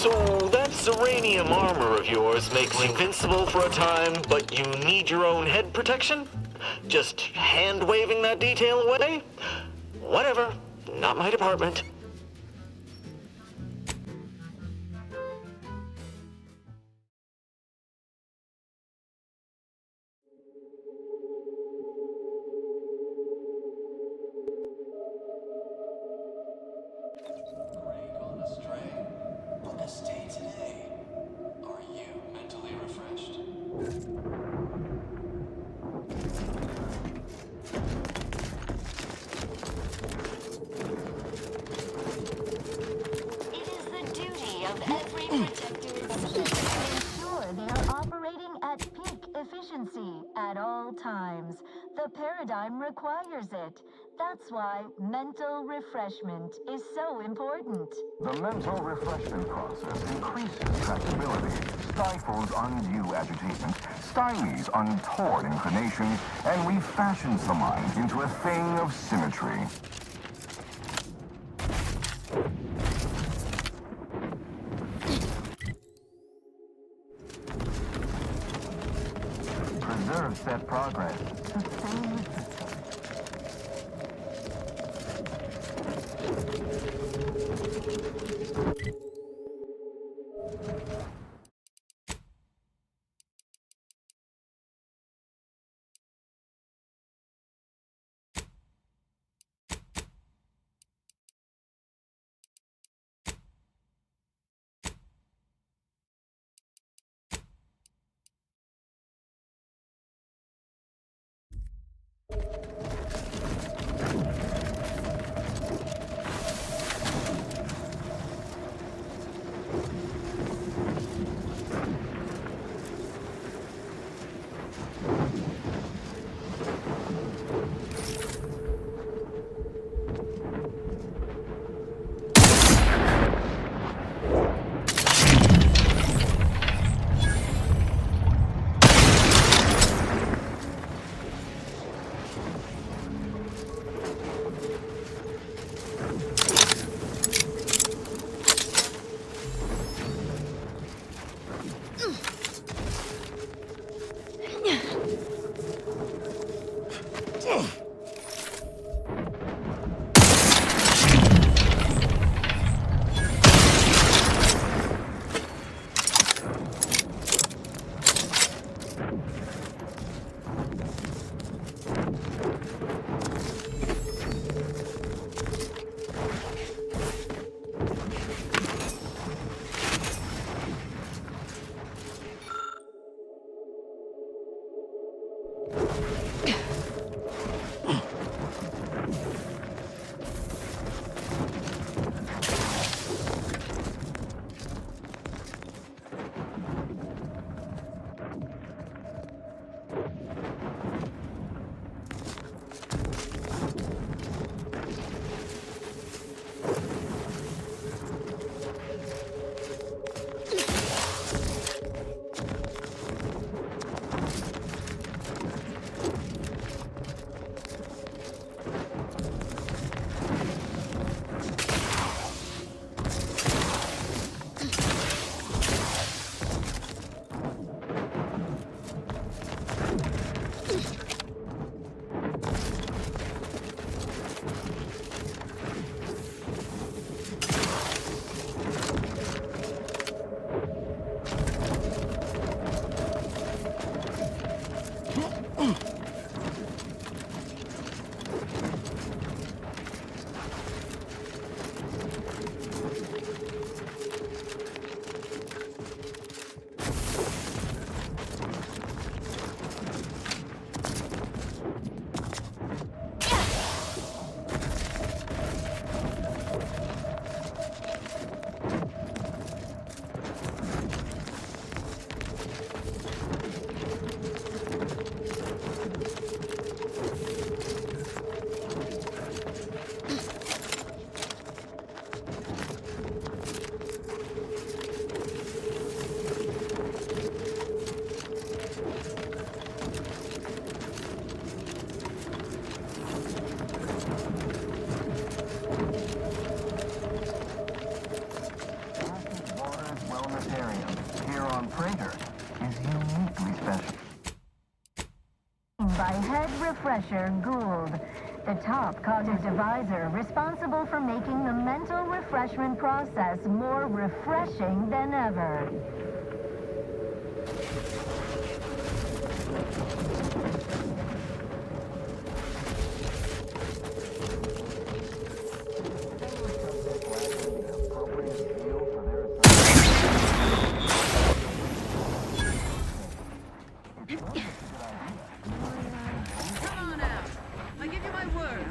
So that Zeranium armor of yours makes you invincible for a time, but you need your own head protection? Just hand-waving that detail away? Whatever. Not my department. Great on a string. Book a stay today. Are you mentally refreshed? It is the duty of every protector to ensure they are operating at peak efficiency at all times. The paradigm requires it. That's why mental refreshment is so important. The mental refreshment process increases tractability, stifles undue agitation, stymies untoward inclinations, and refashions the mind into a thing of symmetry. Preserve set progress. Sustain the system. planetarium here on Praetor is uniquely special. By Head Refresher Gould, the top cognitive divisor responsible for making the mental refreshment process more refreshing than ever. Come on out. I give you my word.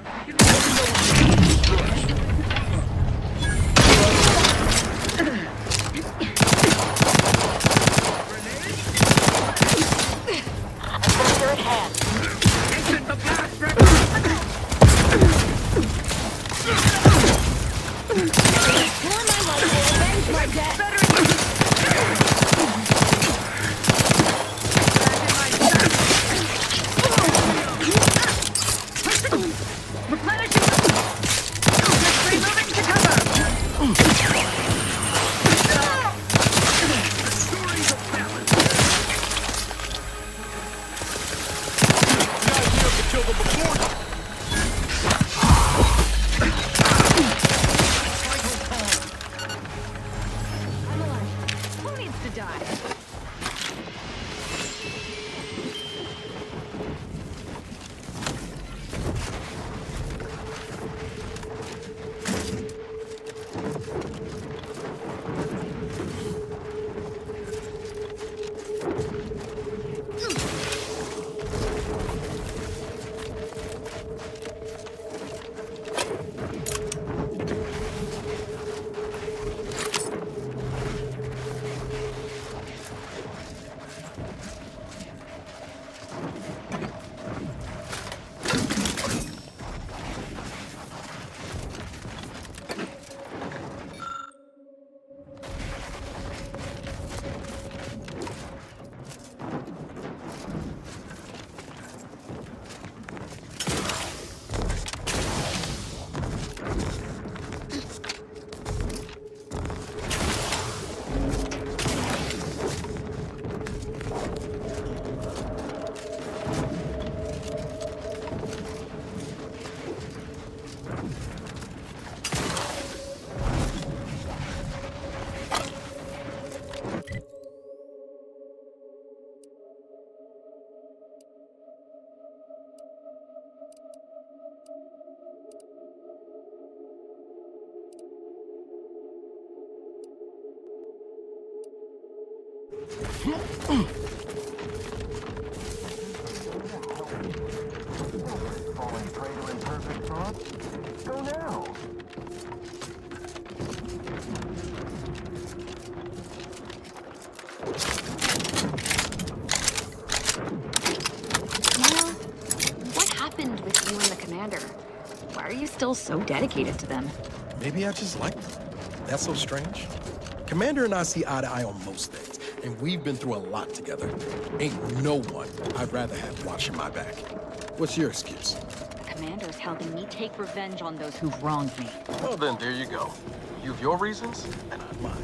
Third hand. Pour my life to avenge my death. I'm alive. Who needs to die? Falling Praetor in perfect thought? Go now. Mara, what happened with you and the commander? Why are you still so dedicated to them? Maybe I just like them. That's so strange. Commander and I see eye to eye on most things, and we've been through a lot together. Ain't no one I'd rather have watching my back. What's your excuse? The commander's helping me take revenge on those who've wronged me. Well, then, there you go. You've your reasons, and I've mine.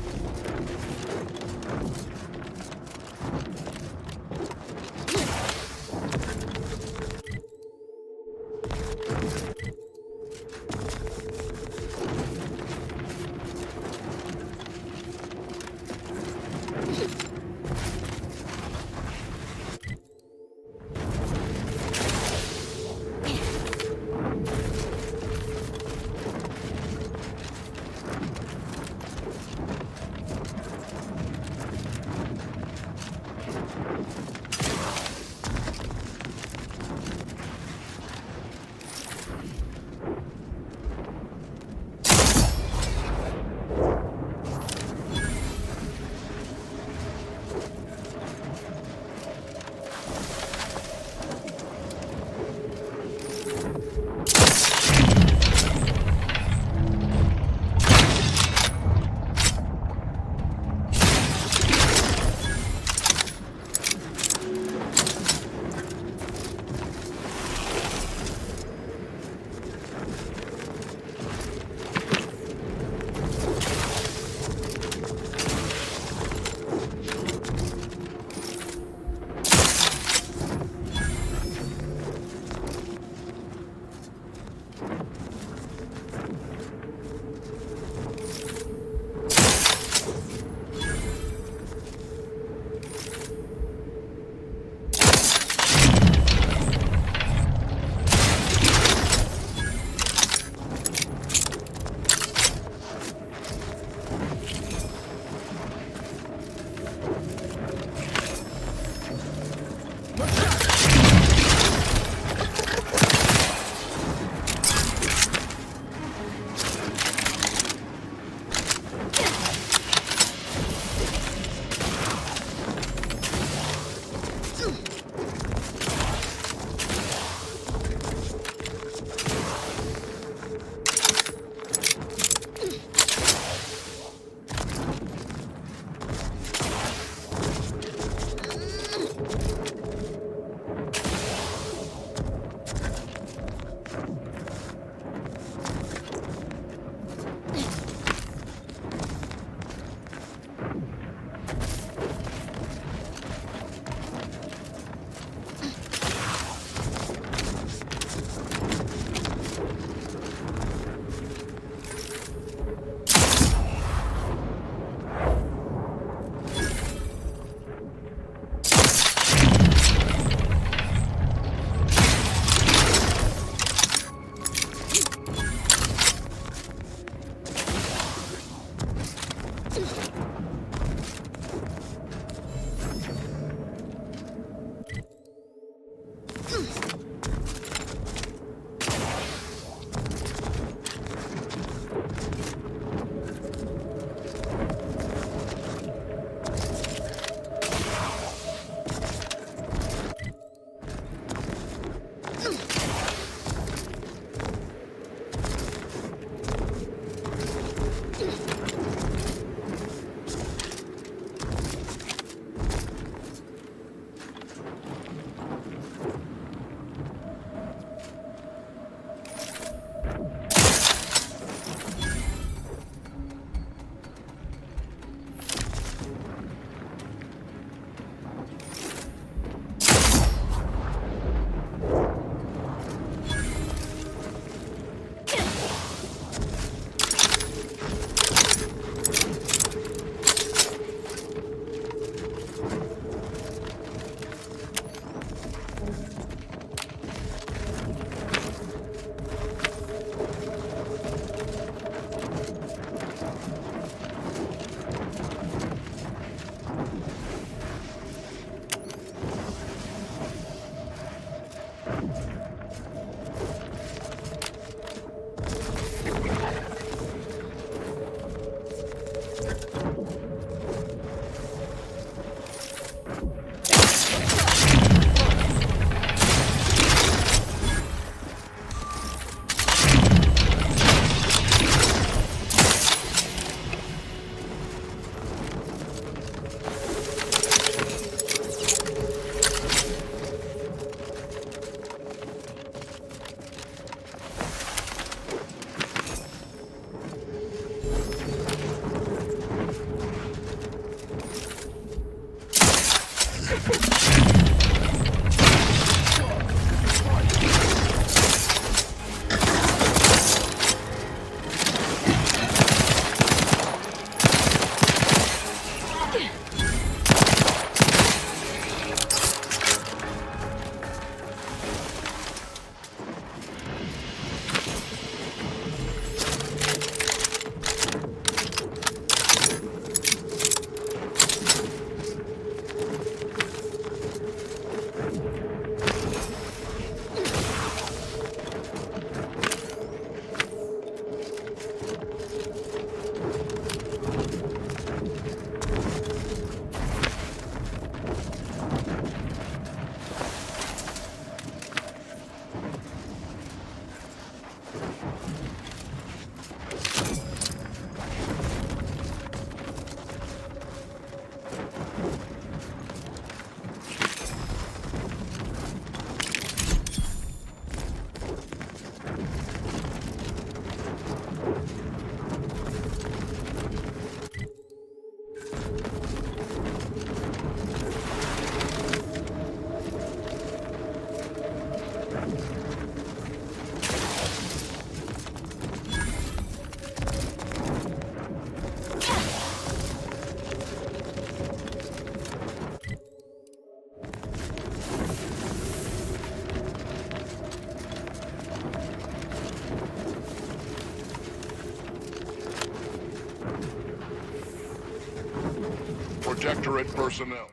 Protectorate personnel.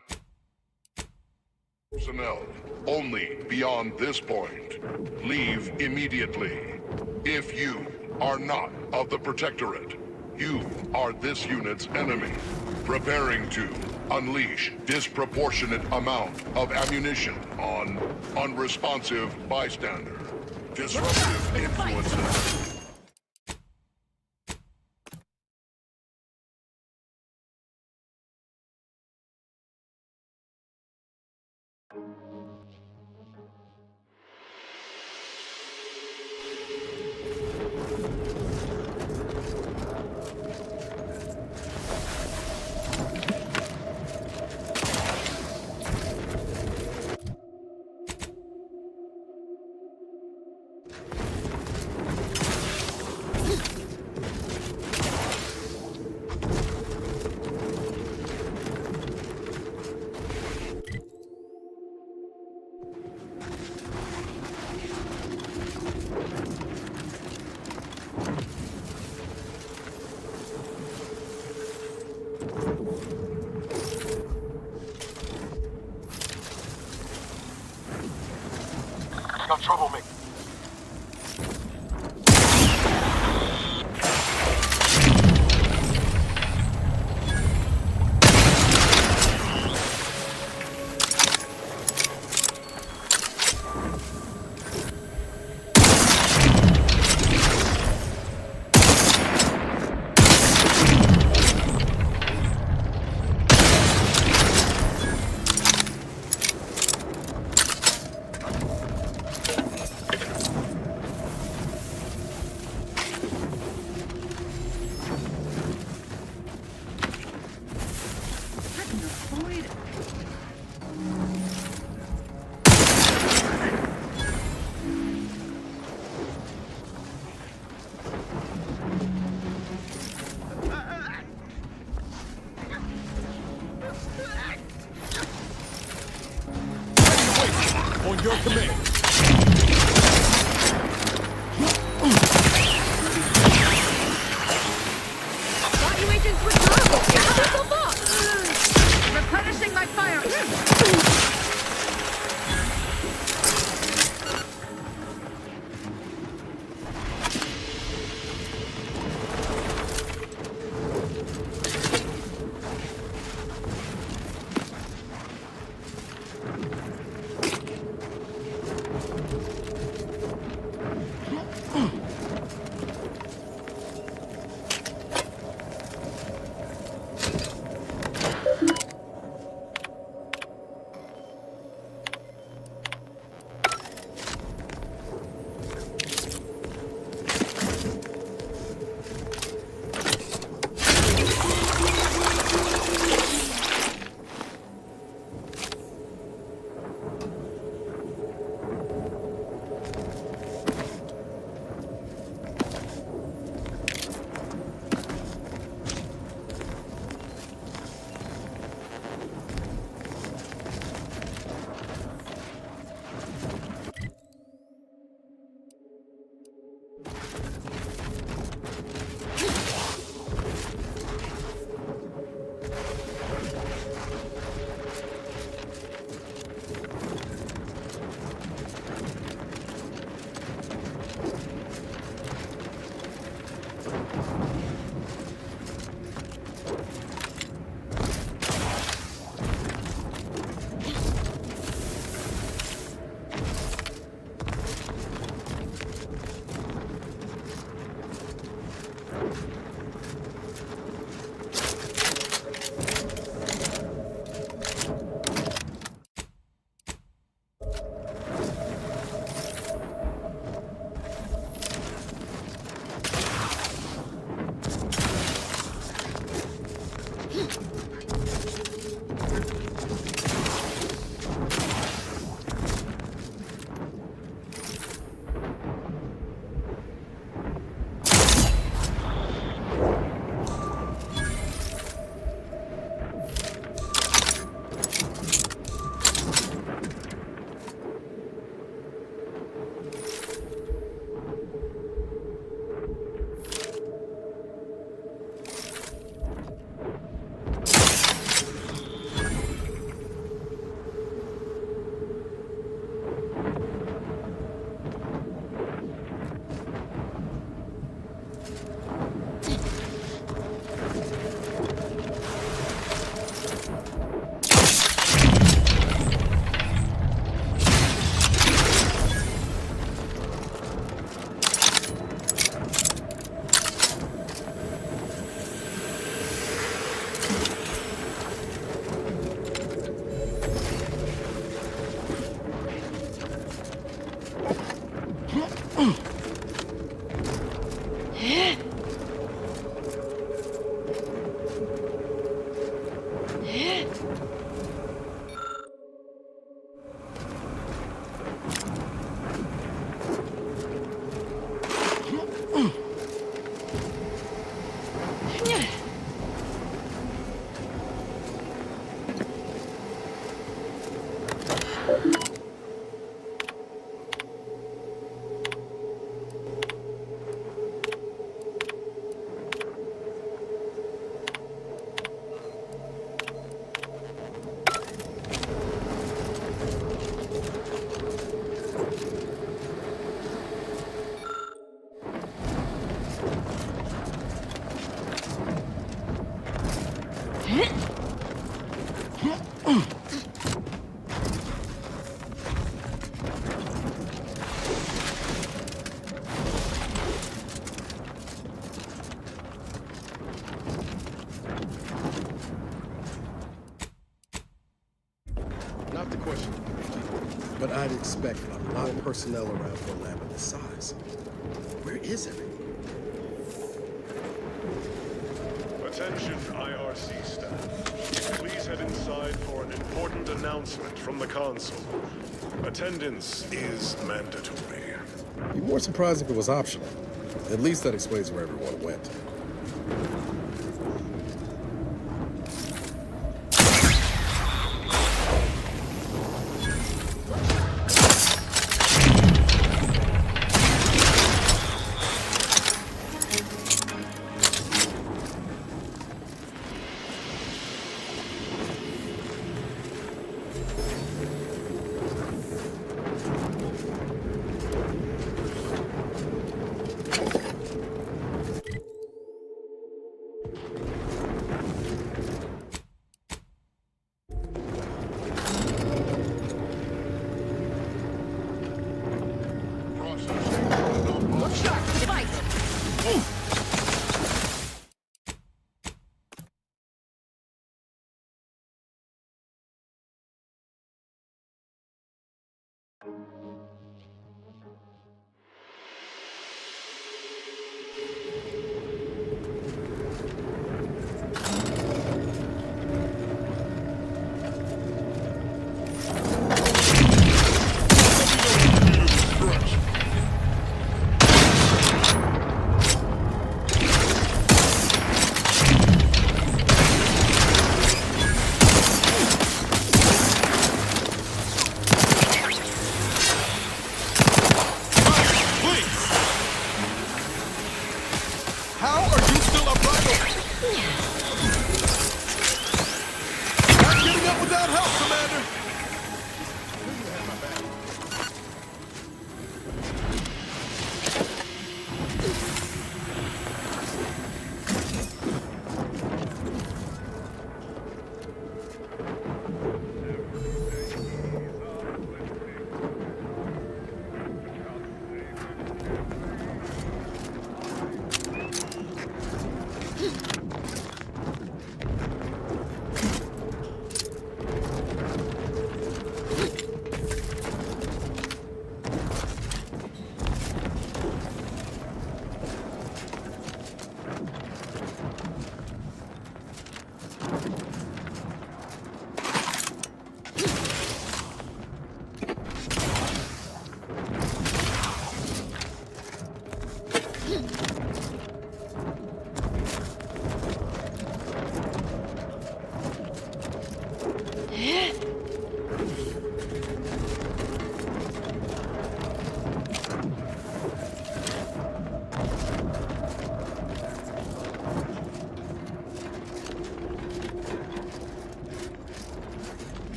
Only beyond this point. Leave immediately. If you are not of the Protectorate, you are this unit's enemy. Preparing to unleash disproportionate amount of ammunition on unresponsive bystander. Disruptive influences. Got troublemaker. I can avoid. On your command. Thought you agents were durable. How did so far? Replenishing my fire. Not to question you, but I'd expect a lot of personnel around for a lab of this size. Where is everyone? Attention IRC staff. Please head inside for an important announcement from the console. Attendance is mandatory. Be more surprised if it was optional. At least that explains where everyone went.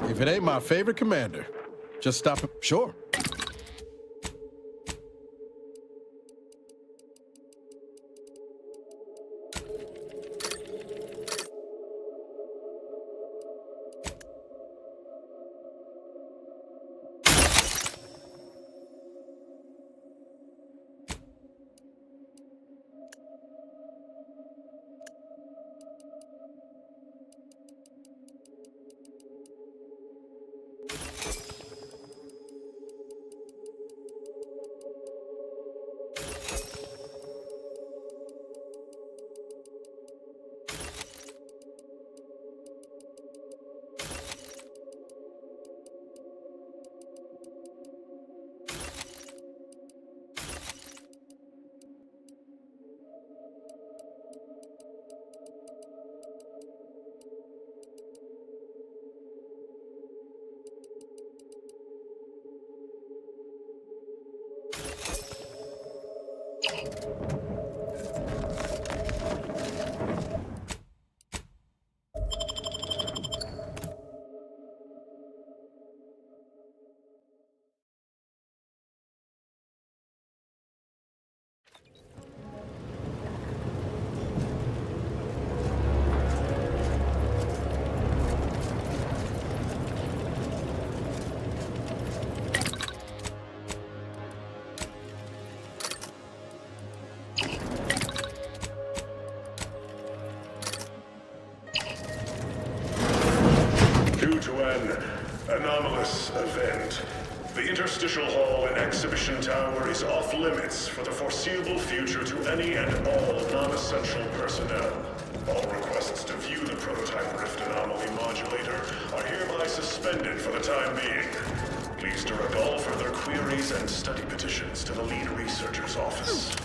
If it ain't my favorite commander, just stop it. Sure. Due to an anomalous event, the Interstitial Hall and Exhibition Tower is off limits for the foreseeable future to any and all non-essential personnel. All requests to view the prototype Rift Anomaly Modulator are hereby suspended for the time being. Please direct all further queries and study petitions to the lead researcher's office.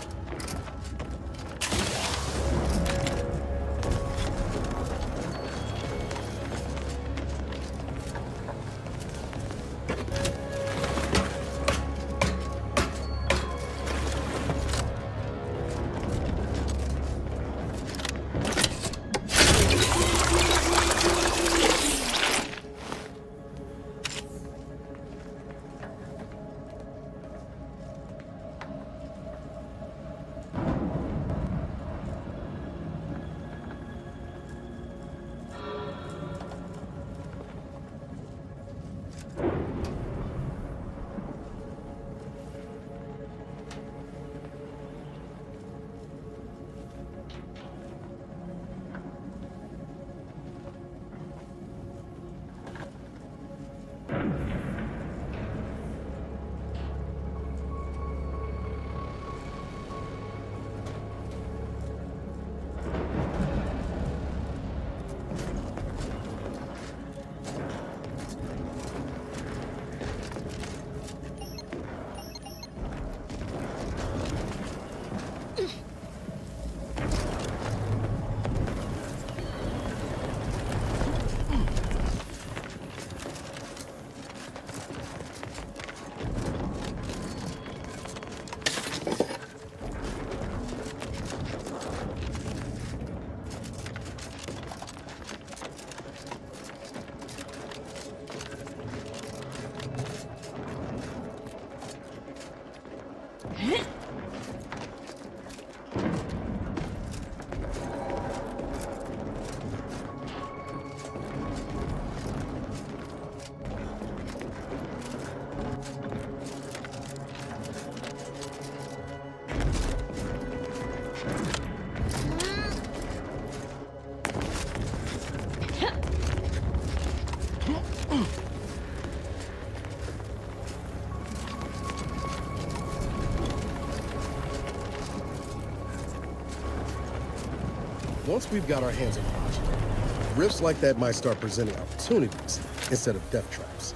Once we've got our hands on the modulator, rifts like that might start presenting opportunities instead of death traps.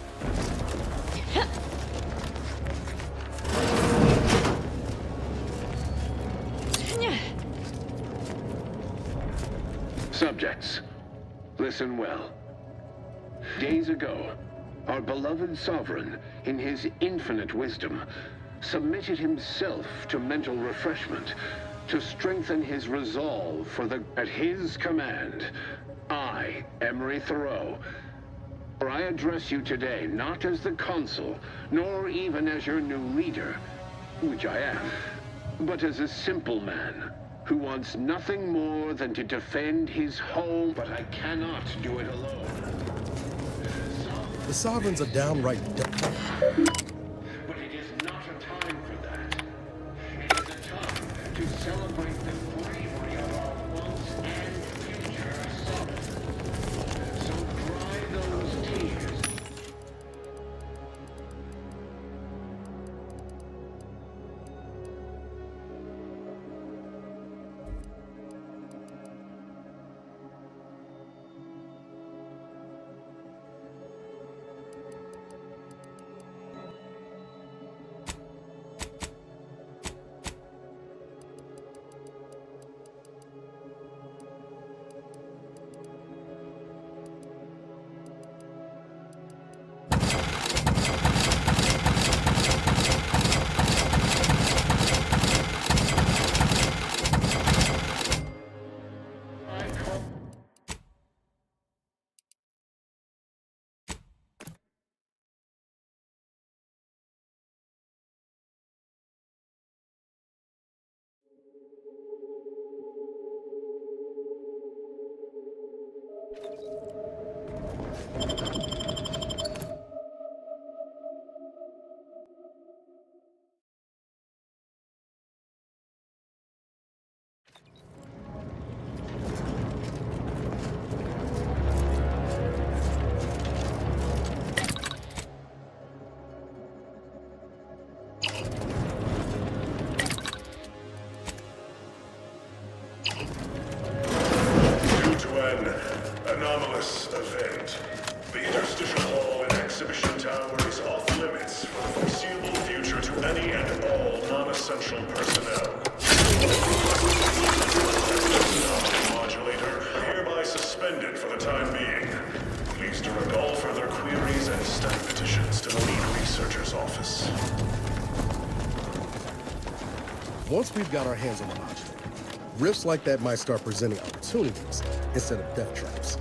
Subjects, listen well. Days ago, our beloved sovereign, in his infinite wisdom, submitted himself to mental refreshment to strengthen his resolve at his command. I, Emery Thoreau, for I address you today not as the consul, nor even as your new leader, which I am, but as a simple man who wants nothing more than to defend his home, but I cannot do it alone. The Sovereign's a downright But it is not a time for that. It is a time to celebrate the bravery of our once and future sovereign. So dry those tears. non-essential personnel. Modulator hereby suspended for the time being. Please direct all further queries and staff petitions to the lead researcher's office. Once we've got our hands on the modulator, rifts like that might start presenting opportunities instead of death traps.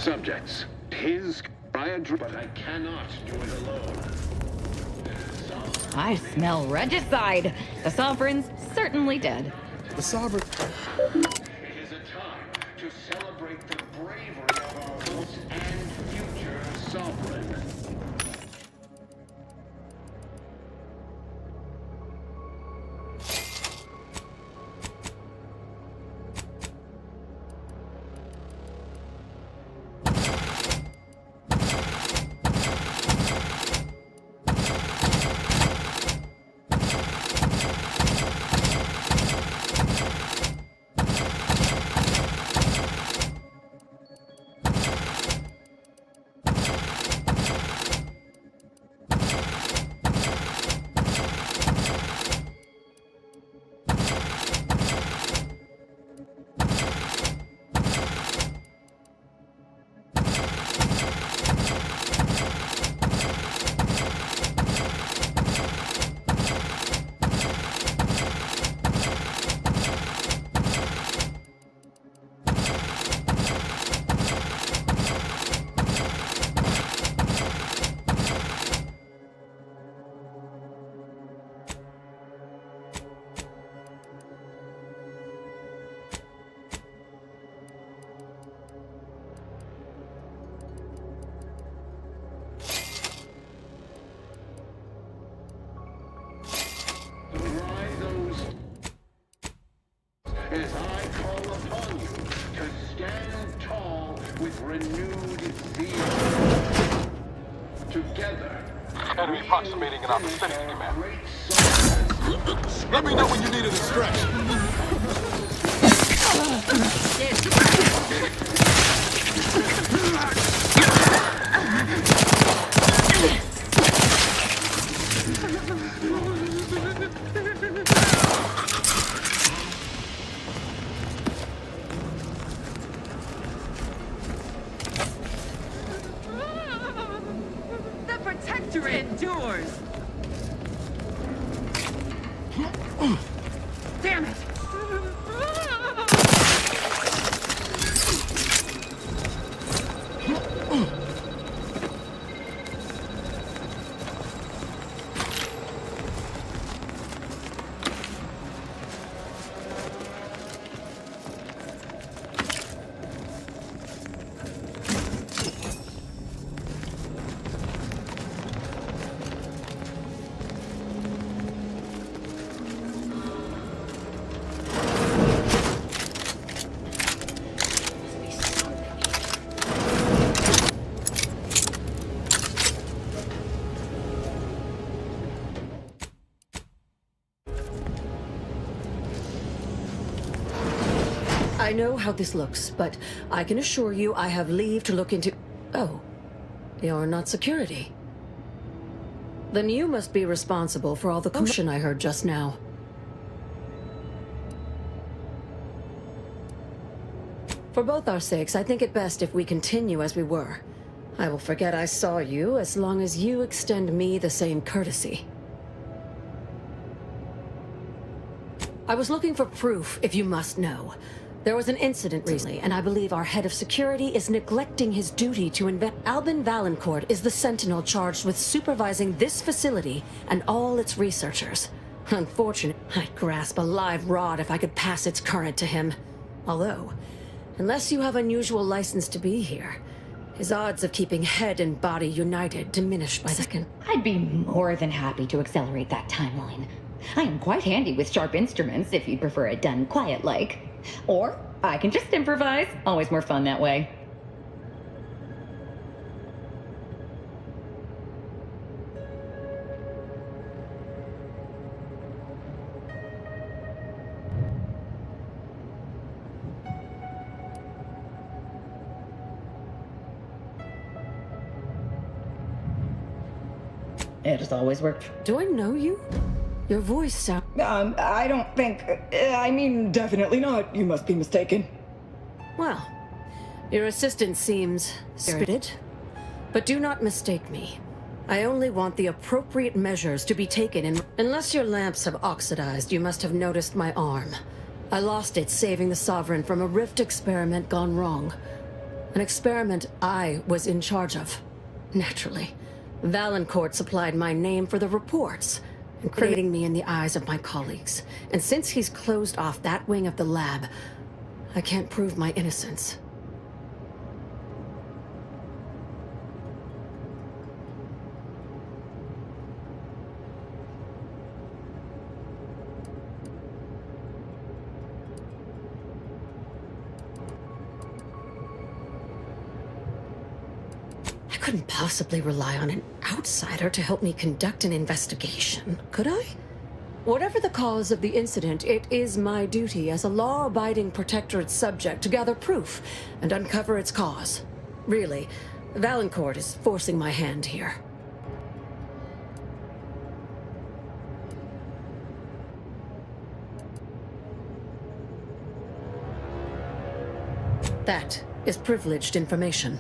subjects. His but I cannot do it alone. I smell regicide. The Sovereign's certainly dead. The Sovereign... It is a time to celebrate the bravery of our host and future Sovereign. As I call upon you to stand tall with renewed zeal. Together, Enemy approximating in our vicinity, Commander. Let me know when you need a distraction. The Protector endures! Damn it! I know how this looks, but I can assure you I have leave to look into... Oh, you're not security. Then you must be responsible for all the commotion I heard just now. For both our sakes, I think it best if we continue as we were. I will forget I saw you as long as you extend me the same courtesy. I was looking for proof, if you must know. There was an incident recently, and I believe our head of security is neglecting his duty to Albin Valancourt is the sentinel charged with supervising this facility and all its researchers. Unfortunately, I'd grasp a live rod if I could pass its current to him. Although, unless you have unusual license to be here, his odds of keeping head and body united diminish by second. I'd be more than happy to accelerate that timeline. I am quite handy with sharp instruments if you'd prefer it done quiet-like. Or I can just improvise. Always more fun that way. It has always worked. Do I know you? Your voice sounds... I don't think... I mean, definitely not. You must be mistaken. Well, your assistant seems spirited. But do not mistake me. I only want the appropriate measures to be taken in... Unless your lamps have oxidized, you must have noticed my arm. I lost it saving the Sovereign from a rift experiment gone wrong. An experiment I was in charge of. Naturally. Valancourt supplied my name for the reports, incriminating me in the eyes of my colleagues. And since he's closed off that wing of the lab, I can't prove my innocence. I couldn't possibly rely on an outsider to help me conduct an investigation, could I? Whatever the cause of the incident, it is my duty as a law-abiding Protectorate subject to gather proof and uncover its cause. Really, Valancourt is forcing my hand here. That is privileged information.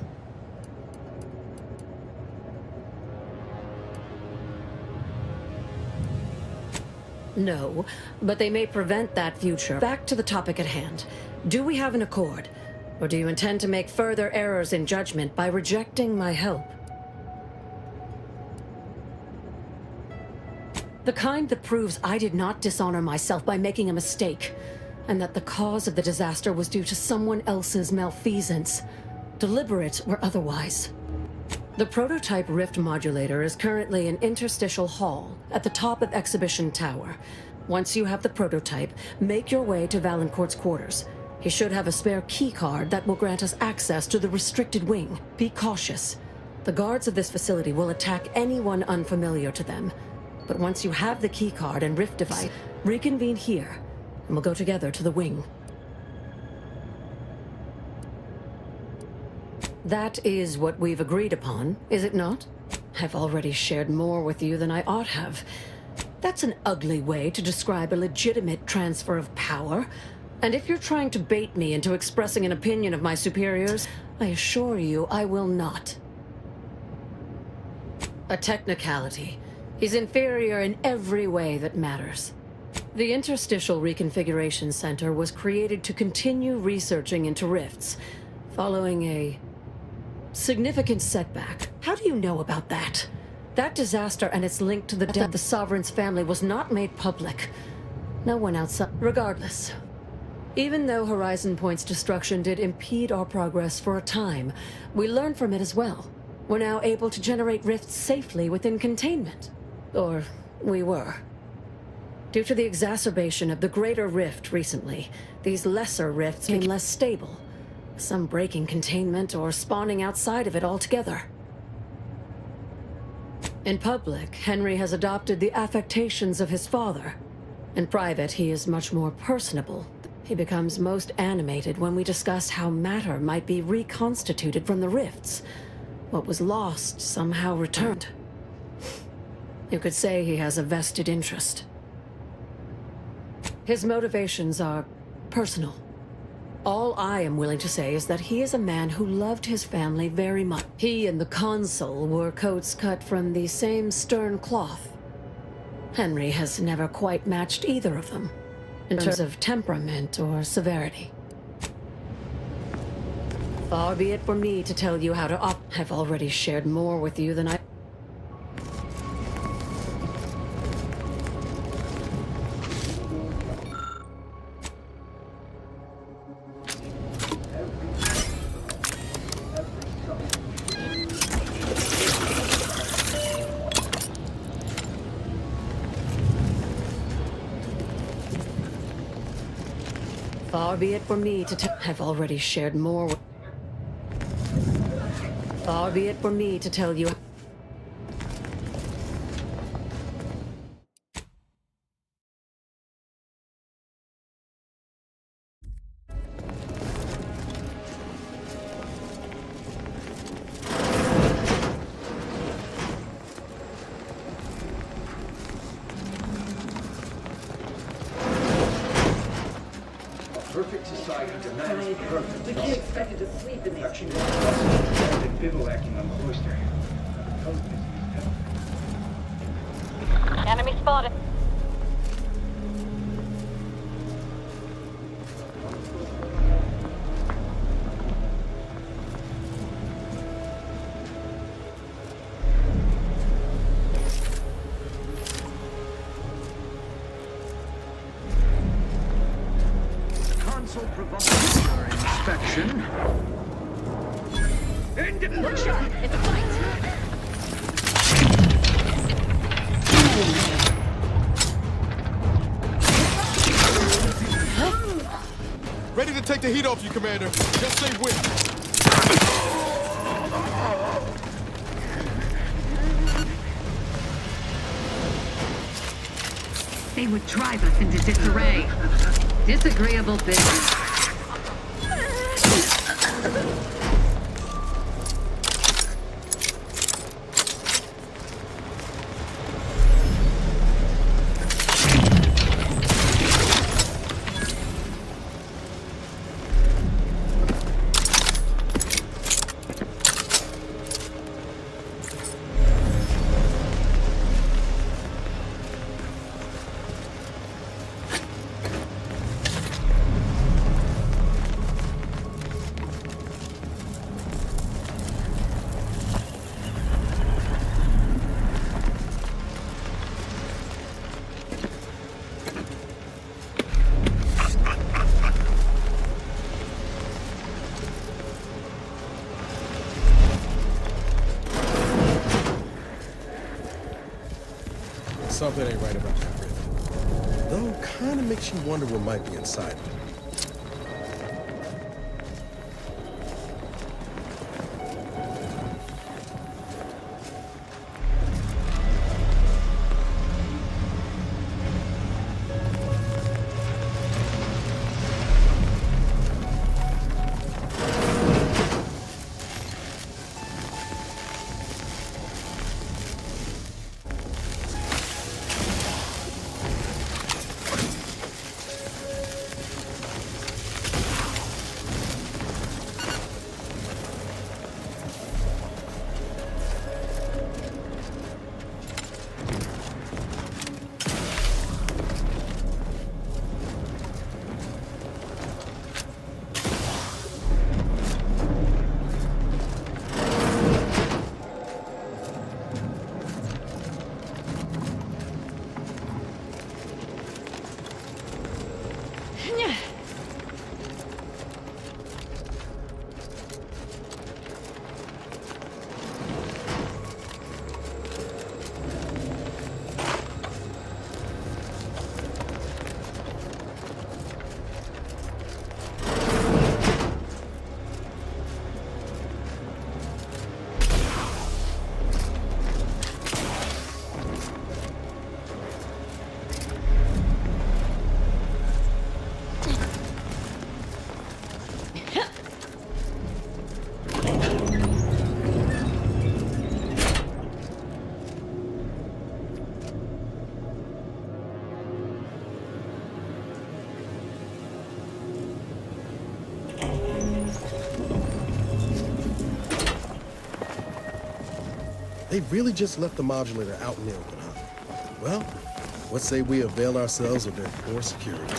No, but they may prevent that future. Back to the topic at hand. Do we have an accord? Or do you intend to make further errors in judgment by rejecting my help? The kind that proves I did not dishonor myself by making a mistake, and that the cause of the disaster was due to someone else's malfeasance, deliberate or otherwise. The prototype rift modulator is currently in Interstitial Hall at the top of Exhibition Tower. Once you have the prototype, make your way to Valancourt's quarters. He should have a spare key card that will grant us access to the restricted wing. Be cautious. The guards of this facility will attack anyone unfamiliar to them. But once you have the key card and rift device, reconvene here, and we'll go together to the wing. That is what we've agreed upon, is it not? I've already shared more with you than I ought have. That's an ugly way to describe a legitimate transfer of power. And if you're trying to bait me into expressing an opinion of my superiors, I assure you I will not. A technicality. He's inferior in every way that matters. The Interstitial Reconfiguration Center was created to continue researching into rifts, following a significant setback. How do you know about that? That disaster and its link to the death of the Sovereign's family was not made public. No one outside. Regardless. Even though Horizon Point's destruction did impede our progress for a time, we learned from it as well. We're now able to generate rifts safely within containment. Or we were. Due to the exacerbation of the greater rift recently, these lesser rifts became less stable. Some breaking containment or spawning outside of it altogether. In public, Henry has adopted the affectations of his father. In private, he is much more personable. He becomes most animated when we discuss how matter might be reconstituted from the rifts. What was lost somehow returned. You could say he has a vested interest. His motivations are personal. All I am willing to say is that he is a man who loved his family very much. He and the Consul wore coats cut from the same stern cloth. Henry has never quite matched either of them, in terms of temperament or severity. Far be it from me to tell you how to I've already shared more with you than I... Far be it from me to tell... I've already shared more with... Far be it from me to tell you... Perfect society demands perfect. The kid expected to sleep in the action. Bivouacking on the cloister. Enemy spotted. destruction. Look sharp. It's a fight. Ready to take the heat off you, Commander. Just say when. They would drive us into disarray. Disagreeable business. Something ain't right about that rhythm. Though, kinda makes you wonder what might be inside it. They really just left the modulator out in the open, huh? Well, let's say we avail ourselves of their poor security.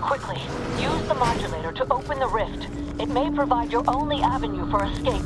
Quickly, use the modulator to open the rift. It may provide your only avenue for escape.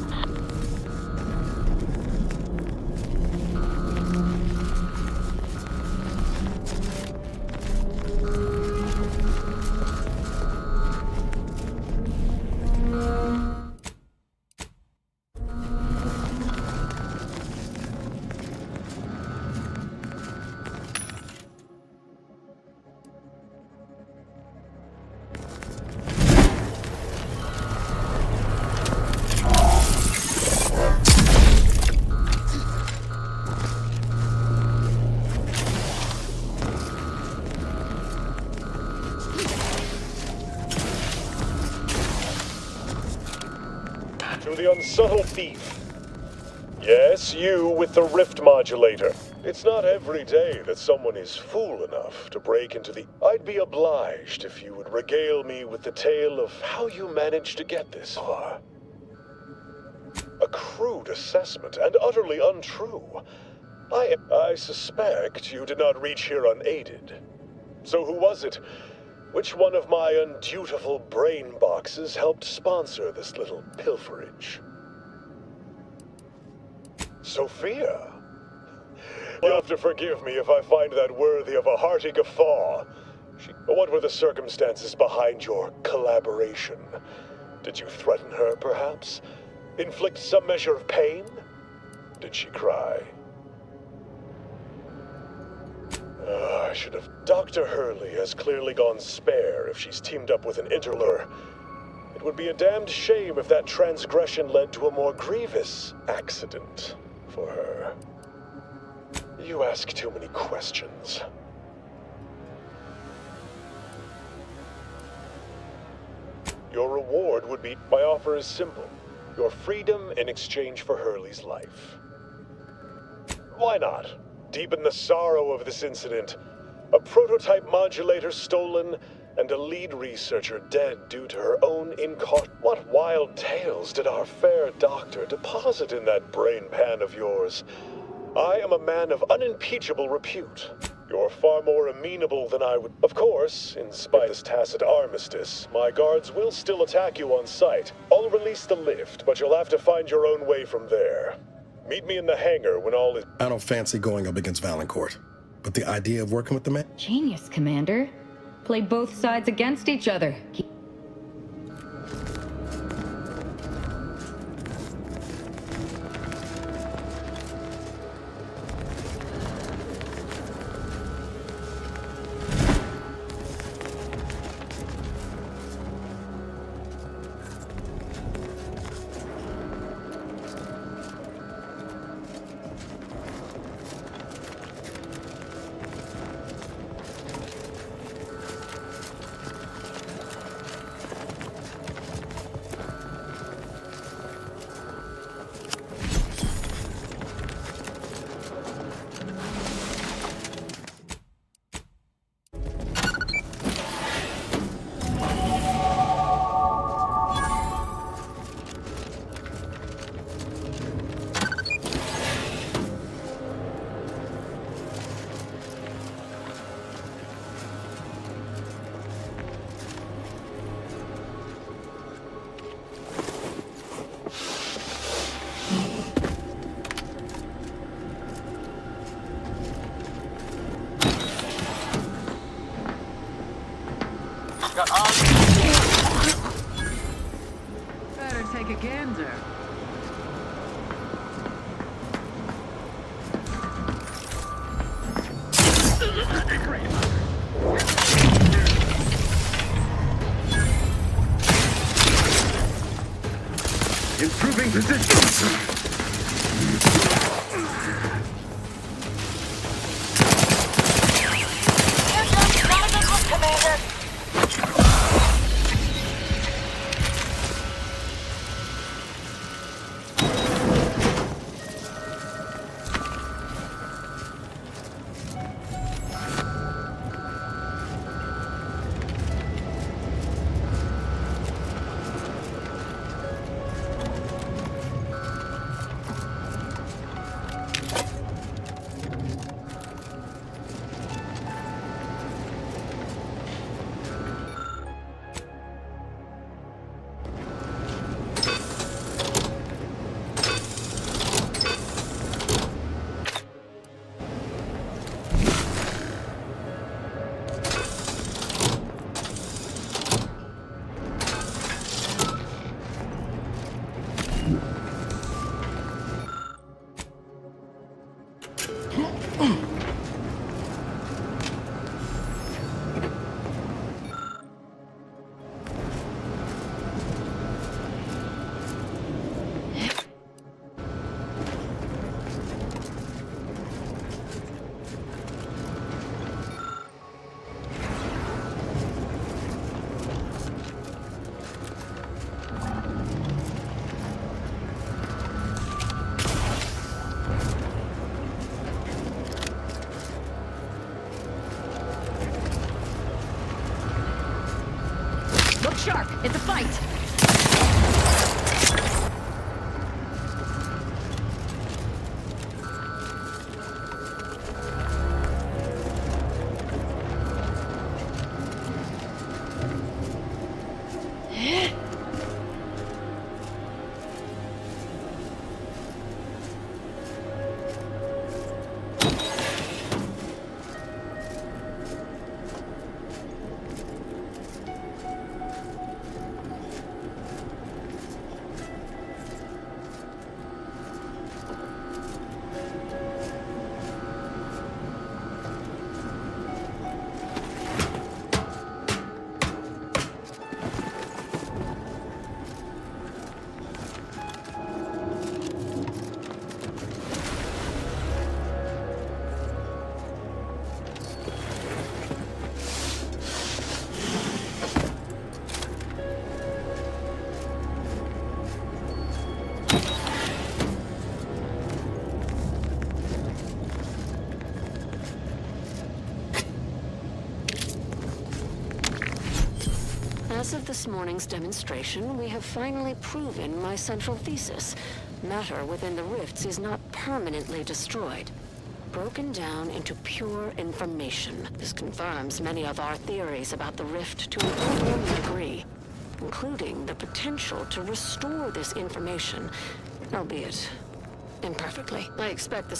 to the unsubtle thief. Yes, you with the rift modulator. It's not every day that someone is fool enough to break into the... I'd be obliged if you would regale me with the tale of how you managed to get this far. A crude assessment, and utterly untrue. I suspect you did not reach here unaided. So who was it? Which one of my undutiful brain boxes helped sponsor this little pilferage? Sophia? You'll have to forgive me if I find that worthy of a hearty guffaw. What were the circumstances behind your collaboration? Did you threaten her, perhaps? Inflict some measure of pain? Did she cry? I should have... Dr. Hurley has clearly gone spare if she's teamed up with an interloper. It would be a damned shame if that transgression led to a more grievous accident for her. You ask too many questions. Your reward would be... My offer is simple. Your freedom in exchange for Hurley's life. Why not? Deepen the sorrow of this incident. A prototype modulator stolen, and a lead researcher dead due to her own What wild tales did our fair doctor deposit in that brain pan of yours? I am a man of unimpeachable repute. You're far more amenable than I would... Of course, in spite of this tacit armistice, my guards will still attack you on sight. I'll release the lift, but you'll have to find your own way from there. Meet me in the hangar when all is... I don't fancy going up against Valancourt, but the idea of working with the man... Genius, Commander. Play both sides against each other. Better take a gander. Improving position. shark! It's a fight! As of this morning's demonstration, we have finally proven my central thesis. Matter within the rifts is not permanently destroyed, broken down into pure information. This confirms many of our theories about the rift to an overwhelming degree, including the potential to restore this information, albeit imperfectly. I expect the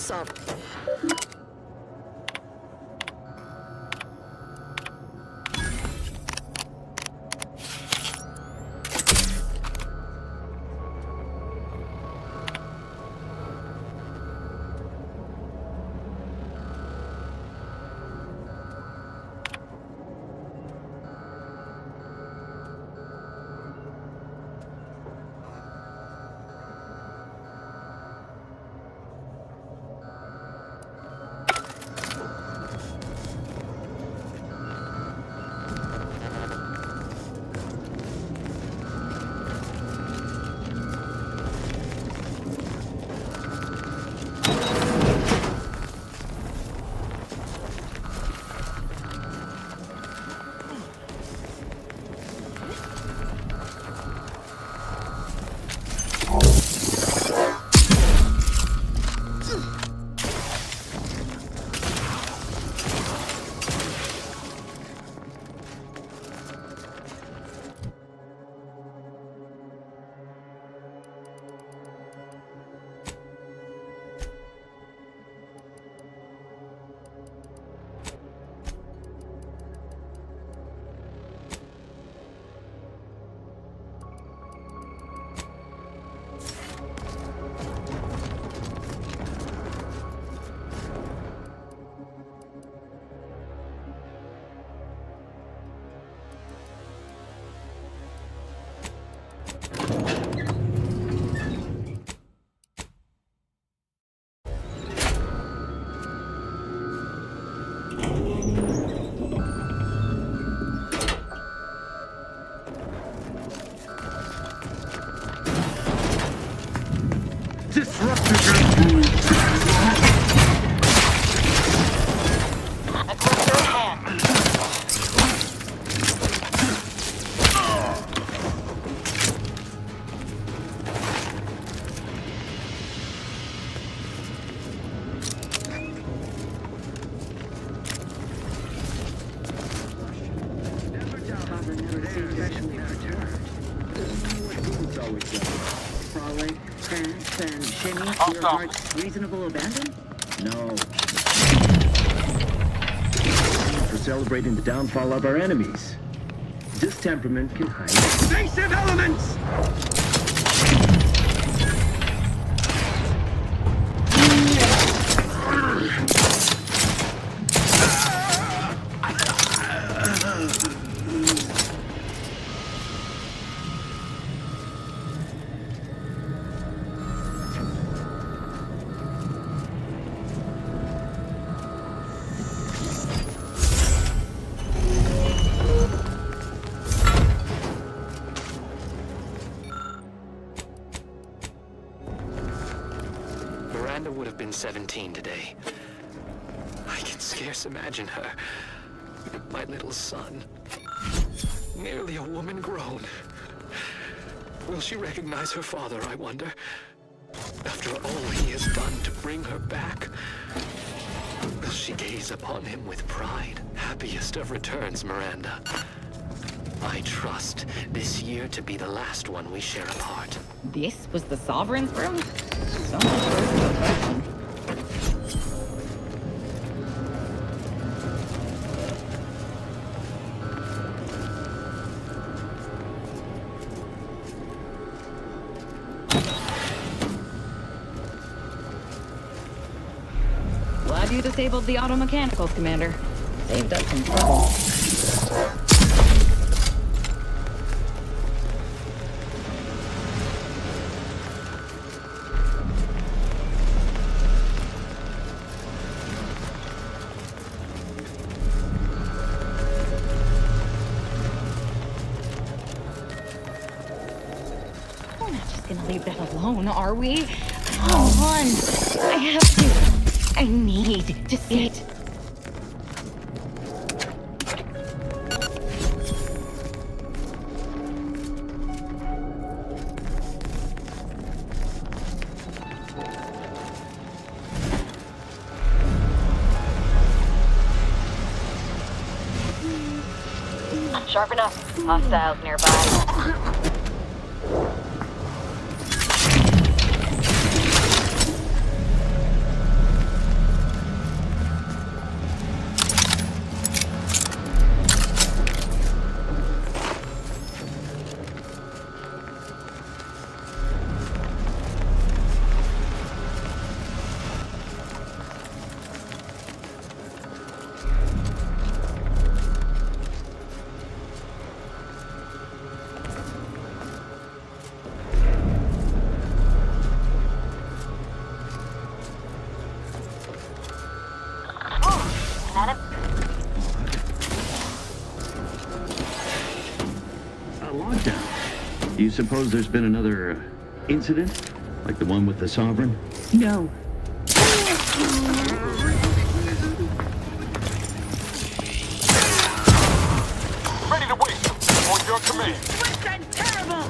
Your heart's reasonable abandon? No. For celebrating the downfall of our enemies. This temperament can hide evasive elements! Miranda would have been 17 today. I can scarce imagine her. My little son. Merely a woman grown. Will she recognize her father, I wonder? After all he has done to bring her back, will she gaze upon him with pride? Happiest of returns, Miranda. I trust this year to be the last one we share apart. This was the Sovereign's room? So much for perfection. Glad you disabled the auto mechanicals, Commander. Saved us some trouble. We're not just gonna leave that alone, are we? Come on! I have to. I need to see it. Sharp enough. Hostiles nearby. Do you suppose there's been another incident? Like the one with the Sovereign? No. Ready to wait. On your command. Swift and terrible!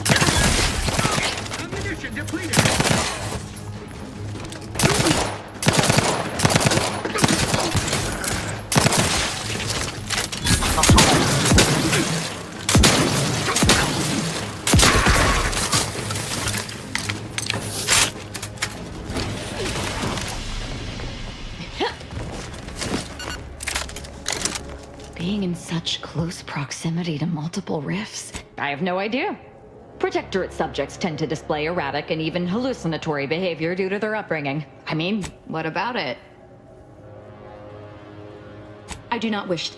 Ammunition depleted! Being in such close proximity to multiple rifts? I have no idea. Protectorate subjects tend to display erratic and even hallucinatory behavior due to their upbringing. I mean, what about it? I do not wish...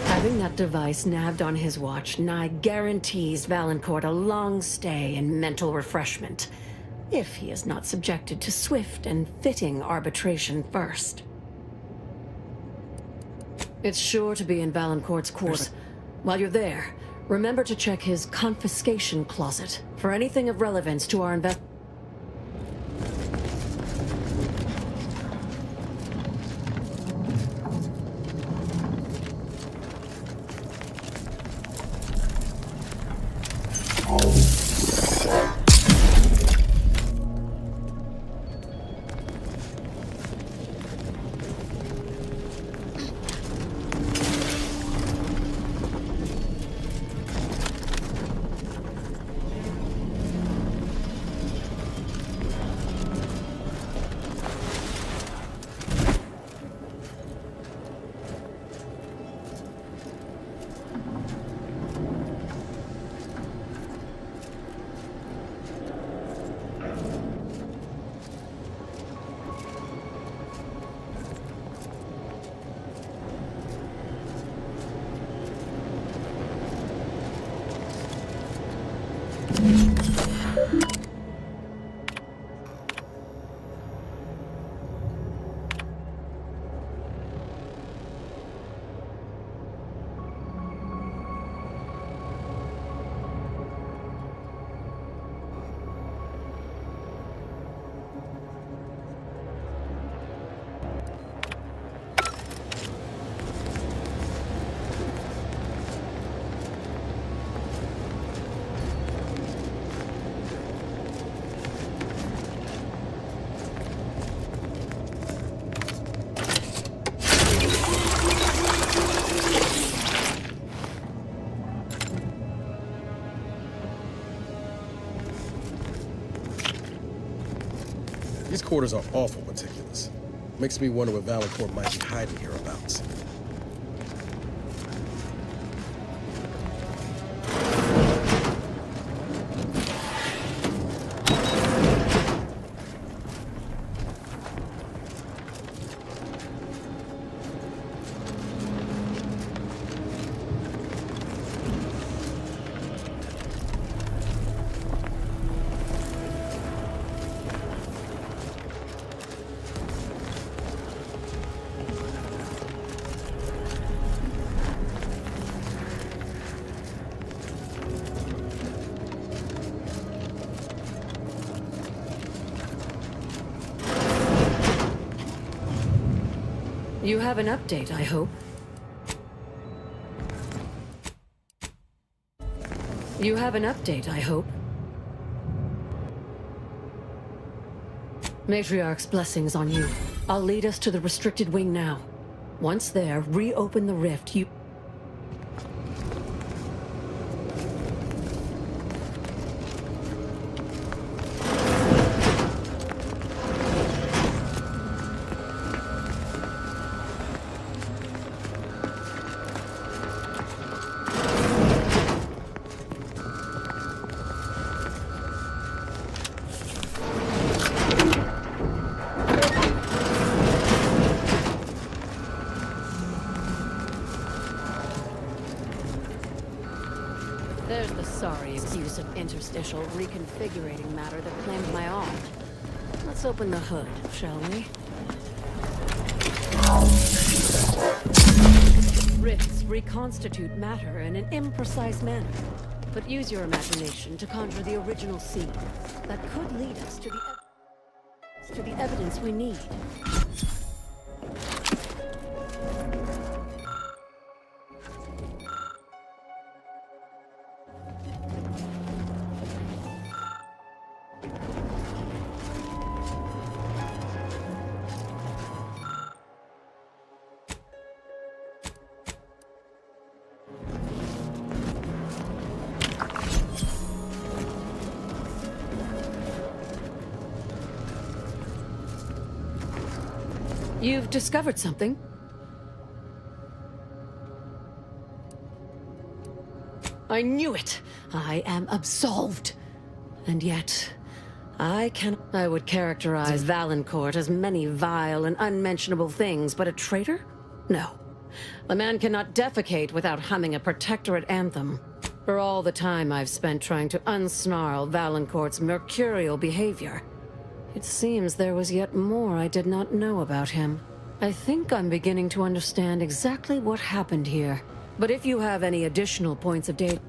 Having that device nabbed on his watch nigh guarantees Valancourt a long stay and mental refreshment, if he is not subjected to swift and fitting arbitration first. It's sure to be in Valancourt's quarters. While you're there, remember to check his confiscation closet for anything of relevance to our invest. headquarters are awful meticulous. Makes me wonder what Valancourt might be hiding hereabouts. You have an update, I hope. You have an update, I hope. Matriarch's blessings on you. I'll lead us to the restricted wing now. Once there, reopen the rift. There's the sorry excuse of interstitial reconfigurating matter that claimed my arm. Let's open the hood, shall we? Rifts reconstitute matter in an imprecise manner, but use your imagination to conjure the original scene that could lead us to the evidence we need. You've discovered something? I knew it! I am absolved. And yet, I would characterize Valancourt as many vile and unmentionable things, but a traitor? No. A man cannot defecate without humming a Protectorate anthem. For all the time I've spent trying to unsnarl Valancourt's mercurial behavior, it seems there was yet more I did not know about him. I think I'm beginning to understand exactly what happened here. But if you have any additional points of data...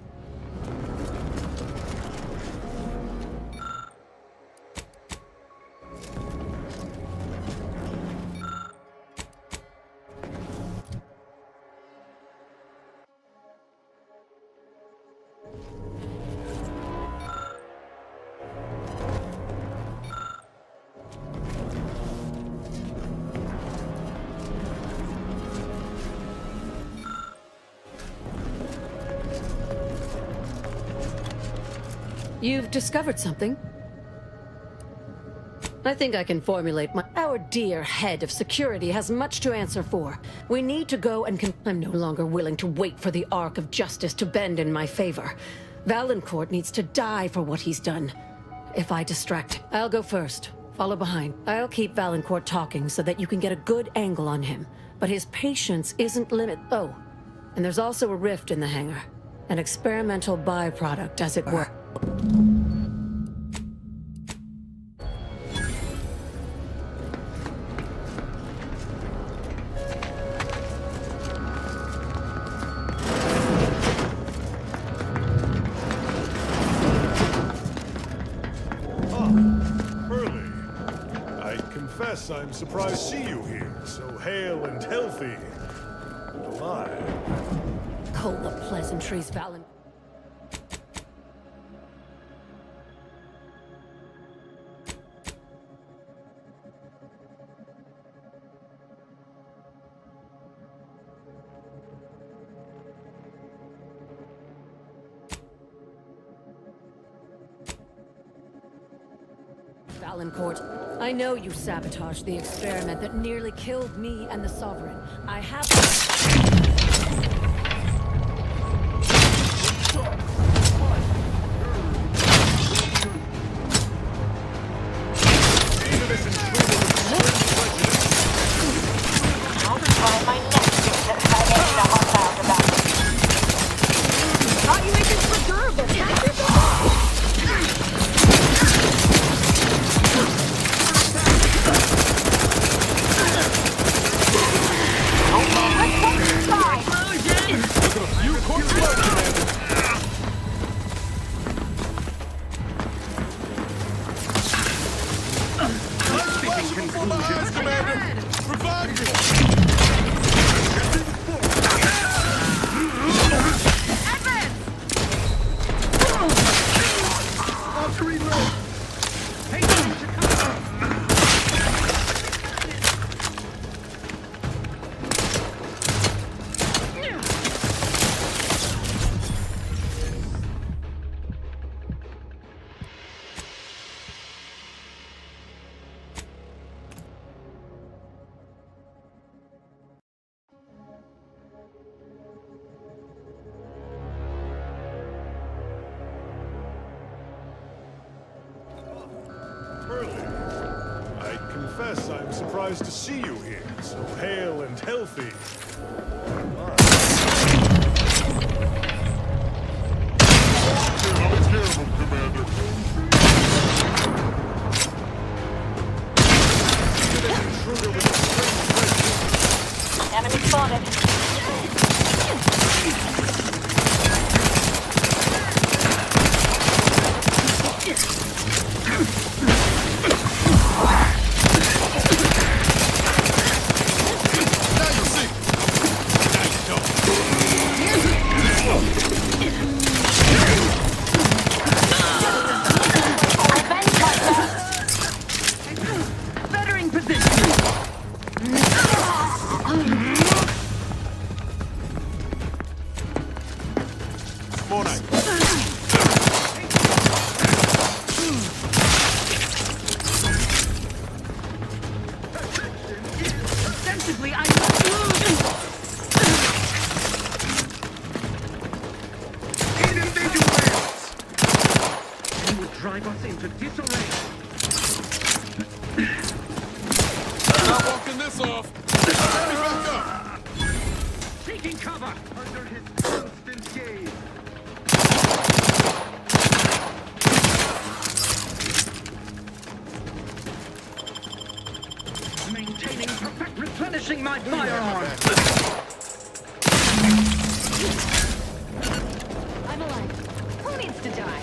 You've discovered something? I think I can formulate my... Our dear head of security has much to answer for. We need to go and I'm no longer willing to wait for the arc of justice to bend in my favor. Valancourt needs to die for what he's done. If I distract, I'll go first. Follow behind. I'll keep Valancourt talking so that you can get a good angle on him. But his patience isn't limited. Oh, and there's also a rift in the hangar. An experimental byproduct, as it were. I'm surprised to see you here, so hale and healthy and alive. Hold the pleasantries, Valen. Valancourt. I know you sabotaged the experiment that nearly killed me and the Sovereign. I have... I'll be trying my neck to get any hostile about it. Thought you made this for durable. Catch yourself! I'm surprised to see you here, so hale and healthy. Careful, Commander. Enemy spotted. Drive us into disarray. Not walking this off. Let me back up. Taking cover under his constant gaze. Maintaining perfect, replenishing my firearm. I'm alive. Who needs to die?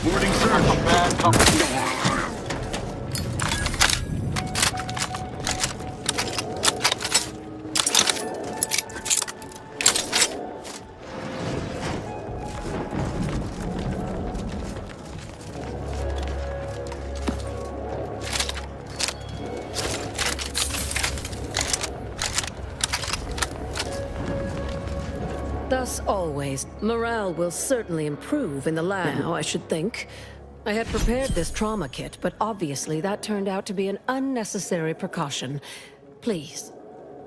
Boarding search. A bad company. Thus always, morale will certainly improve in the lab now, I should think. I had prepared this trauma kit, but obviously that turned out to be an unnecessary precaution. Please,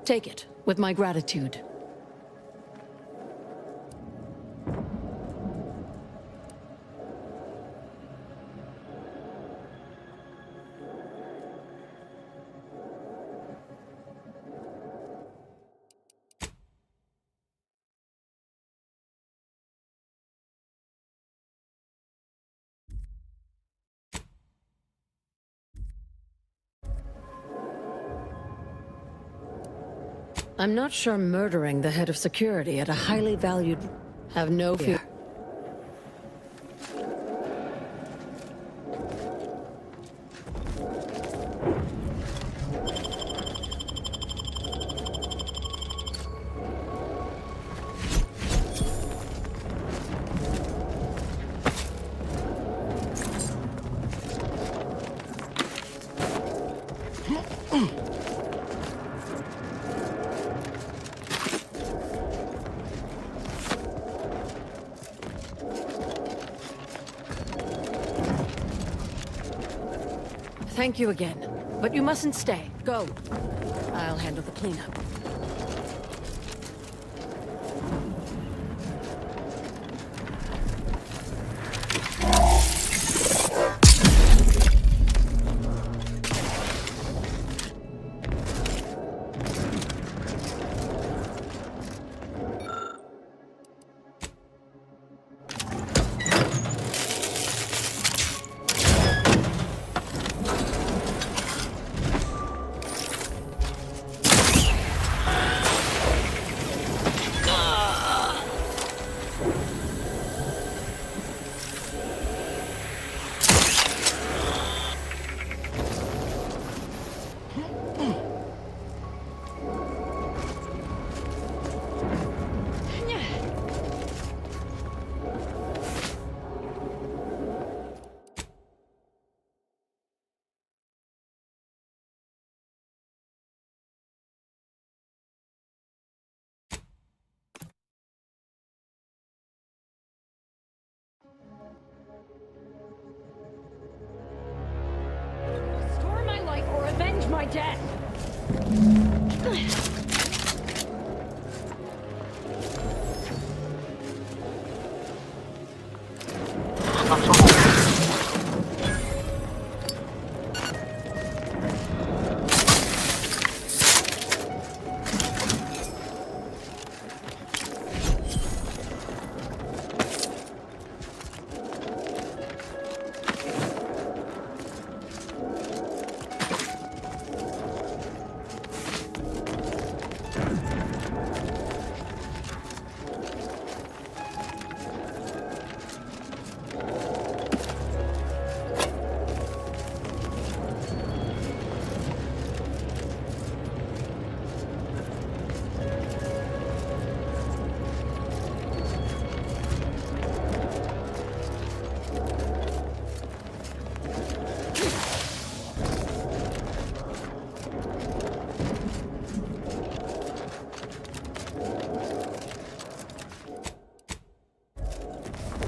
take it with my gratitude. I'm not sure murdering the head of security at a highly valued... Have no fear. Thank you again. But you mustn't stay. Go. I'll handle the cleanup. Restore my life or avenge my death!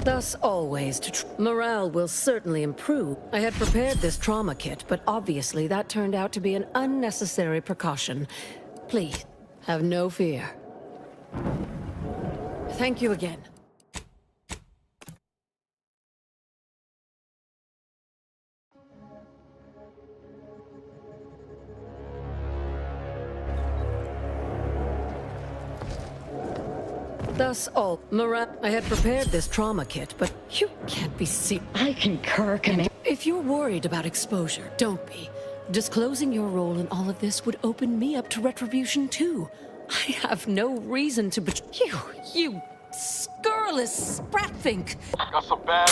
Thus always morale will certainly improve. I had prepared this trauma kit, but obviously that turned out to be an unnecessary precaution. Please, have no fear. Thank you again. Thus all morale. I had prepared this trauma kit, but you can't be I concur, Commander. If you're worried about exposure, don't be. Disclosing your role in all of this would open me up to retribution too. I have no reason to betray you scurrilous spratfink. Got some bad.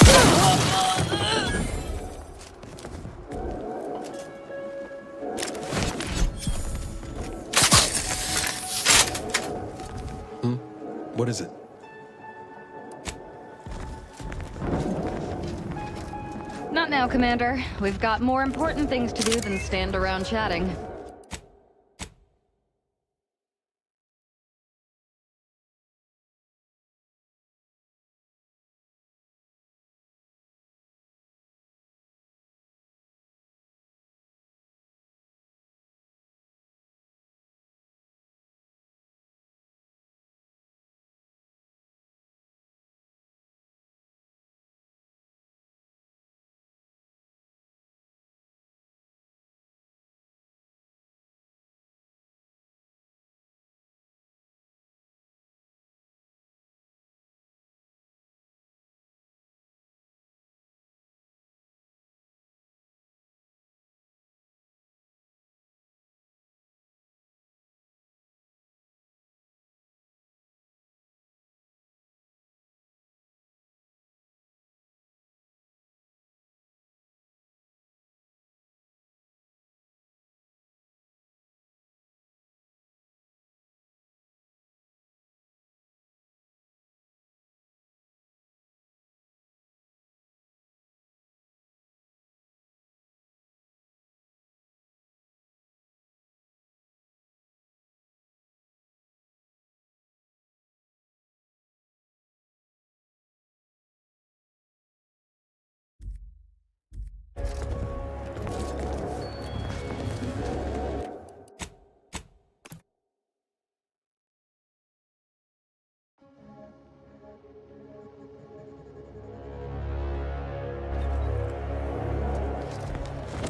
What is it? Not now, Commander. We've got more important things to do than stand around chatting.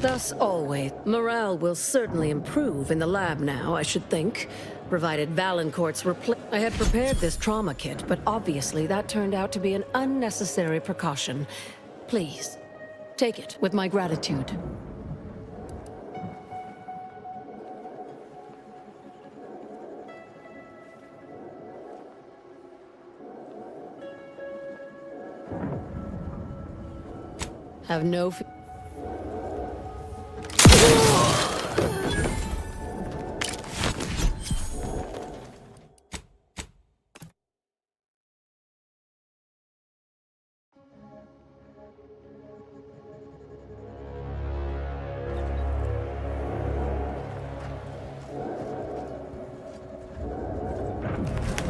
Thus always, morale will certainly improve in the lab now, I should think, provided Valancourt's I had prepared this trauma kit, but obviously that turned out to be an unnecessary precaution. Please, take it with my gratitude. Have no fear.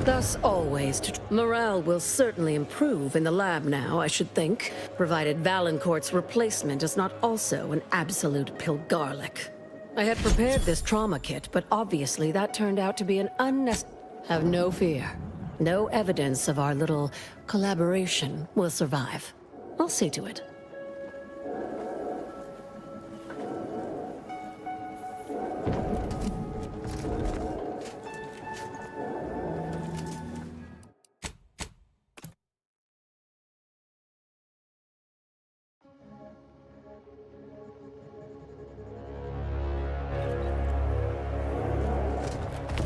Thus always, morale will certainly improve in the lab now, I should think, provided Valancourt's replacement is not also an absolute pilgarlic. I had prepared this trauma kit, but obviously that turned out to be an unnecessary... Have no fear. No evidence of our little collaboration will survive. I'll see to it.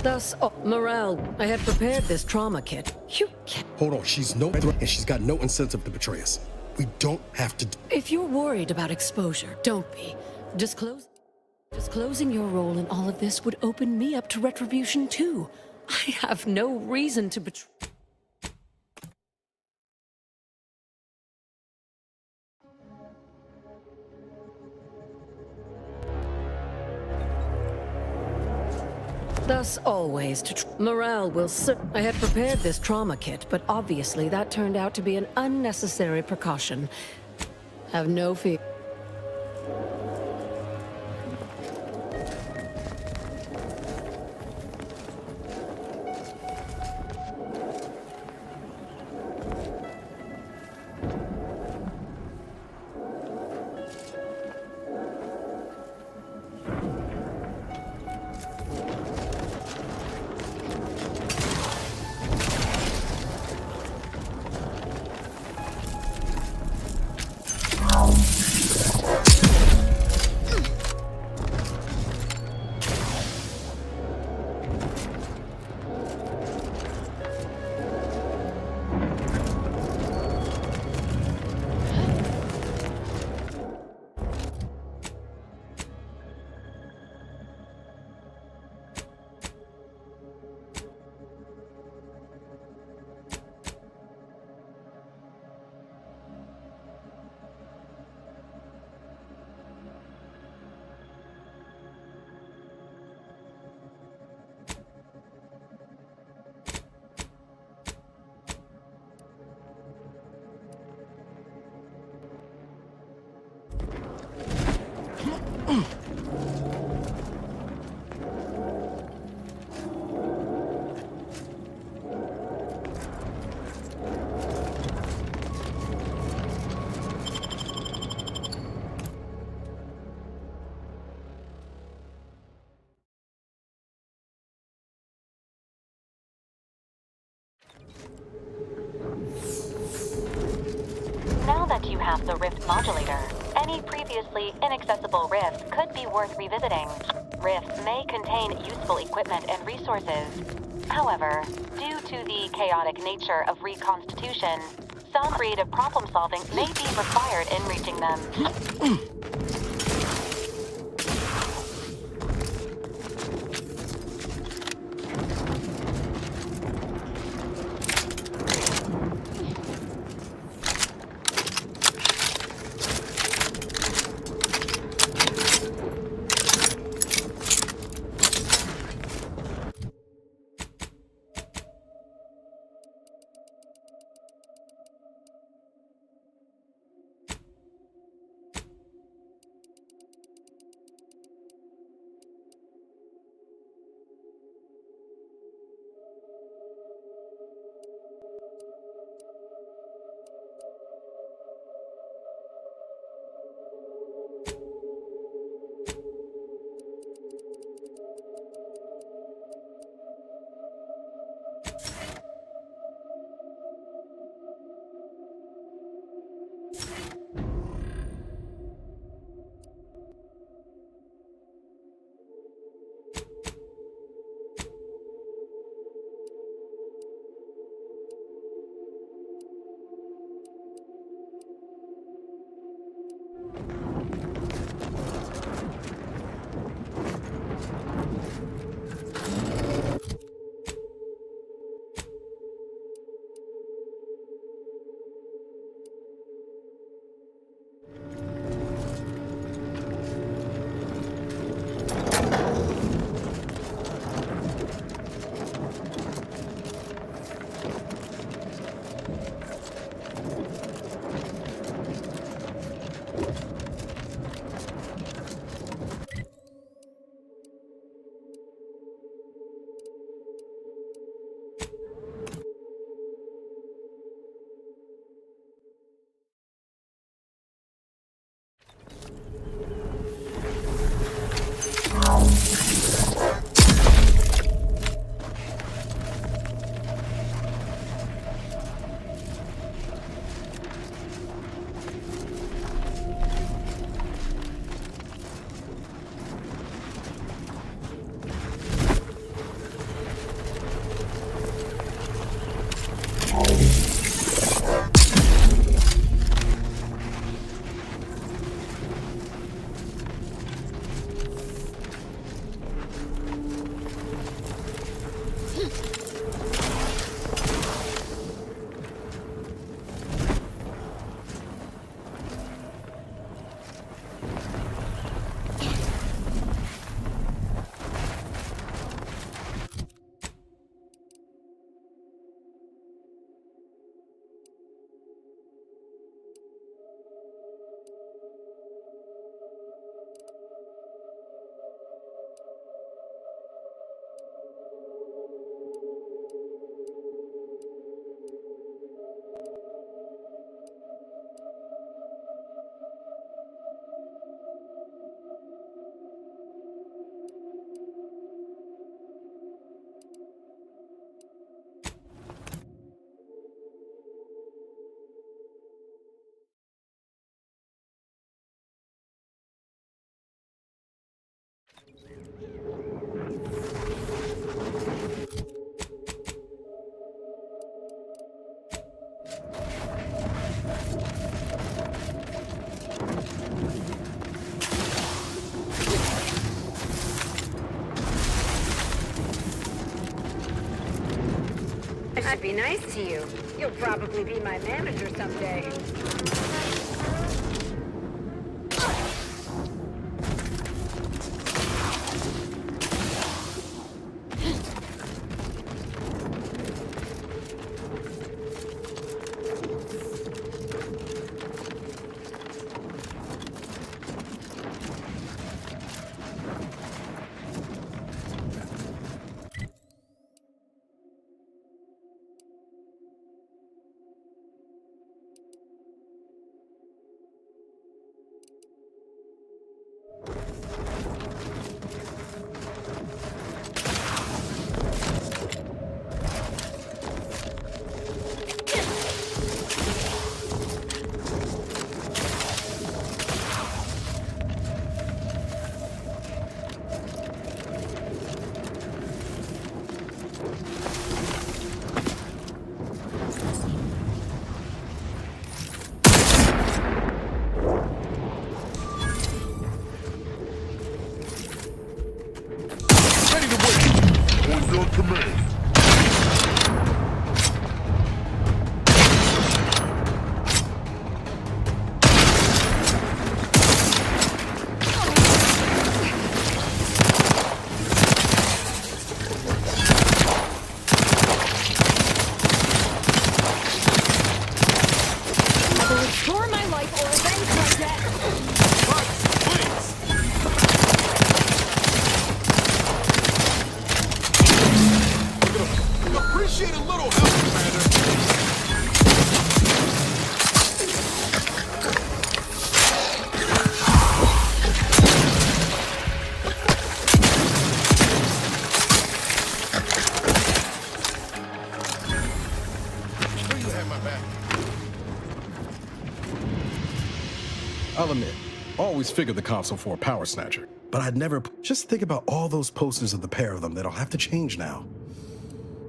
Thus, morale. I had prepared this trauma kit. You can't... Hold on, she's no threat, and she's got no incentive to betray us. We don't have to... If you're worried about exposure, don't be. Disclosing your role in all of this would open me up to retribution too. I have no reason to betray... Thus always, morale will I had prepared this trauma kit, but obviously that turned out to be an unnecessary precaution. Have no fear. Now that you have the Rift modulator, any previously inaccessible rifts could be worth revisiting. Rifts may contain useful equipment and resources. However, due to the chaotic nature of reconstitution, some creative problem-solving may be required in reaching them. I'd be nice to you. You'll probably be my manager someday. I'll admit, I always figured the console for a power snatcher, but I'd never... Just think about all those posters of the pair of them that'll have to change now.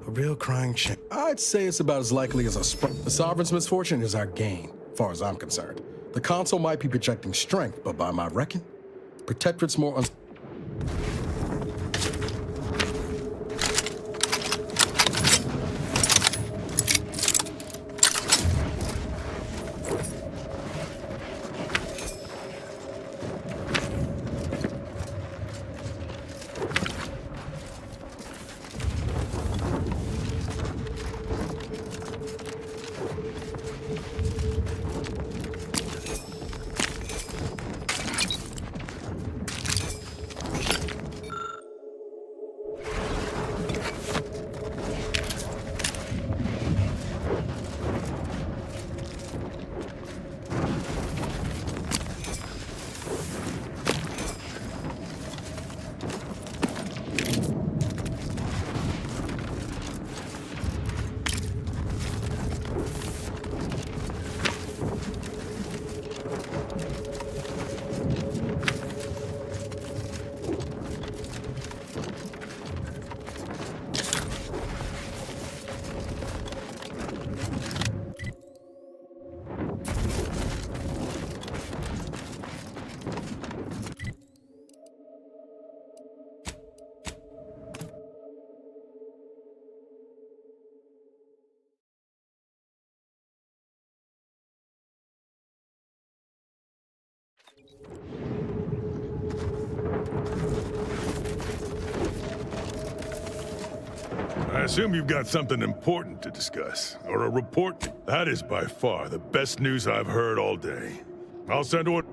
A real crying shame. I'd say it's about as likely as a The Sovereign's misfortune is our gain, as far as I'm concerned. The console might be projecting strength, but by my reckon, Protectorate's more I assume you've got something important to discuss, or a report. That is by far the best news I've heard all day. I'll send one.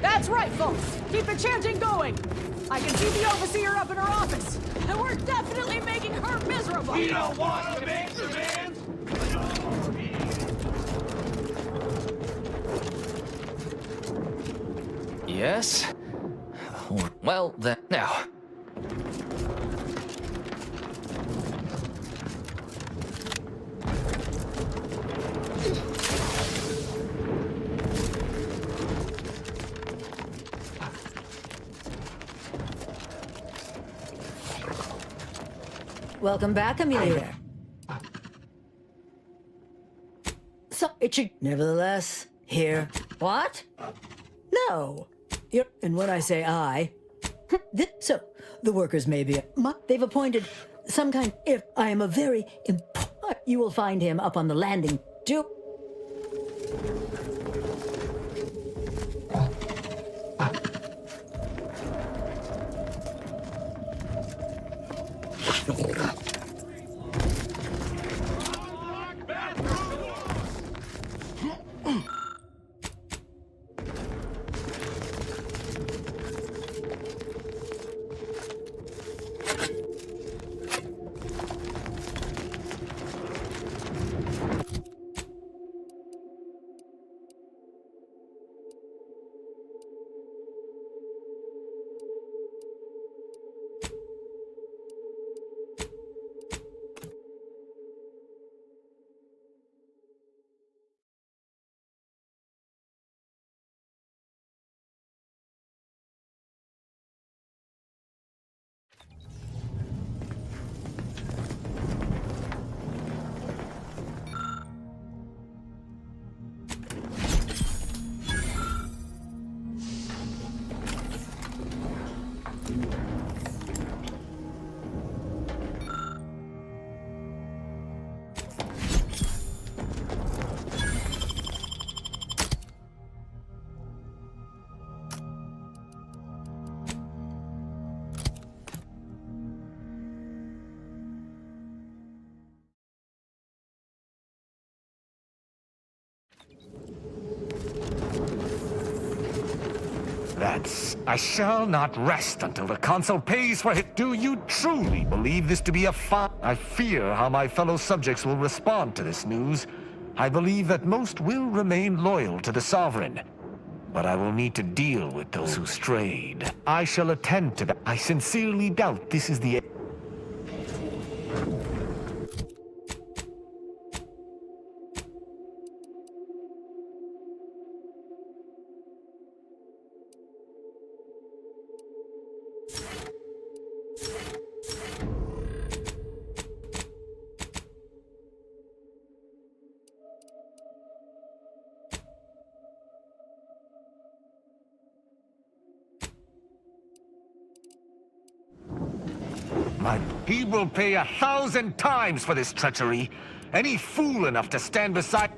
That's right, folks. Keep the chanting going. I can see the Overseer up in her office, and we're definitely making her miserable. We don't want to make demands. Yes? Well, then, now. Welcome back, Amelia. So, it should nevertheless here. What? No. And when I say I, So, the workers may be... They've appointed some kind... If I am a very important... You will find him up on the landing. I shall not rest until the Council pays for it. Do you truly believe this to be a I fear how my fellow subjects will respond to this news. I believe that most will remain loyal to the Sovereign. But I will need to deal with those who strayed. I shall attend to that. I sincerely doubt this is the... He will pay 1,000 times for this treachery. Any fool enough to stand beside...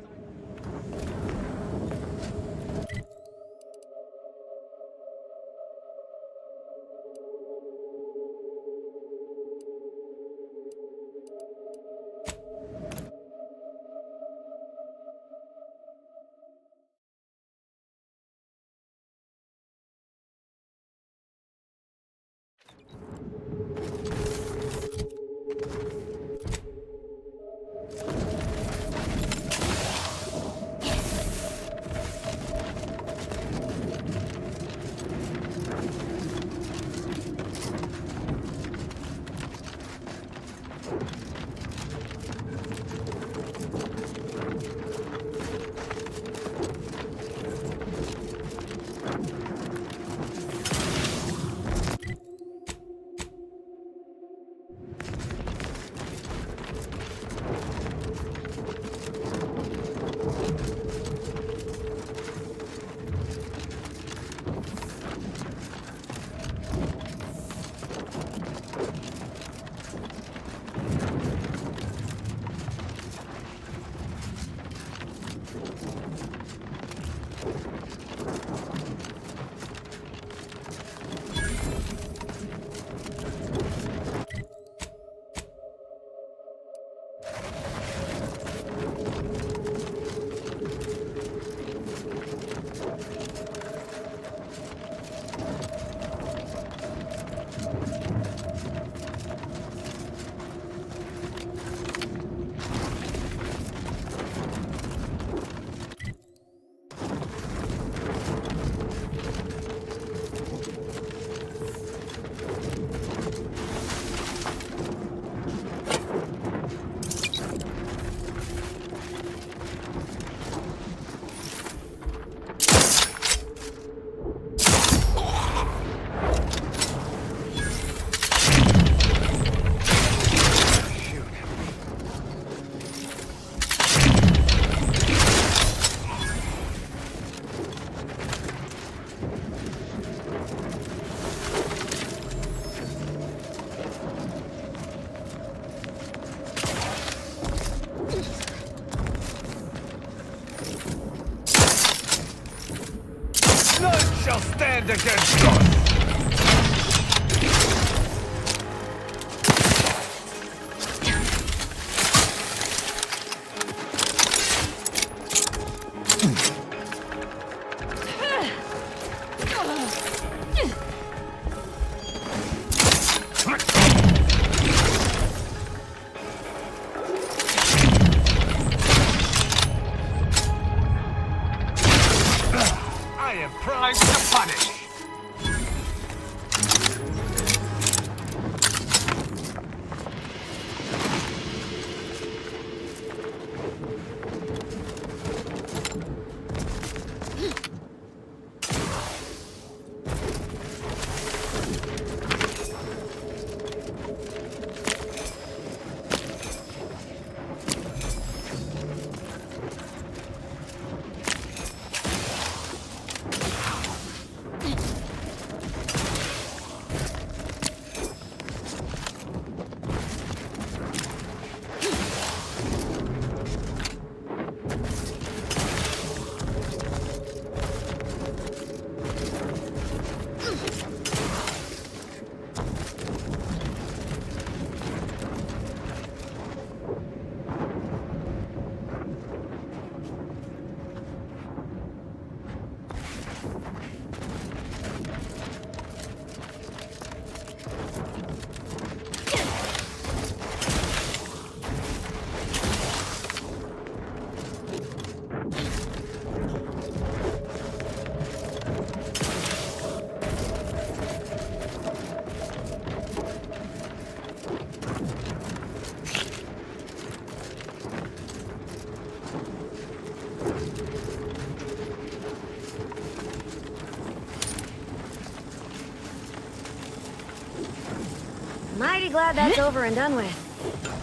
Mighty glad that's over and done with.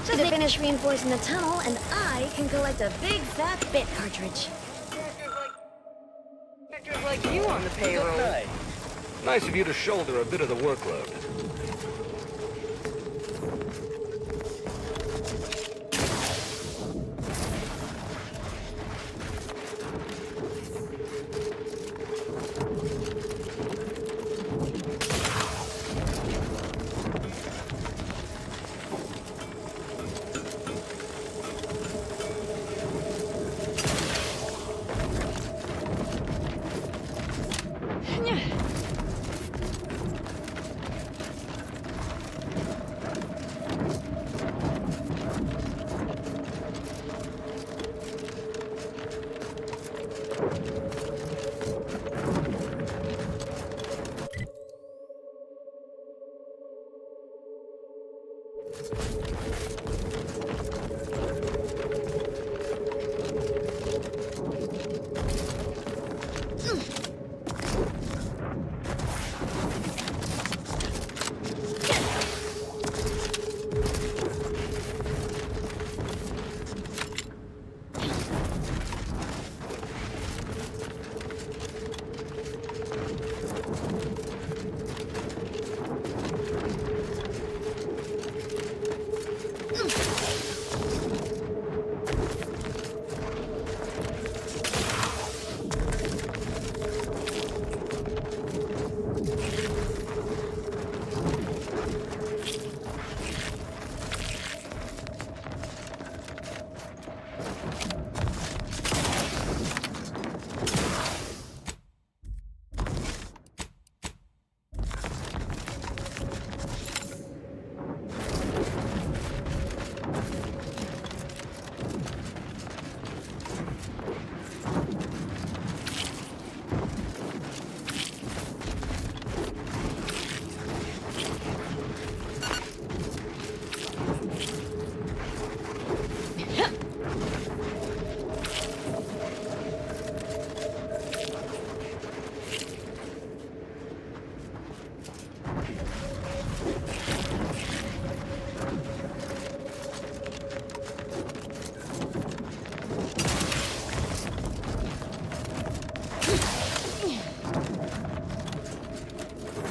Just finish reinforcing the tunnel, and I can collect a big fat bit cartridge. Characters like you on the payroll. Nice of you to shoulder a bit of the workload.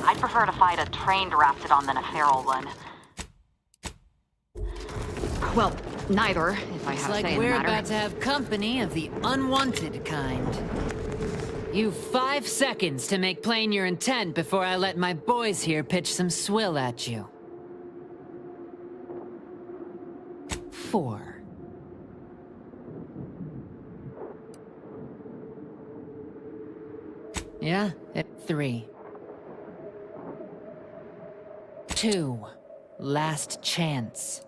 I'd prefer to fight a trained Raptidon than a feral one. Well, neither, if I It's have a like say in the we're matter. about to have company of the unwanted kind. You've 5 seconds to make plain your intent before I let my boys here pitch some swill at you. 4. Yeah, 3. 2. Last chance.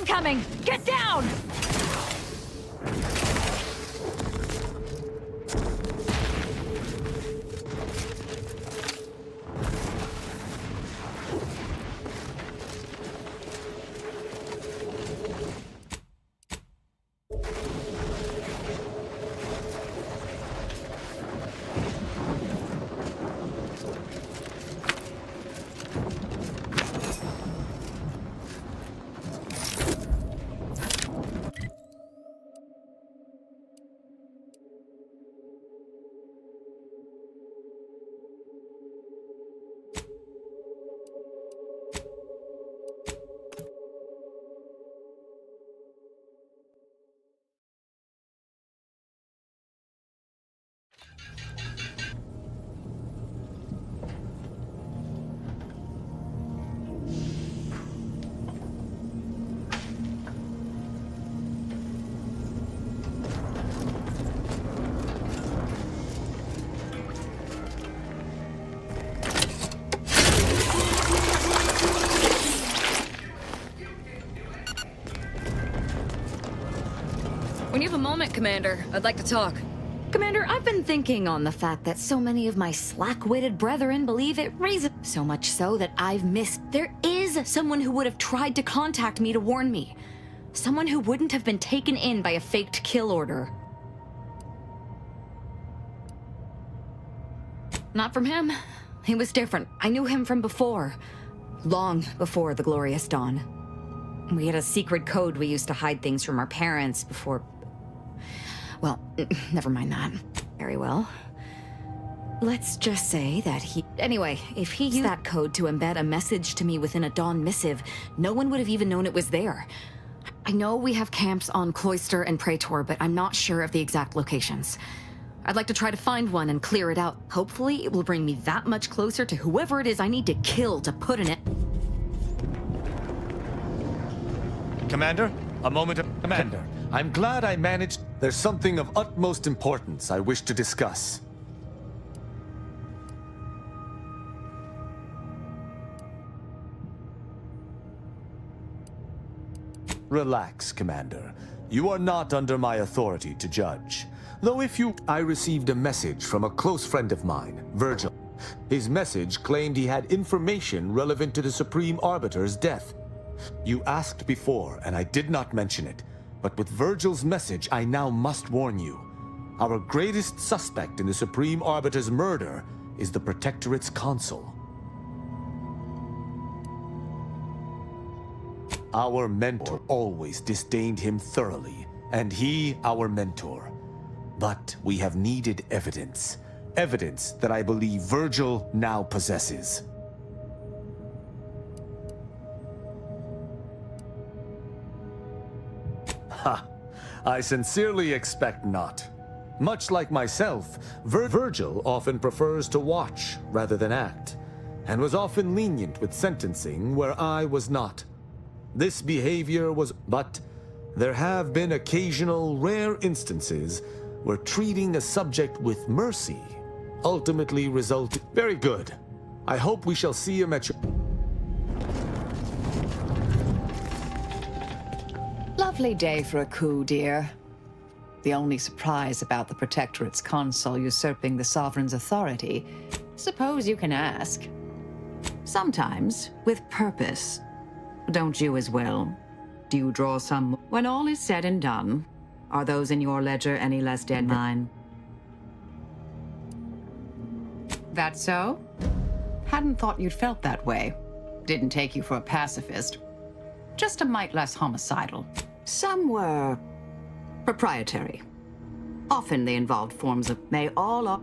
incoming! Get down! When you have a moment, Commander, I'd like to talk. Commander, I've been thinking on the fact that so many of my slack-witted brethren believe it reason. So much so that I've missed. There is someone who would have tried to contact me to warn me. Someone who wouldn't have been taken in by a faked kill order. Not from him. He was different. I knew him from before. Long before the Glorious Dawn. We had a secret code we used to hide things from our parents before... Well, never mind that. Very well. Let's just say that he... Anyway, if he used that code to embed a message to me within a Dawn missive, no one would have even known it was there. I know we have camps on Cloister and Praetor, but I'm not sure of the exact locations. I'd like to try to find one and clear it out. Hopefully, it will bring me that much closer to whoever it is I need to kill to put in it. Commander, a moment of... Commander, I'm glad I managed... There's something of utmost importance I wish to discuss. Relax, Commander. You are not under my authority to judge. Though if you... I received a message from a close friend of mine, Virgil. His message claimed he had information relevant to the Supreme Arbiter's death. You asked before, and I did not mention it. But with Virgil's message, I now must warn you. Our greatest suspect in the Supreme Arbiter's murder is the Protectorate's consul. Our mentor always disdained him thoroughly, and he our mentor. But we have needed evidence. Evidence that I believe Virgil now possesses. Ha! I sincerely expect not. Much like myself, Virgil often prefers to watch rather than act, and was often lenient with sentencing where I was not. This behavior was... But there have been occasional rare instances where treating a subject with mercy ultimately resulted... Very good. I hope we shall see him at your... Lovely day for a coup, dear. The only surprise about the Protectorate's consul usurping the Sovereign's authority, suppose you can ask. Sometimes, with purpose. Don't you as well? Do you draw some... When all is said and done, are those in your ledger any less dead than mine? That so? Hadn't thought you'd felt that way. Didn't take you for a pacifist. Just a mite less homicidal. Some were proprietary. Often they involved forms of may all up.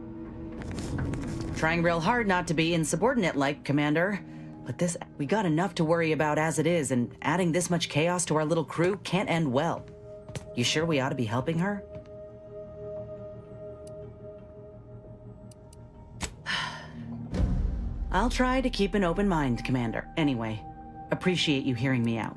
Trying real hard not to be insubordinate-like, Commander. But this, we got enough to worry about as it is, and adding this much chaos to our little crew can't end well. You sure we ought to be helping her? I'll try to keep an open mind, Commander. Anyway, appreciate you hearing me out.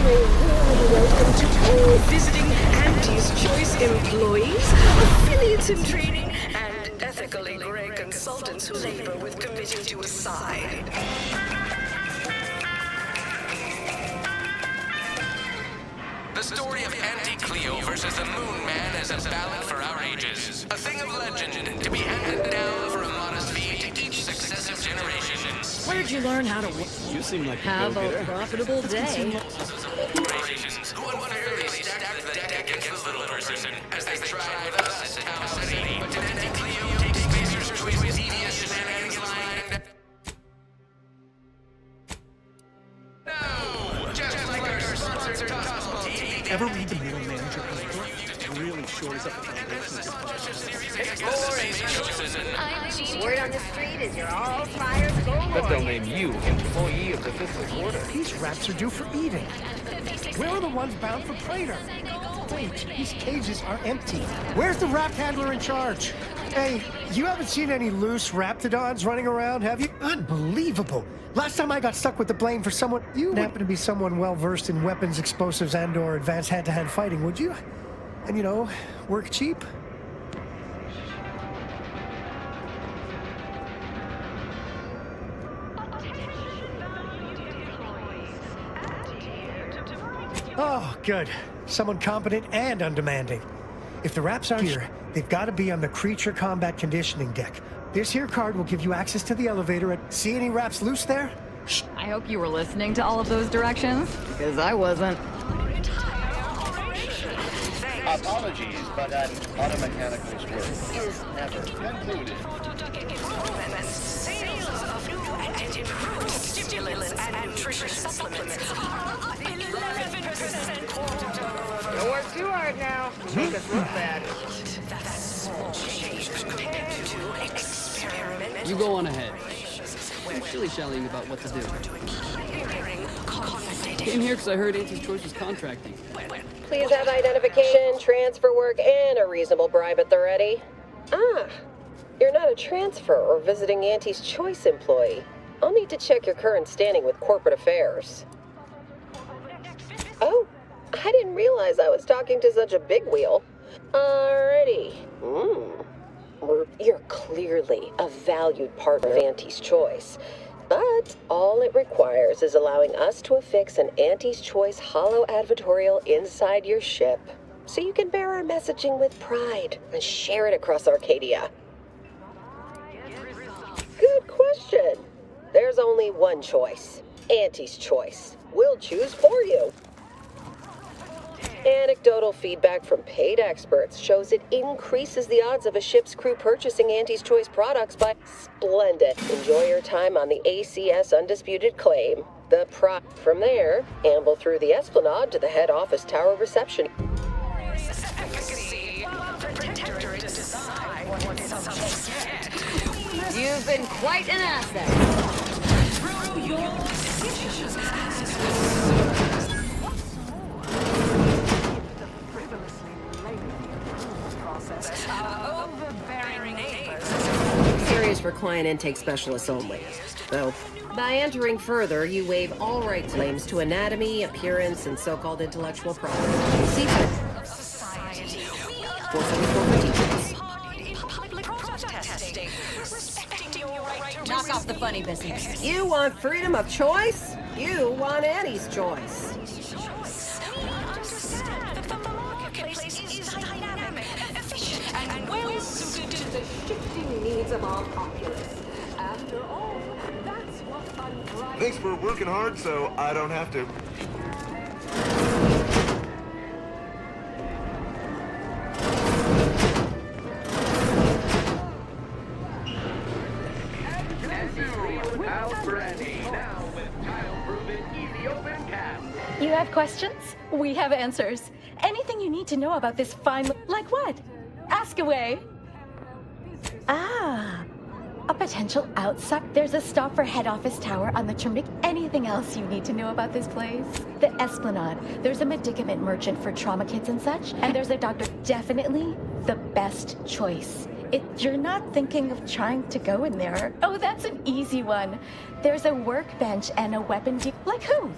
Welcome to all visiting Auntie's Choice employees, affiliates in training, and ethically gray consultants who labor with committing to a side. The story of Auntie Cleo versus the Moon Man is a ballad for our ages. A thing of legend to be handed down for a modest fee to each successive generation. Where'd you learn how to You seem like have a profitable day? Who unfairly stacked the deck against the little person as they tried with us at Town City. But did Auntie Cleo take Spacer's choice with devious shenanigans line? No! Just like our sponsor, Tossball TV. Ever read the Middle Manager book? It really shores up the foundations. Word on the street is you're all fired gold. But they'll name you employee of the Fiscal Quarter. These rats are due for eating. We're the ones bound for Praetor. Wait, these cages are empty. Where's the rap handler in charge? Hey, you haven't seen any loose raptidons running around, have you? Unbelievable. Last time I got stuck with the blame for someone, you happen to be someone well-versed in weapons, explosives, and/or advanced hand-to-hand fighting, would you? And, you know, work cheap? Oh, good. Someone competent and undemanding. If the Raps aren't here, they've got to be on the creature combat conditioning deck. This here card will give you access to the elevator. See any Raps loose there? Shh. I hope you were listening to all of those directions, because I wasn't. Apologies, but an automechanical's work is never concluded. Sales of new and improved stimulants and nutritious supplements are up 11%. Don't work too hard now. Make us look bad. That's small change compared to experiment. You go on ahead. I'm shilly-shallying about what to do. Came here because I heard Auntie's Choice was contracting. Please have identification, transfer work, and a reasonable bribe at the ready. Ah, you're not a transfer or visiting Auntie's Choice employee. I'll need to check your current standing with corporate affairs. Oh, I didn't realize I was talking to such a big wheel. Alrighty. You're clearly a valued partner of Auntie's Choice. But all it requires is allowing us to affix an Auntie's Choice holo advertorial inside your ship, so you can bear our messaging with pride and share it across Arcadia. Good question. There's only one choice. Auntie's Choice. We'll choose for you. Anecdotal feedback from paid experts shows it increases the odds of a ship's crew purchasing Auntie's Choice products by splendid. Enjoy your time on the ACS Undisputed Claim. From there, amble through the Esplanade to the head office tower reception. You've been quite an asset. Serious for client intake specialists only. Though, by entering further, you waive all right claims to anatomy, appearance, and so-called intellectual property. See that? 474 Knock off the funny business. You want freedom of choice? You want Annie's choice. And well suited to the shifting needs of our populace. After all, that's what fun. Thanks for working hard so I don't have to. You have questions? We have answers. Anything you need to know about this fine... Like what? Ask away. Ah, a potential outsuck. There's a stop for head office tower on the Turnpike. Anything else you need to know about this place? The Esplanade. There's a medicament merchant for trauma kits and such. And there's a doctor. Definitely the best choice. You're not thinking of trying to go in there. Oh, that's an easy one. There's a workbench and a weapon like who?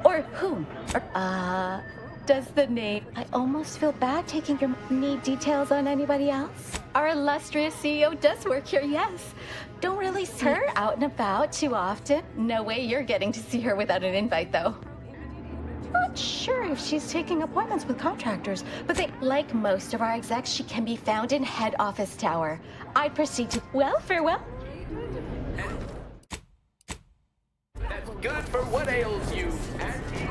Or whom? Or, does the name... I almost feel bad taking your... Need details on anybody else? Our illustrious CEO does work here, yes. Don't really see her out and about too often. No way you're getting to see her without an invite, though. Not sure if she's taking appointments with contractors, but like most of our execs, she can be found in head office tower. I'd proceed to... Well, farewell. That's good for what ails you, Auntie.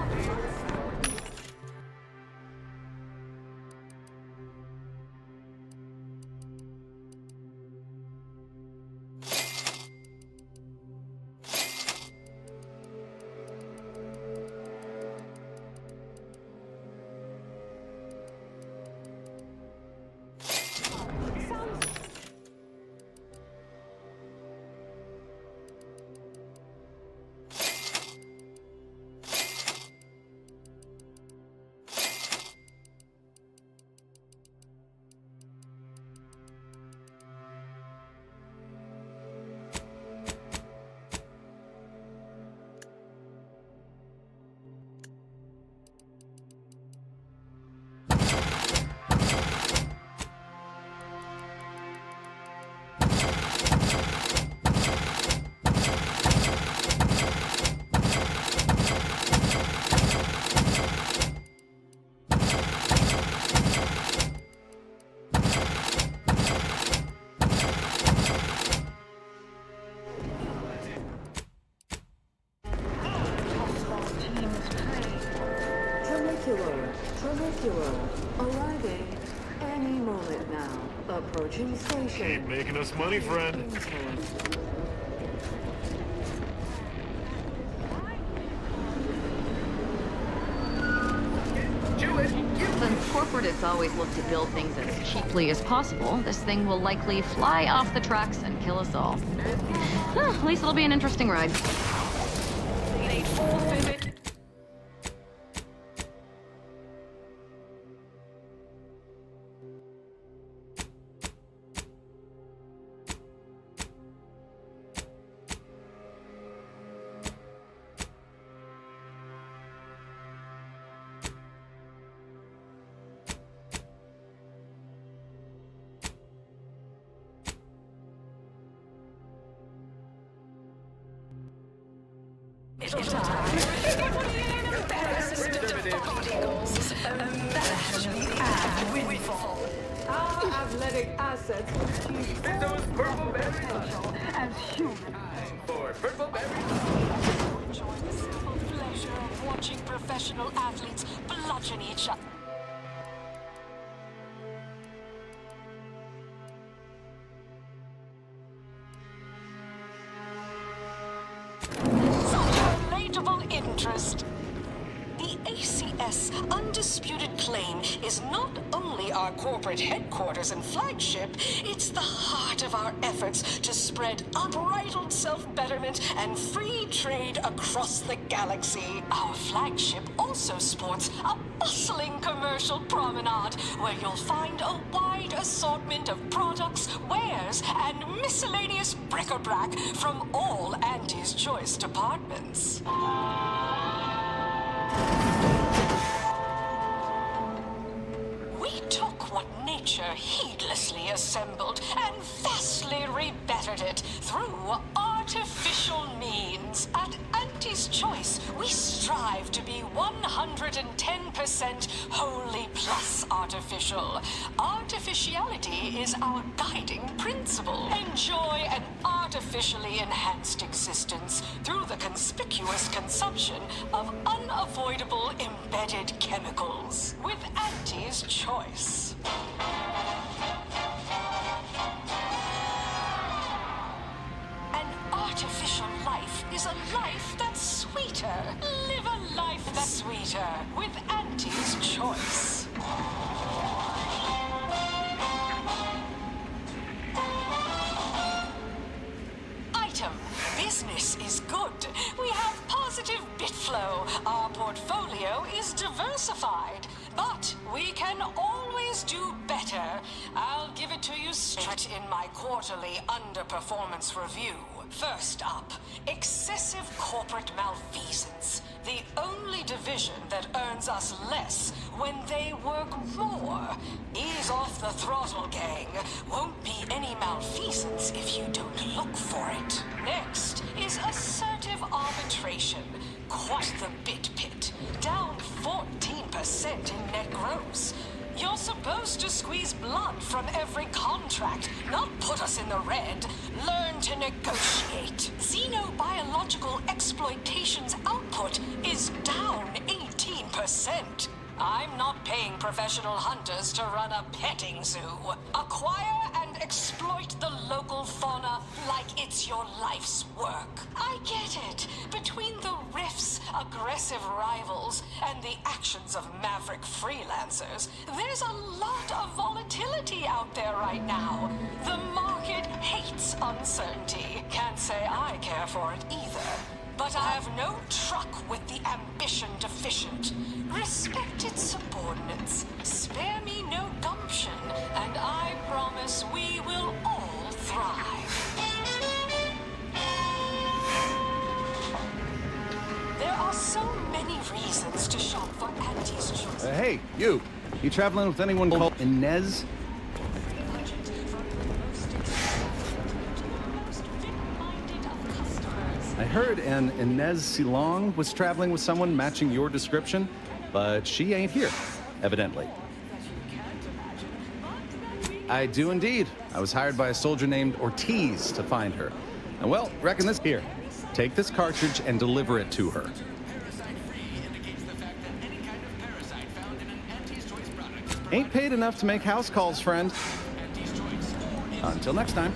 Arriving any moment now. Approaching station. Keep making us money, friend. Since corporates always look to build things as cheaply as possible, this thing will likely fly off the tracks and kill us all. Well, at least it'll be an interesting ride. Our athletic assets achieve those purple berries as human. For purple berries. Enjoy the simple pleasure of watching professional athletes bludgeon each other. Relatable interest. The ACS Undisputed Claim is not only our corporate headquarters and flagship, it's the heart of our efforts to spread unbridled self-betterment and free trade across the galaxy. Our flagship also sports a bustling commercial promenade where you'll find a wide assortment of products, wares, and miscellaneous bric-a-brac from all Auntie's Choice departments. We took what nature heedlessly assembled and vastly rebettered it through artificial means. At Auntie's Choice, we strive to be 110% wholly plus artificial. Artificiality is our guiding principle. Enjoy an artificially enhanced existence through the conspicuous consumption of unavoidable embedded chemicals. With Auntie's Choice. An artificial life is a life that's sweeter. Live a life that's sweeter with Auntie's Choice. Item. Business is good. We have positive bit flow. Our portfolio is diversified. But we can always do better. I'll give it to to you straight in my quarterly underperformance review. First up, excessive corporate malfeasance. The only division that earns us less when they work more. Ease off the throttle, gang. Won't be any malfeasance if you don't look for it. Next is assertive arbitration. Quite the bit pit. Down 14% in net gross. You're supposed to squeeze blood from every contract, not put us in the red. Learn to negotiate. Xenobiological exploitation's output is down 18%. I'm not paying professional hunters to run a petting zoo. Acquire and exploit the local fauna like it's your life's work. I get it. Between the rifts, aggressive rivals, and the actions of maverick freelancers, there's a lot of volatility out there right now. The market hates uncertainty. Can't say I care for it either. But I have no truck with the ambition deficient. Respect its subordinates. Spare me no gumption, and I promise we will all thrive. There are so many reasons to shop for Auntie's Choice. Hey, you traveling with anyone called Inez? I heard an Inez Silong was traveling with someone matching your description, but she ain't here, evidently. I do indeed. I was hired by a soldier named Ortiz to find her. And well, reckon this here. Take this cartridge and deliver it to her. Ain't paid enough to make house calls, friend. Until next time.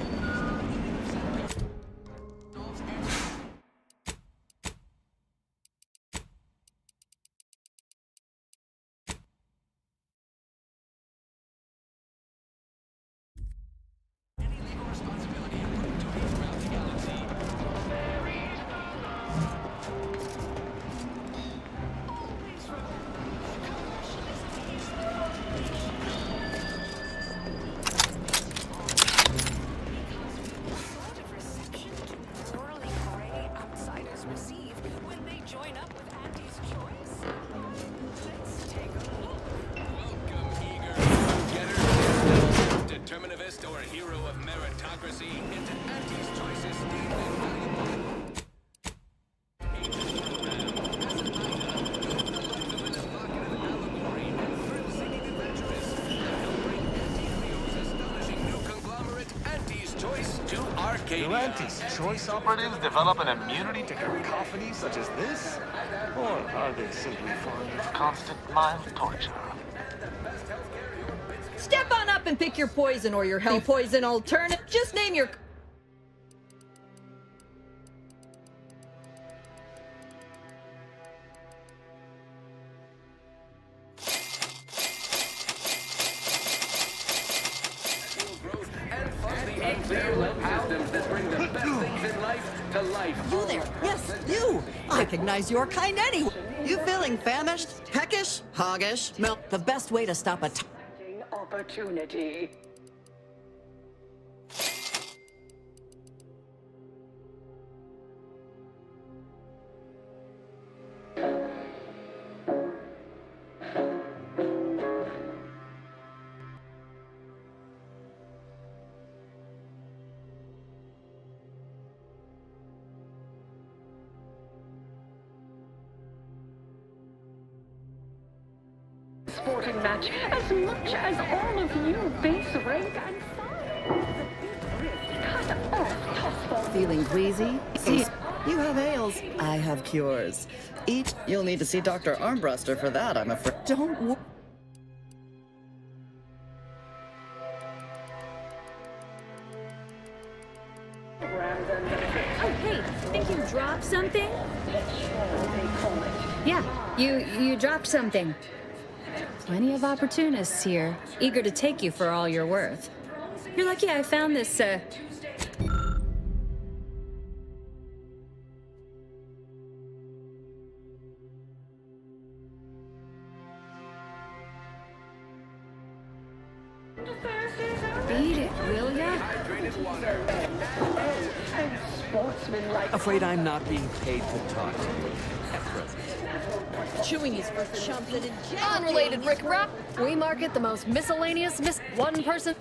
Determinivist or a hero of meritocracy into Auntie's Choice's Do Auntie's Choice operatives develop an immunity to cacophony such as this? Or are they simply fond of constant mild torture? Step on up and pick your poison or your healthy poison alternative. Just name your... You there? Yes, you! I recognize your kind anyway. You feeling famished, peckish, hoggish? Milk, the best way to stop a opportunity. Sporting match as much as all of you base rank and file. Cut off tossball. feeling queasy? See, you have ails, I have cures. Each, you'll need to see Dr. Armbruster for that, I'm afraid. Don't worry. Oh, hey, think you dropped something? Yeah, you dropped something. Plenty of opportunists here, eager to take you for all you're worth. You're lucky I found this, Beat it. Afraid I'm not being paid to talk to you at present. Chewing his first chump that in Unrelated Rick Rapp. We market the most miscellaneous one person.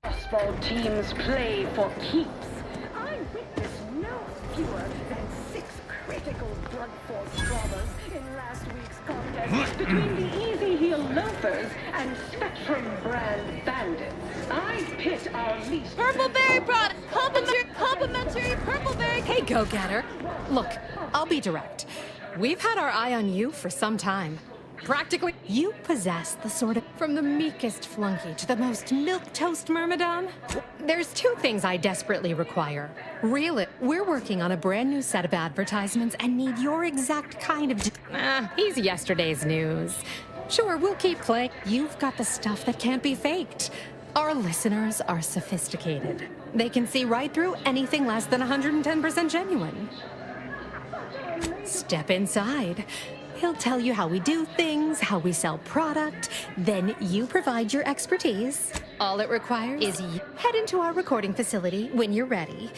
Baseball teams play for keeps. I witnessed no fewer than 6 critical blood force dramas in last week's contest between the Easy Heel Loafers and Spectrum brand bandits. I pit our least Purple Berry product! Complimentary Purple Berry! Hey, go-getter. Look, I'll be direct. We've had our eye on you for some time. Practically, you possess the sort of... From the meekest flunky to the most milquetoast myrmidon, there's 2 things I desperately require. We're working on a brand new set of advertisements and need your exact kind of... he's yesterday's news. Sure, we'll keep Clay. You've got the stuff that can't be faked. Our listeners are sophisticated. They can see right through anything less than 110% genuine. Step inside. He'll tell you how we do things, how we sell product. Then you provide your expertise. All it requires is you head into our recording facility when you're ready.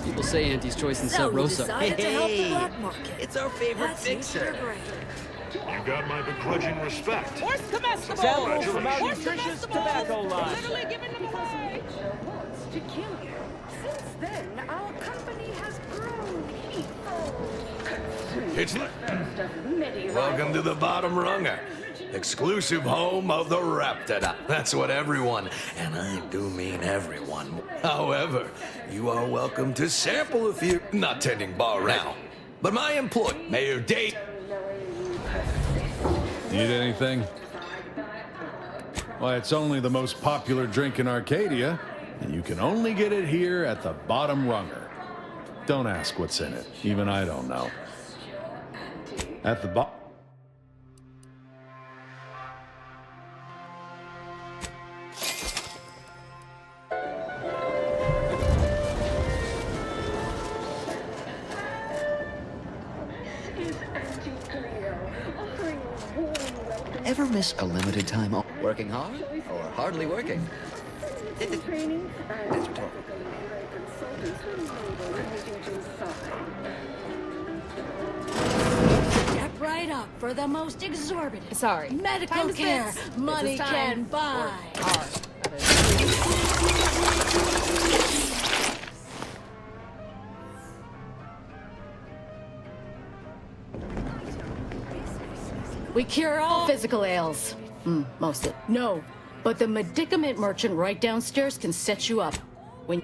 People say Auntie's Choice and Sub Rosa. It's our favorite fixer. You got my begrudging respect. Horse comestible! Samples from our nutritious tobacco line. Literally giving them away. To kill you. Since then, our company has grown It's many welcome to the Bottom Runger, exclusive home of the Raptidon. That's what everyone, and I do mean everyone. However, you are welcome to sample if you're not tending bar around. But my employee, Mayor Dave. Need anything? Why, it's only the most popular drink in Arcadia, and you can only get it here at the Bottom Runger. Don't ask what's in it. Even I don't know. At the bottom. Ever miss a limited time off? Working hard or hardly working? Step right up for the most exorbitant. Sorry. Medical care money can buy. We cure all physical ails. Mostly. No, but the medicament merchant right downstairs can set you up. When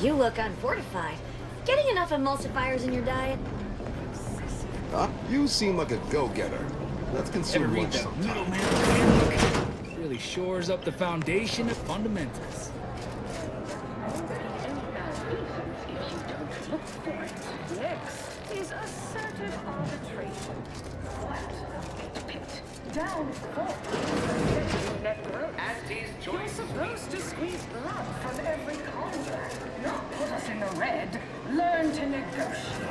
You look unfortified. Getting enough emulsifiers in your diet? You seem like a go-getter. Let's consume lunch sometime. Really shores up the foundation of fundamentals. Next is assertive arbitration. Flat, pit, down, forward, necro. You're supposed to squeeze blood from every contract, not put us in the red. Learn to negotiate.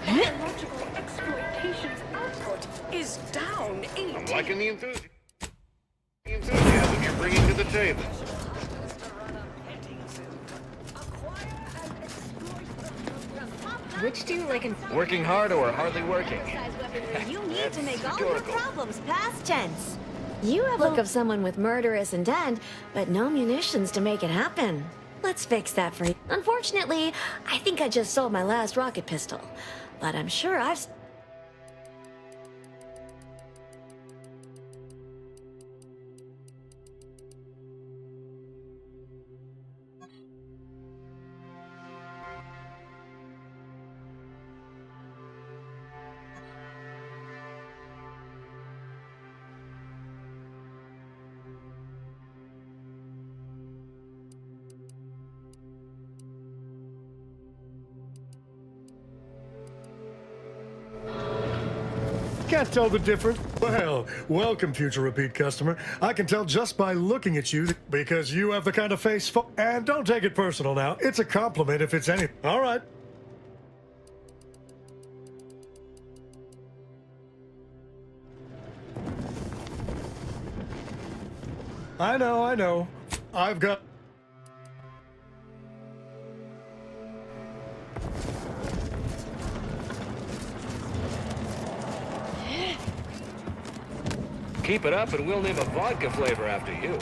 Biological exploitation's output is down 80. I'm liking the enthusiasm you're bringing to the table. Which do you like in Working hard or hardly working? you need to make all your rhetorical. problems past tense. You have the look of someone with murderous intent, but no munitions to make it happen. Let's fix that for you. Unfortunately, I think I just sold my last rocket pistol, but I'm sure I've... Can't tell the difference. Well, welcome, future repeat customer. I can tell just by looking at you because you have the kind of face for... And don't take it personal now. It's a compliment if it's any... All right. I know. I've got... Keep it up and we'll name a vodka flavor after you.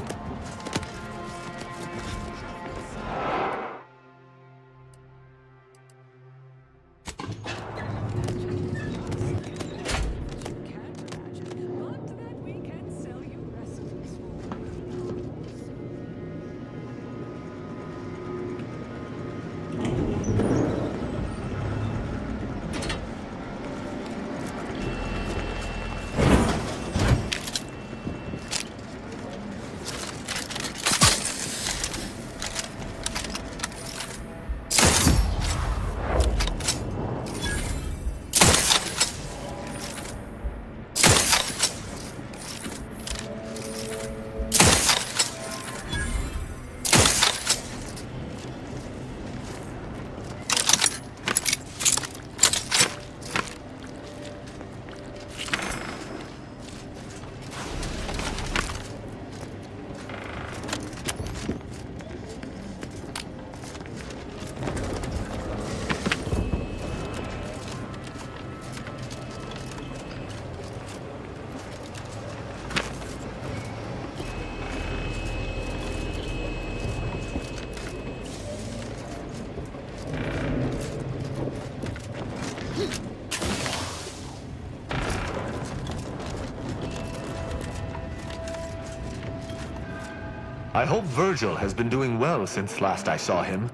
I hope Virgil has been doing well since last I saw him.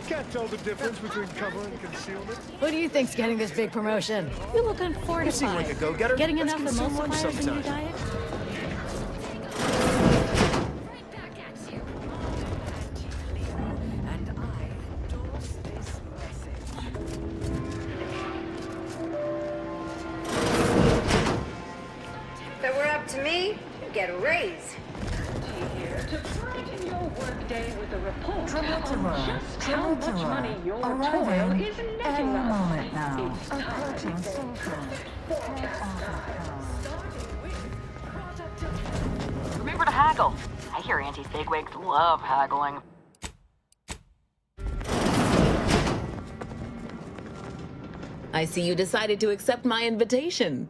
Can't tell the difference between cover and concealment. Who do you think's getting this big promotion? You look unfortified. You seem like a go-getter. Getting Let's enough get some lunch emulsifiers in your sometime. diet? And I endorse this message. raise. Here to brighten your workday with a report on just how much money your toil is netting us. It's time for Remember to haggle. I hear anti-bigwigs love haggling. I see you decided to accept my invitation.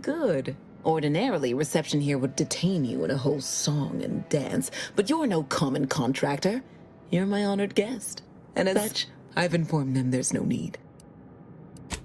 Good. Ordinarily, reception here would detain you in a whole song and dance, but you're no common contractor. You're my honored guest. And as such, I've informed them there's no need.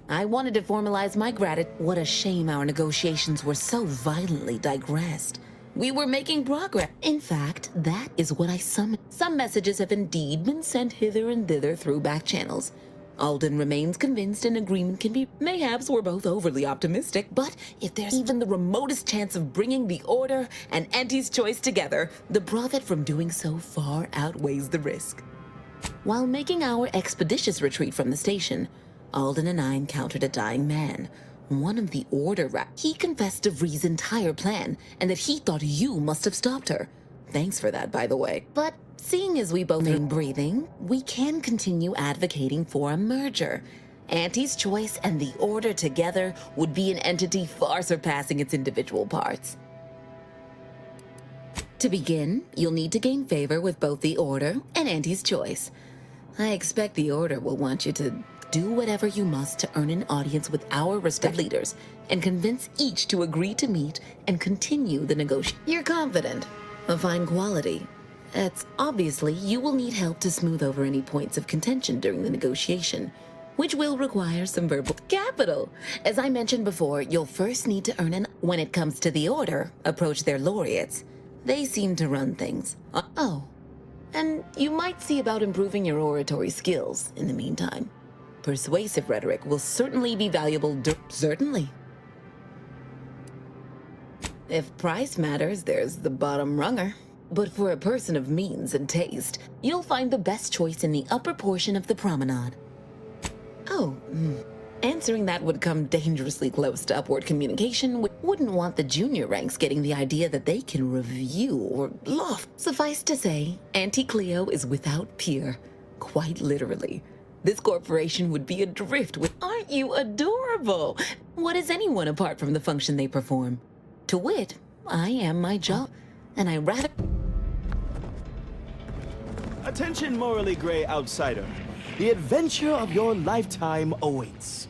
I wanted to formalize my gratitude. What a shame our negotiations were so violently digressed. We were making progress. In fact, that is what I summoned. Some messages have indeed been sent hither and thither through back channels. Alden remains convinced an agreement can be. Mayhaps we're both overly optimistic, but if there's even the remotest chance of bringing the Order and Auntie's Choice together, the profit from doing so far outweighs the risk. While making our expeditious retreat from the station, Alden and I encountered a dying man. One of the Order He confessed to Vree's entire plan, and that he thought you must have stopped her. Thanks for that, by the way. But seeing as we both remain breathing, we can continue advocating for a merger. Auntie's Choice and the Order together would be an entity far surpassing its individual parts. To begin, you'll need to gain favor with both the Order and Auntie's Choice. I expect the Order will want you to do whatever you must to earn an audience with our respective leaders and convince each to agree to meet and continue the negotiation. You're confident, a fine quality. It's obviously you will need help to smooth over any points of contention during the negotiation, which will require some verbal capital. As I mentioned before, you'll first need to earn an. When it comes to the Order, approach their laureates. They seem to run things. Oh, and you might see about improving your oratory skills in the meantime. Persuasive rhetoric will certainly be valuable. Certainly. If price matters, there's the bottom runger. But for a person of means and taste, you'll find the best choice in the upper portion of the promenade. Oh, answering that would come dangerously close to upward communication. Wouldn't want the junior ranks getting the idea that they can review or loft. Suffice to say, Auntie Cleo is without peer. Quite literally. This corporation would be adrift with. Aren't you adorable? What is anyone apart from the function they perform? To wit, I am my job, and I rather. Attention, morally gray outsider. The adventure of your lifetime awaits.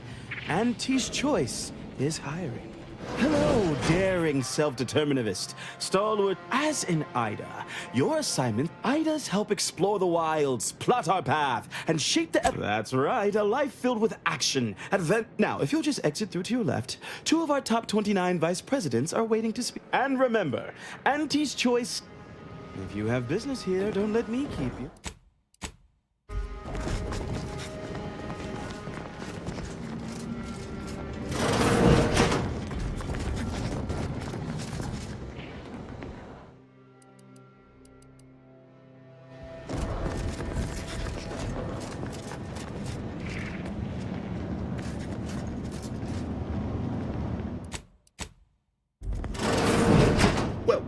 Auntie's Choice is hiring. Hello, daring self-determinivist, stalwart. As in Ida, your assignment, Ida's help explore the wilds, plot our path, and shape the. That's right, a life filled with action, Now, if you'll just exit through to your left, 2 of our top 29 vice presidents are waiting to speak. And remember, Auntie's Choice. If you have business here, don't let me keep you.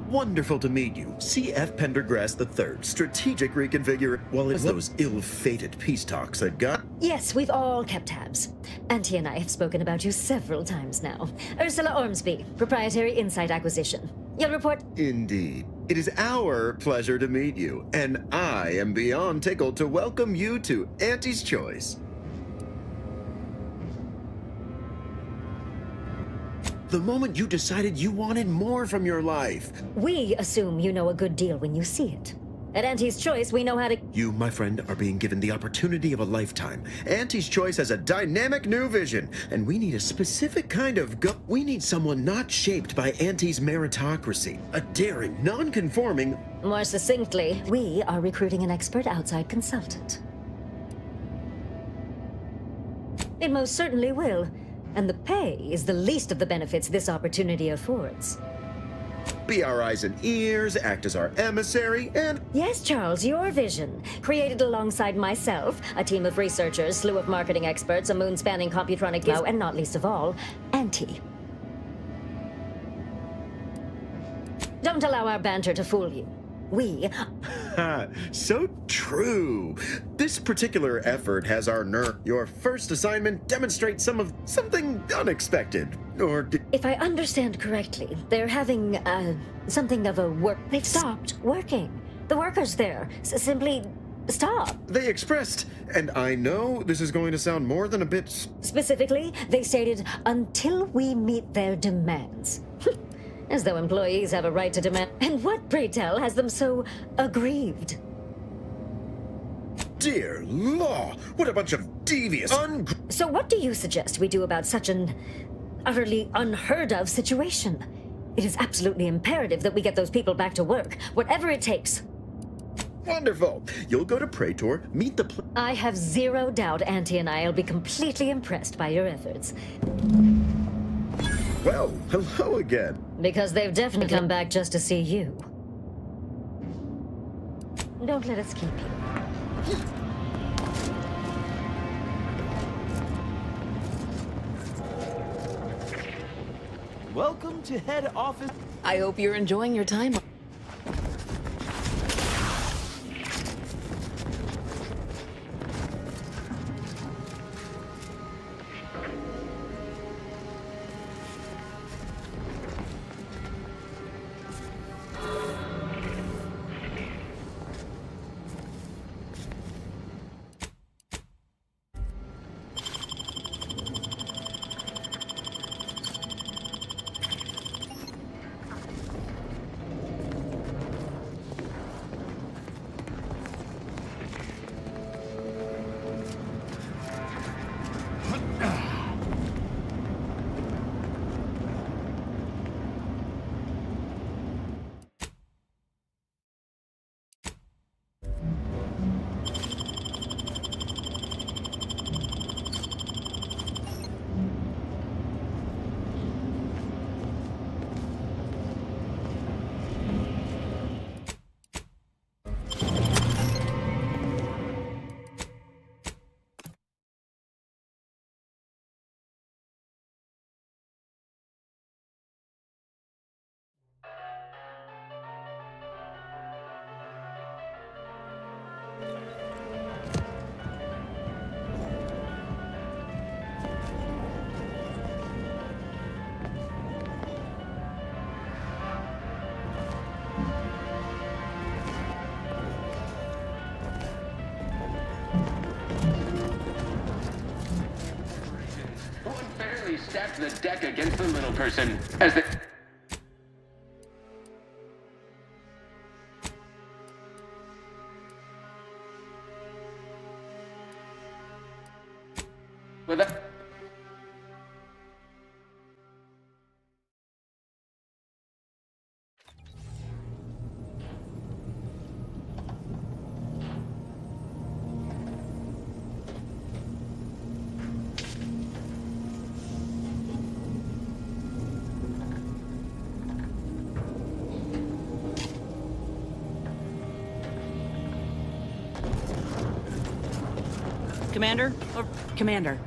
Wonderful to meet you. C.F. Pendergrass III, strategic reconfigure. Well, it's those ill-fated peace talks that got. Yes, we've all kept tabs. Auntie and I have spoken about you several times now. Ursula Ormsby, proprietary insight acquisition. You'll report. Indeed. It is our pleasure to meet you, and I am beyond tickled to welcome you to Auntie's Choice. The moment you decided you wanted more from your life. We assume you know a good deal when you see it. At Auntie's Choice, we know how to. You, my friend, are being given the opportunity of a lifetime. Auntie's Choice has a dynamic new vision, and we need a specific kind of We need someone not shaped by Auntie's meritocracy. A daring, non-conforming. More succinctly, we are recruiting an expert outside consultant. It most certainly will. And the pay is the least of the benefits this opportunity affords. Be our eyes and ears, act as our emissary, and... Yes, Charles, your vision. Created alongside myself, a team of researchers, slew of marketing experts, a moon-spanning computronic gizmo, and not least of all, Auntie. Don't allow our banter to fool you. We... So true. This particular effort has our nerve. Your first assignment demonstrates something unexpected. Or If I understand correctly, they're having, something of a work... They've stopped working. The workers there simply stop. They expressed, and I know this is going to sound more than a bit... Specifically, they stated, until we meet their demands. As though employees have a right to demand. And what, pray tell, has them so aggrieved? Dear law, what a bunch of devious, So what do you suggest we do about such an utterly unheard of situation? It is absolutely imperative that we get those people back to work, whatever it takes. Wonderful. You'll go to Praetor, meet the... I have zero doubt Auntie and I will be completely impressed by your efforts. Well, hello again. Because they've definitely come back just to see you. Don't let us keep you. Welcome to head office. I hope you're enjoying your time. Stacked the deck against the little person as the... With that... Commander? Commander,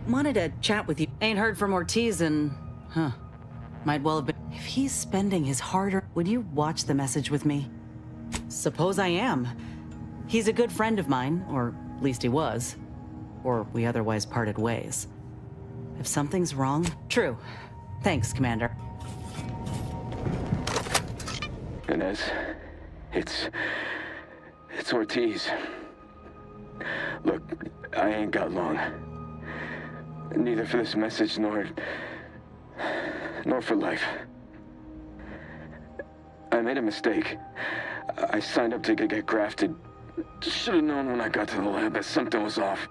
wanted to chat with you. Ain't heard from Ortiz and... Might well have been... If he's spending his hard-earned... Would you watch the message with me? Suppose I am. He's a good friend of mine, or at least he was. Or we otherwise parted ways. If something's wrong... True. Thanks, Commander. Inez, it's Ortiz. Look, I ain't got long. Neither for this message nor for life. I made a mistake. I signed up to get grafted. Should have known when I got to the lab that something was off.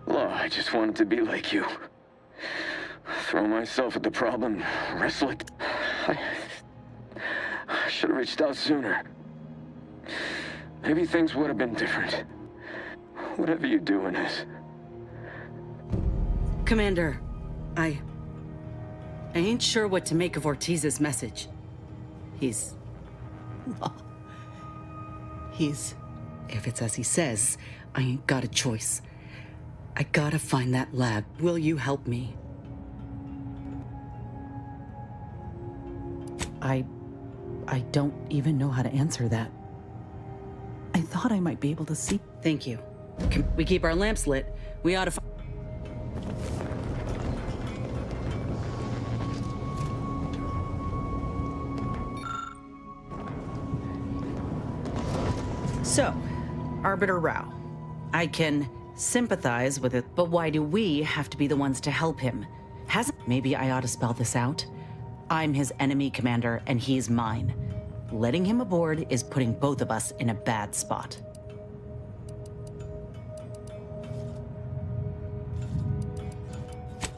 Law, I just wanted to be like you. Throw myself at the problem, wrestle it. I should have reached out sooner. Maybe things would have been different. Whatever you do, Inez. Commander, I ain't sure what to make of Ortiz's message. He's... If it's as he says, I ain't got a choice. I gotta find that lab. Will you help me? I don't even know how to answer that. I thought I might be able to see. Thank you. Can we keep our lamps lit? We ought to. So, Arbiter Rao. I can sympathize with it, but why do we have to be the ones to help him? Maybe I ought to spell this out. I'm his enemy commander, and he's mine. Letting him aboard is putting both of us in a bad spot.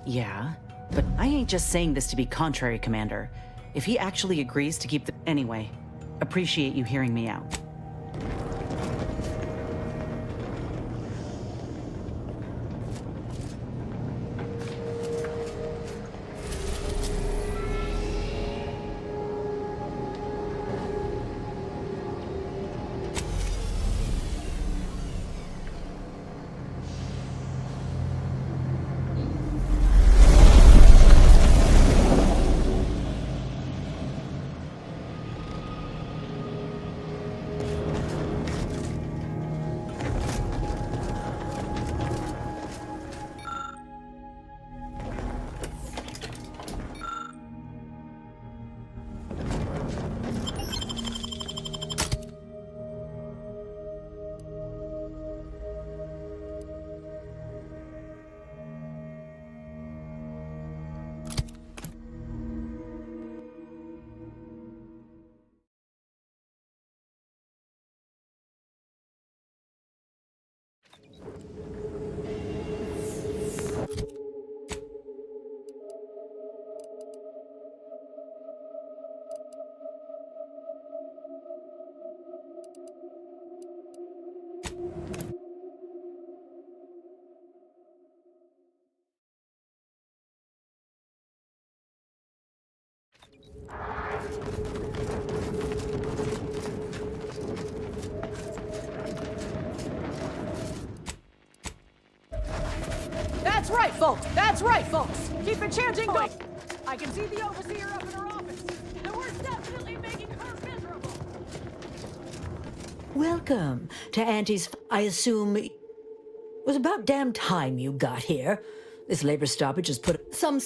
Yeah, but I ain't just saying this to be contrary, Commander. If he actually agrees to keep the... Anyway, appreciate you hearing me out. That's right, folks! That's right, folks! Keep the chanting going! I can see the overseer up in her office, and we're definitely making her miserable! Welcome to Auntie's... I assume... It was about damn time you got here. This labor stoppage has put some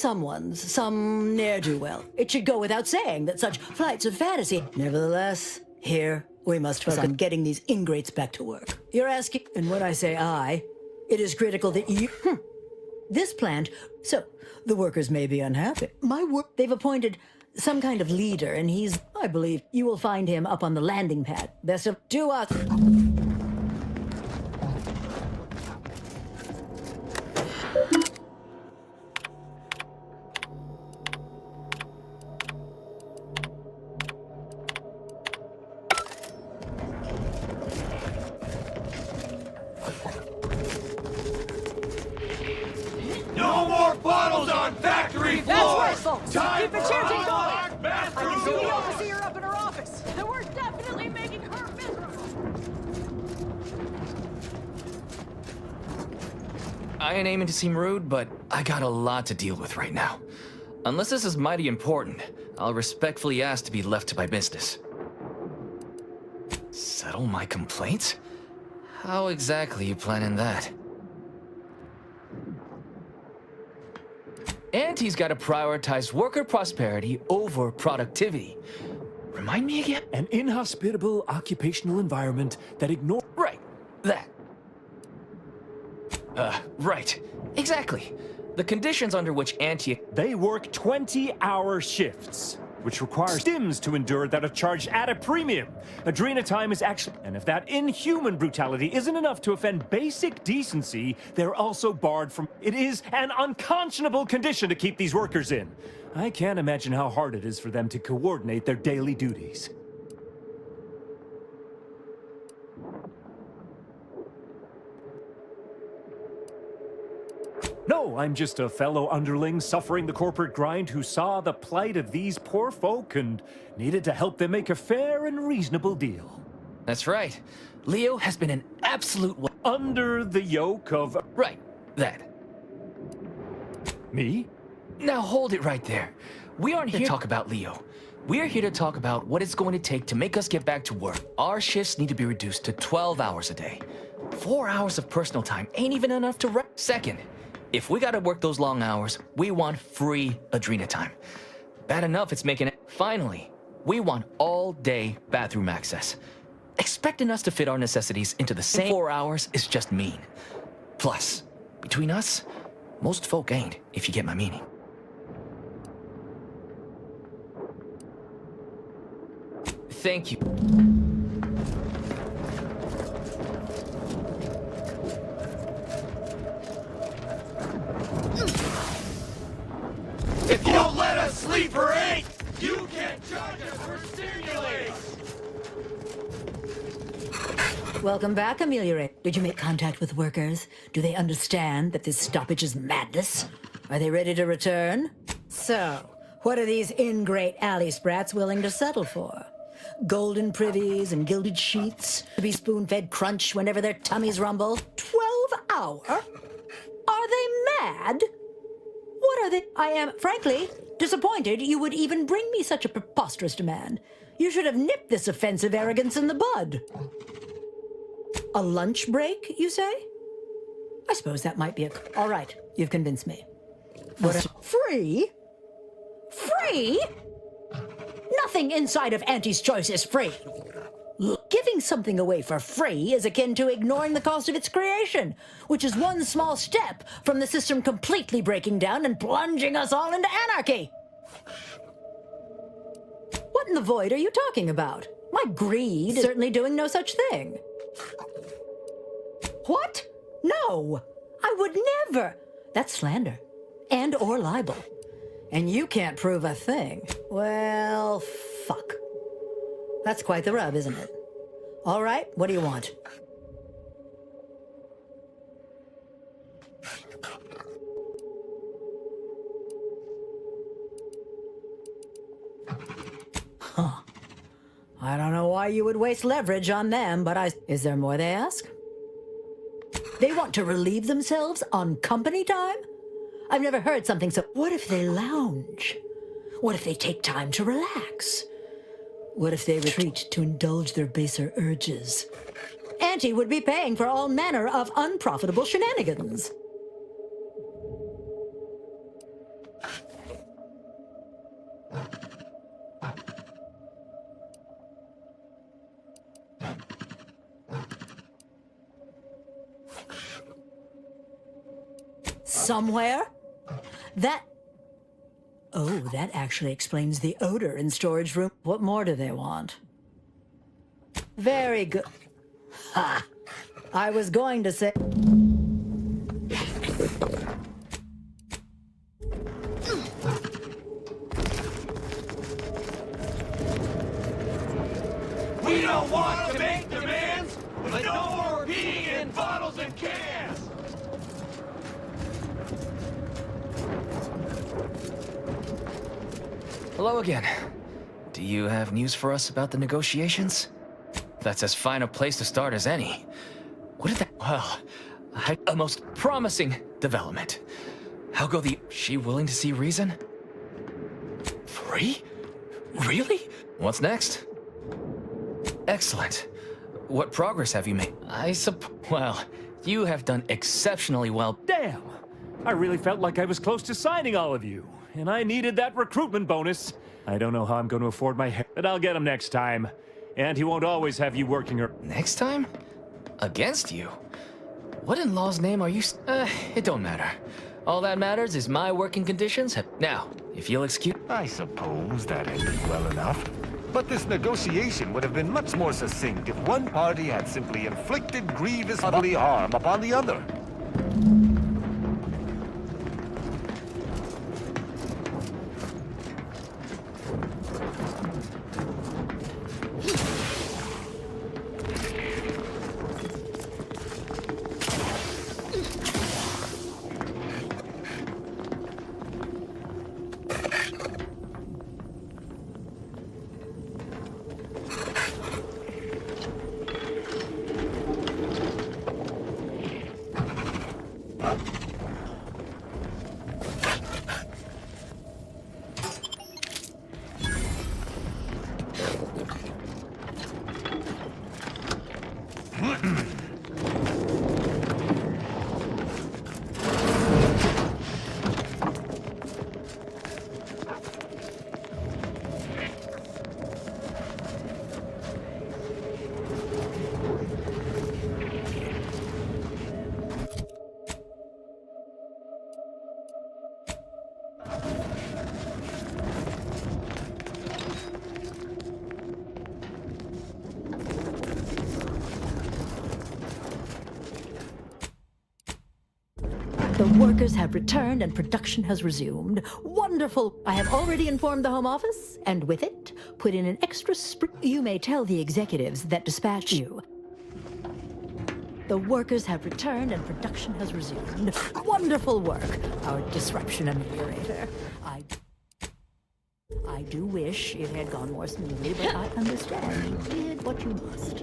ne'er-do-well. It should go without saying that such flights of fantasy... Nevertheless, here we must focus on getting these ingrates back to work. You're asking... And when I say I, it is critical that you... This plant... So, the workers may be unhappy. They've appointed some kind of leader, and he's... I believe you will find him up on the landing pad. Best of... To us... No more bottles on factory floor! That's right, folks! Time Keep the for chanting a going! hot bathroom! I can see the overseer up in her office, and we're definitely making her miserable! I ain't aiming to seem rude, but I got a lot to deal with right now. Unless this is mighty important, I'll respectfully ask to be left to my business. Settle my complaints? How exactly you planning that? Auntie's gotta prioritize worker prosperity over productivity. Remind me again? An inhospitable occupational environment that ignores... Right, that. Right. Exactly. The conditions under which Auntie... They work 20-hour shifts, which require stims to endure that are charged at a premium. Adrena time is actually... And if that inhuman brutality isn't enough to offend basic decency, they're also barred from... It is an unconscionable condition to keep these workers in. I can't imagine how hard it is for them to coordinate their daily duties. No, I'm just a fellow underling suffering the corporate grind who saw the plight of these poor folk and needed to help them make a fair and reasonable deal. That's right. Leo has been an absolute... Under the yoke of... Right, that. Me? Now hold it right there. We aren't here to talk about Leo. We're here to talk about what it's going to take to make us get back to work. Our shifts need to be reduced to 12 hours a day. 4 hours of personal time ain't even enough to rest. Second, if we gotta work those long hours, we want free Adrena time. Bad enough it's making it. Finally, we want all-day bathroom access. Expecting us to fit our necessities into the same 4 hours is just mean. Plus, between us, most folk ain't, if you get my meaning. Thank you. If you don't let us sleep for 8, you can't charge us for stimulating! Welcome back, Ameliorator. Did you make contact with workers? Do they understand that this stoppage is madness? Are they ready to return? So, what are these ingrate alley sprats willing to settle for? Golden privies and gilded sheaths to be spoon-fed crunch whenever their tummies rumble? 12 hour? Are they mad? What are they? I am, frankly, disappointed you would even bring me such a preposterous demand. You should have nipped this offensive arrogance in the bud. A lunch break, you say? I suppose that might be all right, you've convinced me. Free? Free? Nothing inside of Auntie's Choice is free. Giving something away for free is akin to ignoring the cost of its creation, which is one small step from the system completely breaking down and plunging us all into anarchy. What in the void are you talking about? My greed is certainly doing no such thing. What? No, I would never. That's slander and or libel. And you can't prove a thing. Well, fuck. That's quite the rub, isn't it? All right, what do you want? Huh. I don't know why you would waste leverage on them, but is there more they ask? They want to relieve themselves on company time? I've never heard something so... What if they lounge? What if they take time to relax? What if they retreat to indulge their baser urges? Auntie would be paying for all manner of unprofitable shenanigans. Somewhere? Oh, that actually explains the odor in storage room. What more do they want? Very good. Ha! I was going to say... We don't want to make demands, but no more being in bottles and cans! Hello again. Do you have news for us about the negotiations? That's as fine a place to start as any. What did that... Well, a most promising development. How go the... She willing to see reason? Free? Really? What's next? Excellent. What progress have you made? Well, you have done exceptionally well. Damn! I really felt like I was close to signing all of you, and I needed that recruitment bonus. I don't know how I'm going to afford my hair, but I'll get him next time. And he won't always have you working her. Next time? Against you? What in law's name are you... it don't matter. All that matters is my working conditions have... Now, if you'll excuse... I suppose that ended well enough. But this negotiation would have been much more succinct if one party had simply inflicted grievous bodily harm upon the other. The workers have returned and production has resumed. Wonderful! I have already informed the Home Office, and with it, put in an extra You may tell the executives that dispatched you. The workers have returned and production has resumed. Wonderful work, our disruption ameliorator. I do wish it had gone more smoothly, but I understand you did what you must.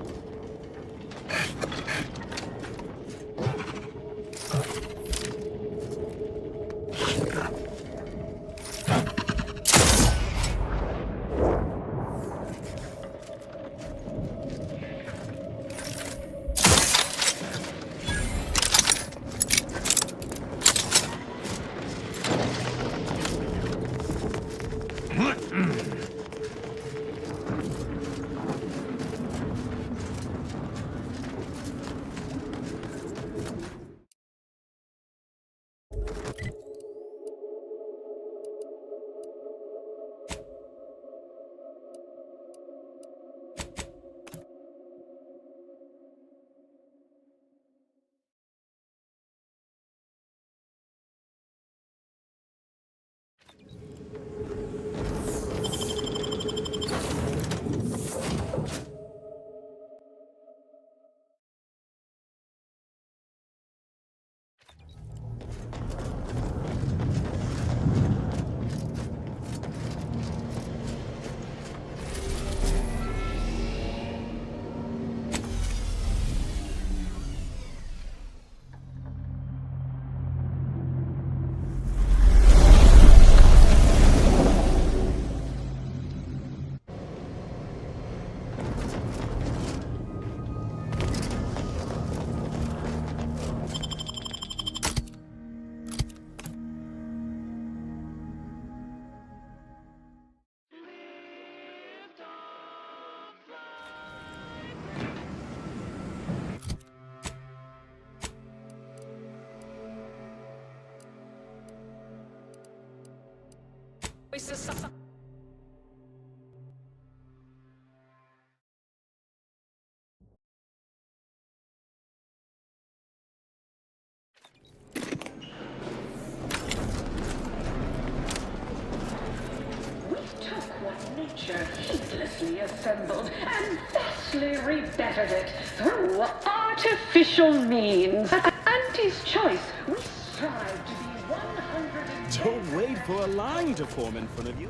Nature heedlessly assembled and vastly rebettered it through artificial means. At Auntie's Choice, we strive to be 100. Don't wait for a line to form in front of you.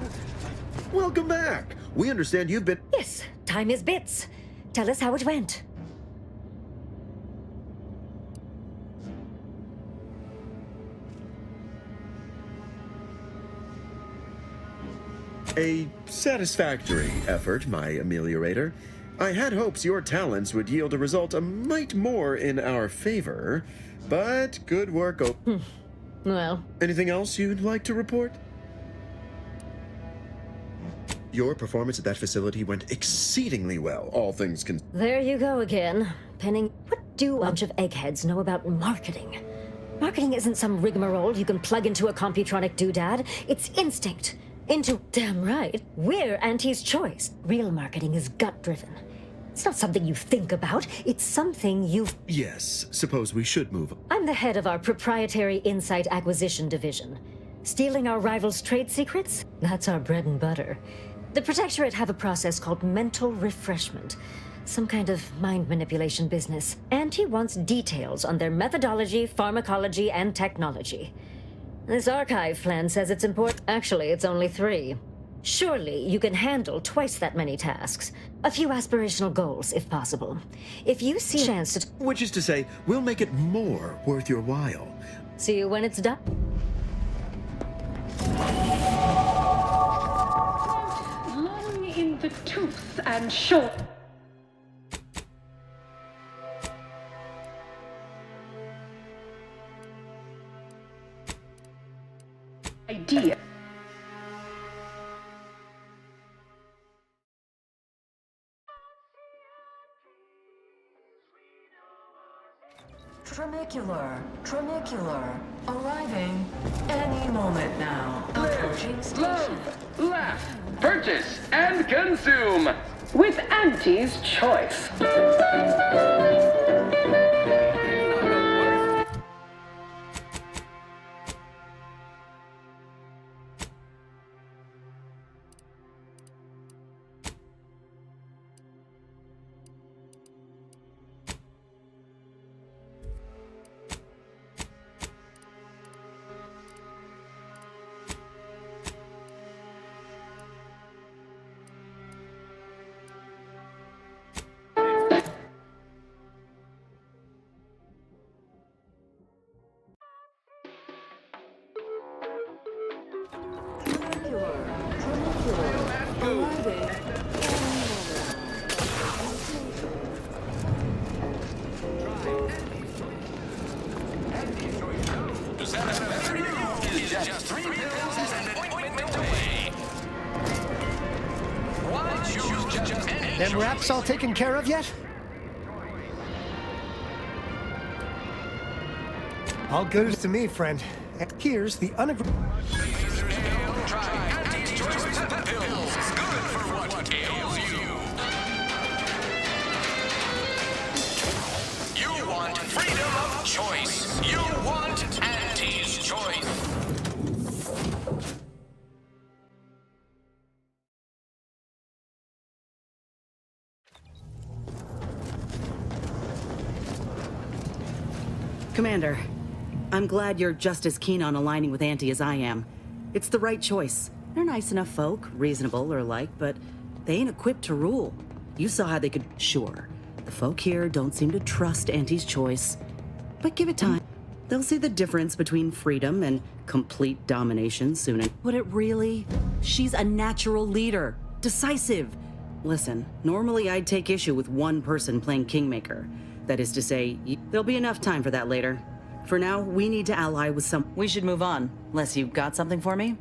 Welcome back. We understand you've been... Yes, time is bits. Tell us how it went. A satisfactory effort, my ameliorator. I had hopes your talents would yield a result a mite more in our favor, but good work. Well. Anything else you'd like to report? Your performance at that facility went exceedingly well, all things considered. There you go again. Penning, what do a bunch of eggheads know about marketing? Marketing isn't some rigmarole you can plug into a computronic doodad. It's instinct. Damn right. We're Auntie's Choice. Real marketing is gut-driven. It's not something you think about. It's something you've... Yes, suppose we should move. I'm the head of our proprietary insight acquisition division. Stealing our rivals' trade secrets? That's our bread and butter. The Protectorate have a process called mental refreshment. Some kind of mind manipulation business. Auntie wants details on their methodology, pharmacology, and technology. This archive plan says it's important. Actually, it's only 3. Surely you can handle twice that many tasks. A few aspirational goals, if possible. If you see a chance to... Which is to say, we'll make it more worth your while. See you when it's done. Long in the tooth and short. Idea. Tramicular, arriving any moment now. Approaching station. Love, laugh, purchase, and consume with Auntie's Choice. knows that a better you is just 3 pills and an ointment away. Why choose just any Them raps all taken care of yet? All good as to me, friend. And here's the unagreed. Try Auntie's Choice Pepper Pills. Good for what ails you. You want freedom of choice. You want Auntie's Choice. Commander, I'm glad you're just as keen on aligning with Auntie as I am. It's the right choice. They're nice enough folk, reasonable or like, but they ain't equipped to rule. You saw how they could... Sure, the folk here don't seem to trust Auntie's Choice. But give it time. They'll see the difference between freedom and complete domination soon. Would it really? She's a natural leader. Decisive. Listen, normally I'd take issue with one person playing Kingmaker. That is to say, there'll be enough time for that later. For now, we need to ally with some... We should move on, unless you've got something for me?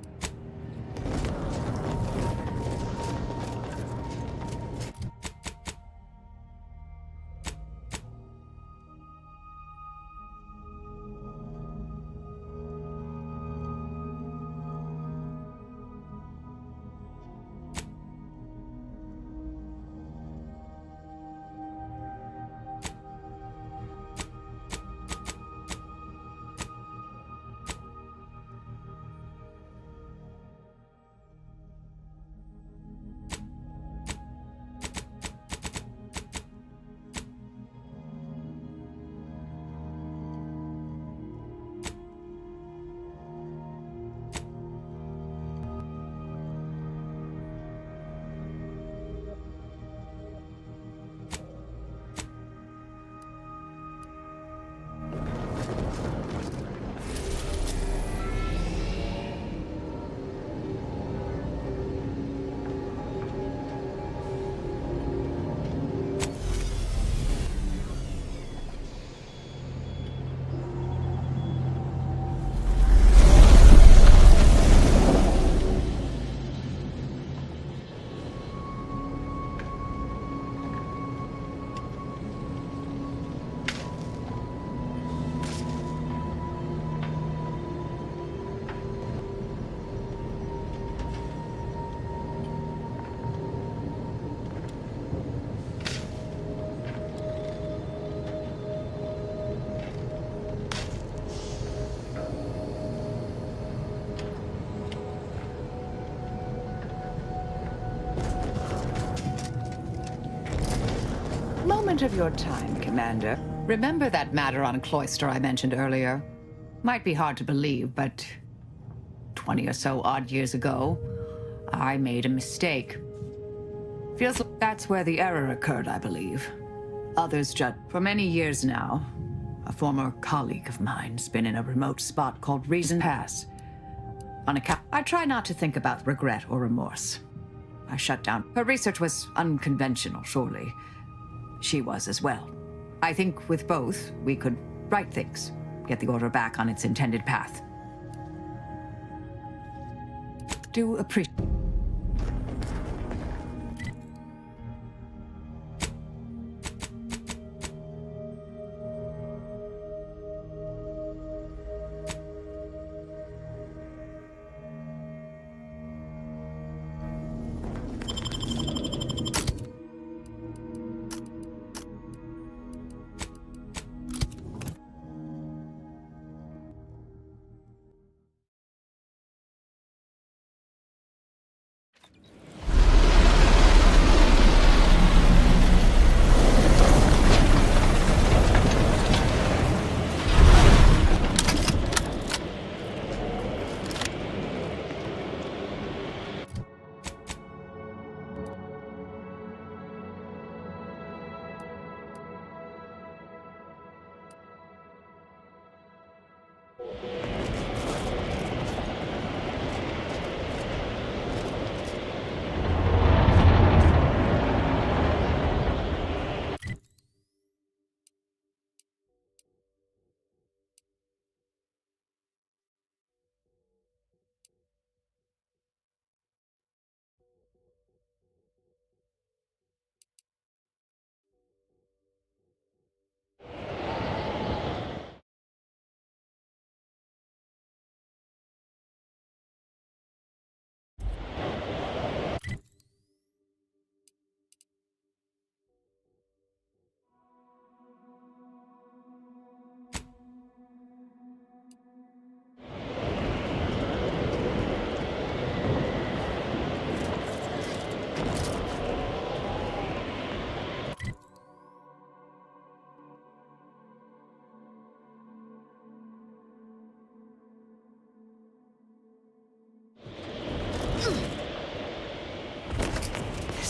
Moment of your time, Commander. Remember that matter on Cloister I mentioned earlier? Might be hard to believe, but 20 or so odd years ago, I made a mistake. Feels like that's where the error occurred, I believe. Others judge. For many years now, a former colleague of mine's been in a remote spot called Reason Pass. On account, I try not to think about regret or remorse. I shut down. Her research was unconventional, surely. She was as well. I think with both, we could right things, get the Order back on its intended path. Do appreciate...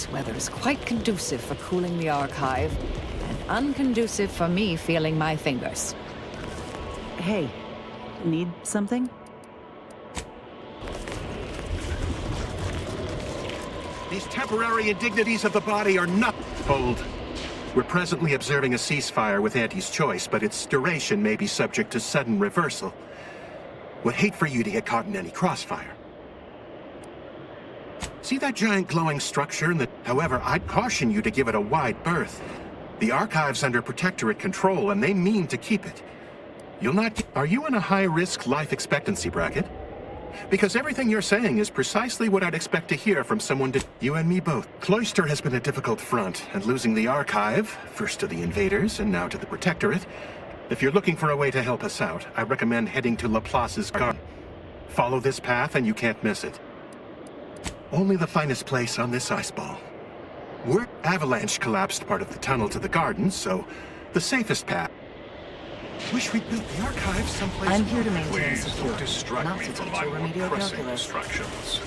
This weather is quite conducive for cooling the archive, and unconducive for me feeling my fingers. Hey, need something? These temporary indignities of the body are not bold. We're presently observing a ceasefire with Auntie's choice, but its duration may be subject to sudden reversal. Would hate for you to get caught in any crossfire. See that giant glowing structure in the... However, I'd caution you to give it a wide berth. The archive's under Protectorate control, and they mean to keep it. You'll not... Are you in a high-risk life expectancy bracket? Because everything you're saying is precisely what I'd expect to hear from someone to... You and me both. Cloister has been a difficult front, and losing the archive, first to the invaders and now to the Protectorate. If you're looking for a way to help us out, I recommend heading to Laplace's garden. Follow this path and you can't miss it. Only the finest place on this ice ball. Avalanche collapsed part of the tunnel to the garden, so the safest path. Wish we'd built the archive someplace. I'm here to maintain Please don't security, distract not me to from teach my you more remedial pressing calculus. distractions.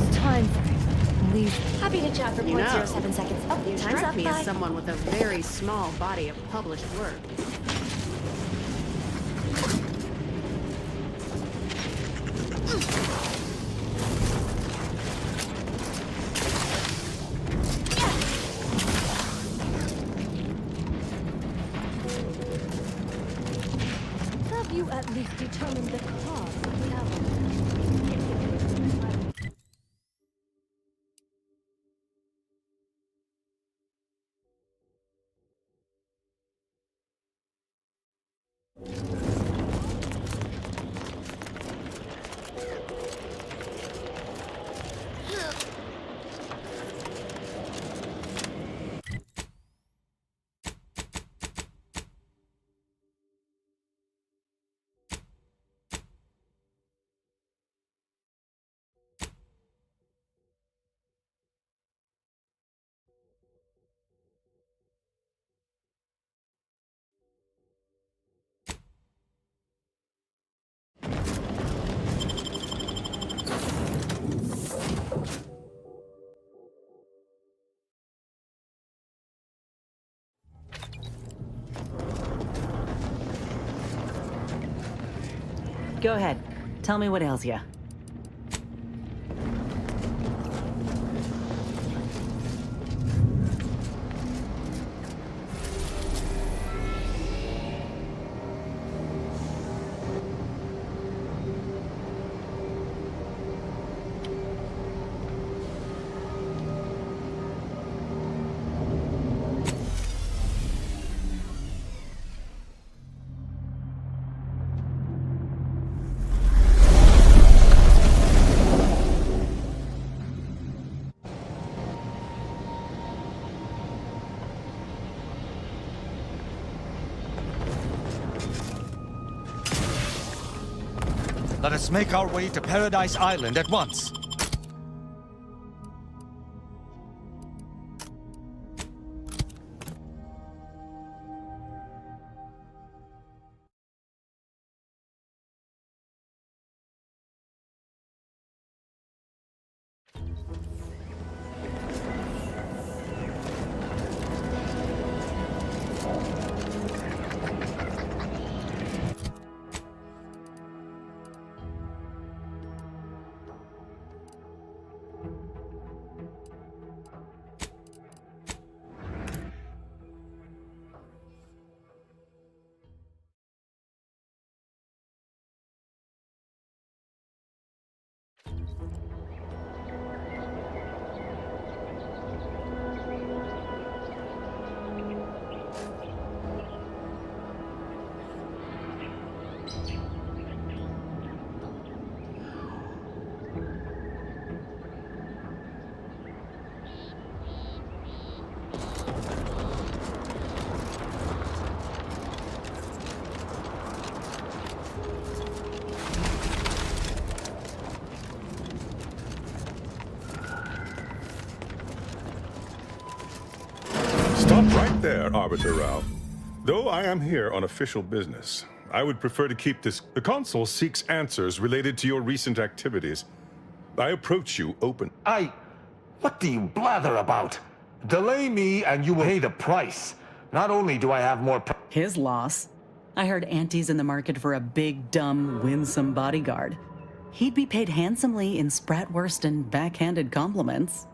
it's time for leave. Happy to chat for You know, 0.07 seconds. Oh, You time's strike up. me Bye. as someone with a very small body of published work. Have you at least determined the cause of the avalanche? Go ahead. Tell me what ails ya. Let us make our way to Paradise Island at once. Stop right there, Arbiter Rao. Though I am here on official business, I would prefer to keep this. The Consul seeks answers related to your recent activities. I approach you open. What do you blather about? Delay me and you will pay the price. Not only do I have more... His loss. I heard Auntie's in the market for a big, dumb, winsome bodyguard. He'd be paid handsomely in Spratwurst and backhanded compliments.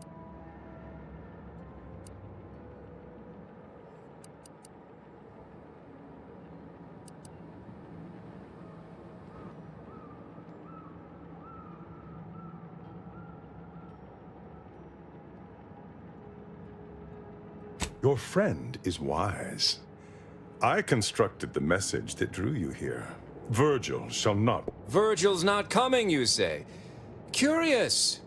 Your friend is wise. I constructed the message that drew you here. Virgil shall not... Virgil's not coming, you say? Curious.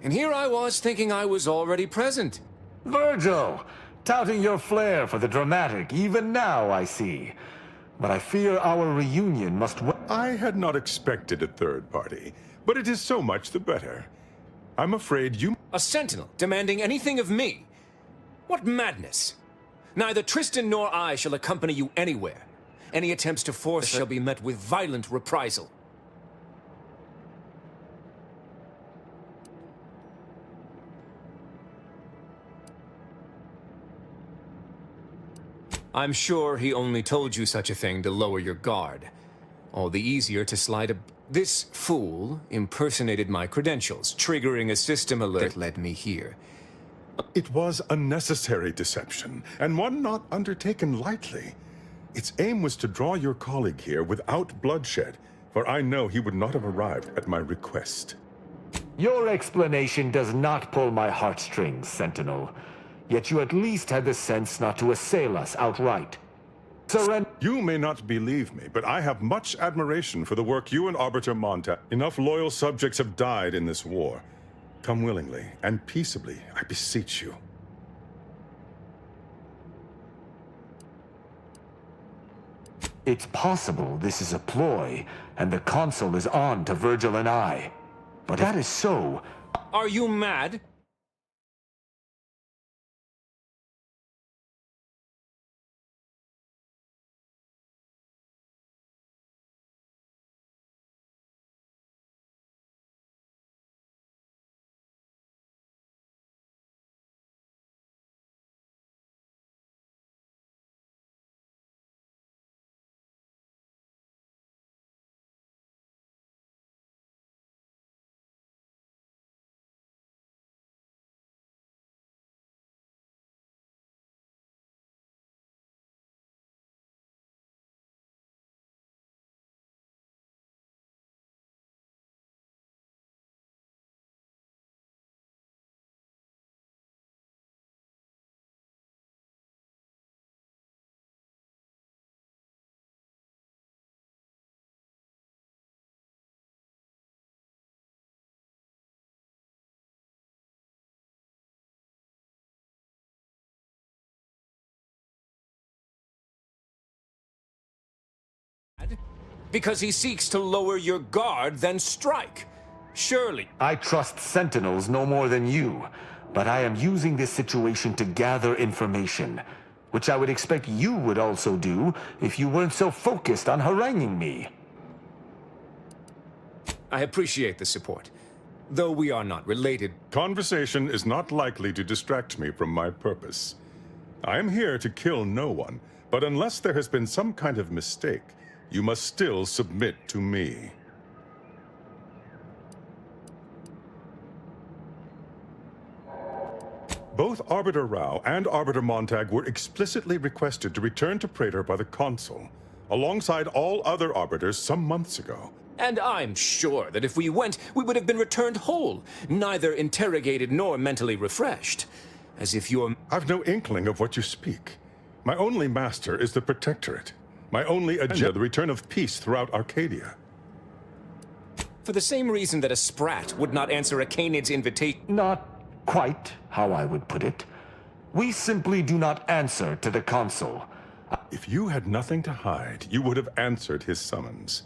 And here I was thinking I was already present. Virgil! Touting your flair for the dramatic, even now I see. But I fear our reunion must... I had not expected a third party, but it is so much the better. I'm afraid you... A sentinel demanding anything of me? What madness! Neither Tristan nor I shall accompany you anywhere. Any attempts to force shall be met with violent reprisal. I'm sure he only told you such a thing to lower your guard. All the easier to slide a... This fool impersonated my credentials, triggering a system alert that led me here. It was a necessary deception, and one not undertaken lightly. Its aim was to draw your colleague here without bloodshed, for I know he would not have arrived at my request. Your explanation does not pull my heartstrings, Sentinel. Yet you at least had the sense not to assail us outright. Surrender. You may not believe me, but I have much admiration for the work you and Arbiter Montag. Enough loyal subjects have died in this war. Come willingly and peaceably, I beseech you. It's possible this is a ploy, and the Consul is on to Virgil and I. But if that is so... Are you mad? Because he seeks to lower your guard, then strike. Surely. I trust Sentinels no more than you, but I am using this situation to gather information, which I would expect you would also do if you weren't so focused on haranguing me. I appreciate the support, though we are not related. Conversation is not likely to distract me from my purpose. I am here to kill no one, but unless there has been some kind of mistake, you must still submit to me. Both Arbiter Rao and Arbiter Montag were explicitly requested to return to Praetor by the Consul, alongside all other Arbiters some months ago. And I'm sure that if we went, we would have been returned whole, neither interrogated nor mentally refreshed. As if you're... I've no inkling of what you speak. My only master is the Protectorate. My only agenda, the return of peace throughout Arcadia. For the same reason that a sprat would not answer a Canid's invitation. Not quite how I would put it. We simply do not answer to the Consul. If you had nothing to hide, you would have answered his summons.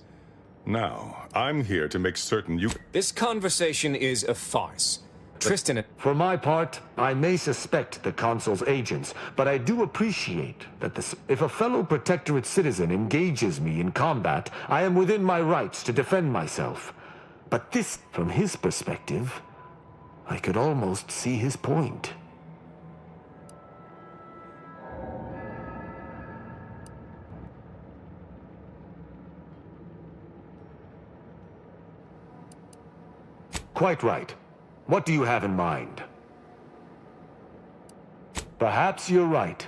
Now, I'm here to make certain you... This conversation is a farce. Tristan... For my part, I may suspect the Consul's agents, but I do appreciate that if a fellow Protectorate citizen engages me in combat, I am within my rights to defend myself. But this, from his perspective, I could almost see his point. Quite right. What do you have in mind? Perhaps you're right.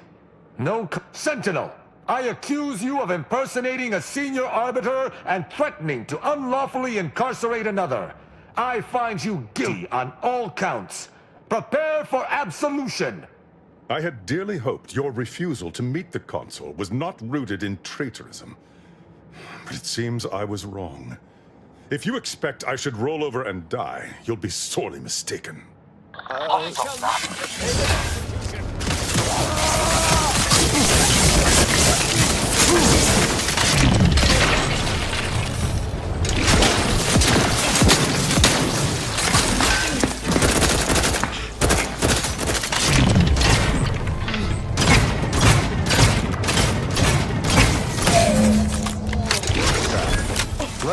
No Sentinel! I accuse you of impersonating a senior arbiter and threatening to unlawfully incarcerate another. I find you guilty on all counts. Prepare for absolution! I had dearly hoped your refusal to meet the Consul was not rooted in traitorism. But it seems I was wrong. If you expect I should roll over and die, you'll be sorely mistaken.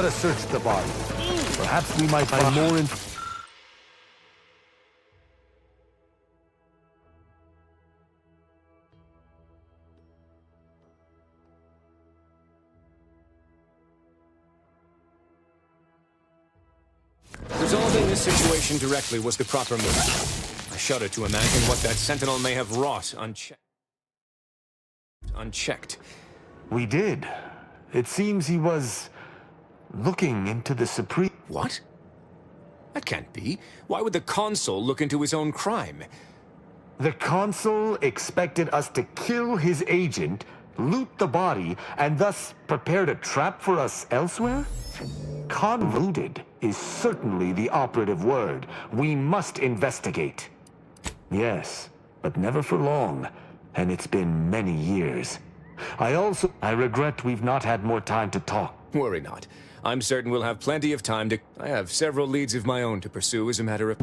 Let us search the body. Perhaps we might find more this situation directly was the proper move. I shudder to imagine what that sentinel may have wrought unchecked. We did. It seems he was looking into the Supreme... What? That can't be. Why would the Consul look into his own crime? The Consul expected us to kill his agent, loot the body, and thus prepared a trap for us elsewhere? Convoluted is certainly the operative word. We must investigate. Yes, but never for long. And it's been many years. I regret we've not had more time to talk. Worry not. I'm certain we'll have plenty of time to... I have several leads of my own to pursue as a matter of...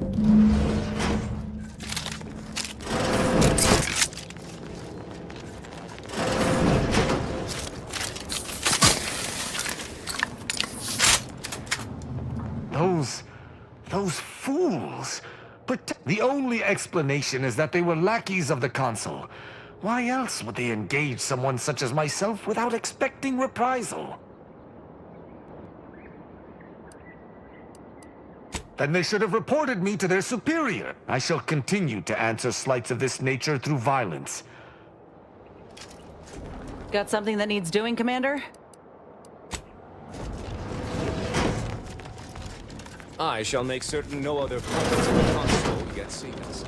Those fools! The only explanation is that they were lackeys of the Consul. Why else would they engage someone such as myself without expecting reprisal? Then they should have reported me to their superior. I shall continue to answer slights of this nature through violence. Got something that needs doing, Commander? I shall make certain no other puppets of the Consul get seen us.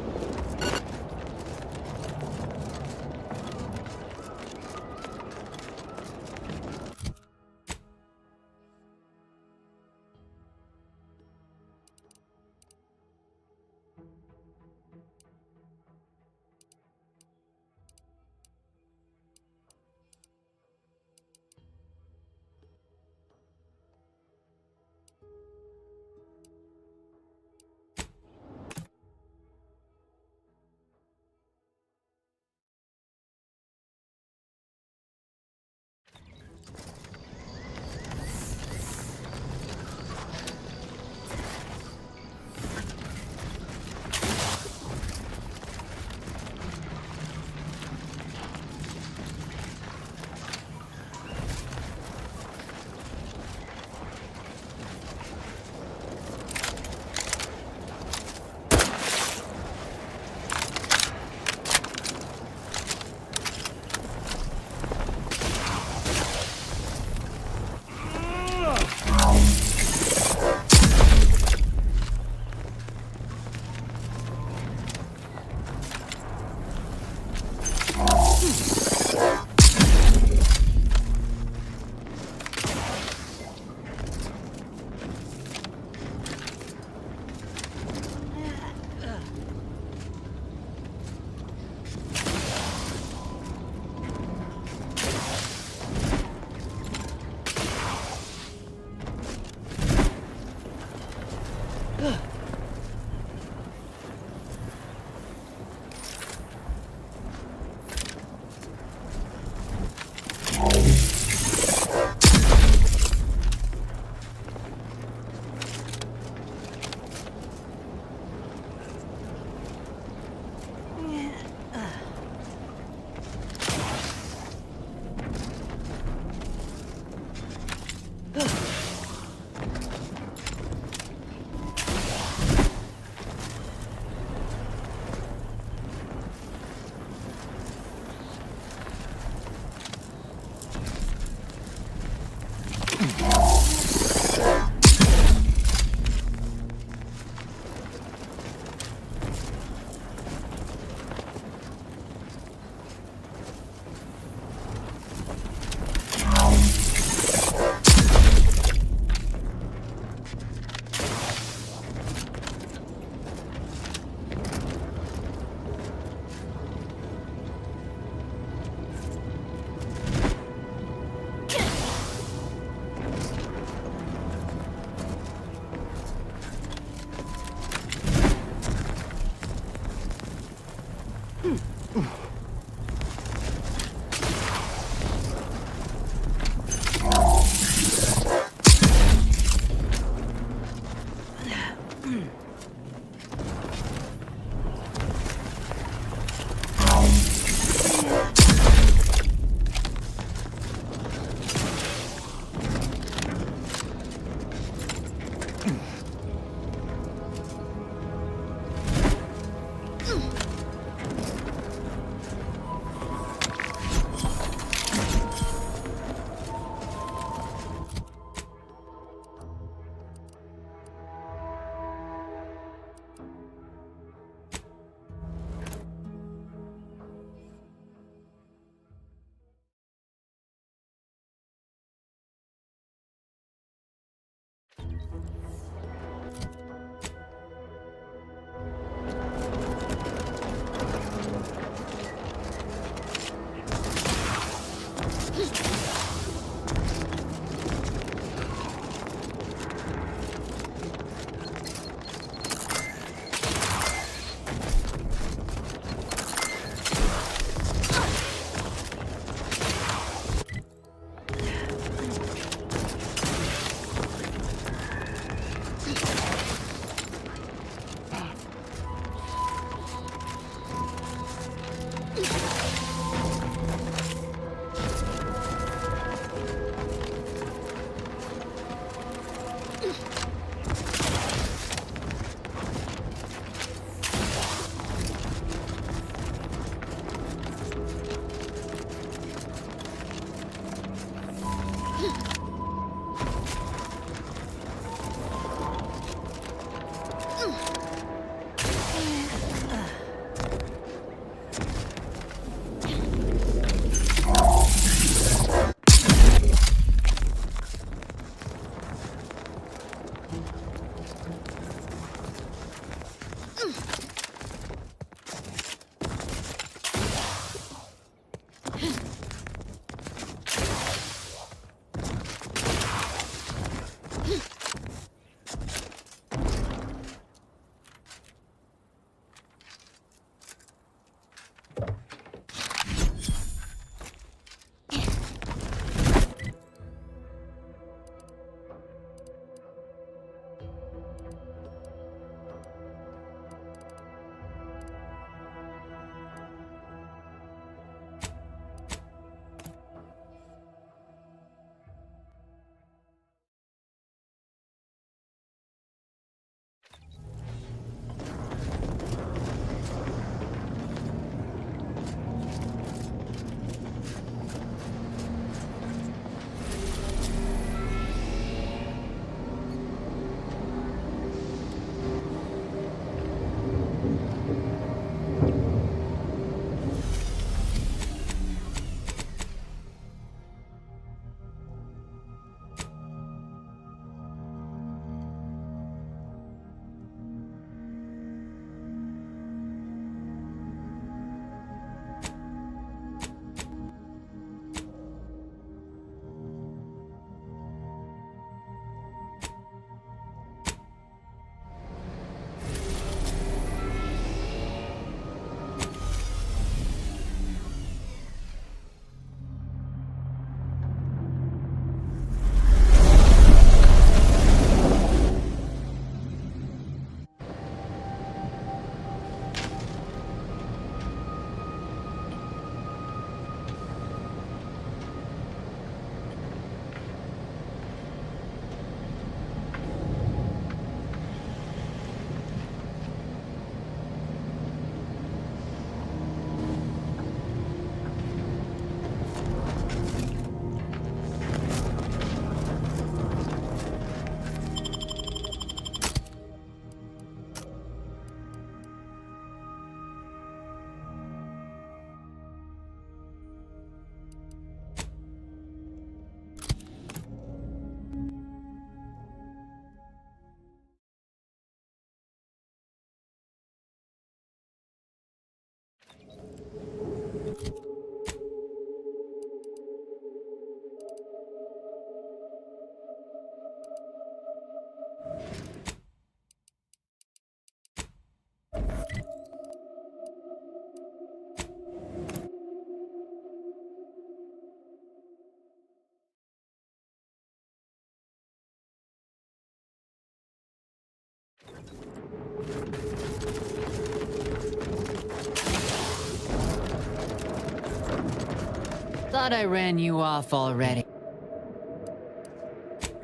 Thought I ran you off already.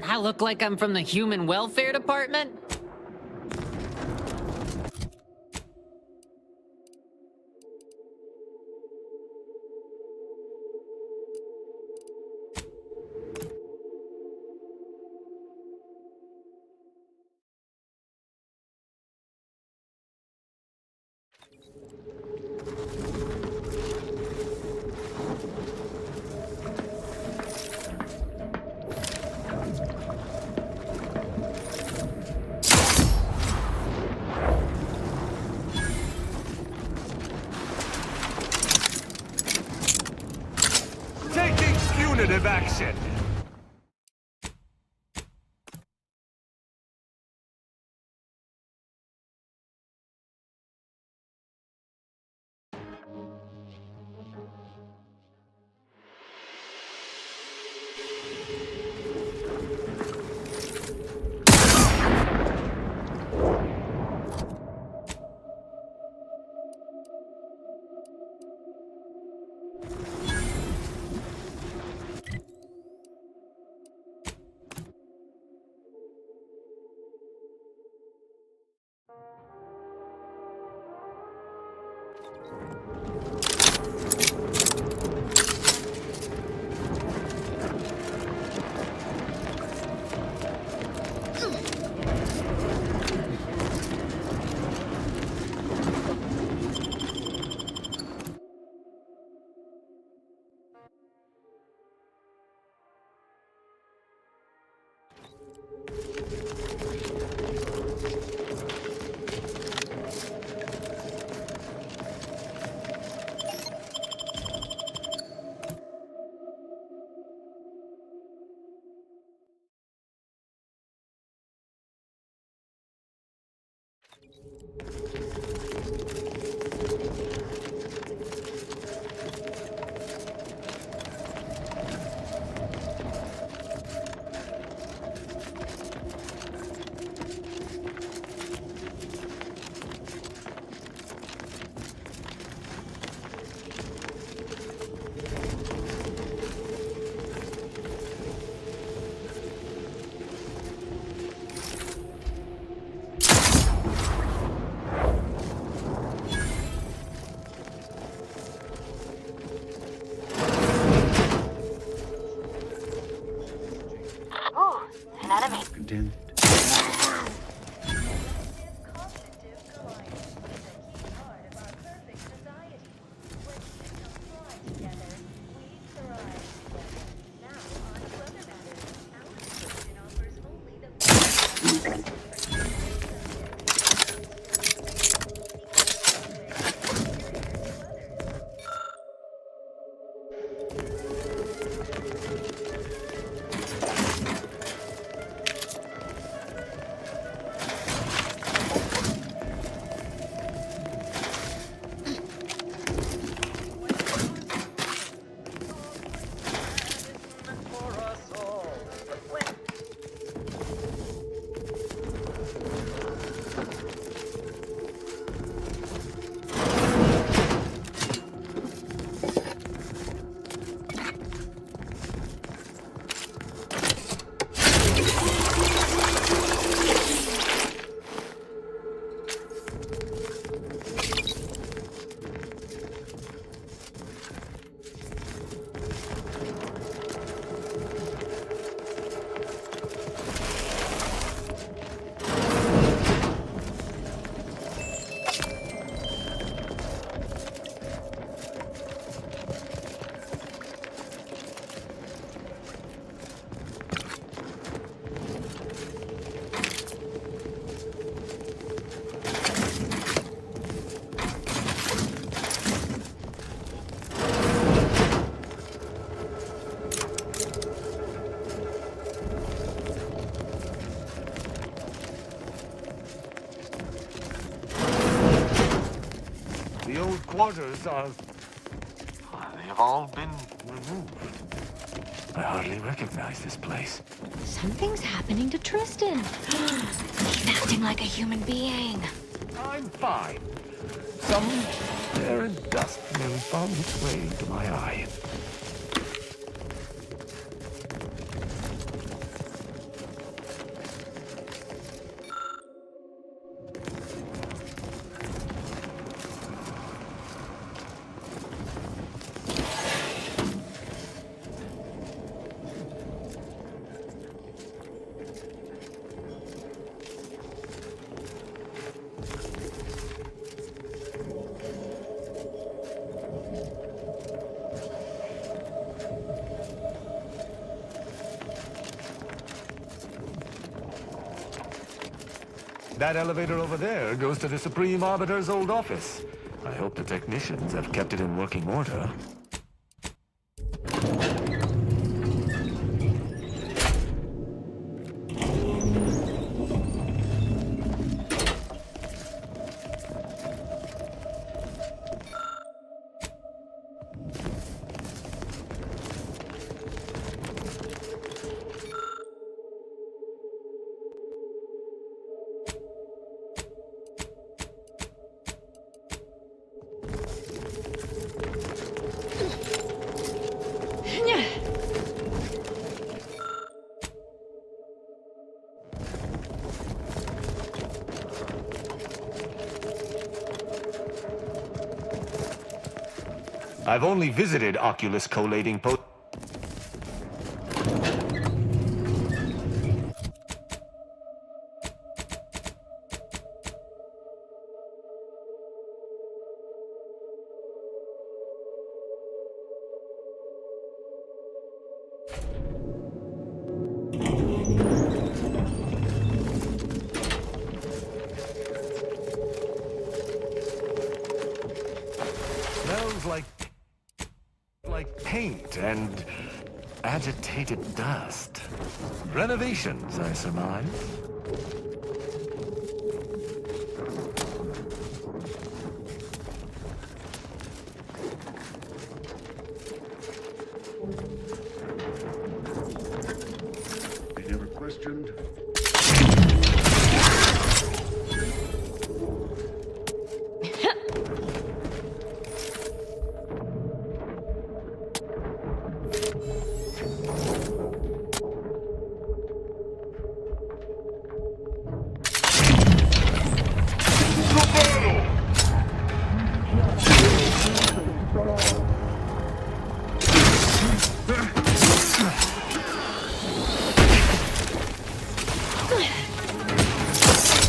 I look like I'm from the Human Welfare Department? Condemned. The old quarters are... They have all been removed. I hardly recognize this place. Something's happening to Tristan. He's acting like a human being. I'm fine. Some air and dust merely found its way into my eye. That elevator over there goes to the Supreme Arbiter's old office. I hope the technicians have kept it in working order. I've only visited Oculus collating post. Smells like paint and agitated dust. Renovations, I surmise. They never questioned.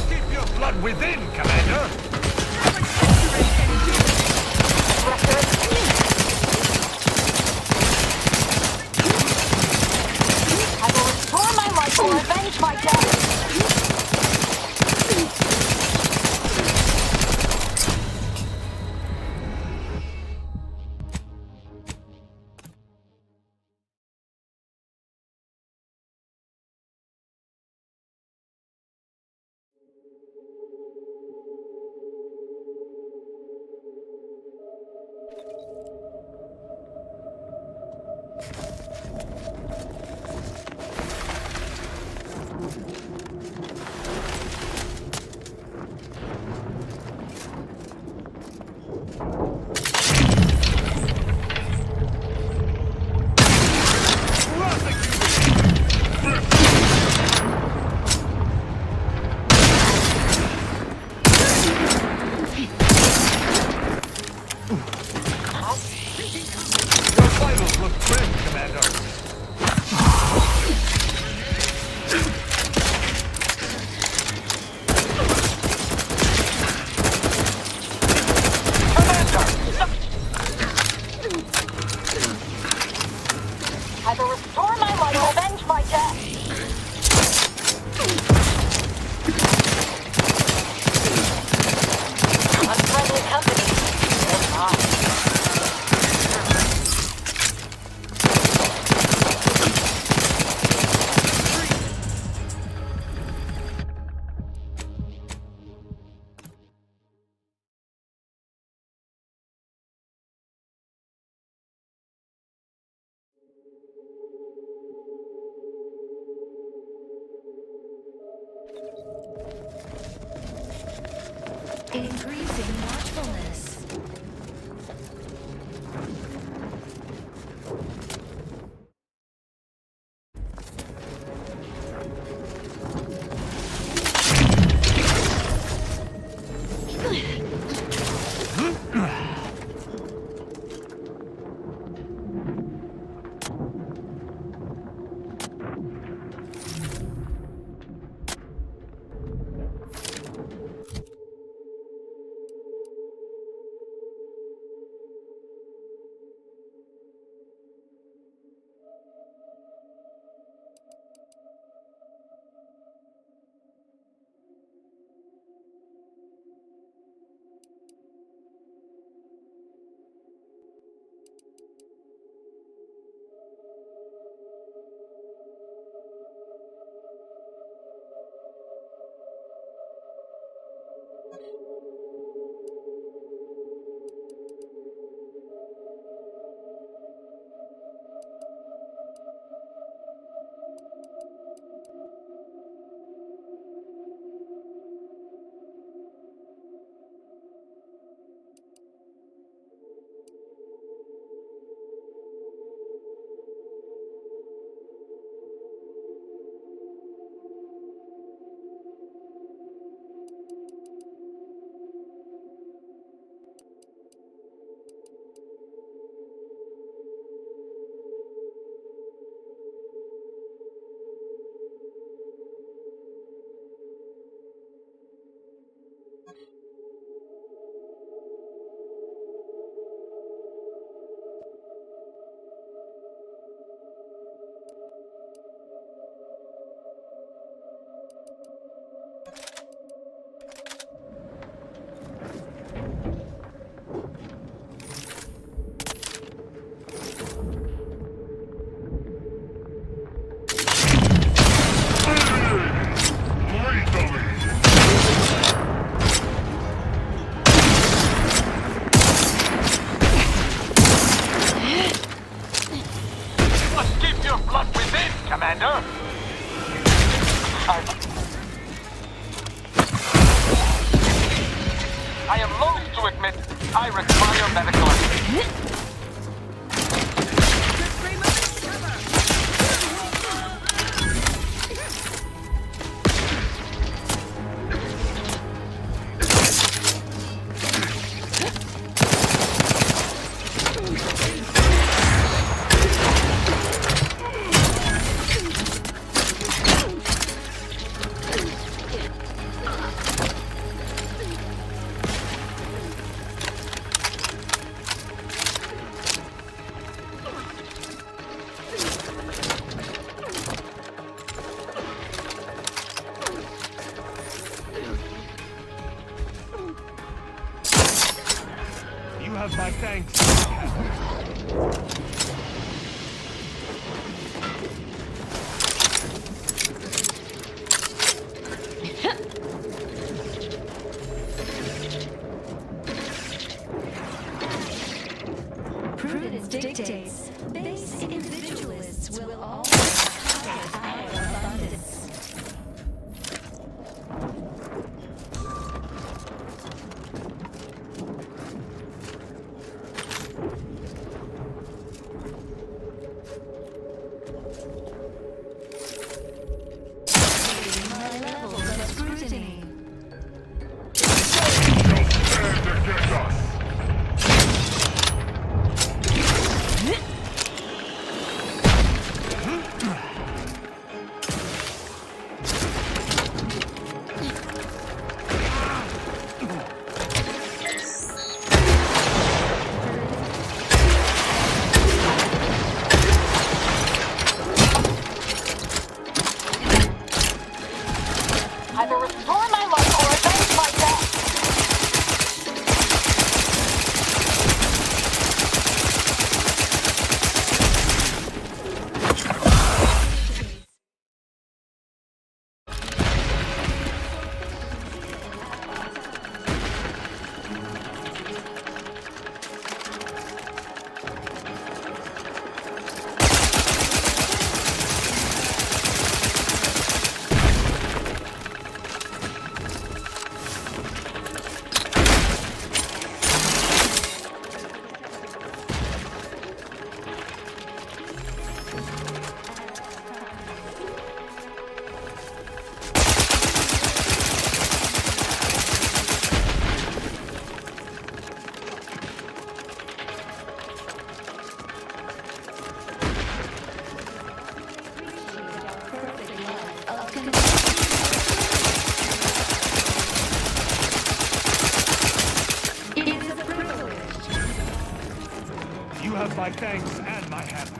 Keep your blood within, Commander! I will restore my life or avenge my death! Your vitals look grim, Commander. I will restore my life or avenge my death! Unfriendly company. Or not. Increasing watchfulness. I am loath to admit I require medical assistance. You have my thanks. Prudence dictates base individualists will always have our abundance. My levels of scrutiny. Either restore my life or avenge my death. You have my thanks and my hammer.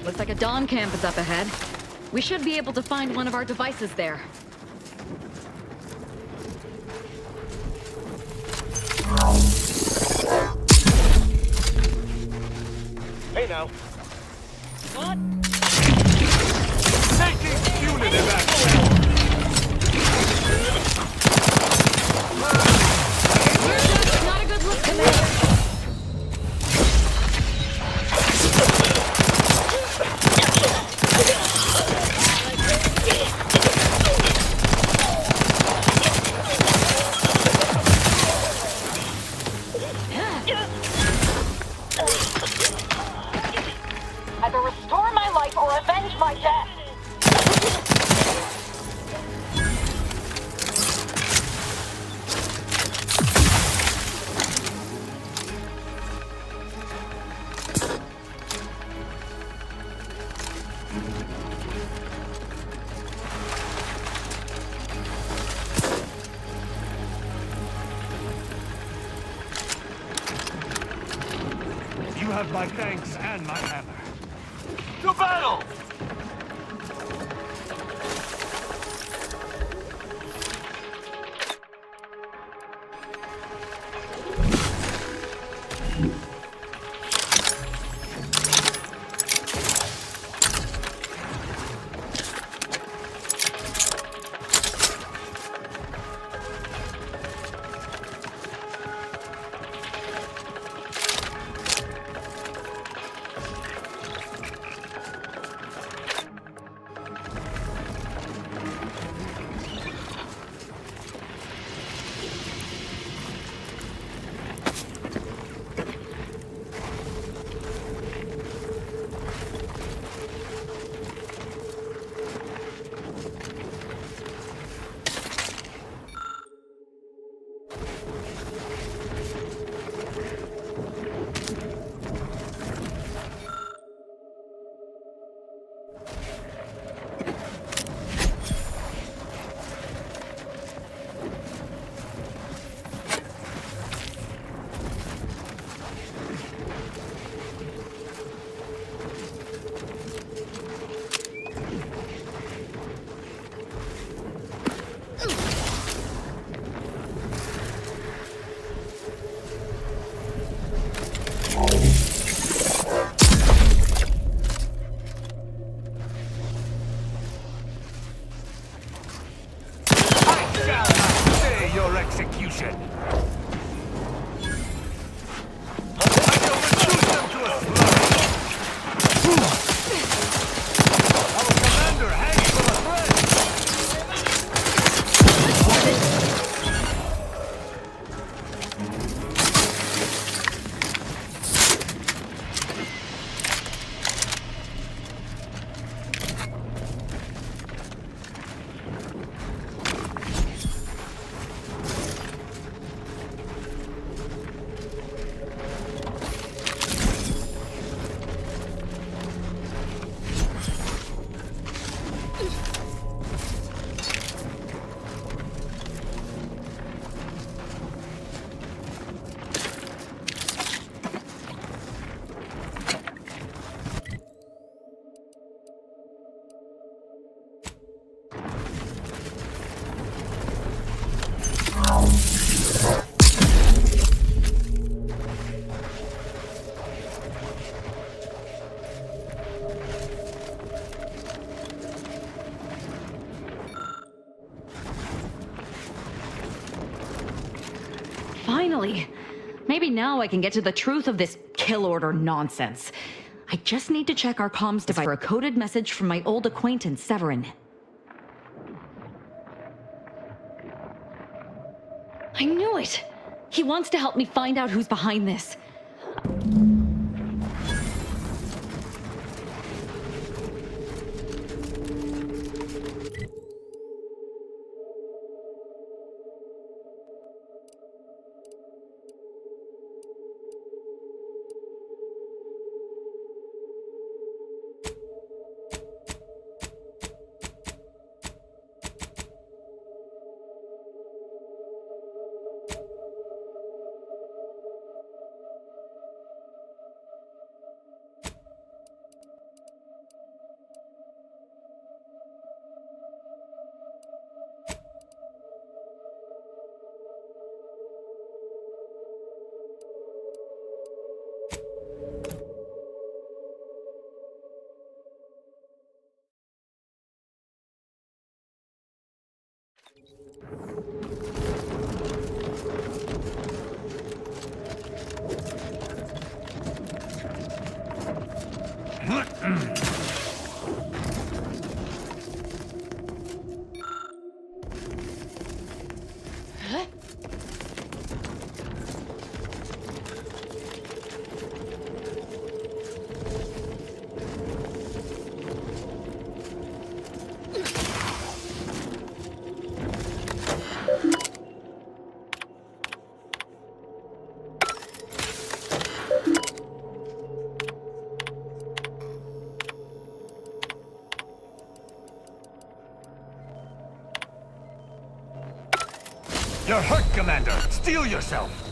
Looks like a Dawn camp is up ahead. We should be able to find one of our devices there. Hey now. What? Taking unit evacuation. Not a good look, Commander. Either restore my life or avenge my death. You have my thanks and my hammer. To battle! Finally! Maybe now I can get to the truth of this kill order nonsense. I just need to check our comms device for a coded message from my old acquaintance, Severin. I knew it! He wants to help me find out who's behind this. You're hurt, Commander! Steel yourself!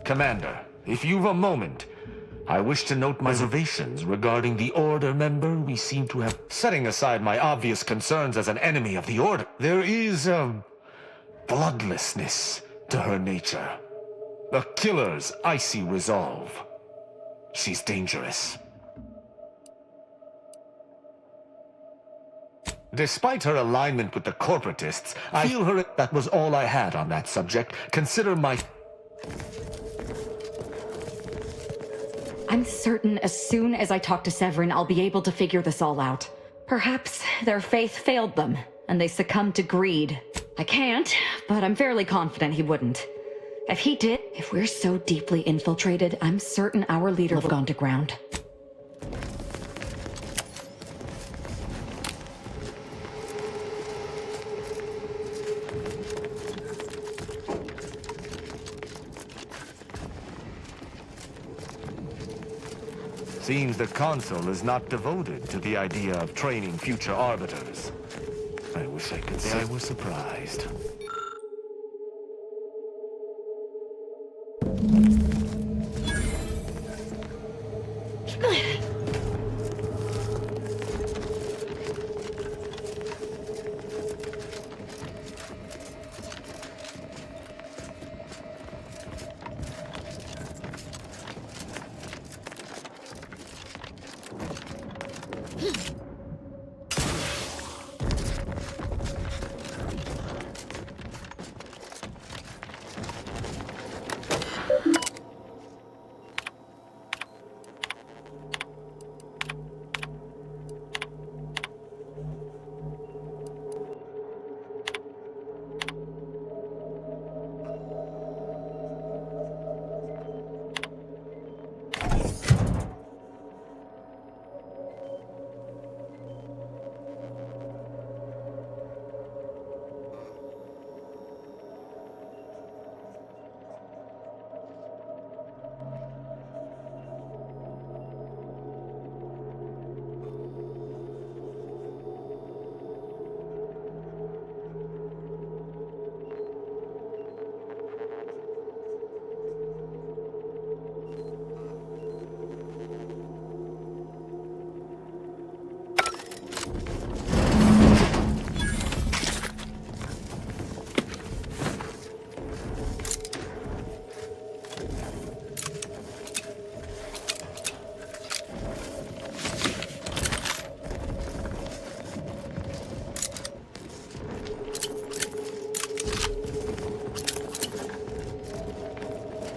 Commander, if you've a moment, I wish to note my reservations regarding the Order member we seem to have. Setting aside my obvious concerns as an enemy of the Order, there is a bloodlessness to her nature. A killer's icy resolve. She's dangerous. Despite her alignment with the corporatists, I feel her. That was all I had on that subject. Consider my. I'm certain as soon as I talk to Severin, I'll be able to figure this all out. Perhaps their faith failed them, and they succumbed to greed. I can't, but I'm fairly confident he wouldn't. If he did, if we're so deeply infiltrated, I'm certain our leader will have gone to ground. Seems the Consul is not devoted to the idea of training future arbiters. I wish I could say I was surprised.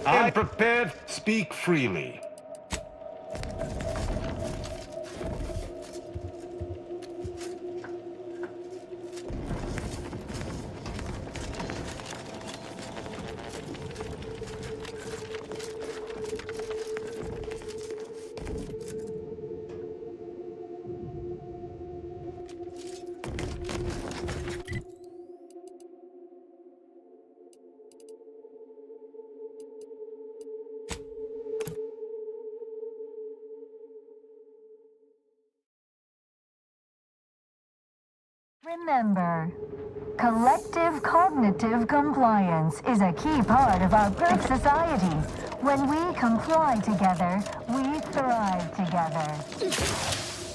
I'm prepared. Speak freely. Remember, collective cognitive compliance is a key part of our good society. When we comply together, we thrive together.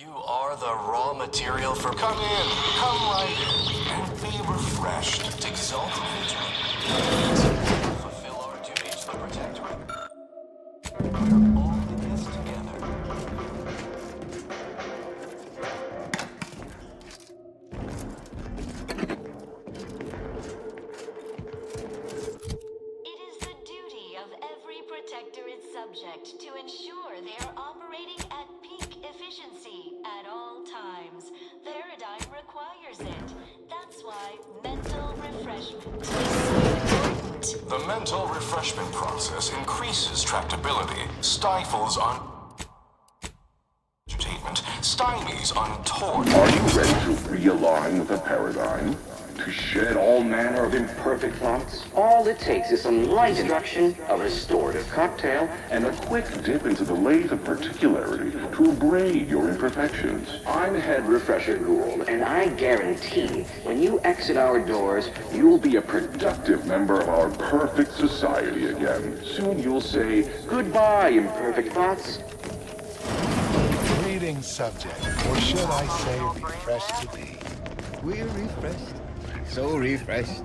You are the raw material for... Come in, come right in, and be refreshed. Exalt vigilance. Fulfill our duties, the Protectorate. All the guests together. It is the duty of every Protectorate subject to ensure they are operating at peak efficiency at all times. Paradigm requires it. That's why mental refreshment is so important. The mental refreshment process increases tractability, stifles on... entertainment, stymies untoward... Are you ready to realign with the paradigm? To shed all manner of imperfect thoughts? All it takes is some light instruction, a restorative cocktail, And a quick dip into the lake of particularity to abrade your imperfections. I'm Head Refresher Gould, and I guarantee when you exit our doors, you'll be a Productive member of our perfect society again. Soon you'll say, goodbye, imperfect thoughts. Greetings, subject, or should I say refreshed to be? We're refreshed, so refreshed,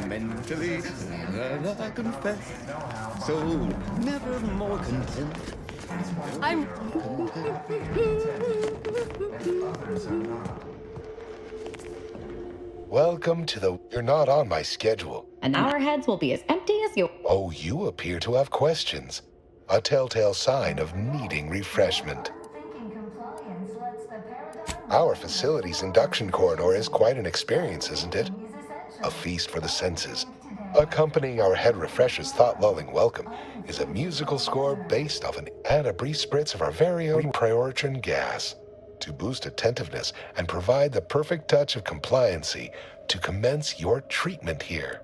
mentally, and I confess, so never more content. I'm... Welcome to the... You're not on my schedule. And our heads will be as empty as you. Oh, you appear to have questions. A telltale sign of needing refreshment. Our facility's induction corridor is quite an experience, isn't it? A feast for the senses. Accompanying our head refresher's thought-lulling welcome is a musical score based off and a brief spritz of our very own Priorichin gas to boost attentiveness and provide the perfect touch of compliancy to commence your treatment here.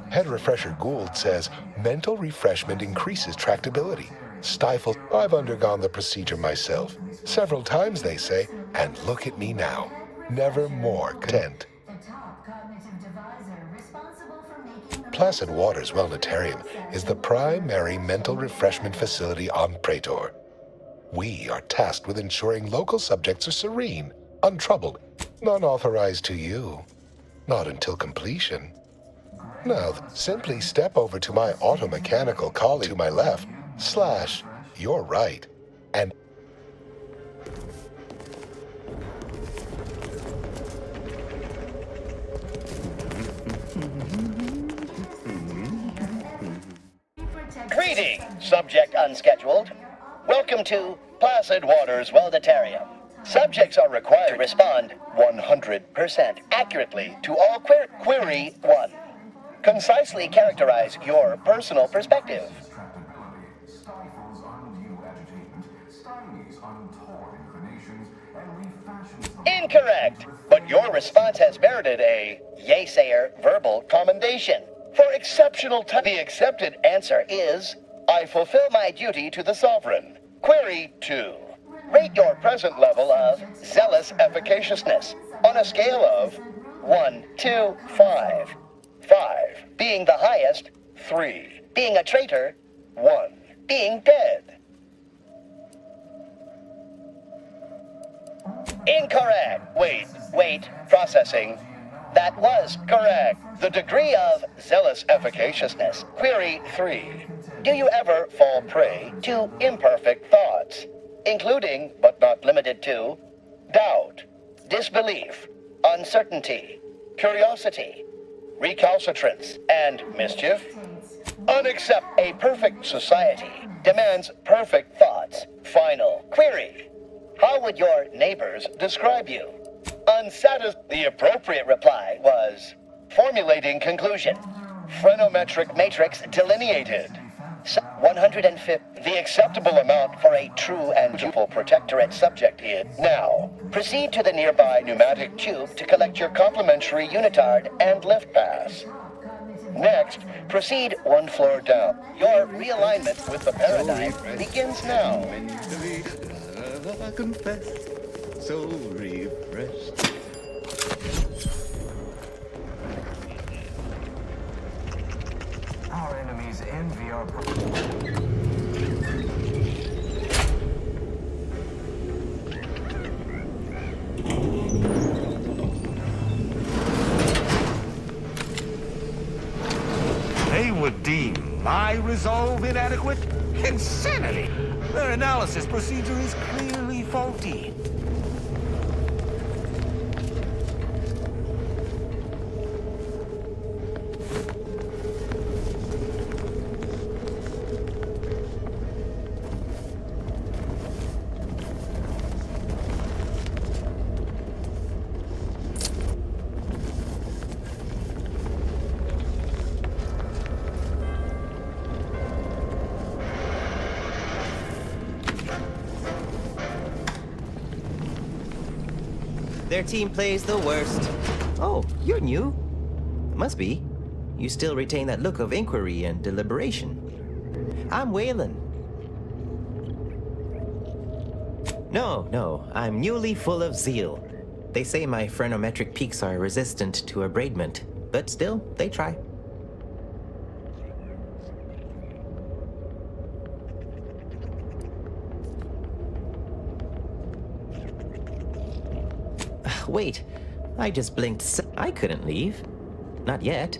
Head Refresher Gould says mental refreshment increases tractability. Stifle. I've undergone the procedure myself. Several times, they say, and look at me now. Never more content. Placid Waters Wellnetarium is the primary mental refreshment facility on Praetor. We are tasked with ensuring local subjects are serene, untroubled, unauthorized to you. Not until completion. Now, simply step over to my automechanical colleague to my left, / your right, and Greetings, subject unscheduled. Welcome to Placid Waters Wellnetarium. Subjects are required to respond 100% accurately to all query 1. Concisely characterize your personal perspective. Incorrect, but your response has merited a yay-sayer verbal commendation. For exceptional time, the accepted answer is, I fulfill my duty to the Sovereign. Query 2. Rate your present level of zealous efficaciousness on a scale of 1 to 5. 5 being the highest, 3 being a traitor, 1 being dead. Incorrect. Wait, processing. That was correct. The degree of zealous efficaciousness. Query 3. Do you ever fall prey to imperfect thoughts, including, but not limited to, doubt, disbelief, uncertainty, curiosity, recalcitrance, and mischief? Unaccept. A perfect society demands perfect thoughts. Final query. How would your neighbors describe you? Unsatisfied. The appropriate reply was formulating conclusion. Phrenometric matrix delineated. 150. The acceptable amount for a true and dual protectorate subject is now. Proceed to the nearby pneumatic tube to collect your complimentary unitard and lift pass. Next, proceed 1 floor down. Your realignment with the paradigm begins now. I confess, so refreshed. Our enemies envy our... resolve inadequate? Insanity! Their analysis procedure is clearly faulty. Their team plays the worst. Oh, you're new. Must be. You still retain that look of inquiry and deliberation. I'm Waylon. No, I'm newly full of zeal. They say my phrenometric peaks are resistant to abradement, but still, they try. Wait, I just blinked. I couldn't leave. Not yet.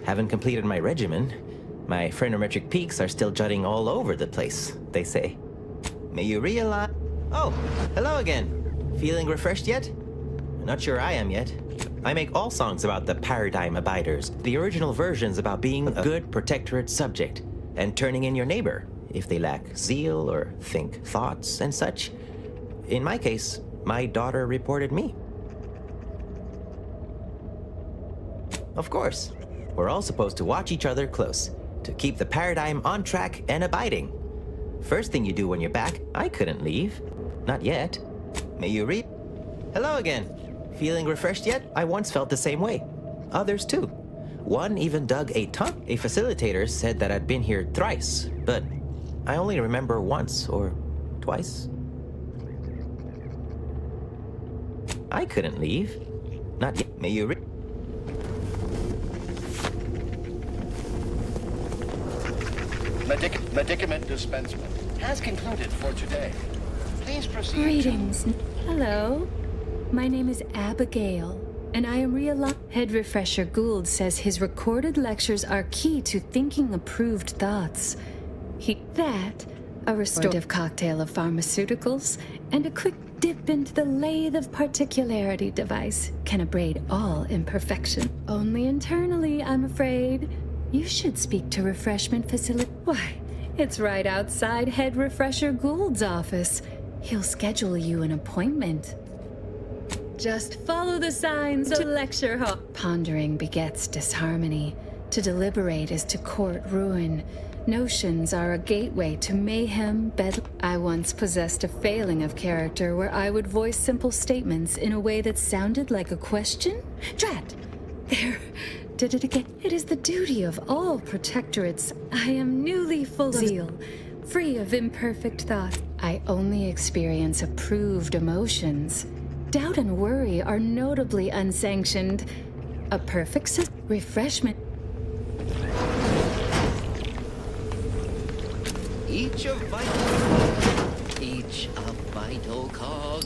Haven't completed my regimen. My phrenometric peaks are still jutting all over the place, they say. May you realize... Oh, hello again. Feeling refreshed yet? Not sure I am yet. I make all songs about the Paradigm Abiders. The original version's about being a good protectorate subject and turning in your neighbor if they lack zeal or think thoughts and such. In my case, my daughter reported me. Of course. We're all supposed to watch each other close, to keep the paradigm on track and abiding. First thing you do when you're back, I couldn't leave. Not yet. May you read? Hello again. Feeling refreshed yet? I once felt the same way. Others too. One even dug a ton. A facilitator said that I'd been here thrice, but I only remember once or twice. I couldn't leave. Not yet. May you read? Medicament dispensement has concluded for today. Please proceed. Greetings. Hello. My name is Abigail, and I am Head Refresher Gould says his recorded lectures are key to thinking approved thoughts. A restorative cocktail of pharmaceuticals and a quick dip into the lathe of particularity device can abrade all imperfection. Only internally, I'm afraid. You should speak to refreshment facility. Why, it's right outside Head Refresher Gould's office. He'll schedule you an appointment. Just follow the signs to lecture hall. Pondering begets disharmony. To deliberate is to court ruin. Notions are a gateway to mayhem, I once possessed a failing of character where I would voice simple statements in a way that sounded like a question? Drat! There. Did it again. It is the duty of all protectorates. I am newly full of zeal, free of imperfect thought. I only experience approved emotions. Doubt and worry are notably unsanctioned. A perfect refreshment. Each a vital cog.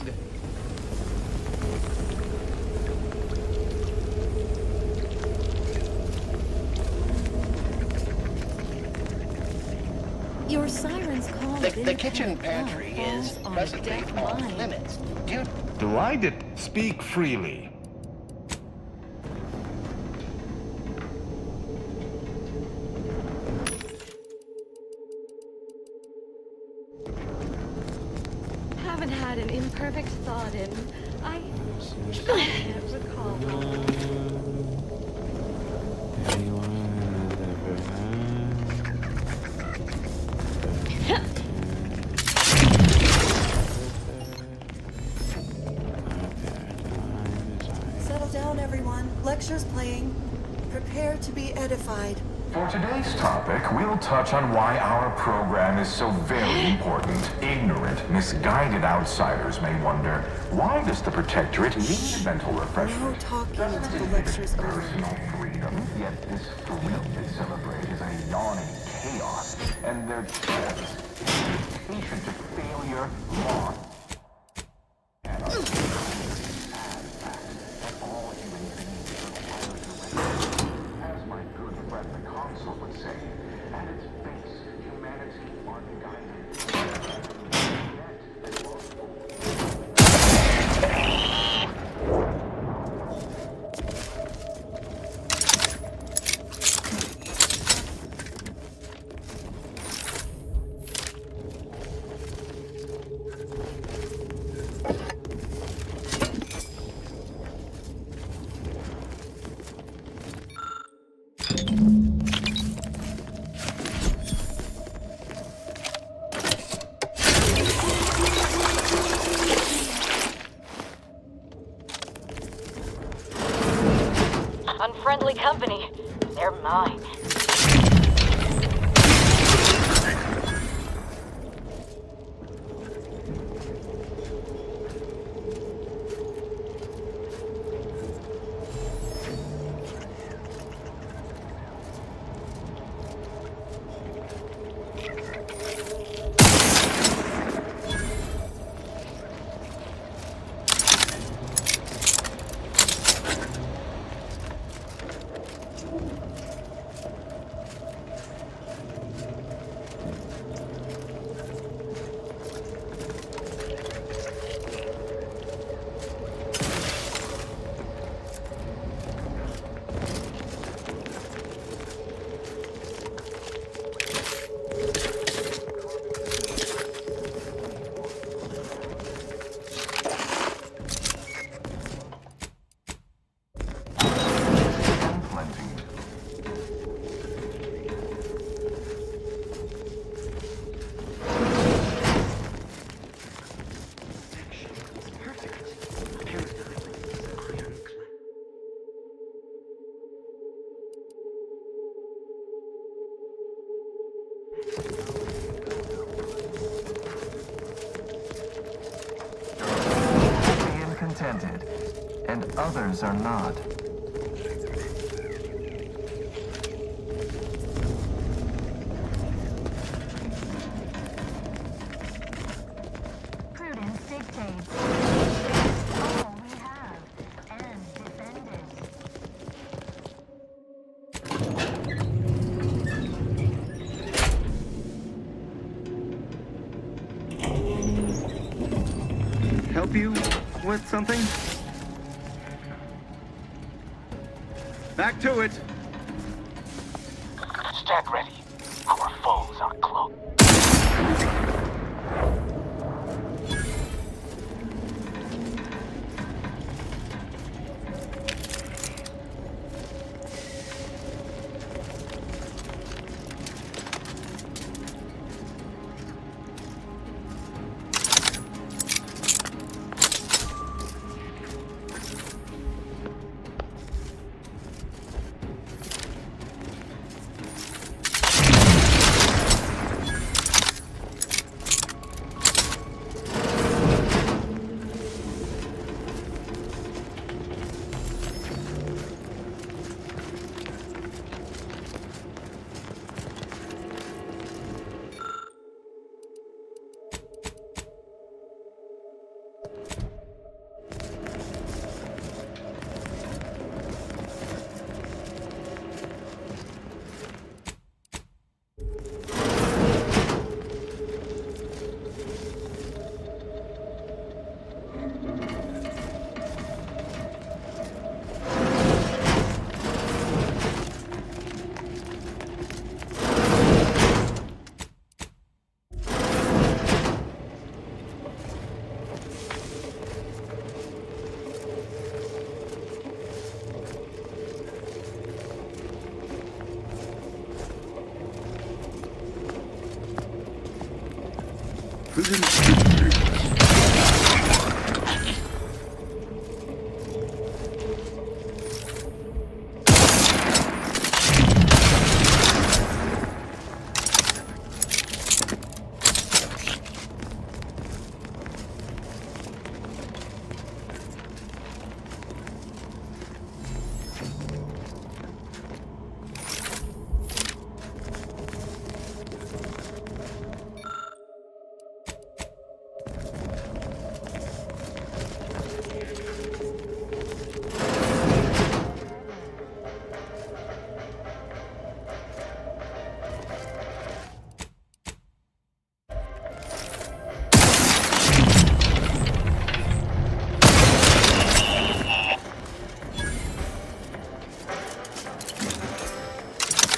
Your siren's call. The kitchen pantry is presently off limits. Speak freely. Haven't had an imperfect thought in. I can't recall. Settle down, everyone. Lecture's playing. Prepare to be edified. For today's topic, we'll touch on why our program is so very important. Ignorant, misguided outsiders may wonder, why does the Protectorate need mental refreshment? No talking until the lecture's over. Personal freedom, yet this thrill they celebrate is a yawning chaos, and their patient to failure, loss, and a sad fact that all human beings require to rest. As my good friend the consul would say, at its base friendly company. They're mine. And contented, and others are not. Prudence dictates. All we have, and defend Help you with something? Back to it. Stand ready. Our foes are close.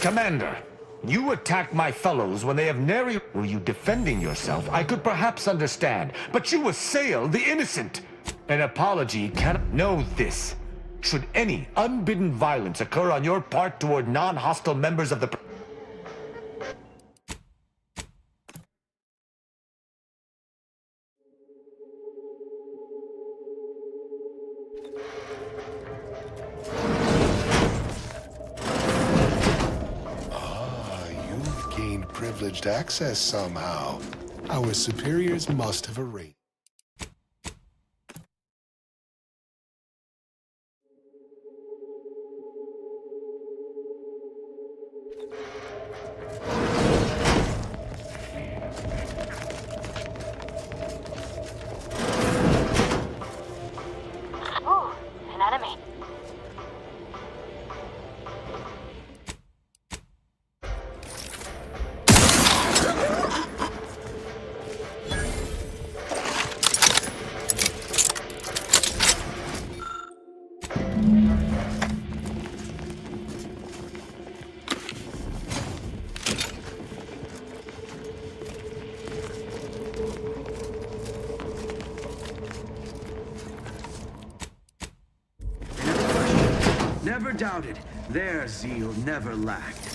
Commander, you attacked my fellows when they have nary... Were you defending yourself? I could perhaps understand, but you assail the innocent. An apology cannot... Know this. Should any unbidden violence occur on your part toward non-hostile members of the... privileged access somehow. Our superiors must have arranged. Ooh, an enemy. Never doubted. Their zeal never lacked.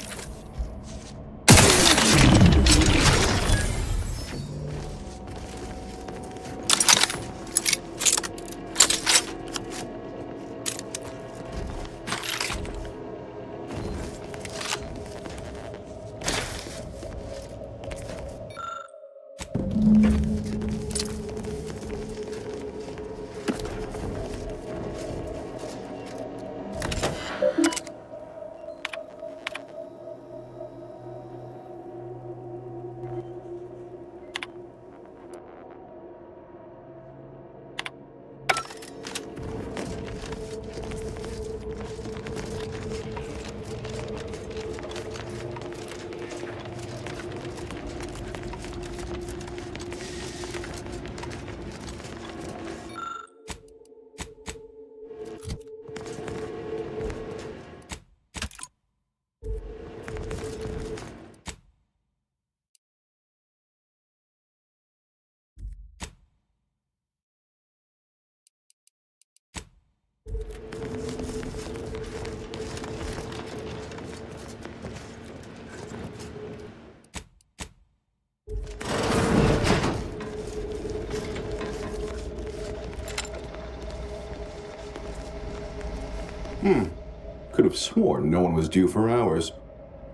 Could have sworn no one was due for hours.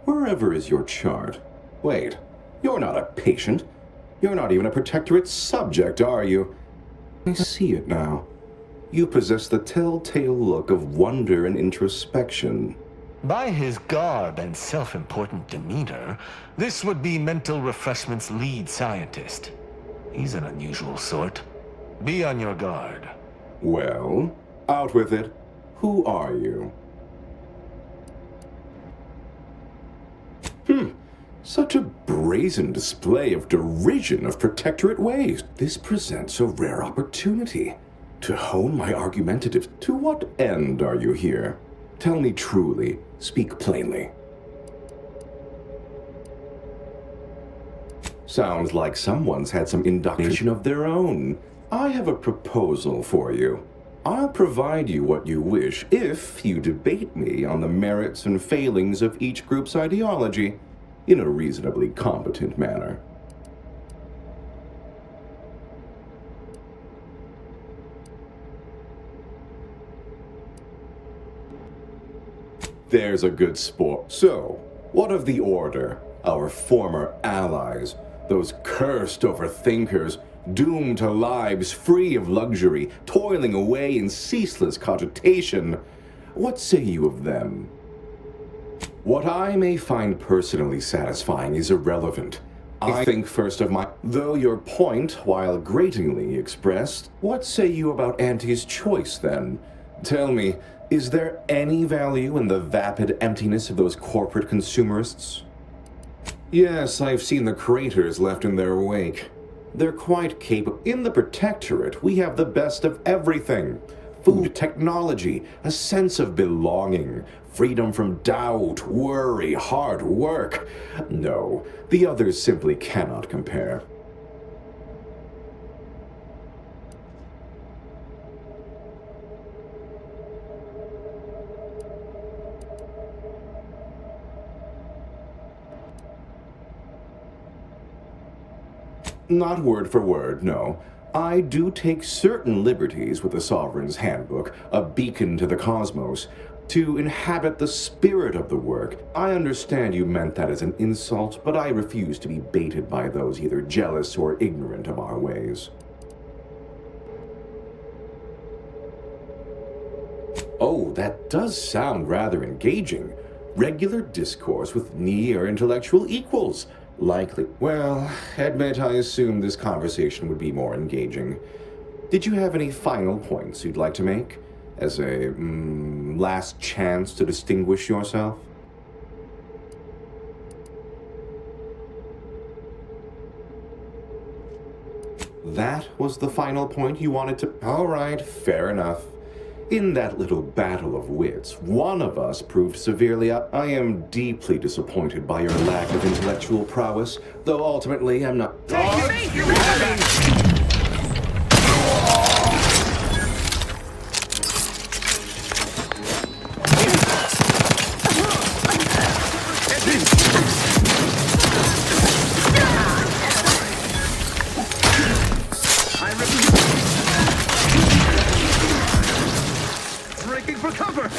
Wherever is your chart? Wait, you're not a patient. You're not even a Protectorate subject, are you? I see it now. You possess the telltale look of wonder and introspection. By his garb and self-important demeanor, this would be Mental Refreshment's lead scientist. He's an unusual sort. Be on your guard. Well, out with it. Who are you? Such a brazen display of derision of Protectorate ways. This presents a rare opportunity to hone my argumentative. To what end are you here? Tell me truly. Speak plainly. Sounds like someone's had some indoctrination of their own. I have a proposal for you. I'll provide you what you wish if you debate me on the merits and failings of each group's ideology in a reasonably competent manner. There's a good sport. So, what of the Order, our former allies, those cursed overthinkers, doomed to lives free of luxury, toiling away in ceaseless cogitation? What say you of them? What I may find personally satisfying is irrelevant. I think first of my... Though your point, while gratingly expressed, what say you about Auntie's choice, then? Tell me, is there any value in the vapid emptiness of those corporate consumerists? Yes, I've seen the craters left in their wake. They're quite capable. In the Protectorate, we have the best of everything. Food, technology, a sense of belonging, freedom from doubt, worry, hard work. No, the others simply cannot compare. Not word for word, no. I do take certain liberties with the Sovereign's Handbook, a beacon to the cosmos. to inhabit the spirit of the work. I understand you meant that as an insult, but I refuse to be baited by those either jealous or ignorant of our ways. Oh, that does sound rather engaging. Regular discourse with near intellectual equals. Likely. Well, admit I assumed this conversation would be more engaging. Did you have any final points you'd like to make? As a last chance to distinguish yourself? That was the final point you wanted to... All right, fair enough. In that little battle of wits, one of us proved severely up. I am deeply disappointed by your lack of intellectual prowess, though ultimately I'm not... Breaking for cover!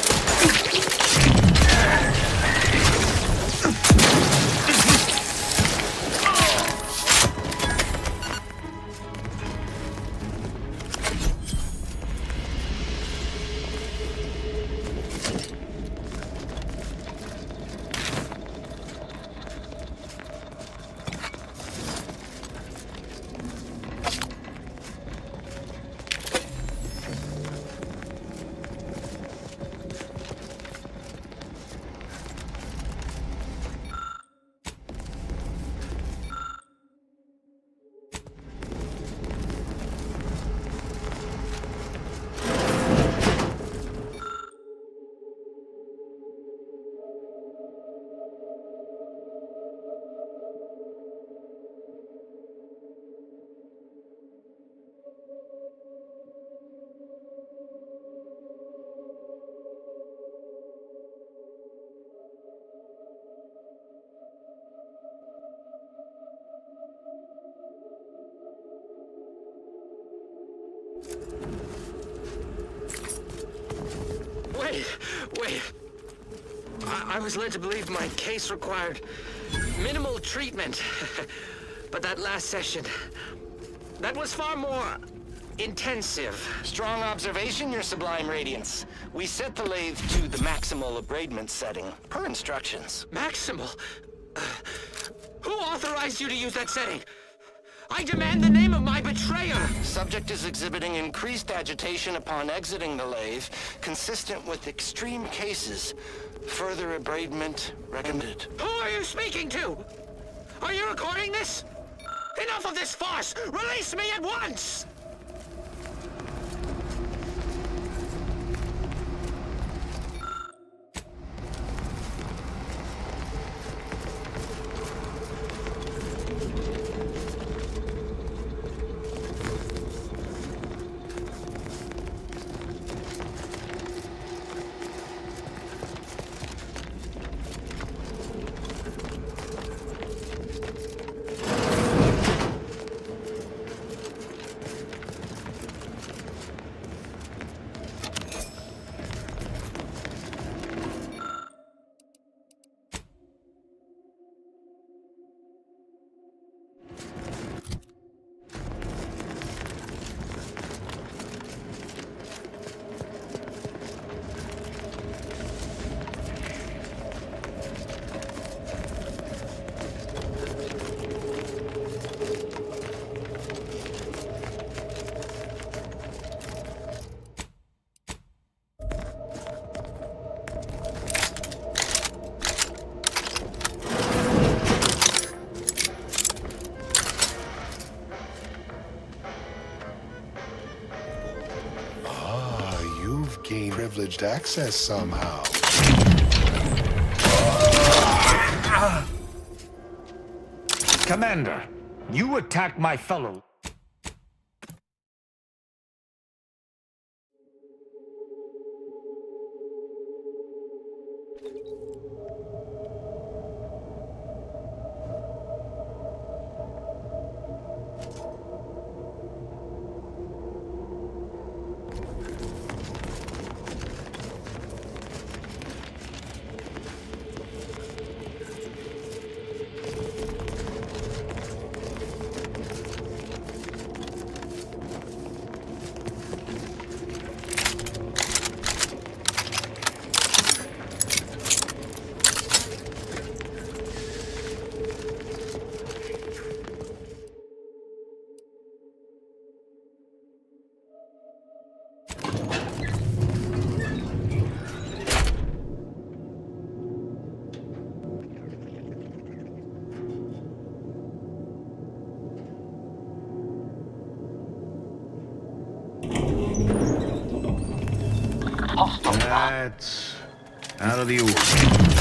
Wait. I was led to believe my case required minimal treatment. But that last session, that was far more intensive. Strong observation, Your Sublime Radiance. We set the lathe to the maximal abradement setting, per instructions. Maximal? Who authorized you to use that setting? I demand the name of my betrayer! Subject is exhibiting increased agitation upon exiting the lathe, consistent with extreme cases. Further abradement recommended. Who are you speaking to? Are you recording this? Enough of this farce! Release me at once! Gain privileged access somehow. Commander, you attacked my fellow. hostile. That's out of the ordinary.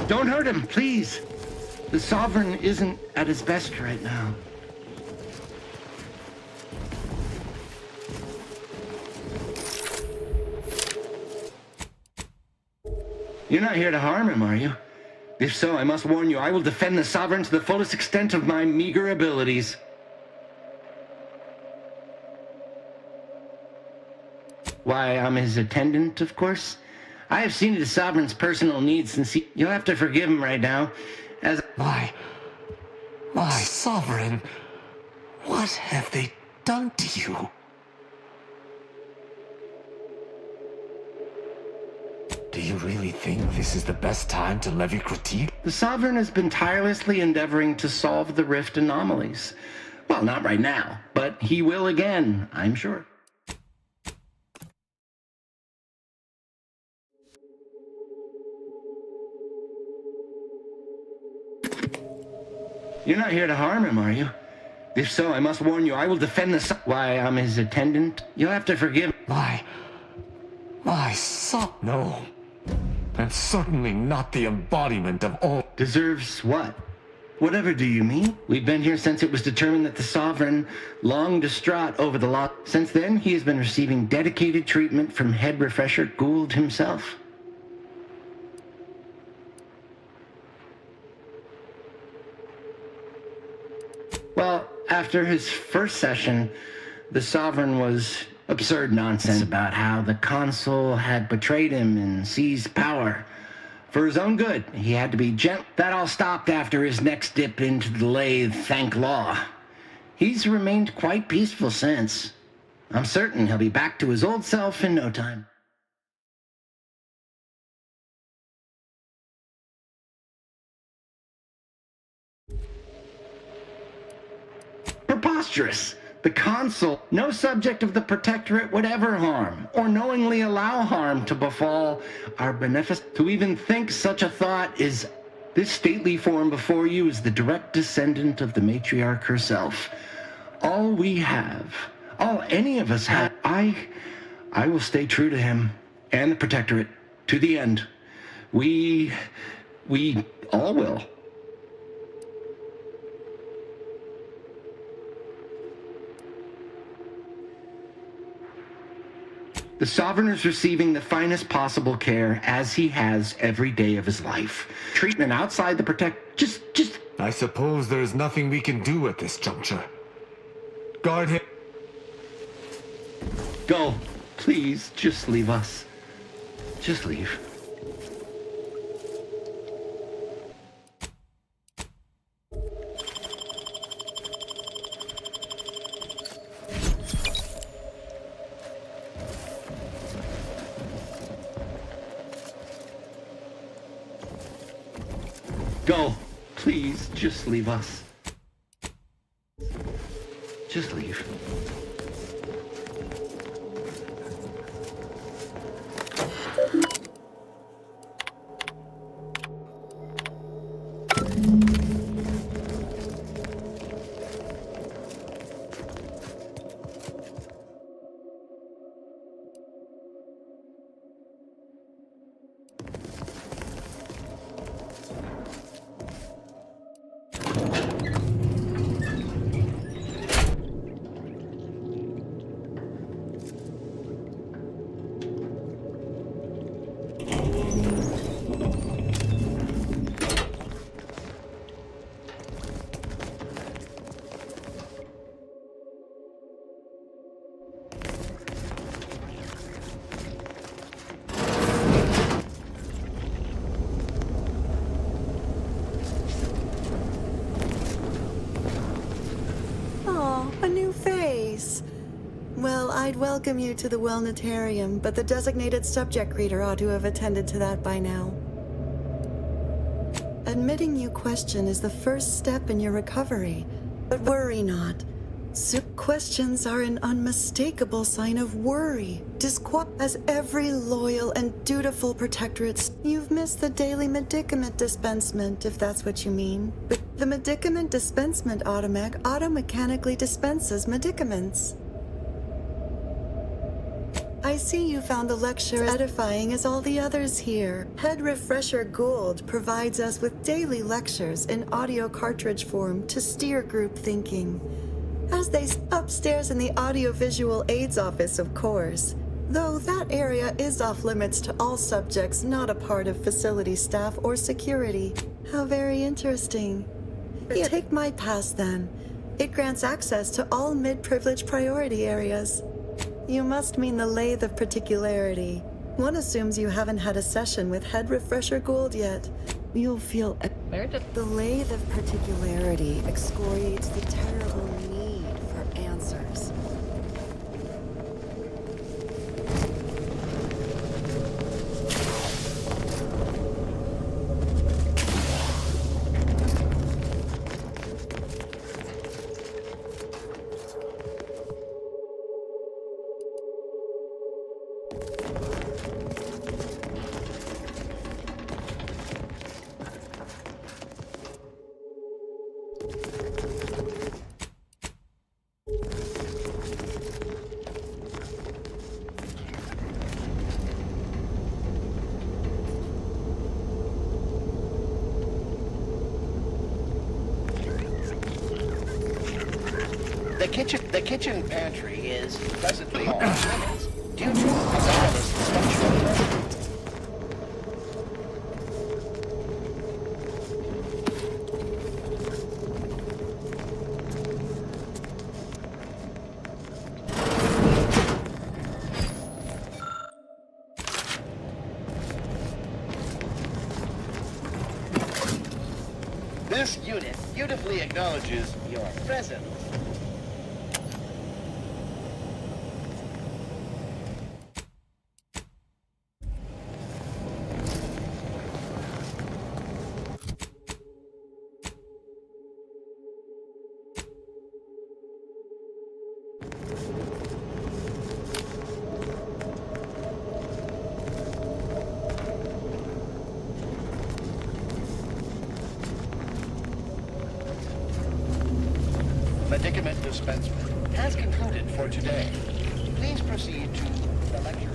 Don't hurt him, please. The Sovereign isn't at his best right now. You're not here to harm him, are you? If so, I must warn you, I will defend the Sovereign to the fullest extent of my meager abilities. Why, I'm his attendant, of course. I have seen to the Sovereign's personal needs since he... You'll have to forgive him right now, as... My Sovereign, what have they done to you? Do you really think this is the best time to levy critique? The Sovereign has been tirelessly endeavoring to solve the Rift anomalies. Well, not right now, but he will again, I'm sure. You're not here to harm him, are you? If so, I must warn you, I will defend the Why, I'm his attendant. You'll have to forgive... My son... No. And certainly not the embodiment of all... Deserves what? Whatever do you mean? We've been here since it was determined that the Sovereign, long distraught over the loss... Since then, he has been receiving dedicated treatment from Head Refresher Gould himself. Well, after his first session, the Sovereign was absurd nonsense about how the Consul had betrayed him and seized power. For his own good, he had to be gentle. That all stopped after his next dip into the lathe, thank law. He's remained quite peaceful since. I'm certain he'll be back to his old self in no time. Preposterous! The Consul, no subject of the Protectorate would ever harm, or knowingly allow harm to befall our beneficent. To even think such a thought is... This stately form before you is the direct descendant of the matriarch herself. All we have, all any of us have, I will stay true to him, and the Protectorate, to the end. We all will. The Sovereign is receiving the finest possible care, as he has every day of his life. Treatment outside the just... I suppose there's nothing we can do at this juncture. Guard him. Go. Please, just leave us. Just leave. Go. Please, just leave us. Just leave. A new face. Well, I'd welcome you to the Wellnetarium, but the designated subject reader ought to have attended to that by now. Admitting you question is the first step in your recovery, but worry not. Questions are an unmistakable sign of worry. As every loyal and dutiful protectorate, you've missed the daily medicament dispensement, if that's what you mean. But the medicament dispensement automac automechanically dispenses medicaments. I see you found the lecture as edifying as all the others here. Head Refresher Gould provides us with daily lectures in audio cartridge form to steer group thinking. As they upstairs in the audiovisual aids office, of course. Though that area is off limits to all subjects not a part of facility staff or security. How very interesting. Yeah, take my pass then. It grants access to all mid-privilege priority areas. You must mean the Lathe of Particularity. One assumes you haven't had a session with Head Refresher Gould yet. You'll feel... The Lathe of Particularity excoriates the terrible need for answers. The kitchen pantry is presently on limits due to anomalous structural. This unit beautifully acknowledges your presence. Medicament dispensement has concluded for today. Please proceed to the lecture.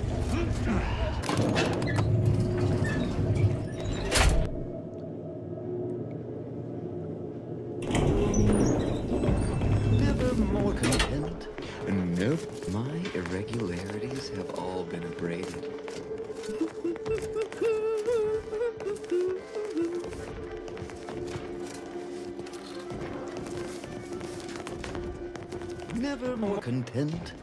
Never more content. Nope, my irregularities have all been abraded. Never more content.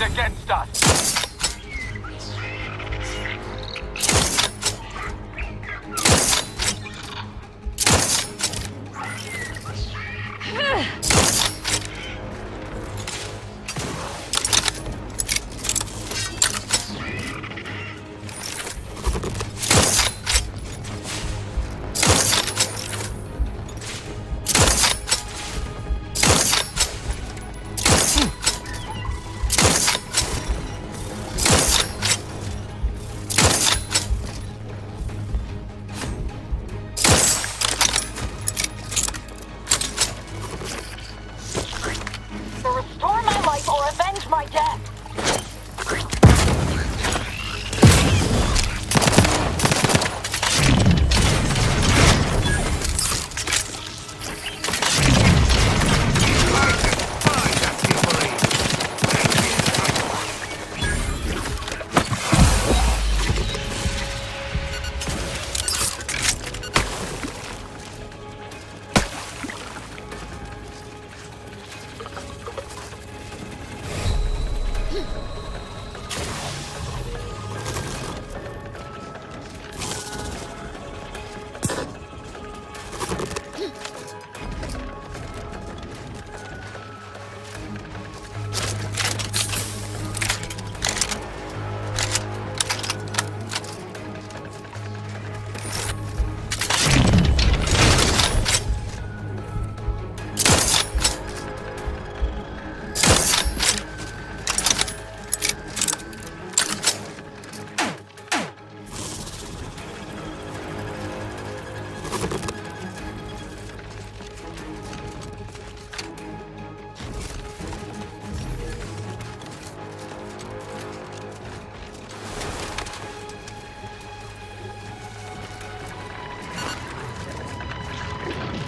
Against us. Restore my life or avenge my death.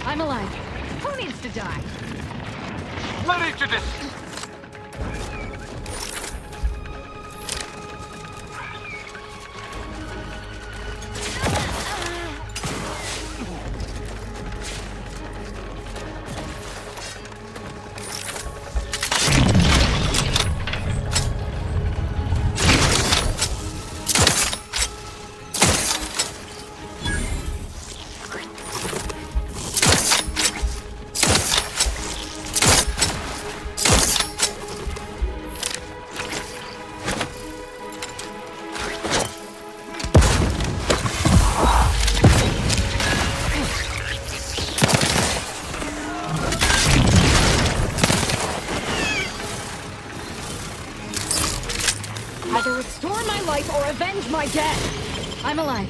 I'm alive. Who needs to die? Ready to dis... Either restore my life or avenge my death. I'm alive.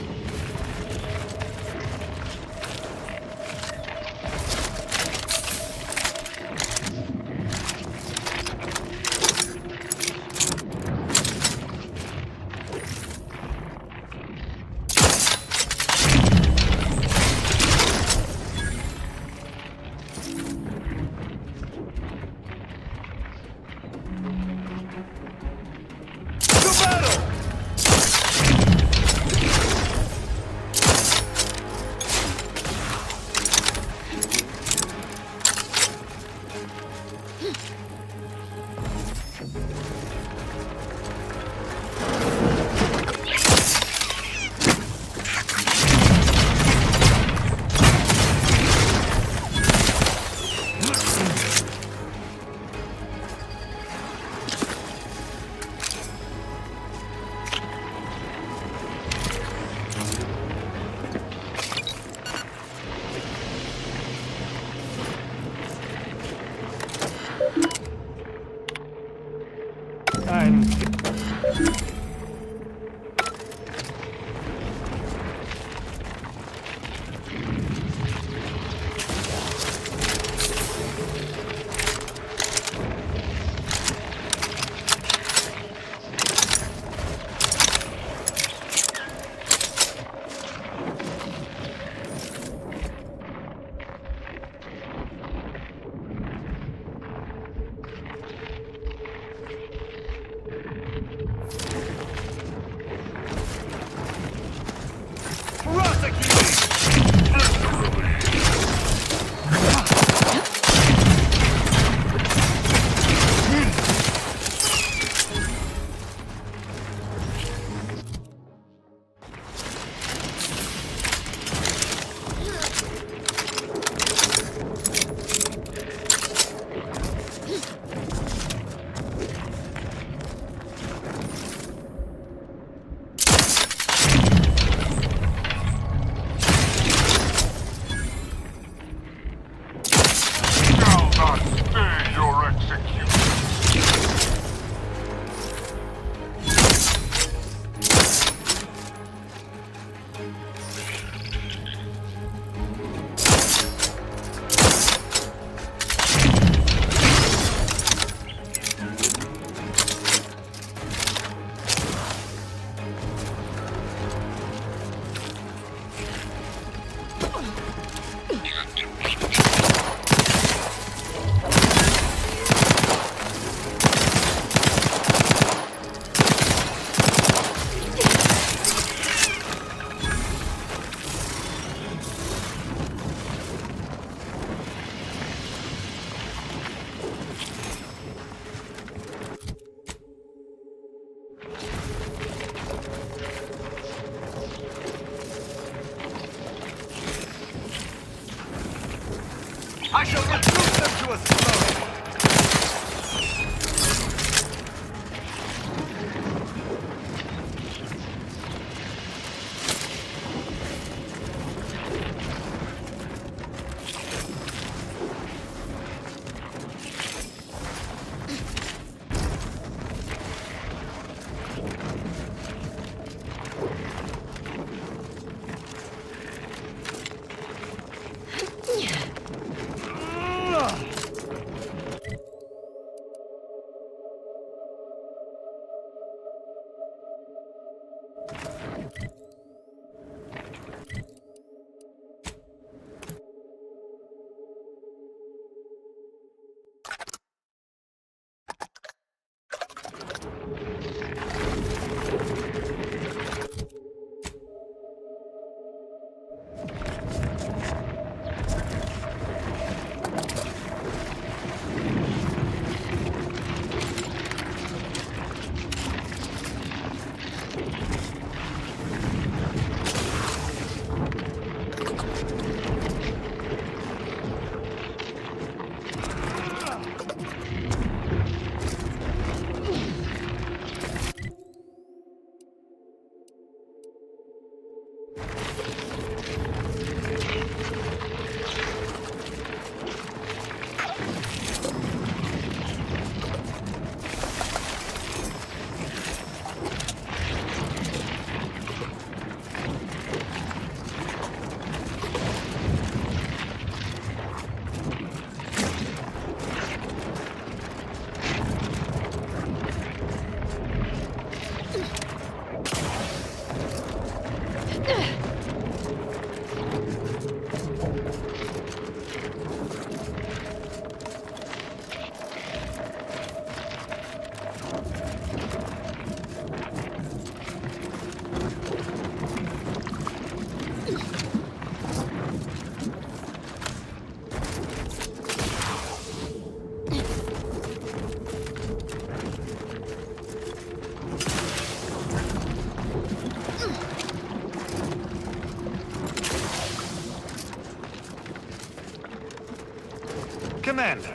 Commander,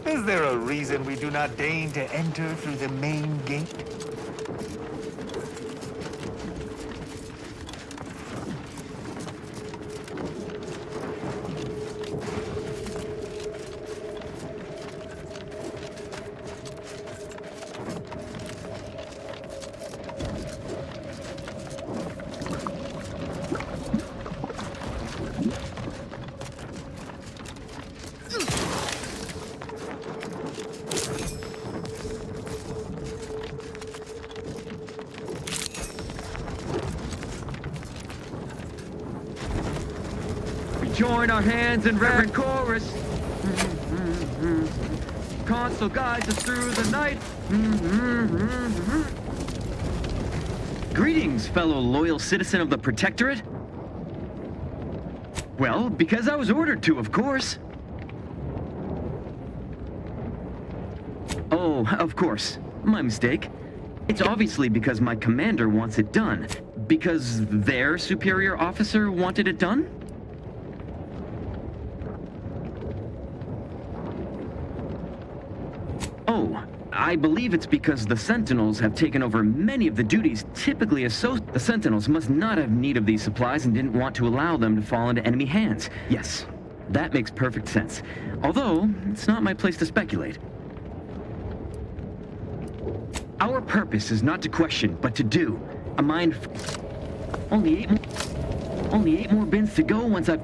is there a reason we do not deign to enter through the main gate? Join our hands in reverent chorus. Console guides us through the night. Greetings, fellow loyal citizen of the Protectorate. Well, because I was ordered to, of course. Oh, of course. My mistake. It's obviously because my commander wants it done. Because their superior officer wanted it done? Oh, I believe it's because the Sentinels have taken over many of the duties typically associated. The Sentinels must not have need of these supplies and didn't want to allow them to fall into enemy hands. Yes, that makes perfect sense. Although, it's not my place to speculate. Our purpose is not to question, but to do. A mind... Only eight more bins to go once I've...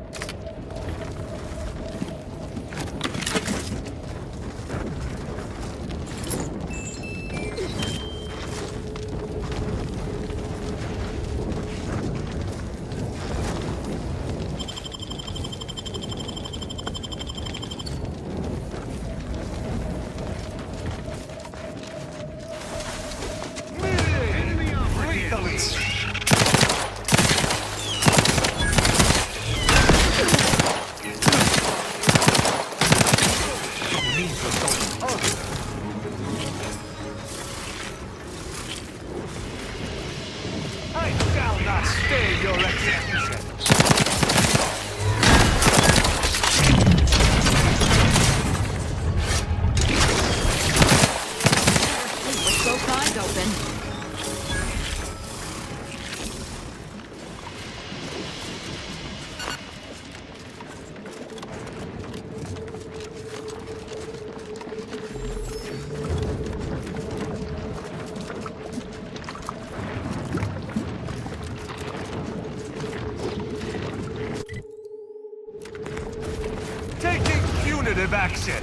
I shall not stay your execution. Let's both eyes open. Taking punitive action.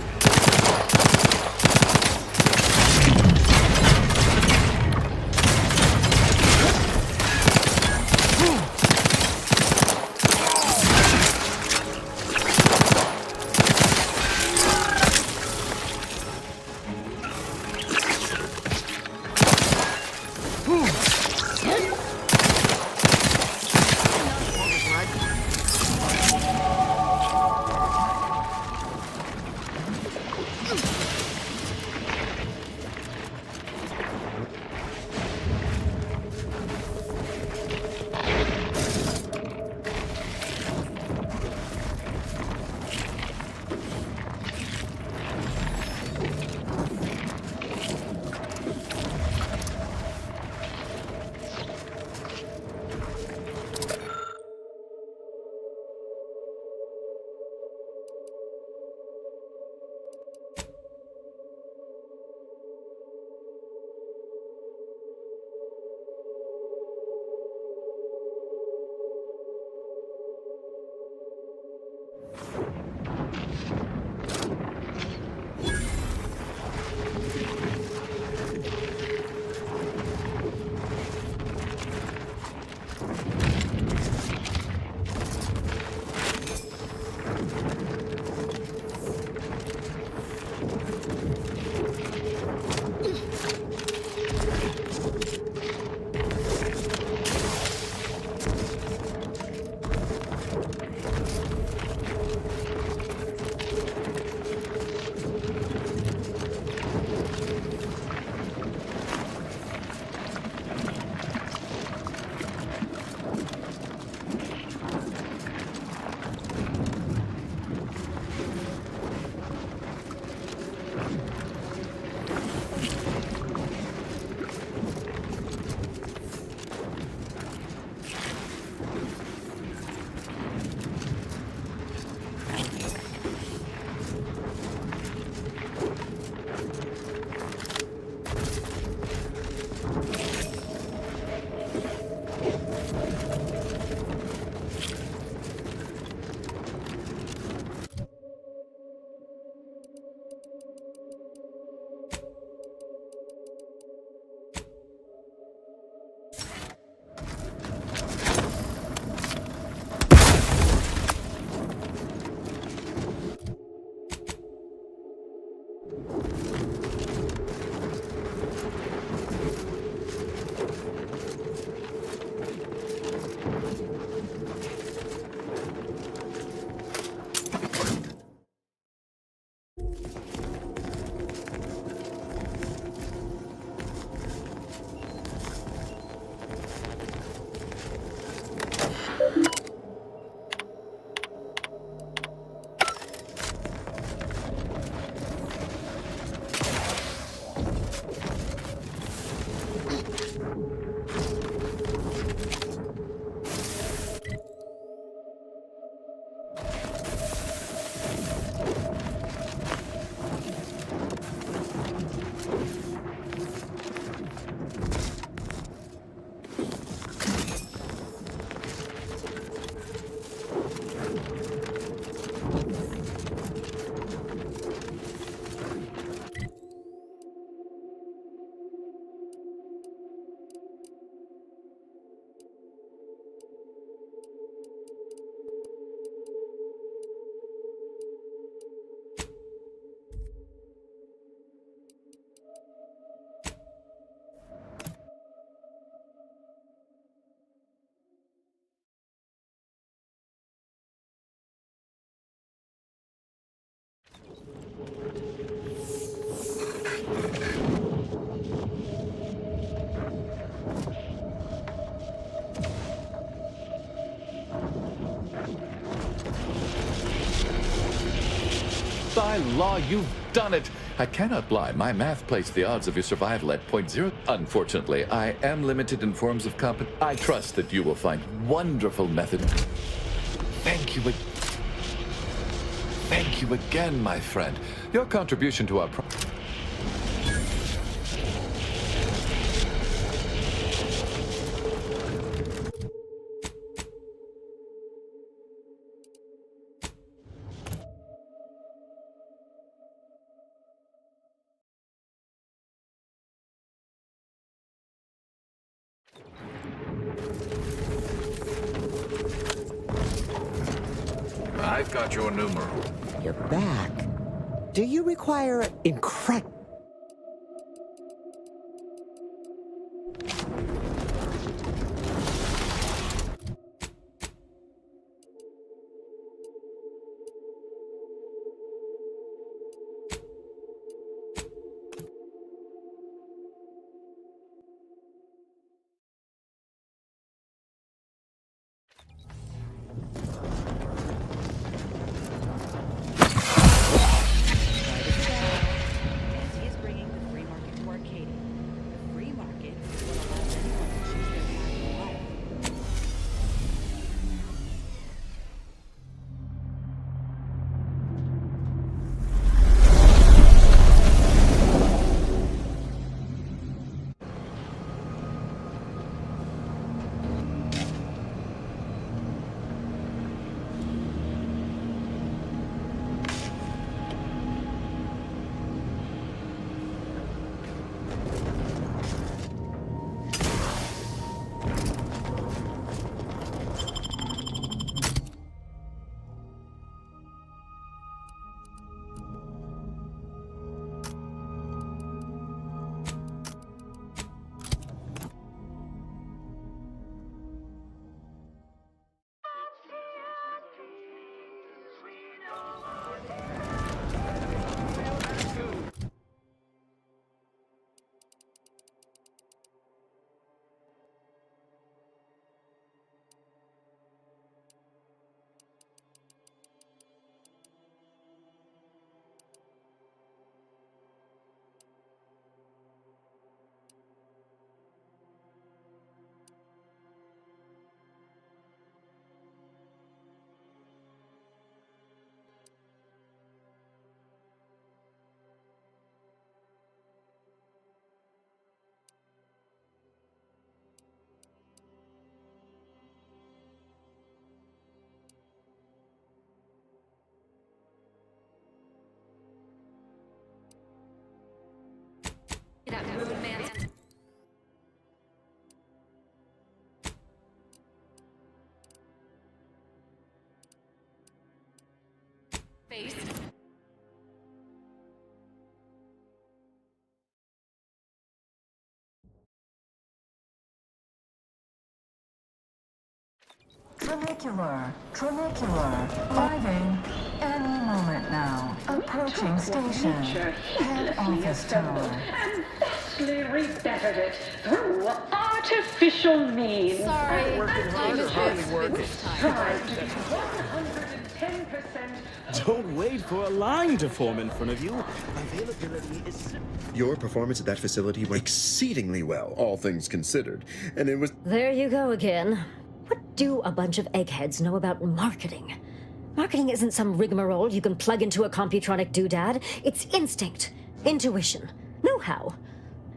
By law, you've done it! I cannot lie. My math placed the odds of your survival at 0.0. Unfortunately, I am limited in forms of I trust that you will find wonderful method. Thank you. Thank you again, my friend. Your contribution to our I've got your numeral. You're back. Do you require incredible... That moon man's face. Trinicular. Arriving any moment now. Approaching station. Head office tower. And vastly rebettered it through artificial means. Sorry, time is hardly working. Strive to be 110%. Don't wait for a line to form in front of you. Availability is... Your performance at that facility went exceedingly well, all things considered. And it was... There you go again. What do a bunch of eggheads know about marketing? Marketing isn't some rigmarole you can plug into a computronic doodad. It's instinct, intuition, know-how.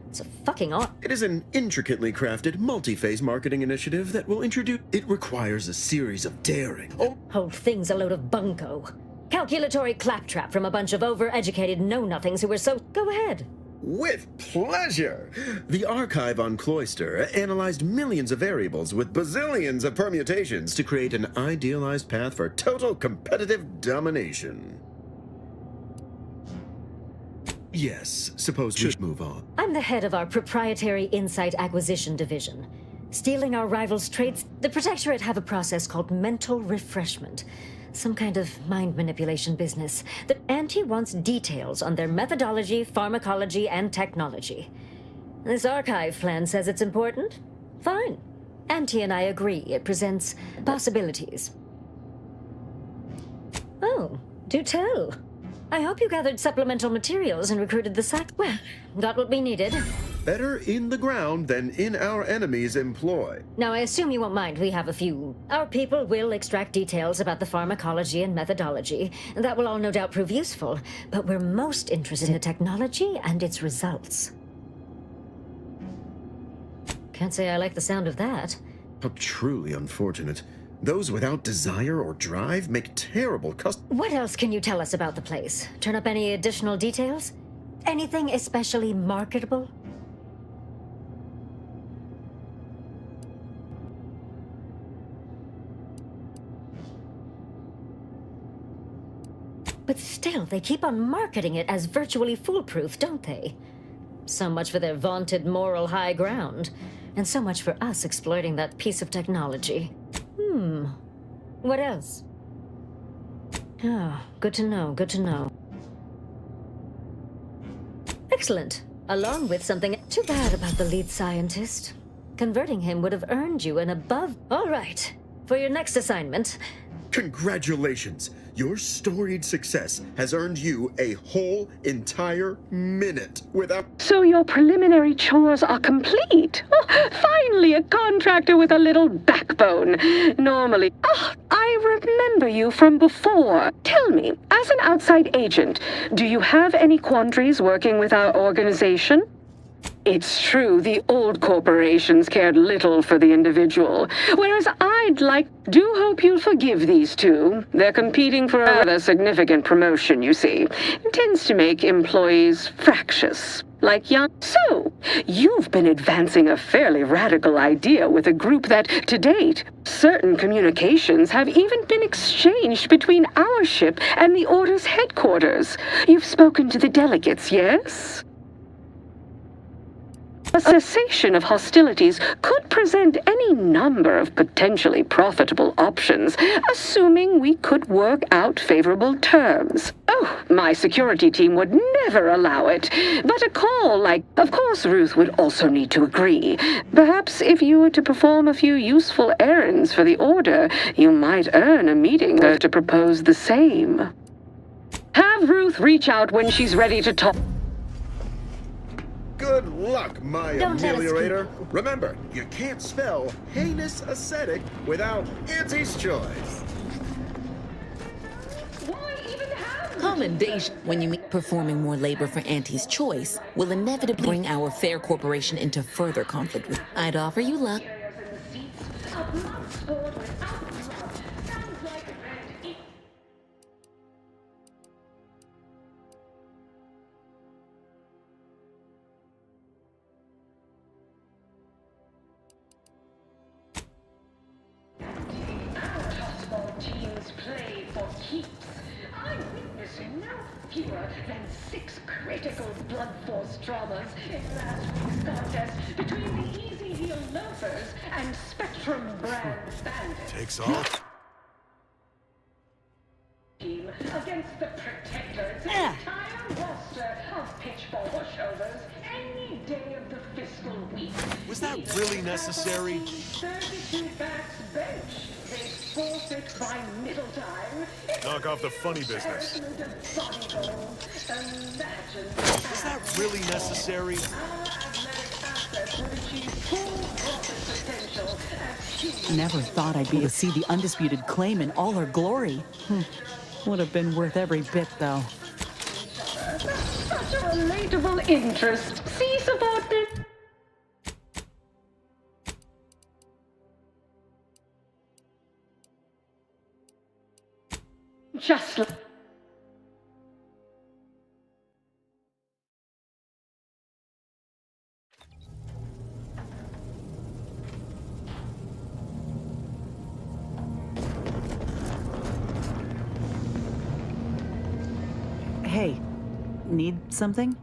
It's a fucking art. It is an intricately crafted, multi-phase marketing initiative that will introduce... It requires a series of daring... Whole thing's a load of bunco. Calculatory claptrap from a bunch of overeducated know-nothings who were so... Go ahead. With pleasure! The archive on Cloister analyzed millions of variables with bazillions of permutations to create an idealized path for total competitive domination. Yes, suppose we should move on. I'm the head of our proprietary insight acquisition division. Stealing our rivals' traits, the Protectorate have a process called mental refreshment. Some kind of mind manipulation business. The Auntie wants details on their methodology, pharmacology, and technology. This archive plan says it's important. Fine. Auntie and I agree it presents possibilities. Oh, do tell. I hope you gathered supplemental materials and recruited the sack. Well, got what we needed. Better in the ground than in our enemy's employ. Now, I assume you won't mind we have a few. Our people will extract details about the pharmacology and methodology. That will all no doubt prove useful. But we're most interested in the technology and its results. Can't say I like the sound of that. How truly unfortunate. Those without desire or drive make terrible What else can you tell us about the place? Turn up any additional details? Anything especially marketable? But still, they keep on marketing it as virtually foolproof, don't they? So much for their vaunted moral high ground. And so much for us exploiting that piece of technology. What else? Oh, good to know, good to know. Excellent. Along with something too bad about the lead scientist. Converting him would have earned you an above... All right. For your next assignment... Congratulations! Your storied success has earned you a whole entire minute without... So your preliminary chores are complete? Oh, finally, a contractor with a little backbone. Normally... Oh, I remember you from before. Tell me, as an outside agent, do you have any quandaries working with our organization? It's true, the old corporations cared little for the individual, whereas do hope you'll forgive these two. They're competing for a rather significant promotion, you see. It tends to make employees fractious, like young... So, you've been advancing a fairly radical idea with a group that, to date, certain communications have even been exchanged between our ship and the Order's headquarters. You've spoken to the delegates, yes? A cessation of hostilities could present any number of potentially profitable options, assuming we could work out favorable terms. Oh, my security team would never allow it. But a call like... Of course, Ruth would also need to agree. Perhaps if you were to perform a few useful errands for the Order, you might earn a meeting to propose the same. Have Ruth reach out when she's ready to talk. Good luck, my ameliorator. Remember, you can't spell heinous ascetic without Auntie's choice. Commendation. When you meet performing more labor for Auntie's choice will inevitably bring our fair corporation into further conflict with... I'd offer you luck. Fewer than 6 critical blood force traumas in last week's contest between the Easy heel loafers and Spectrum brand bandits. Takes all. Team against the Protector's entire roster of pitchball pushovers any day of the fiscal week. Was that really necessary? 32 backs bench. They forfeit by middle time. Knock off the funny business. Imagine. Was that really necessary? Never thought I'd be able to see the undisputed claim in all her glory. Would have been worth every bit, though. Such a relatable interest. See, subordinate? Just like... Hey, need something?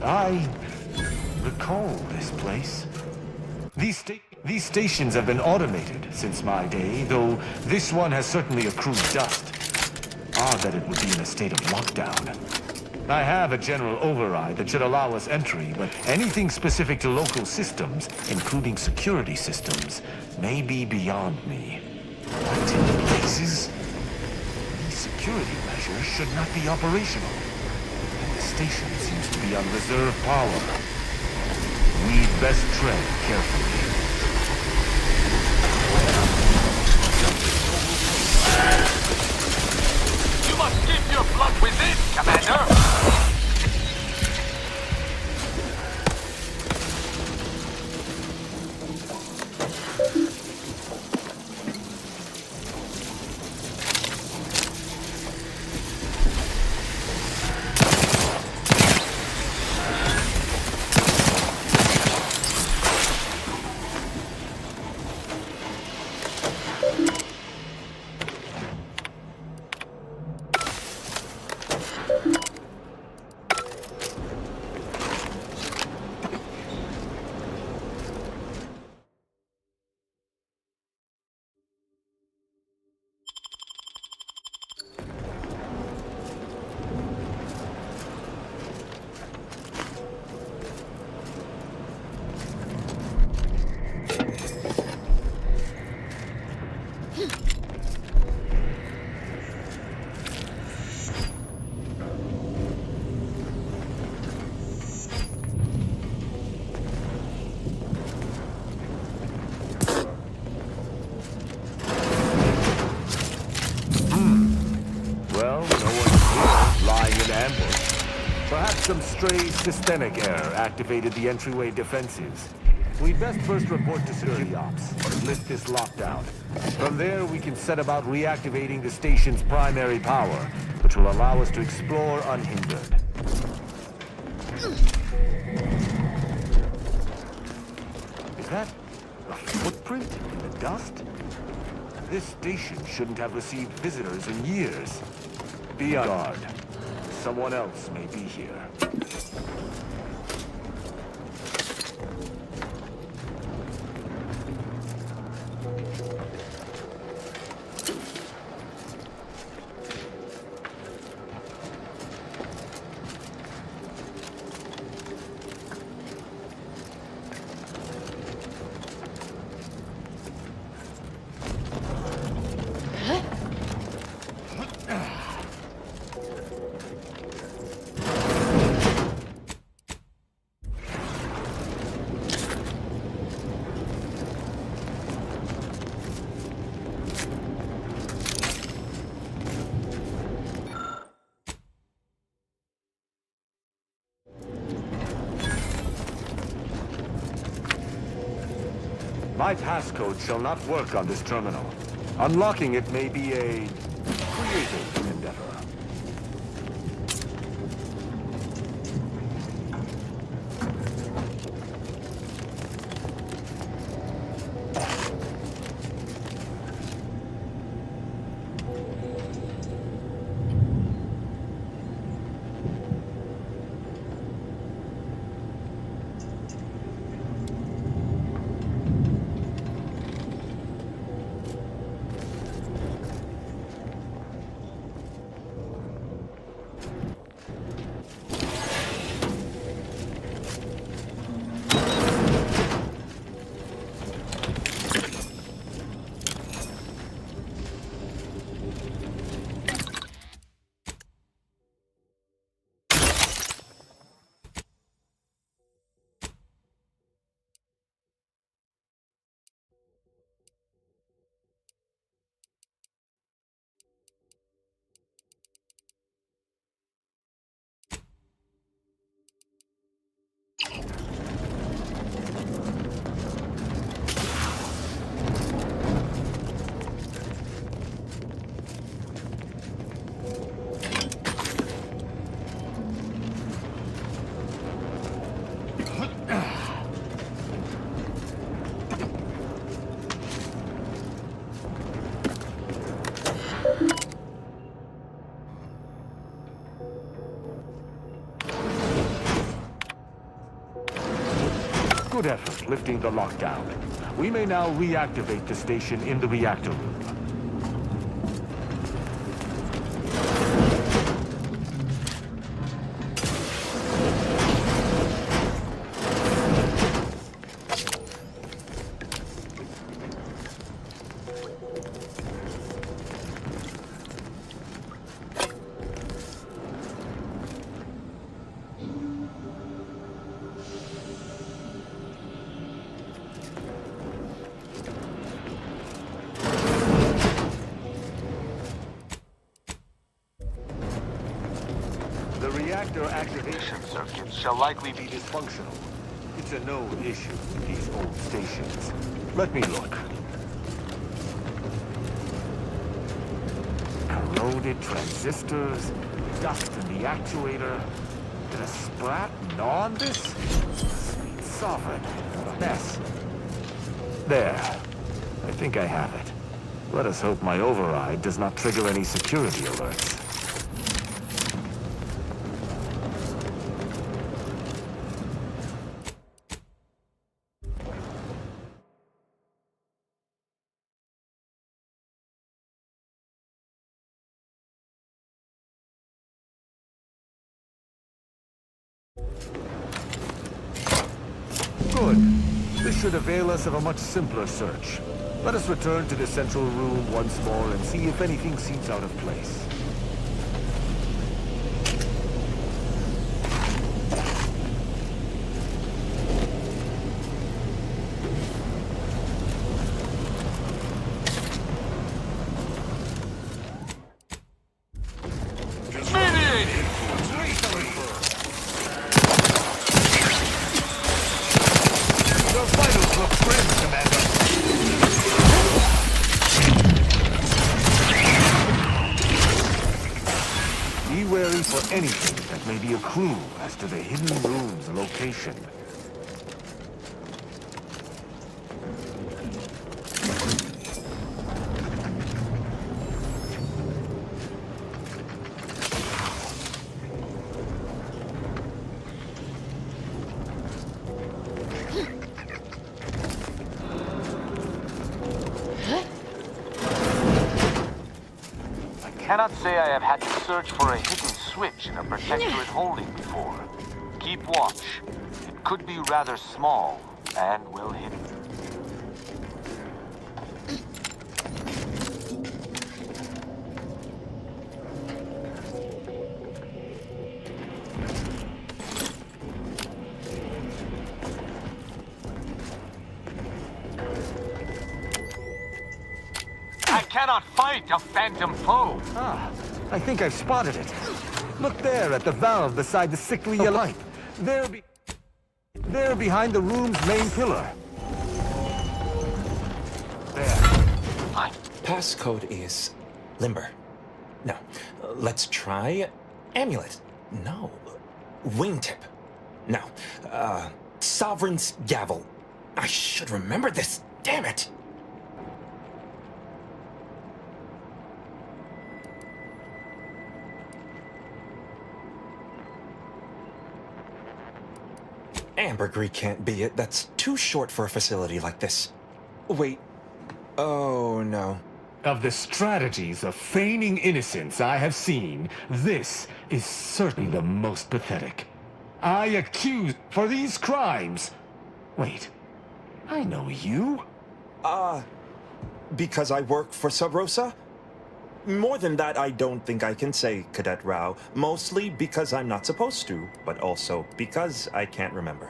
I recall this place. These stations have been automated since my day, though this one has certainly accrued dust. Odd that it would be in a state of lockdown. I have a general override that should allow us entry, but anything specific to local systems, including security systems, may be beyond me. What in blazes? These security measures should not be operational. And the station seems to be on reserve power. We'd best tread carefully. You must keep your blood within, Commander! Well, no one's here, lying in ambush. Perhaps some stray systemic error activated the entryway defenses. We'd best first report to security ops and lift this lockdown. From there, we can set about reactivating the station's primary power, which will allow us to explore unhindered. Is that a footprint in the dust? This station shouldn't have received visitors in years. Be on guard. Someone else may be here. My passcode shall not work on this terminal. Unlocking it may be a creative endeavor. Good effort lifting the lockdown. We may now reactivate the station in the reactor room. Reactor activation circuits shall likely be dysfunctional. It's a known issue with these old stations. Let me look. Corroded transistors, dust in the actuator. Did a sprat gnaw on this? Sweet sovereign. A mess. There. I think I have it. Let us hope my override does not trigger any security alerts. Good. This should avail us of a much simpler search. Let us return to the central room once more and see if anything seems out of place. Be wary for anything that may be a clue as to the hidden room's location. I cannot say I have had to search for a hidden switch in a protectorate holding before. Keep watch. It could be rather small and well hidden. I cannot fight a phantom foe. Ah, I think I've spotted it. Look there at the valve beside the sickly yellow light. There behind the room's main pillar. There. My passcode is Limber. No, let's try Amulet. No. Wingtip. No. Sovereign's Gavel. I should remember this. Damn it. Ambergris can't be it. That's too short for a facility like this. Wait. Oh, no. Of the strategies of feigning innocence I have seen, this is certainly the most pathetic. I accuse for these crimes. Wait, I know you. Because I work for Sub Rosa? More than that, I don't think I can say, Cadet Rao. Mostly because I'm not supposed to, but also because I can't remember.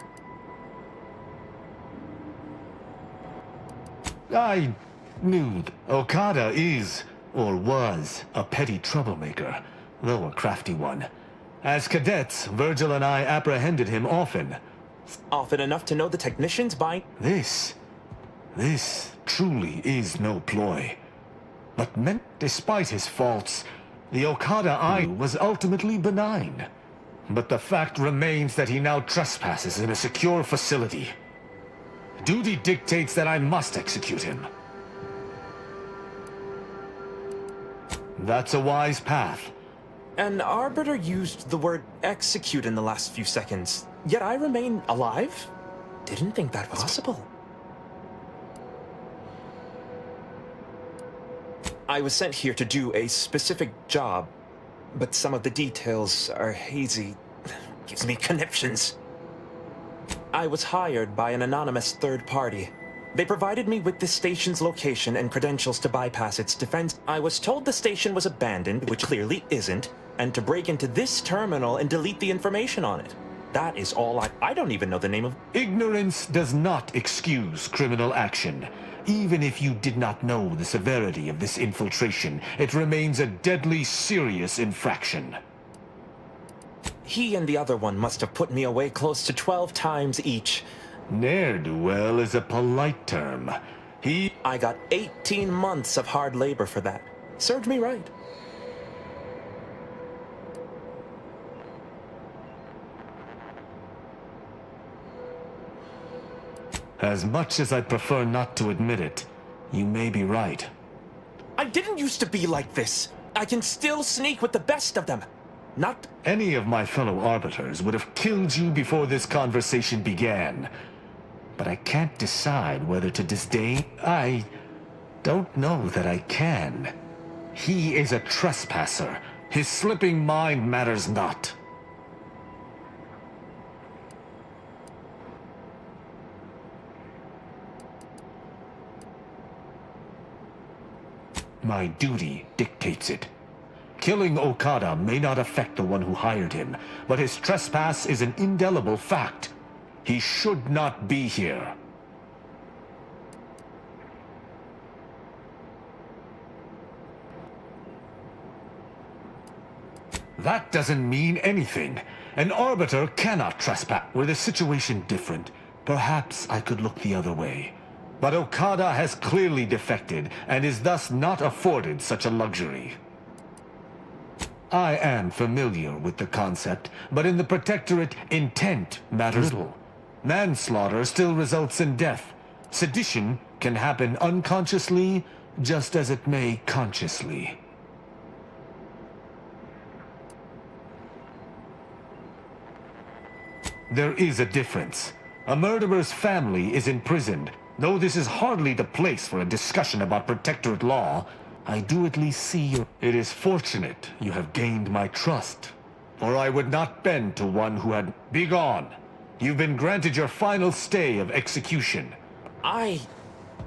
I knew Okada is, or was, a petty troublemaker, though a crafty one. As cadets, Virgil and I apprehended him often. Often enough to know the technicians by... This truly is no ploy. But despite his faults, the Okada eye was ultimately benign. But the fact remains that he now trespasses in a secure facility. Duty dictates that I must execute him. That's a wise path. An Arbiter used the word execute in the last few seconds, yet I remain alive? Didn't think that possible. I was sent here to do a specific job, but some of the details are hazy. Gives me conniptions. I was hired by an anonymous third party. They provided me with the station's location and credentials to bypass its defense. I was told the station was abandoned, which clearly isn't, and to break into this terminal and delete the information on it. That is all I don't even know the name of... Ignorance does not excuse criminal action. Even if you did not know the severity of this infiltration, it remains a deadly serious infraction. He and the other one must have put me away close to 12 times each. Ne'er-do-well is a polite term. I got 18 months of hard labor for that. Served me right. As much as I'd prefer not to admit it, you may be right. I didn't used to be like this. I can still sneak with the best of them. Not... Any of my fellow Arbiters would have killed you before this conversation began. But I can't decide whether to disdain... I don't know that I can. He is a trespasser. His slipping mind matters not. My duty dictates it. Killing Okada may not affect the one who hired him, but his trespass is an indelible fact. He should not be here. That doesn't mean anything. An arbiter cannot trespass. Were the situation different, perhaps I could look the other way. But Okada has clearly defected, and is thus not afforded such a luxury. I am familiar with the concept, but in the Protectorate, intent matters little. Manslaughter still results in death. Sedition can happen unconsciously, just as it may consciously. There is a difference. A murderer's family is imprisoned. Though this is hardly the place for a discussion about Protectorate law, I do at least see you. It is fortunate you have gained my trust, or I would not bend to one who had... Begone! You've been granted your final stay of execution. I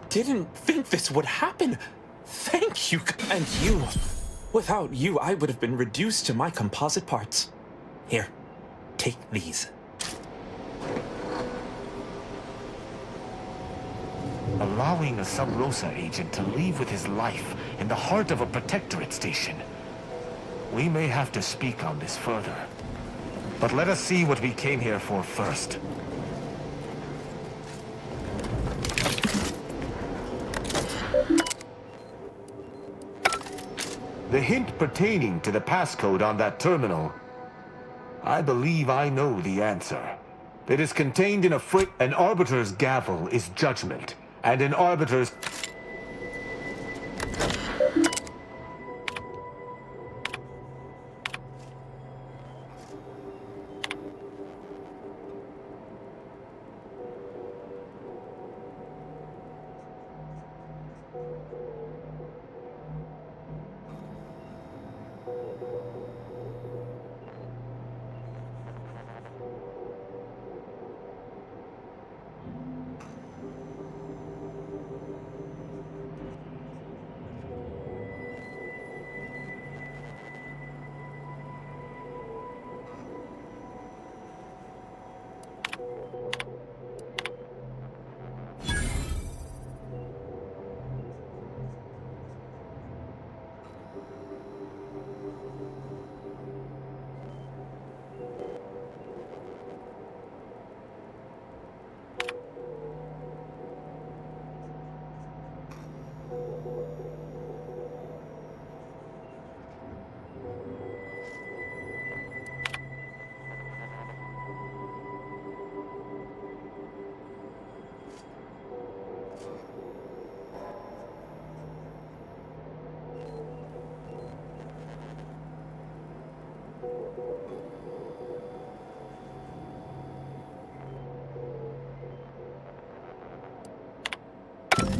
didn't think this would happen. Thank you. And you. Without you, I would have been reduced to my composite parts. Here, take these. Allowing a Sub Rosa agent to leave with his life in the heart of a Protectorate station. We may have to speak on this further. But let us see what we came here for first. The hint pertaining to the passcode on that terminal. I believe I know the answer. It is contained in a an arbiter's gavel is judgment. And an arbiter's...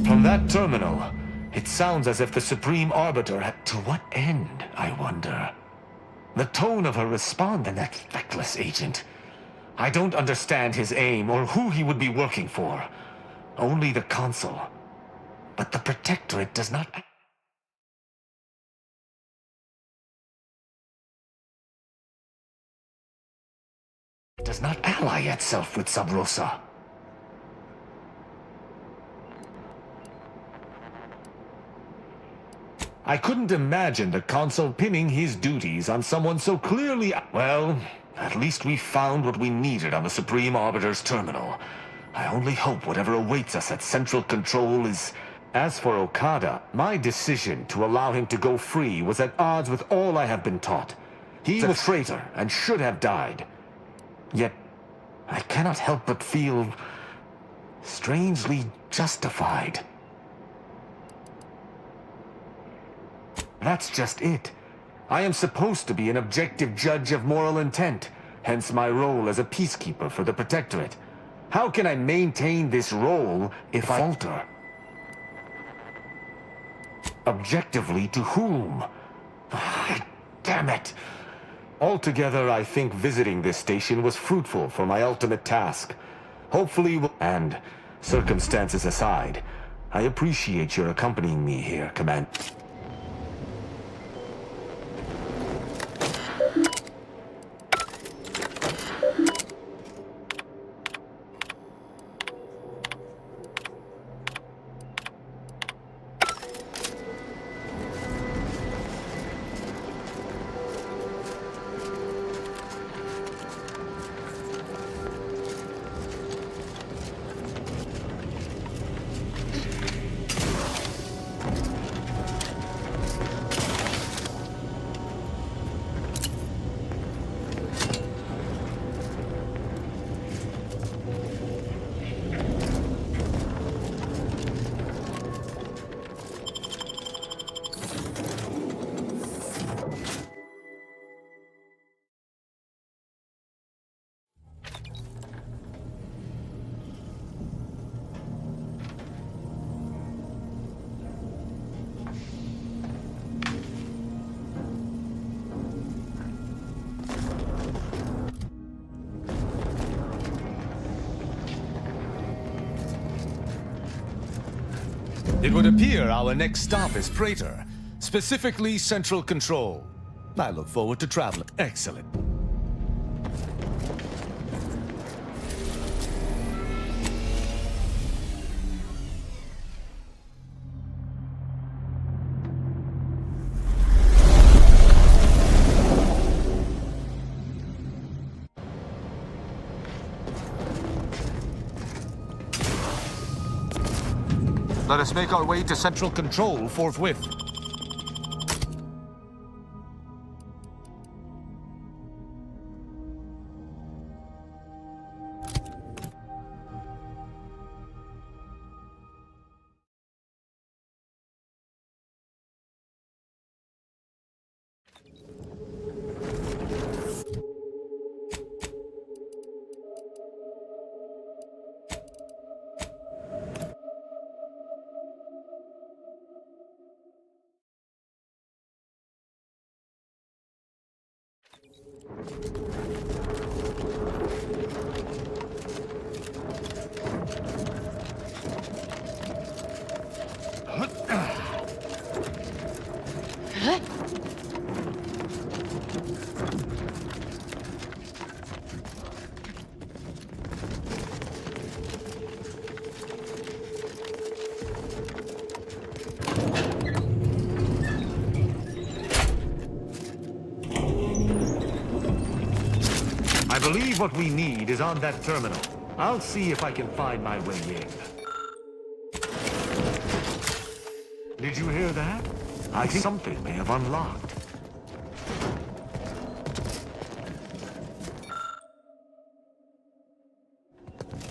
From that terminal, it sounds as if the Supreme Arbiter had... To what end, I wonder? The tone of her respondent, that feckless agent. I don't understand his aim or who he would be working for. Only the Consul. But the Protectorate does not... does not ally itself with Sub Rosa. I couldn't imagine the Consul pinning his duties on someone so clearly... Well, at least we found what we needed on the Supreme Arbiter's terminal. I only hope whatever awaits us at Central Control is... As for Okada, my decision to allow him to go free was at odds with all I have been taught. He was a traitor and should have died. Yet, I cannot help but feel... strangely justified. That's just it. I am supposed to be an objective judge of moral intent, hence my role as a peacekeeper for the Protectorate. How can I maintain this role if I falter? Objectively to whom? Damn it! Altogether, I think visiting this station was fruitful for my ultimate task. Hopefully, and circumstances aside, I appreciate your accompanying me here, Command. It would appear our next stop is Praetor, specifically Central Control. I look forward to traveling. Excellent. Let us make our way to Central Control forthwith. I believe what we need is on that terminal. I'll see if I can find my way in. Did you hear that? I think something may have unlocked.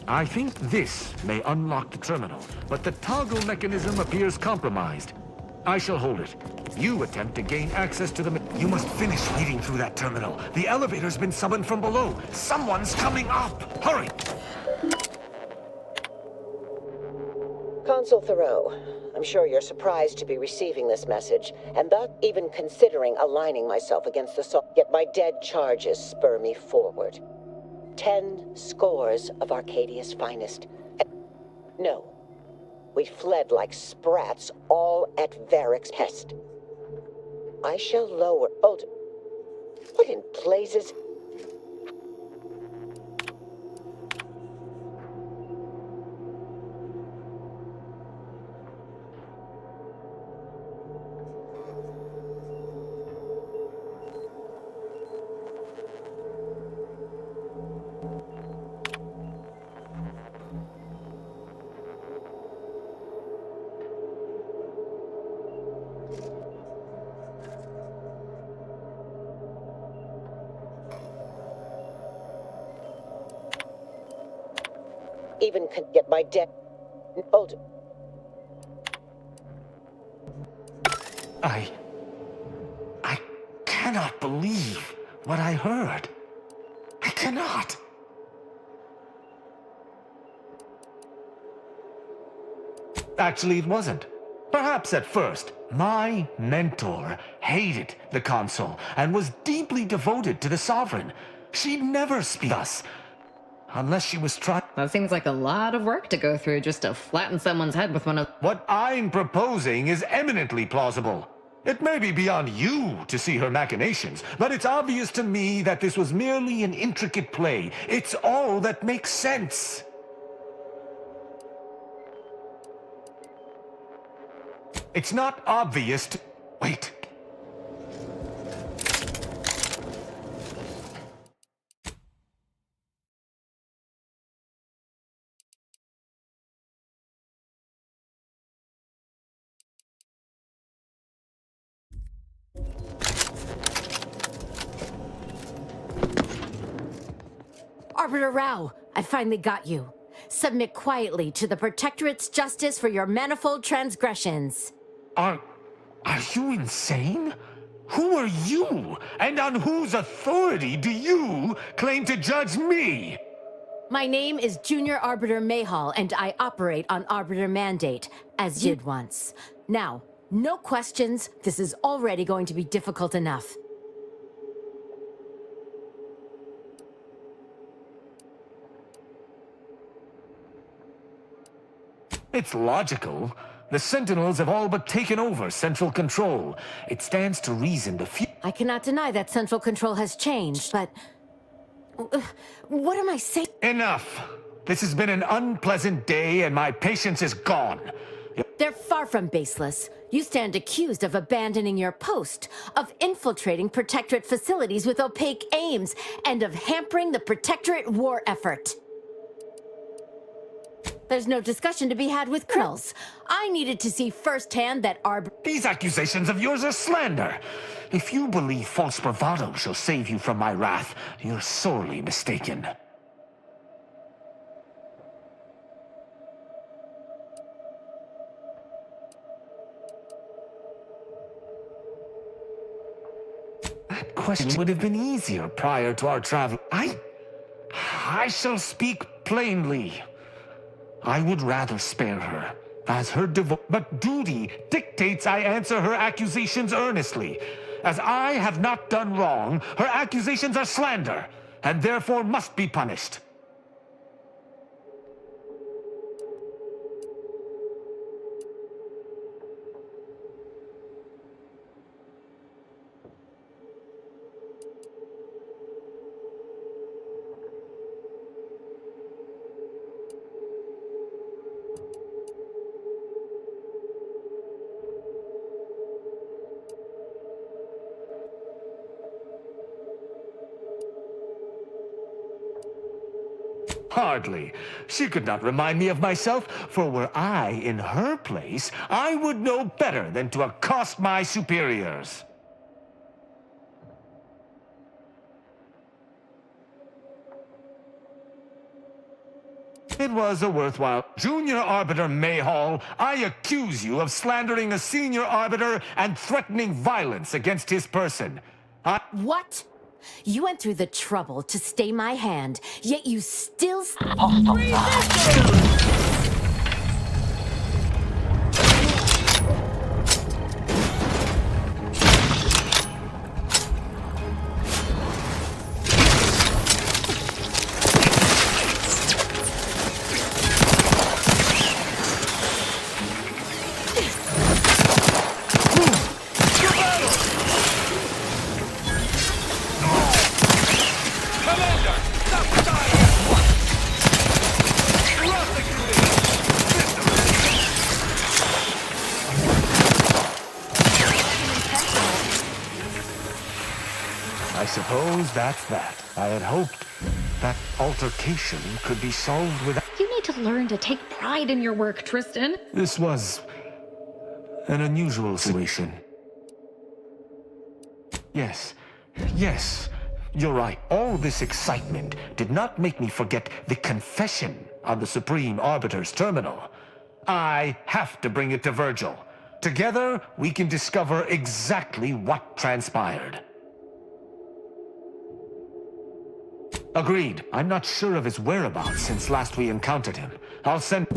I think this may unlock the terminal, but the toggle mechanism appears compromised. I shall hold it. You attempt to gain access to the... You must finish reading through that terminal. The elevator's been summoned from below. Someone's coming up! Hurry! Consul Thoreau, I'm sure you're surprised to be receiving this message, and that even considering aligning myself against the yet my dead charges spur me forward. 10 scores of Arcadia's finest. No. We fled like sprats, all at Varric's hest. I shall lower... Hold... What in blazes... Even can get my debt. Hold. I cannot believe what I heard. I cannot. Actually, it wasn't. Perhaps at first. My mentor hated the consul and was deeply devoted to the sovereign. She'd never speak to us. Unless she was trying... That seems like a lot of work to go through just to flatten someone's head with one of... What I'm proposing is eminently plausible. It may be beyond you to see her machinations, but it's obvious to me that this was merely an intricate play. It's all that makes sense. It's not obvious to... Wait. Arbiter Rao, I finally got you. Submit quietly to the Protectorate's justice for your manifold transgressions. Are you insane? Who are you? And on whose authority do you claim to judge me? My name is Junior Arbiter Mayhall, and I operate on Arbiter Mandate, as you did once. Now, no questions. This is already going to be difficult enough. It's logical, The Sentinels have all but taken over central control. It stands to reason the few... I cannot deny that central control has changed, but... what am I saying? Enough! This has been an unpleasant day, and my patience is gone. They're far from baseless. You stand accused of abandoning your post, of infiltrating Protectorate facilities with opaque aims, and of hampering the Protectorate war effort. There's no discussion to be had with criminals. I needed to see firsthand that These accusations of yours are slander. If you believe false bravado shall save you from my wrath, you're sorely mistaken. That question would have been easier prior to our travel. I shall speak plainly. I would rather spare her, as her but duty dictates I answer her accusations earnestly. As I have not done wrong, her accusations are slander, and therefore must be punished. Hardly. She could not remind me of myself, for were I in her place, I would know better than to accost my superiors. It was a worthwhile. Junior Arbiter Mayhall, I accuse you of slandering a senior arbiter and threatening violence against his person. What? You went through the trouble to stay my hand, yet you still... I suppose that's that. I had hoped that altercation could be solved without... You need to learn to take pride in your work, Tristan. This was an unusual situation. Yes, you're right. All this excitement did not make me forget the confession on the Supreme Arbiter's terminal. I have to bring it to Virgil. Together, we can discover exactly what transpired. Agreed. I'm not sure of his whereabouts since last we encountered him. I'll send...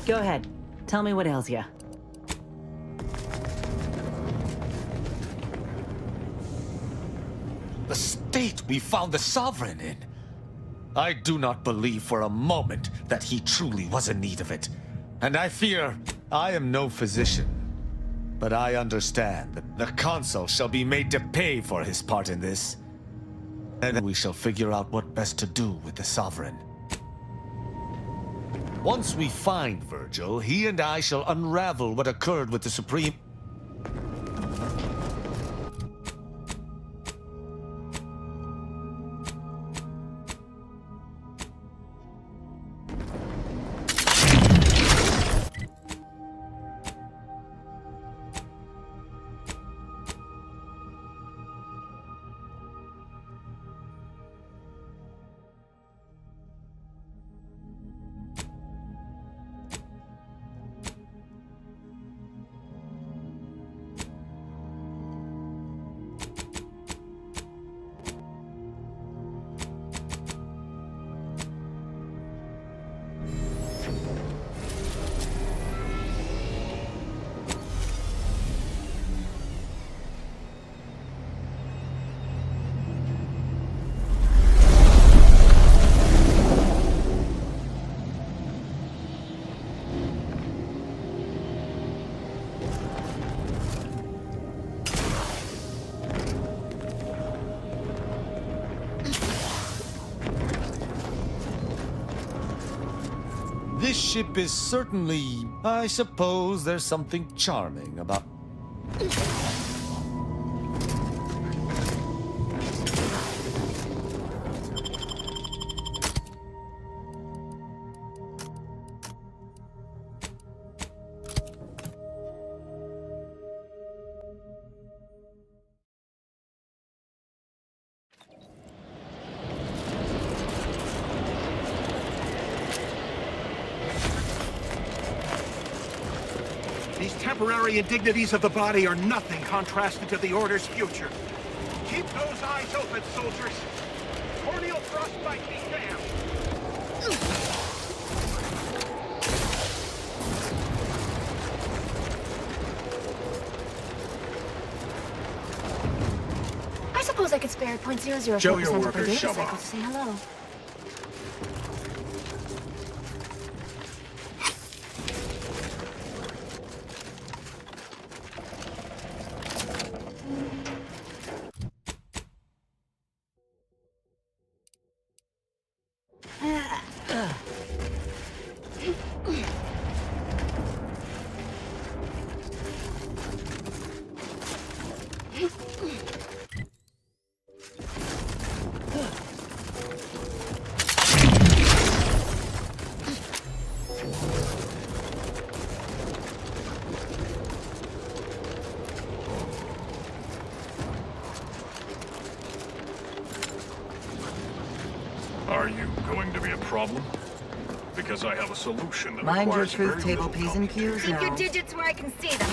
Go ahead. Tell me what ails you. The state we found the Sovereign in. I do not believe for a moment that he truly was in need of it. And I fear I am no physician. But I understand that the Consul shall be made to pay for his part in this. And then we shall figure out what best to do with the Sovereign. Once we find Virgil, he and I shall unravel what occurred with the Supreme... This ship is certainly... I suppose there's something charming about... These temporary indignities of the body are nothing contrasted to the Order's future. Keep those eyes open, soldiers. Corneal frostbite be damned. I suppose I could spare 0.004% Show your of my workers, data show cycle off. to say hello. Are you going to be a problem? Because I have a solution that Mind your requires truth very table little P's and Q's Keep your now. digits where I can see them.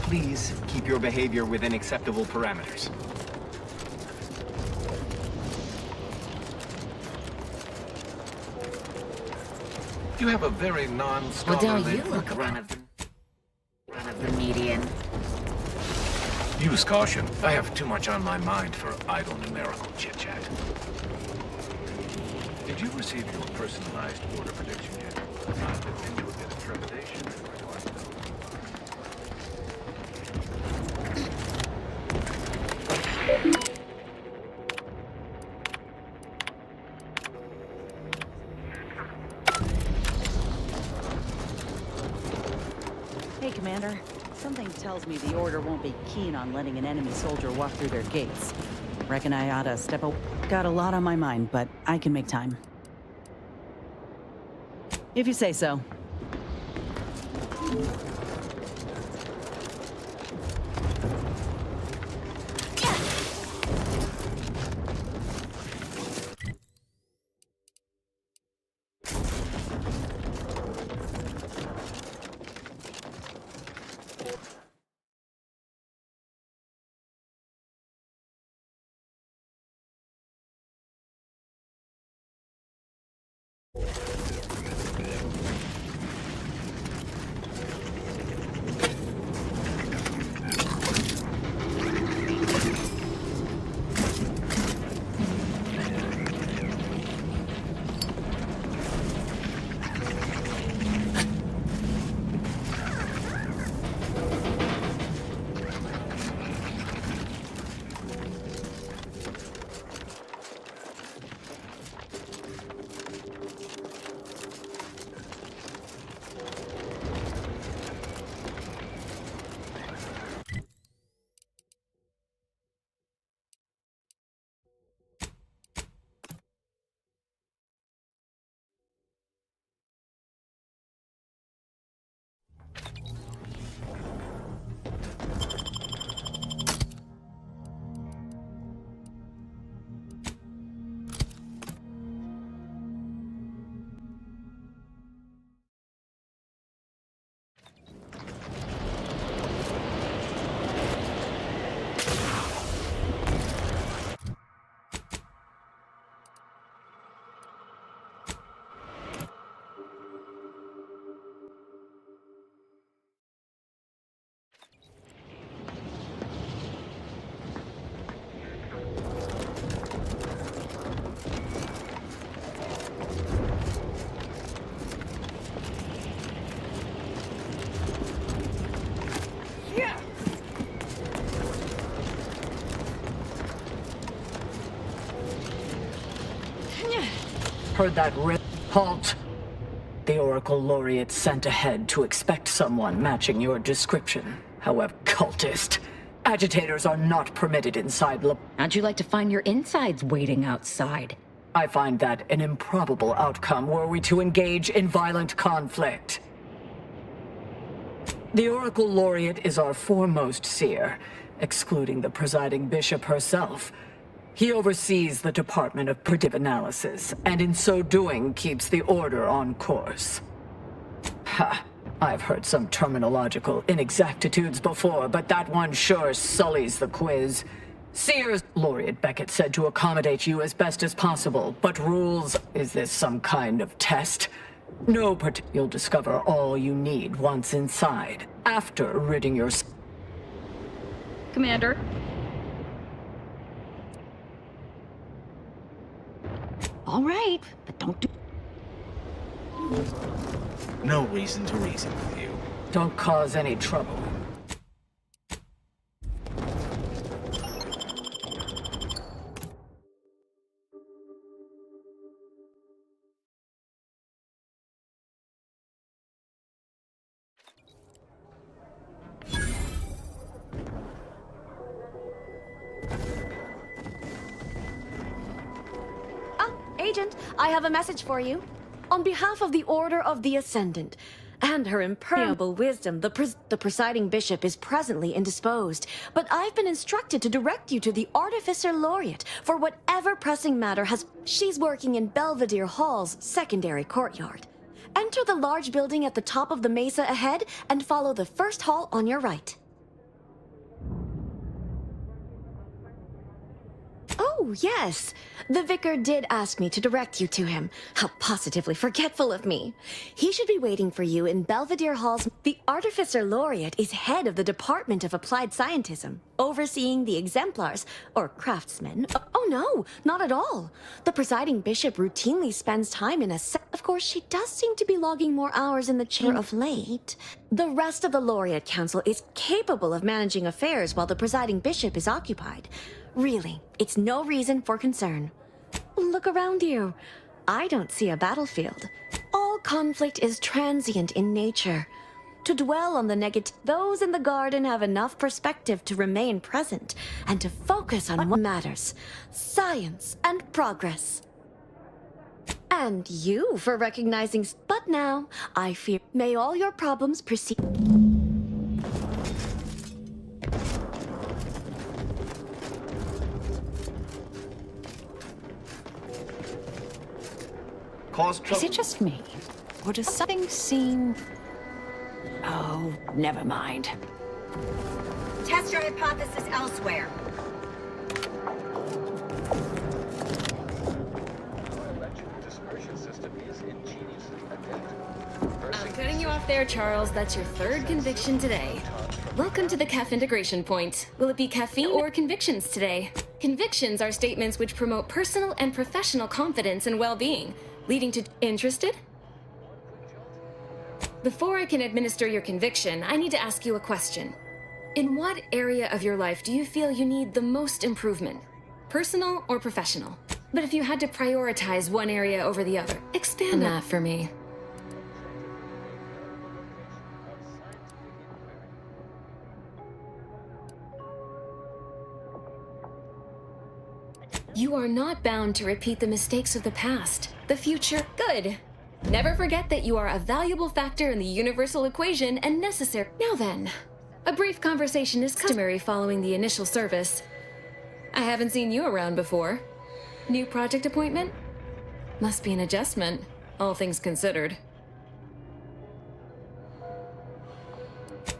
Please keep your behavior within acceptable parameters. You have a very Well, non-scholarly... don't you look run of the median. Use caution. I have too much on my mind for idle numerical chit-chat. Did you receive your personalized order prediction yet? I've looked into a bit of trepidation in regards to Hey, Commander. Something tells me the Order won't be keen on letting an enemy soldier walk through their gates. Reckon I oughta step out. Got a lot on my mind, but I can make time. If you say so. Heard that rip? Halt! The Oracle Laureate sent ahead to expect someone matching your description. However, cultist. Agitators are not permitted inside How'd you like to find your insides waiting outside? I find that an improbable outcome were we to engage in violent conflict. The Oracle Laureate is our foremost seer, excluding the presiding bishop herself. He oversees the Department of Predictive Analysis, and in so doing keeps the Order on course. Ha! I've heard some terminological inexactitudes before, but that one sure sullies the quiz. Seers, Laureate Beckett said to accommodate you as best as possible, but rules, is this some kind of test? No, you'll discover all you need once inside, after ridding your... Commander? All right, but don't do... No reason to reason with you. Don't cause any trouble. Agent, I have a message for you. On behalf of the Order of the Ascendant and her impermeable wisdom, the presiding bishop is presently indisposed, but I've been instructed to direct you to the Artificer Laureate for whatever pressing matter has... She's working in Belvedere Hall's secondary courtyard. Enter the large building at the top of the mesa ahead and follow the first hall on your right. Oh, yes. The vicar did ask me to direct you to him. How positively forgetful of me. He should be waiting for you in Belvedere Halls. The Artificer Laureate is head of the Department of Applied Scientism, overseeing the exemplars, or craftsmen. Oh, no, not at all. The presiding bishop routinely spends time in a Of course, she does seem to be logging more hours in the chamber of late. The rest of the Laureate Council is capable of managing affairs while the presiding bishop is occupied. Really, it's no reason for concern. Look around you. I don't see a battlefield. All conflict is transient in nature. To dwell on the negative, those in the garden have enough perspective to remain present and to focus on what matters: science and progress. And you for recognizing. But now, I fear, may all your problems proceed. Is it just me? Or does something seem... Oh, never mind. Test your hypothesis elsewhere. Our electrical dispersion system is off there, Charles. That's your third conviction today. Welcome to the CAF integration point. Will it be caffeine or convictions today? Convictions are statements which promote personal and professional confidence and well-being, leading to... Interested? Before I can administer your conviction, I need to ask you a question. In what area of your life do you feel you need the most improvement? Personal or professional? But if you had to prioritize one area over the other, expand that for me. You are not bound to repeat the mistakes of the past. The future, good. Never forget that you are a valuable factor in the universal equation and necessary. Now then, a brief conversation is customary following the initial service. I haven't seen you around before. New project appointment? Must be an adjustment, all things considered.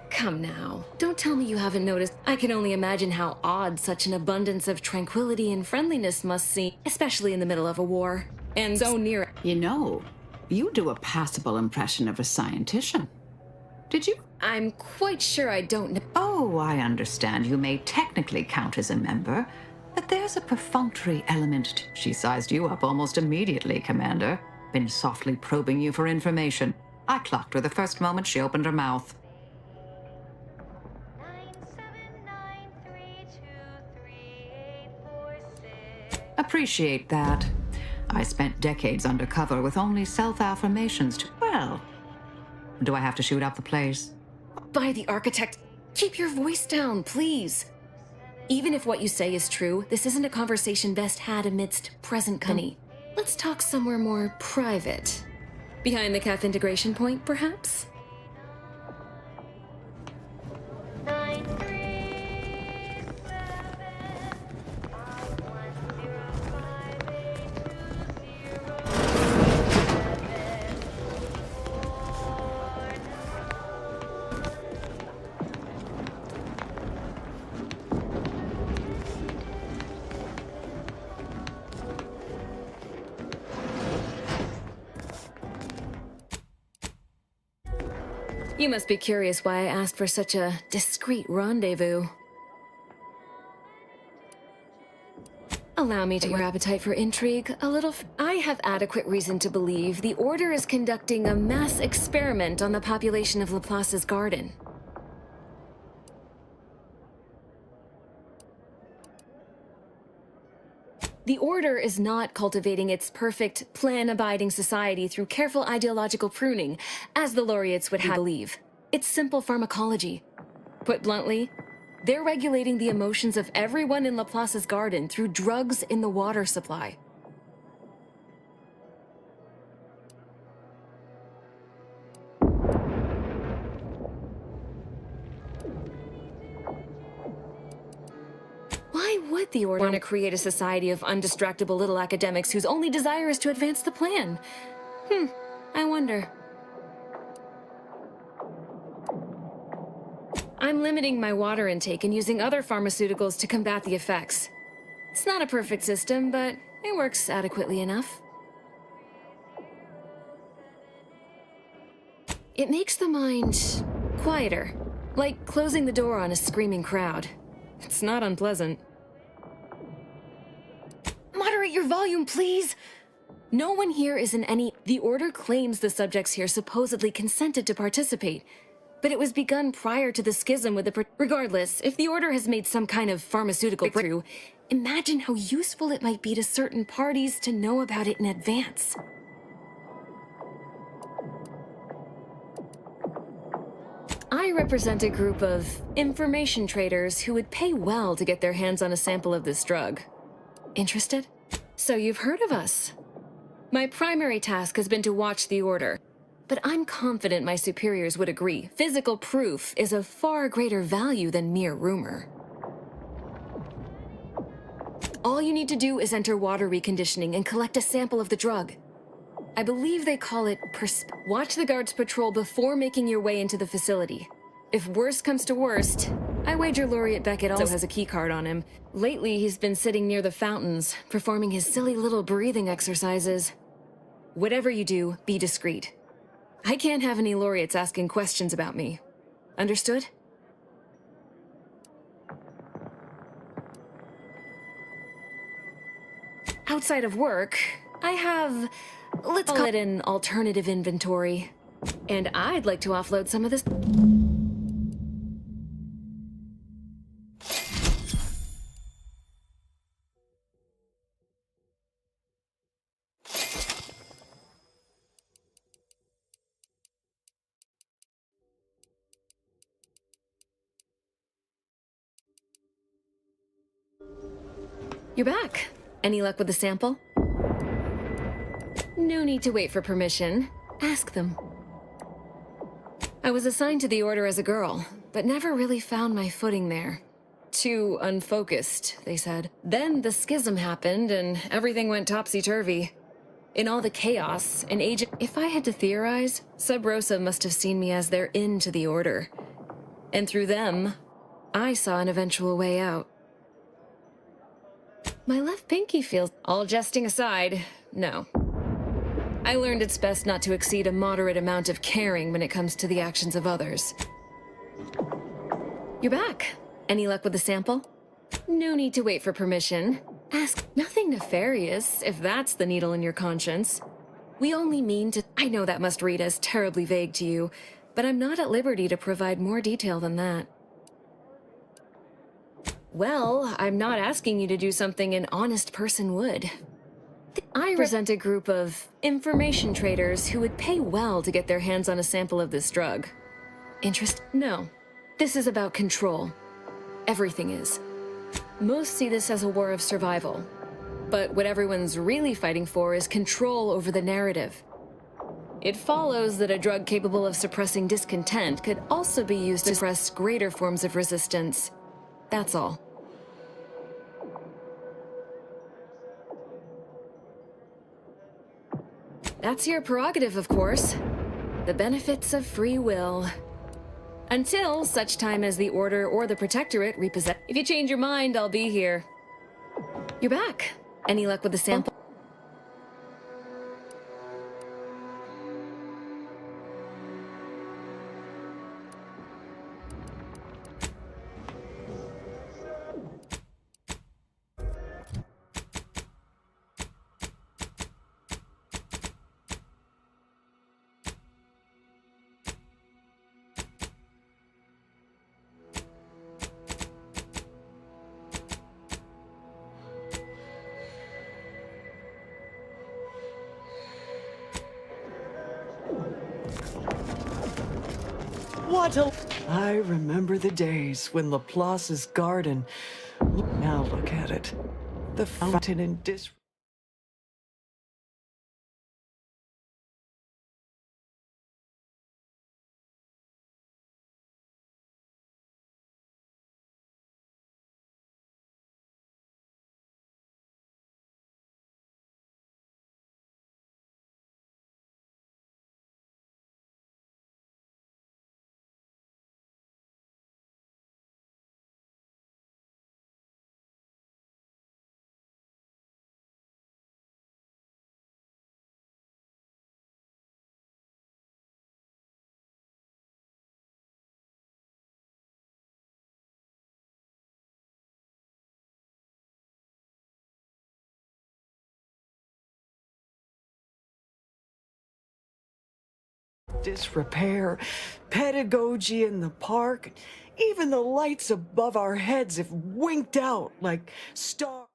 Come now, don't tell me you haven't noticed. I can only imagine how odd such an abundance of tranquility and friendliness must seem, especially in the middle of a war. And so near. You know, you do a passable impression of a scientician. Did you? I'm quite sure I don't know. Oh, I understand you may technically count as a member, but there's a perfunctory element. She sized you up almost immediately, Commander. Been softly probing you for information. I clocked her the first moment she opened her mouth. Appreciate that. I spent decades undercover with only self-affirmations to... Well, do I have to shoot up the place? By the architect, keep your voice down, please. Even if what you say is true, this isn't a conversation best had amidst present company. Let's talk somewhere more private. Behind the CAF integration point, perhaps? You must be curious why I asked for such a discreet rendezvous. Allow me to your appetite for intrigue a little. I have adequate reason to believe the Order is conducting a mass experiment on the population of Laplace's garden. The Order is not cultivating its perfect, plan-abiding society through careful ideological pruning, as the laureates would have believe. It's simple pharmacology. Put bluntly, they're regulating the emotions of everyone in Laplace's garden through drugs in the water supply. Why would the Order want to create a society of undistractable little academics whose only desire is to advance the plan? I wonder. I'm limiting my water intake and using other pharmaceuticals to combat the effects. It's not a perfect system, but it works adequately enough. It makes the mind quieter, like closing the door on a screaming crowd. It's not unpleasant. Moderate your volume, please! No one here is in any... The Order claims the subjects here supposedly consented to participate, but it was begun prior to the schism with the... Regardless, if the Order has made some kind of pharmaceutical breakthrough, imagine how useful it might be to certain parties to know about it in advance. I represent a group of information traders who would pay well to get their hands on a sample of this drug. Interested? So you've heard of us. My primary task has been to watch the Order, but I'm confident my superiors would agree. Physical proof is of far greater value than mere rumor. All you need to do is enter water reconditioning and collect a sample of the drug. I believe they call it Watch the guards patrol before making your way into the facility. If worst comes to worst, I wager Laureate Beckett also has a keycard on him. Lately, he's been sitting near the fountains, performing his silly little breathing exercises. Whatever you do, be discreet. I can't have any laureates asking questions about me. Understood? Outside of work, I have, let's call it an alternative inventory. And I'd like to offload some of this. You're back. Any luck with the sample? No need to wait for permission. Ask them. I was assigned to the Order as a girl, but never really found my footing there. Too unfocused, they said. Then the schism happened and everything went topsy-turvy. In all the chaos, an agent... If I had to theorize, Sub Rosa must have seen me as their in to the Order. And through them, I saw an eventual way out. My left pinky feels... All jesting aside, no. I learned it's best not to exceed a moderate amount of caring when it comes to the actions of others. You're back. Any luck with the sample? No need to wait for permission. Ask nothing nefarious, if that's the needle in your conscience. We only mean to... I know that must read as terribly vague to you, but I'm not at liberty to provide more detail than that. Well, I'm not asking you to do something an honest person would. I represent a group of information traders who would pay well to get their hands on a sample of this drug. Interest? No. This is about control. Everything is. Most see this as a war of survival. But what everyone's really fighting for is control over the narrative. It follows that a drug capable of suppressing discontent could also be used to suppress greater forms of resistance. That's all. That's your prerogative, of course. The benefits of free will. Until such time as the Order or the Protectorate repossess... If you change your mind, I'll be here. You're back. Any luck with the sample? What a... I remember the days when Laplace's garden... Now look at it. The fountain in dis... disrepair, pedagogy in the park, even the lights above our heads have winked out like stars.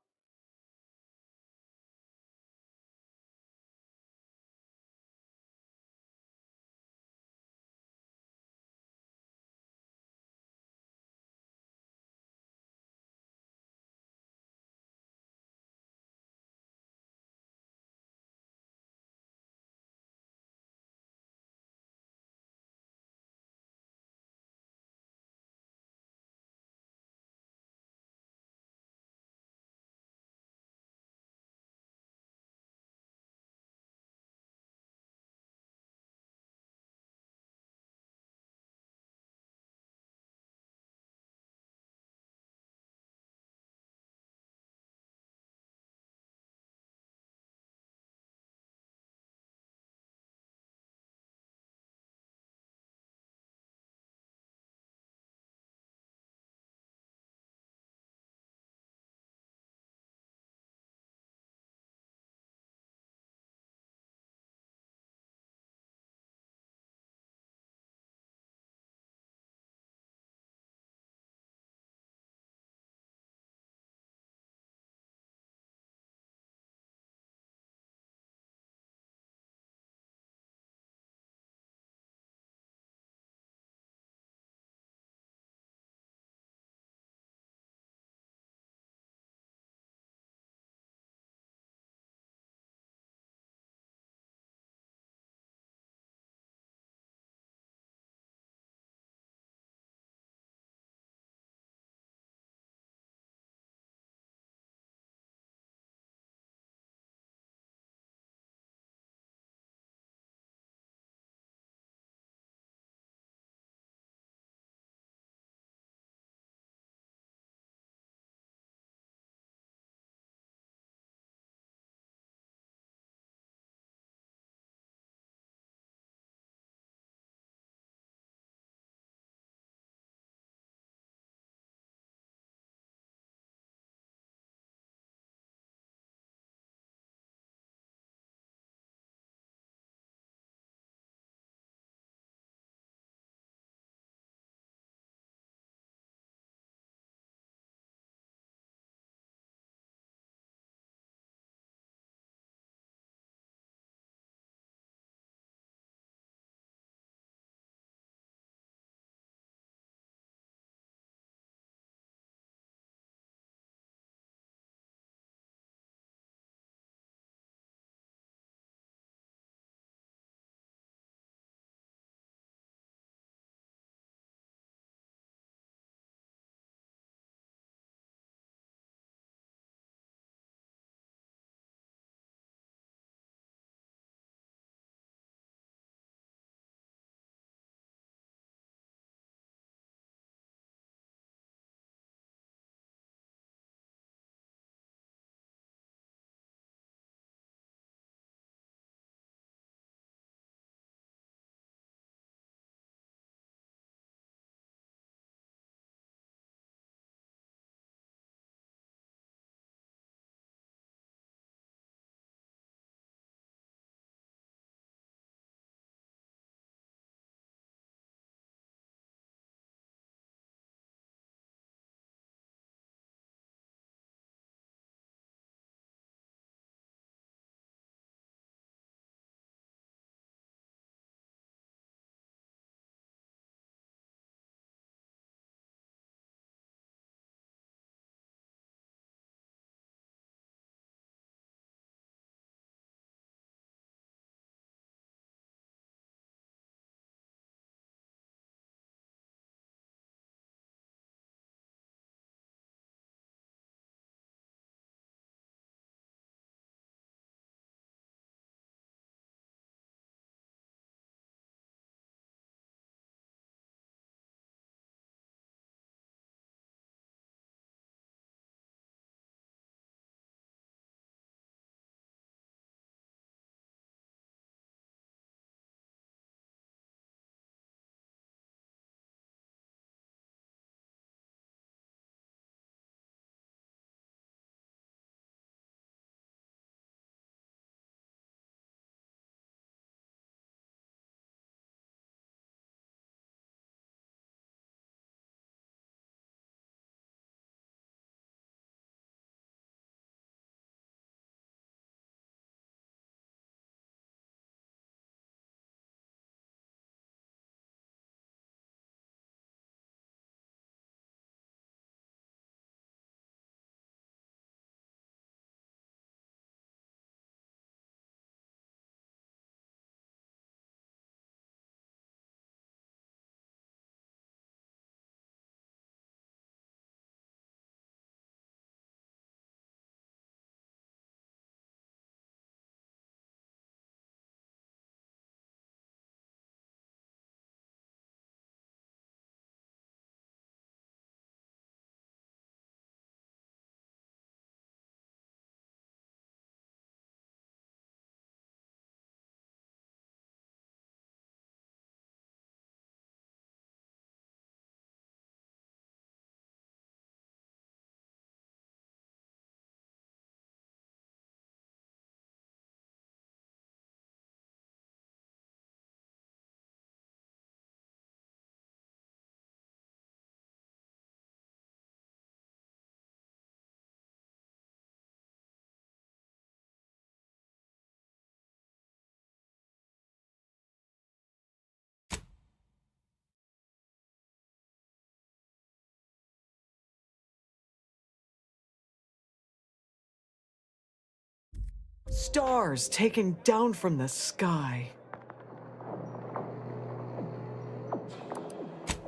Stars taken down from the sky.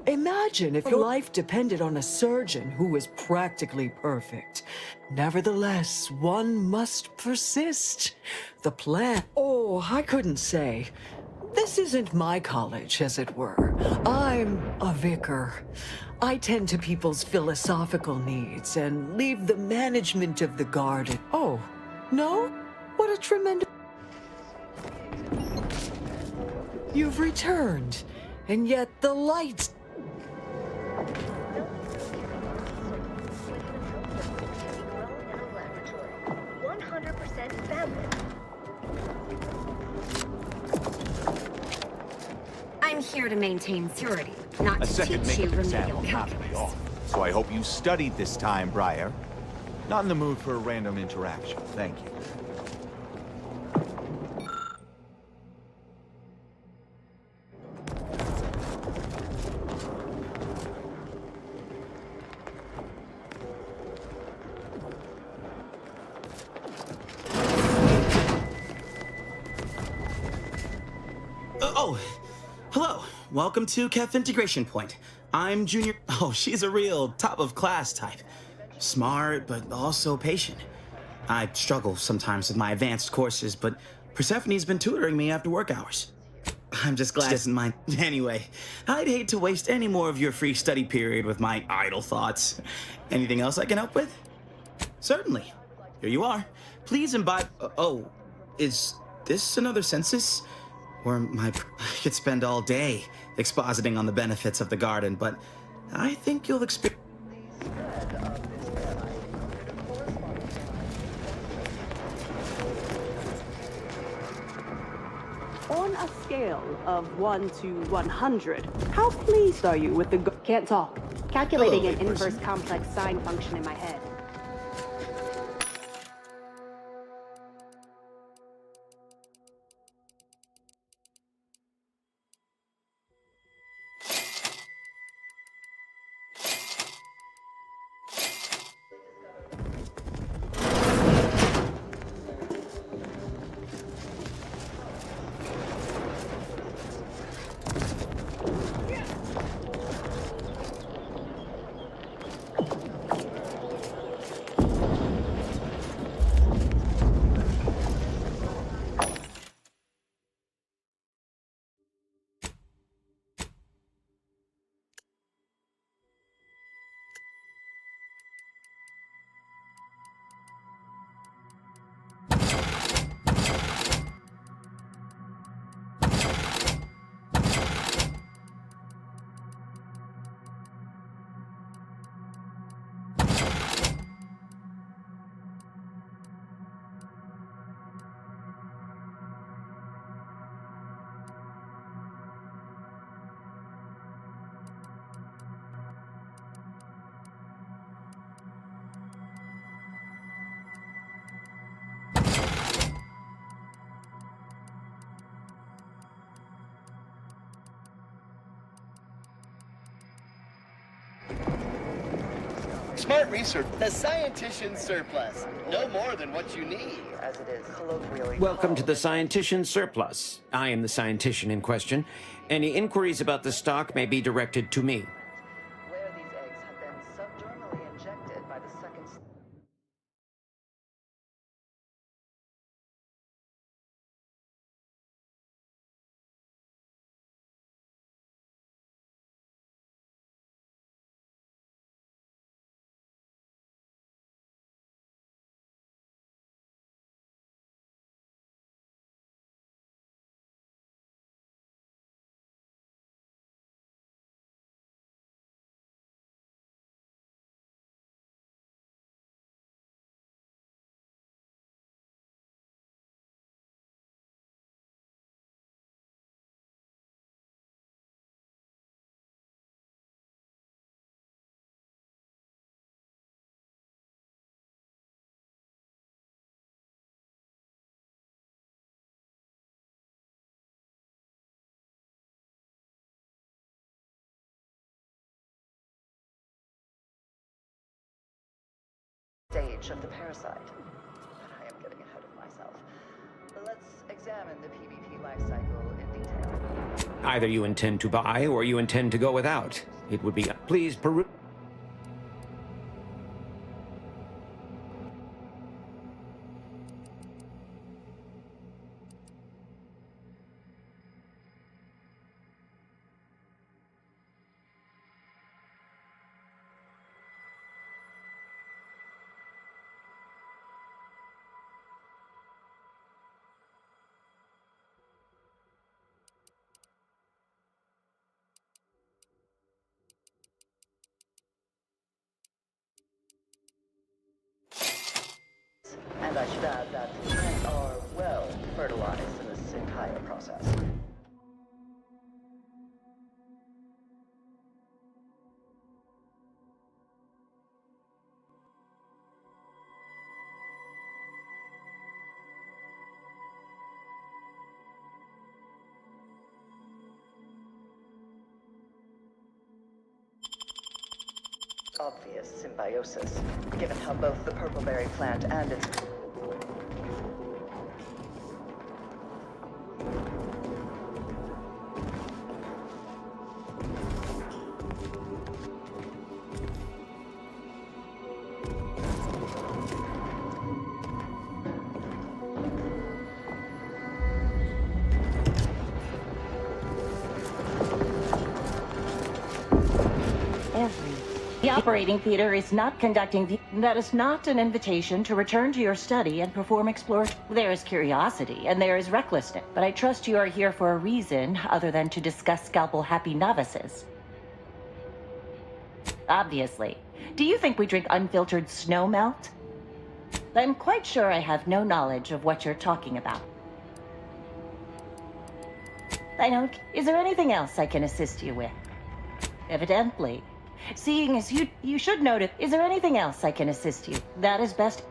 Imagine if your life depended on a surgeon who was practically perfect. Nevertheless, one must persist. The plan... Oh, I couldn't say. This isn't my college, as it were. I'm a vicar. I tend to people's philosophical needs and leave the management of the garden. Oh, no? What a tremendous... You've returned, and yet the lights... I'm here to maintain purity, not A to second teach you makeup exam remedial will not pay calculus. off. So I hope you studied this time, Briar. Not in the mood for a random interaction. Thank you. Oh, hello. Welcome to Kef Integration Point. I'm Junior... Oh, she's a real top-of-class type. Smart, but also patient. I struggle sometimes with my advanced courses, but Persephone's been tutoring me after work hours. I'm just glad isn't mine. Anyway, I'd hate to waste any more of your free study period with my idle thoughts. Anything else I can help with? Certainly. Here you are. Please imbibe... oh, is this another census? Or I could spend all day expositing on the benefits of the garden, but I think you'll experience... On a scale of 1 to 100, how pleased are you with the... Can't talk. Calculating an inverse complex sine function in my head. Smart research. The scientician surplus. No more than what you need. As it is colloquially Welcome to the Scientician Surplus. I am the scientician in question. Any inquiries about the stock may be directed to me. where these eggs have been subdermally injected by the second... stage of the parasite. But I am getting ahead of myself. Let's examine the PvP lifecycle in detail. Either you intend to buy or you intend to go without. It would be... Please peruse... And I should add that plants are well fertilized in this entire process. Obvious symbiosis, given how both the purpleberry plant and its... The operating theater is not conducting the... That is not an invitation to return to your study and perform explore... There is curiosity, and there is recklessness, but I trust you are here for a reason other than to discuss scalpel-happy novices. Obviously. Do you think we drink unfiltered snow melt? I'm quite sure I have no knowledge of what you're talking about. I don't... Is there anything else I can assist you with? Evidently. Seeing as you should note it. Is there anything else I can assist you? That is best.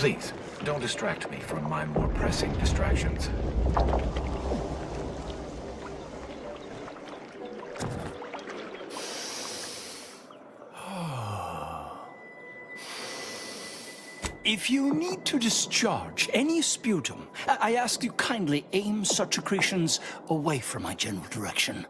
Please, don't distract me from my more pressing distractions. If you need to discharge any sputum, I ask you kindly aim such accretions away from my general direction.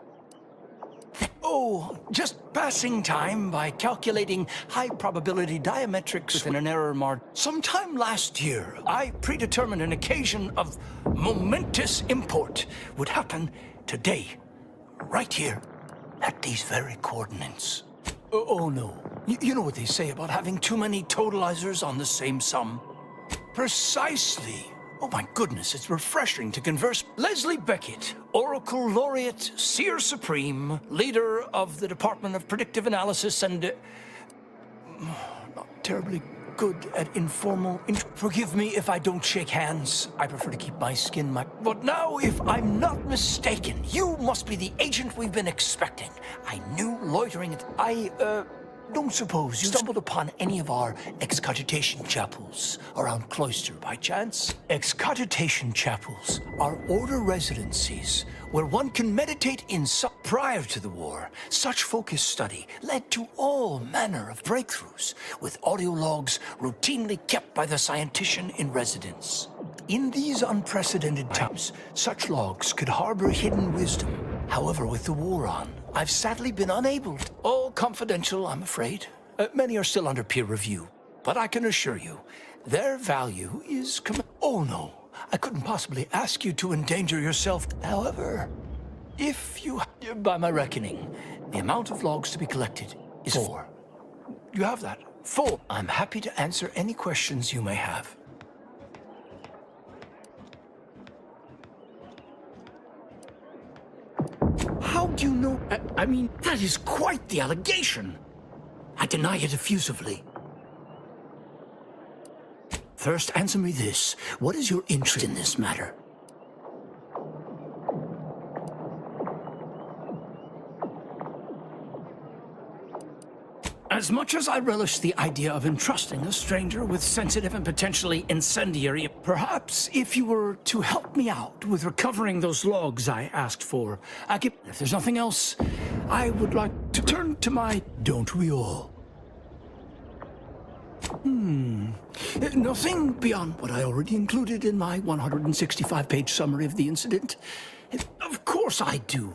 Oh, just passing time by calculating high-probability diametrics within an error margin. Sometime last year, I predetermined an occasion of momentous import would happen today, right here, at these very coordinates. Oh no. You know what they say about having too many totalizers on the same sum? Precisely. Oh my goodness, it's refreshing to converse. Leslie Beckett, Oracle Laureate, Seer Supreme, leader of the Department of Predictive Analysis, and not terribly good at informal. Forgive me if I don't shake hands. I prefer to keep my skin But now, if I'm not mistaken, you must be the agent we've been expecting. I knew loitering at. I don't suppose you stumbled upon any of our excogitation chapels around Cloister by chance? Excogitation chapels are order residencies where one can meditate in prior to the war. Such focused study led to all manner of breakthroughs, with audio logs routinely kept by the scientician in residence. In these unprecedented times, such logs could harbor hidden wisdom. However, with the war on, I've sadly been unable to. All confidential, I'm afraid. Many are still under peer review, but I can assure you, their value is Oh no, I couldn't possibly ask you to endanger yourself. However, if you, by my reckoning, the amount of logs to be collected is 4. You have that? 4. I'm happy to answer any questions you may have. How do you know? I mean, that is quite the allegation. I deny it effusively. First, answer me this. What is your interest in this matter? As much as I relish the idea of entrusting a stranger with sensitive and potentially incendiary, perhaps if you were to help me out with recovering those logs I asked for, if there's nothing else, I would like to turn to my... Don't we all? Nothing beyond what I already included in my 165-page summary of the incident. Of course I do.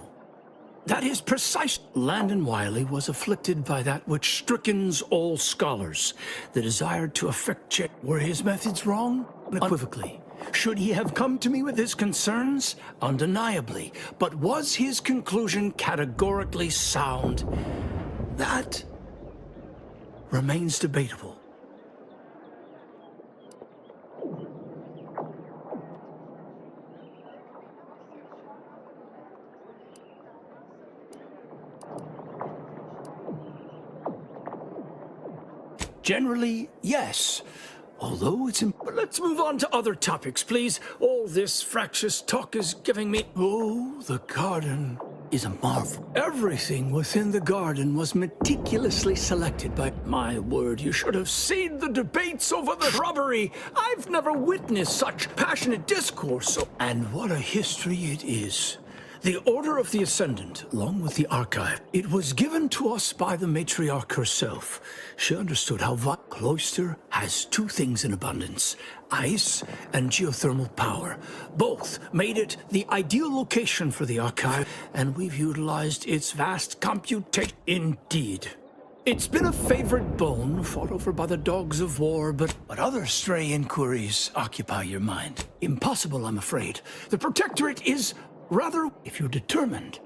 That is precise. Landon Wiley was afflicted by that which strickens all scholars, the desire to affect change. Were his methods wrong? Unequivocally. Should he have come to me with his concerns? Undeniably. But was his conclusion categorically sound? That remains debatable. Generally, yes. Although it's But let's move on to other topics, please. All this fractious talk is giving me... Oh, the garden is a marvel. Everything within the garden was meticulously selected by... My word, you should have seen the debates over the shrubbery. I've never witnessed such passionate discourse. And what a history it is. The Order of the Ascendant, along with the archive, it was given to us by the matriarch herself. She understood how Cloister has 2 things in abundance, ice and geothermal power. Both made it the ideal location for the archive, and we've utilized its vast computation. Indeed. It's been a favorite bone fought over by the dogs of war, but other stray inquiries occupy your mind. Impossible, I'm afraid. The Protectorate is... Rather, if you're determined,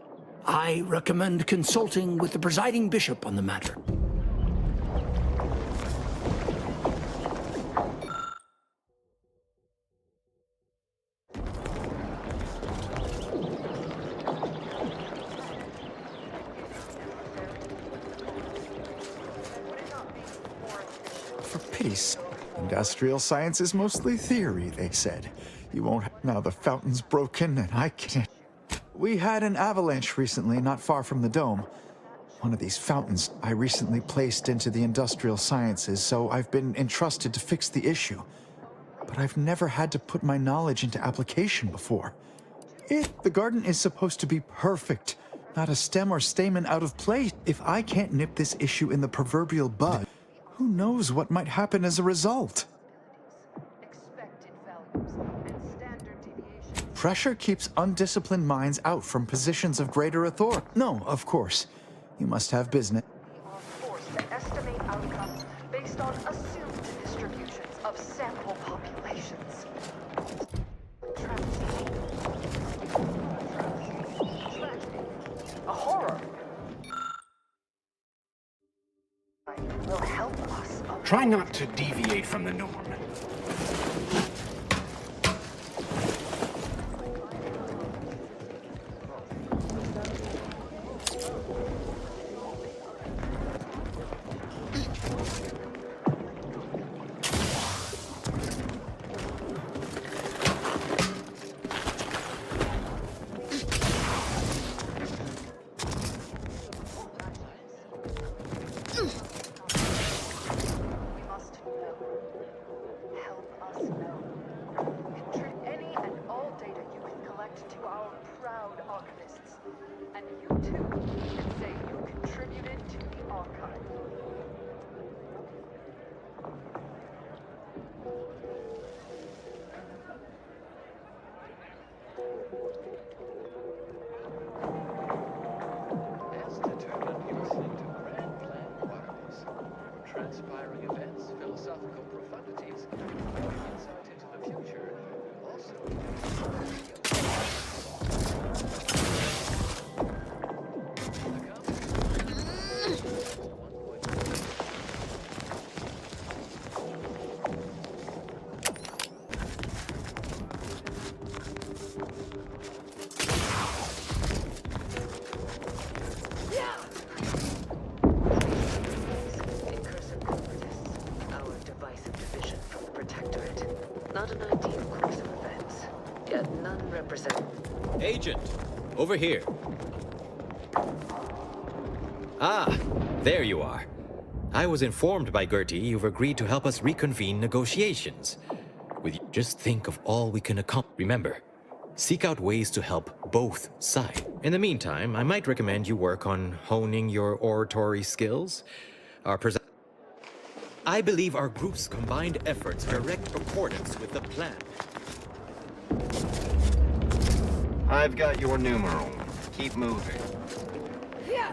I recommend consulting with the presiding bishop on the matter. For pity's sake, industrial science is mostly theory, they said. You won't have... Now the fountain's broken and I can't... We had an avalanche recently, not far from the dome. One of these fountains I recently placed into the industrial sciences, so I've been entrusted to fix the issue. But I've never had to put my knowledge into application before. The garden is supposed to be perfect, not a stem or stamen out of place. If I can't nip this issue in the proverbial bud, who knows what might happen as a result? Pressure keeps undisciplined minds out from positions of greater authority. No, of course. You must have business. We are forced to estimate outcomes based on assumed distributions of sample populations. A horror. Will help us. Try not to deviate from the norm. archivists. And you too can say you contributed to the archive. As determined, you're listening to Grand Plan Quarterlies. Transpiring events, philosophical profundities, insight into the future, also... Our divisive division from the Protectorate. Not an ideal course of events, yet none represent... Agent, over here. Ah, there you are. I was informed by Gertie you've agreed to help us reconvene negotiations. Just think of all we can accomplish. Remember, seek out ways to help both sides. In the meantime, I might recommend you work on honing your oratory skills. I believe our group's combined efforts are in direct accordance with the plan. I've got your numeral. Keep moving. Yeah.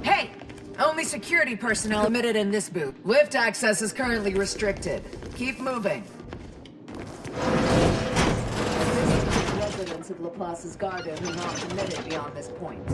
Hey! Only security personnel admitted in this booth. Lift access is currently restricted. Keep moving. Residents of Laplace's Garden are not permitted beyond this point.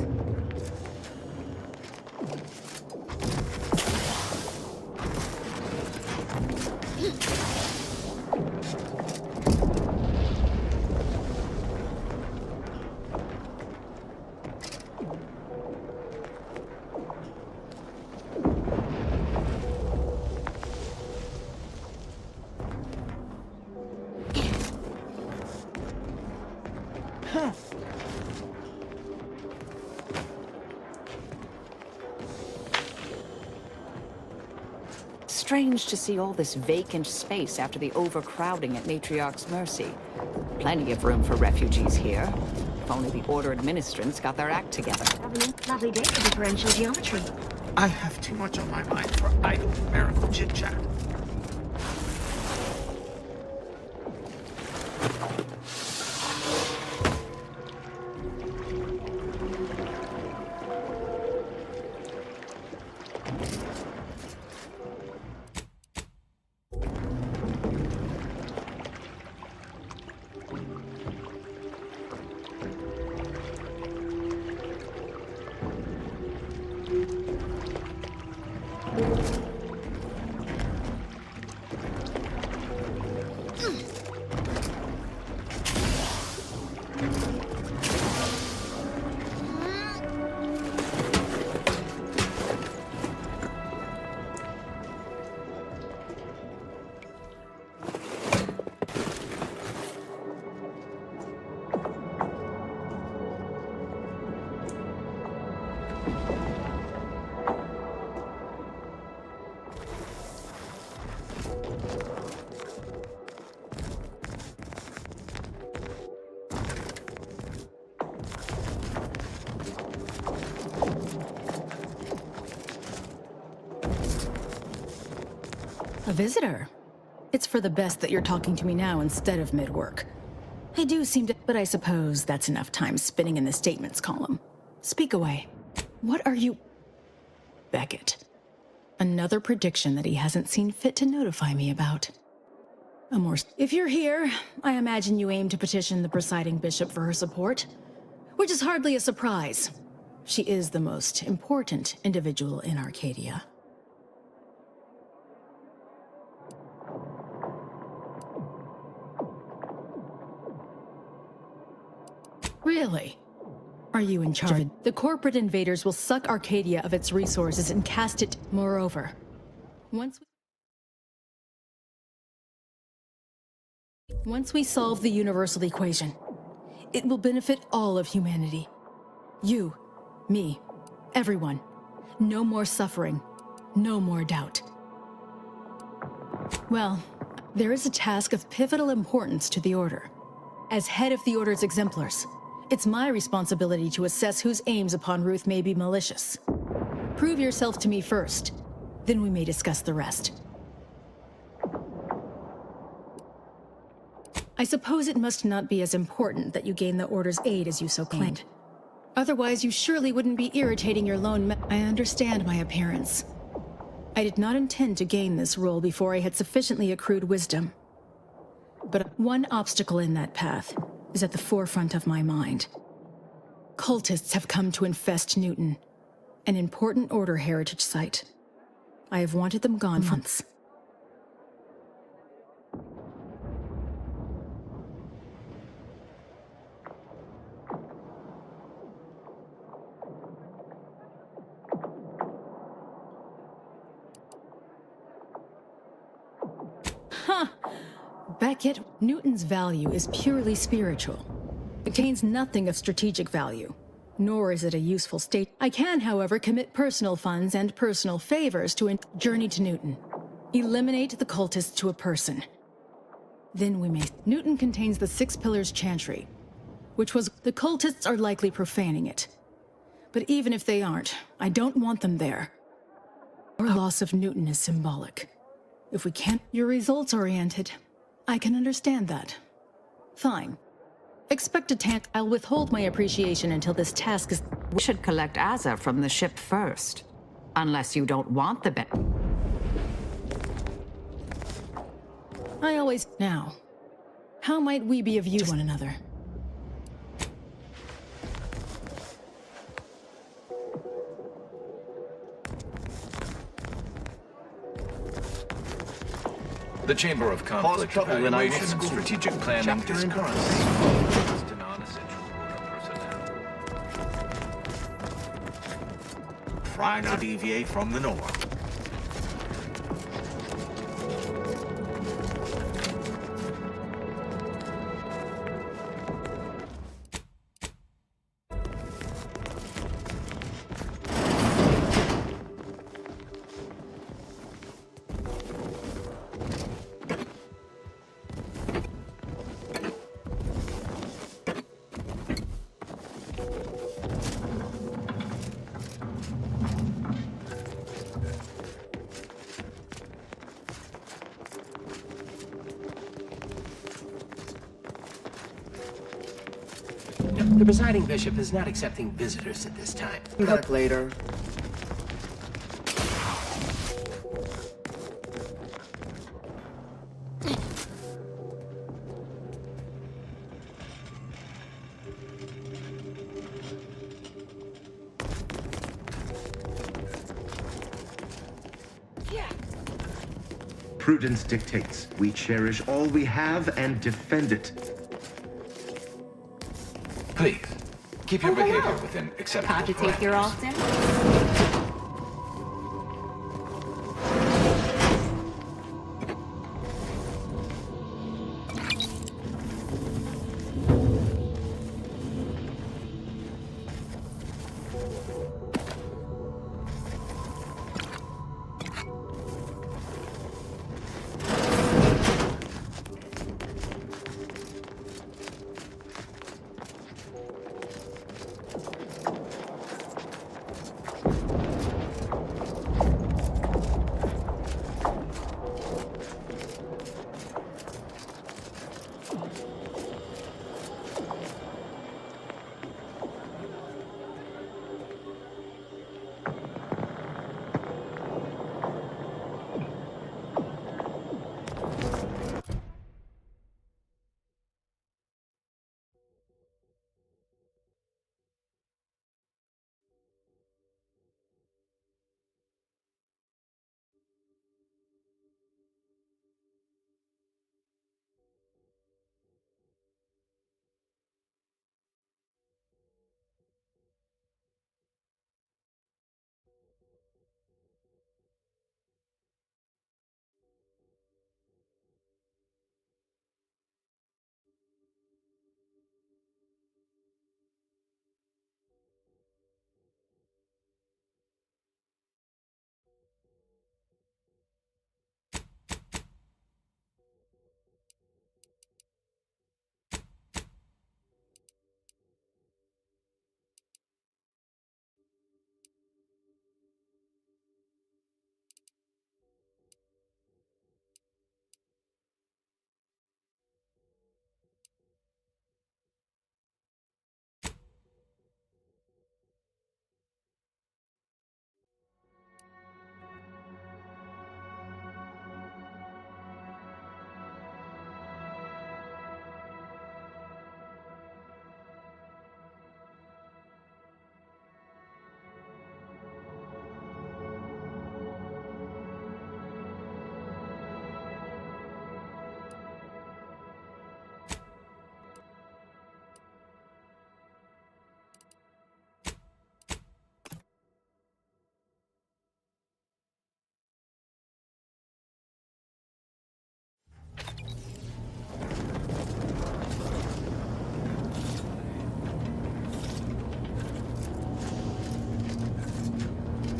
Strange to see all this vacant space after the overcrowding at Matriarch's Mercy. Plenty of room for refugees here. If only the Order administrants got their act together. Lovely day for differential geometry. I have too much on my mind for idle numerical chit-chat. A visitor? It's for the best that you're talking to me now instead of mid-work. I do seem to, but I suppose that's enough time spinning in the statements column. Speak away. What are you... Beckett. Another prediction that he hasn't seen fit to notify me about. If you're here, I imagine you aim to petition the presiding bishop for her support, which is hardly a surprise. She is the most important individual in Arcadia. Really? Are you in charge of it? The corporate invaders will suck Arcadia of its resources and cast it. Moreover, once we solve the universal equation, it will benefit all of humanity. You, me, everyone. No more suffering. No more doubt. Well, there is a task of pivotal importance to the Order. As head of the Order's exemplars, it's my responsibility to assess whose aims upon Ruth may be malicious. Prove yourself to me first, then we may discuss the rest. I suppose it must not be as important that you gain the Order's aid as you so claimed. Otherwise, you surely wouldn't be irritating your lone I understand my appearance. I did not intend to gain this role before I had sufficiently accrued wisdom. But one obstacle in that path is at the forefront of my mind. Cultists have come to infest Newton, an important Order heritage site. I have wanted them gone for months. Huh! Beckett, Newton's value is purely spiritual. It contains nothing of strategic value, nor is it a useful state. I can, however, commit personal funds and personal favors to a journey to Newton. Eliminate the cultists to a person. Then we may... Newton contains the Six Pillars Chantry, which was... The cultists are likely profaning it. But even if they aren't, I don't want them there. Our loss of Newton is symbolic. If we can't... You're results-oriented. I can understand that. Fine. Expect a tank. I'll withhold my appreciation until this task is... We should collect Aza from the ship first. Unless you don't want the bet. I always... Now, how might we be of use to one another? The Chamber of Conflict Evaluation and Strategic Planning is currently focused on non-essential Order personnel. Try not to deviate from the norm. The presiding bishop is not accepting visitors at this time. Back later. Prudence dictates we cherish all we have and defend it. Please, keep your behavior within acceptable Cogitate parameters. here often?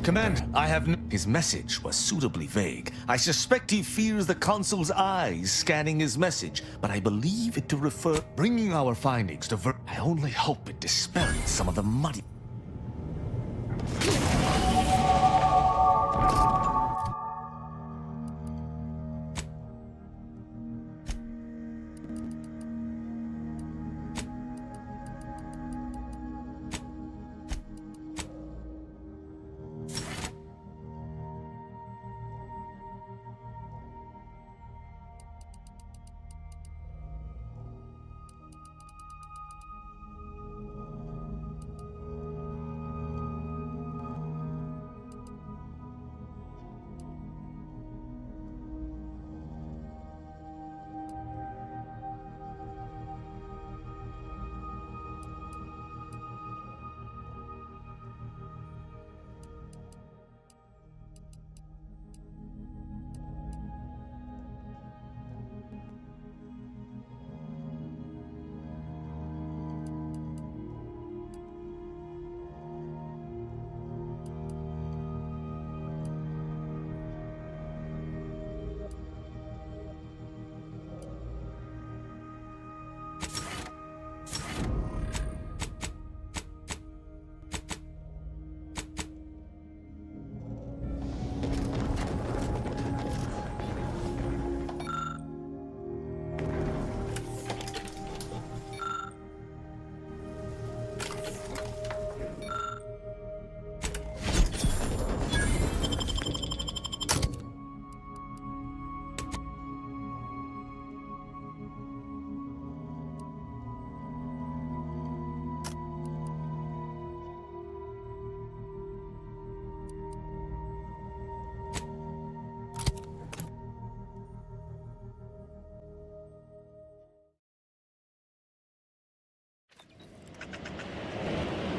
Commander, I have his message was suitably vague. I suspect he fears the Consul's eyes scanning his message, but I believe it to refer bringing our findings to I only hope it dispels some of the muddy...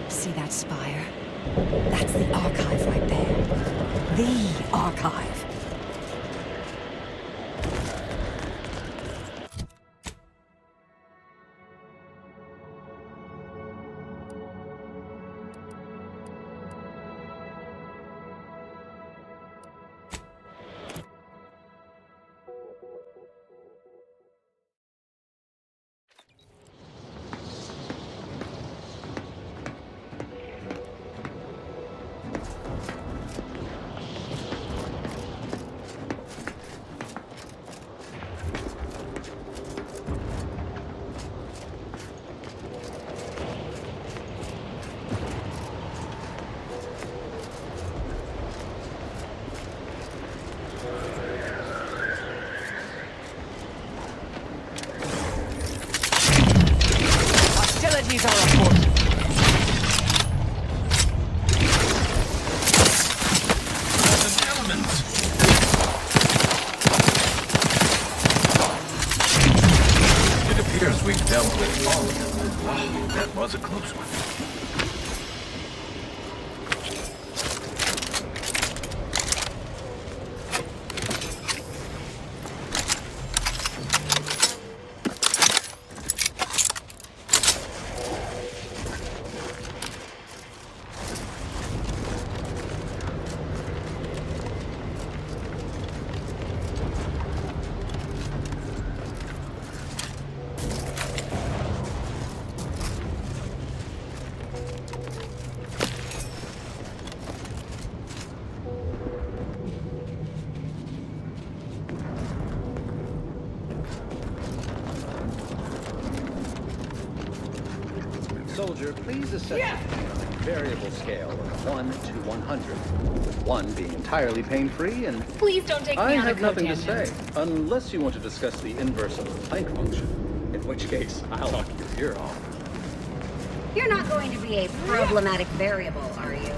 See that spire? That's the archive right there. The archive. Hostilities are afoot. There's an element. It appears we've dealt with all of them. Wow, that was a close one. Soldier, please assess it on a variable scale of 1 to 100. 1 being entirely pain-free, and Please don't take me I on a have nothing to co-tangent. say, unless you want to discuss the inverse of the Planck function, in which case I'll knock your ear off. You're not going to be a problematic variable, are you?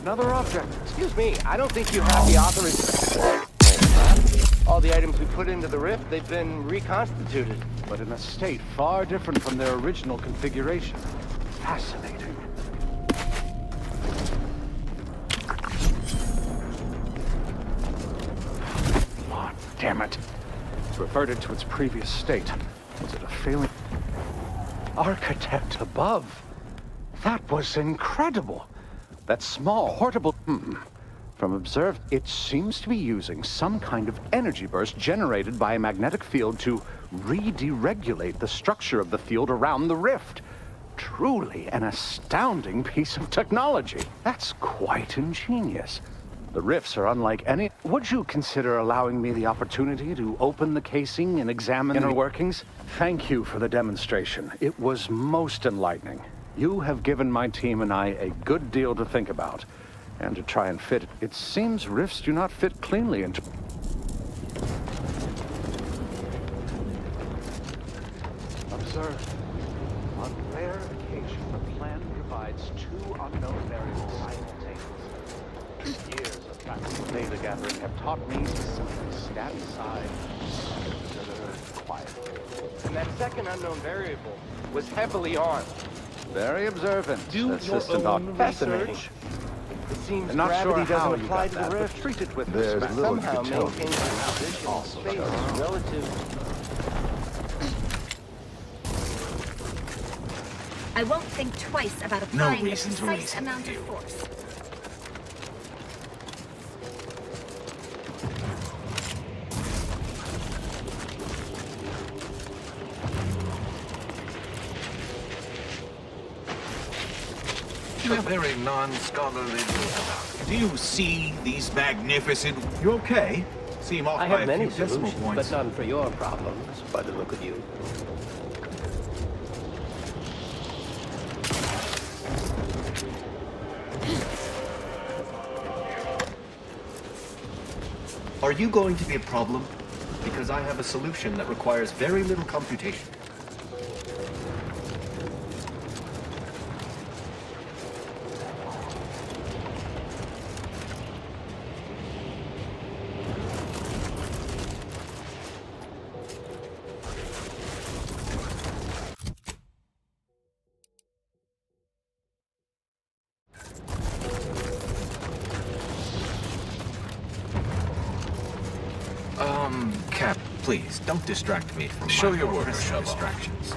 Another object. Excuse me, I don't think you have the authorization. All the items we put into the rift, they've been reconstituted. But in a state far different from their original configuration. Fascinating. Oh, damn it. It's reverted to its previous state. Was it a failing? Architect above. That was incredible. That small, portable... From observed, it seems to be using some kind of energy burst generated by a magnetic field to re-deregulate the structure of the field around the rift. Truly an astounding piece of technology. That's quite ingenious. The rifts are unlike any... Would you consider allowing me the opportunity to open the casing and examine the inner workings? Thank you for the demonstration. It was most enlightening. You have given my team and I a good deal to think about. And to try and fit it. It seems rifts do not fit cleanly into... Observe. On rare occasion, the plan provides two unknown variables simultaneously. Years of practical data gathering have taught me to simply stand aside and consider quietly. And that second unknown variable was heavily armed. Very observant. Do Assistant your own Fascinating. research. It seems I'm not gravity sure how doesn't you apply got to that, the but rift. treat it with There's respect. little you Somehow could tell maintains me. its Position in also space terrible. relative. I won't think twice about No applying the reason to precise reason amount with of you. force. You're very non-scholarly. Do you see these magnificent... You okay? Seem off I by have a many few decimal solutions, points. but none for your problems, by the look of you. Are you going to be a problem? Because I have a solution that requires very little computation. Cap, please, don't distract me from Show my your more work, pressing Shabo. distractions.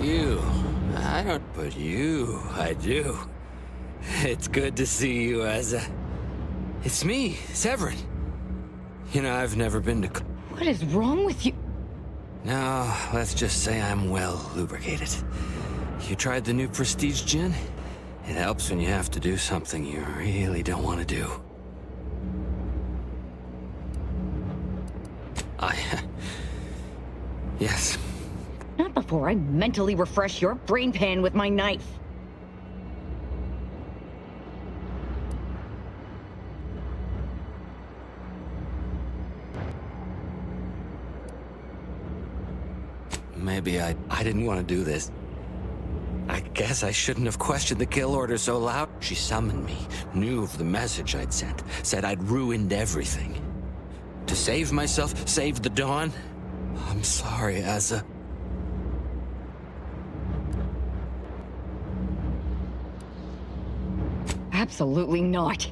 You. I don't, but you, I do. It's good to see you, Asa. It's me, Severin. You know, I've never been to... What is wrong with you? No, let's just say I'm well lubricated. You tried the new Prestige gin? It helps when you have to do something you really don't want to do. Yes. Not before I mentally refresh your brain pan with my knife. Maybe I didn't want to do this. I guess I shouldn't have questioned the kill order so loud. She summoned me, knew of the message I'd sent, said I'd ruined everything. To save myself, save the Dawn? I'm sorry, Asa. Absolutely not.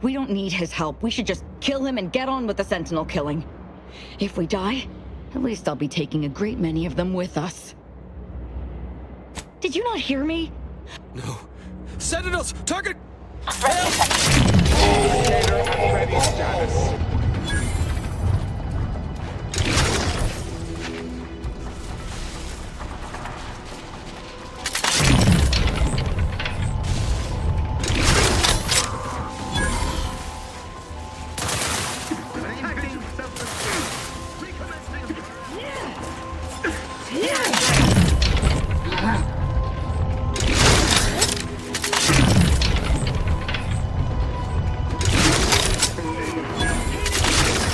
We don't need his help. We should just kill him and get on with the Sentinel killing. If we die, at least I'll be taking a great many of them with us. Did you not hear me? No. Sentinels! Target! Ready status.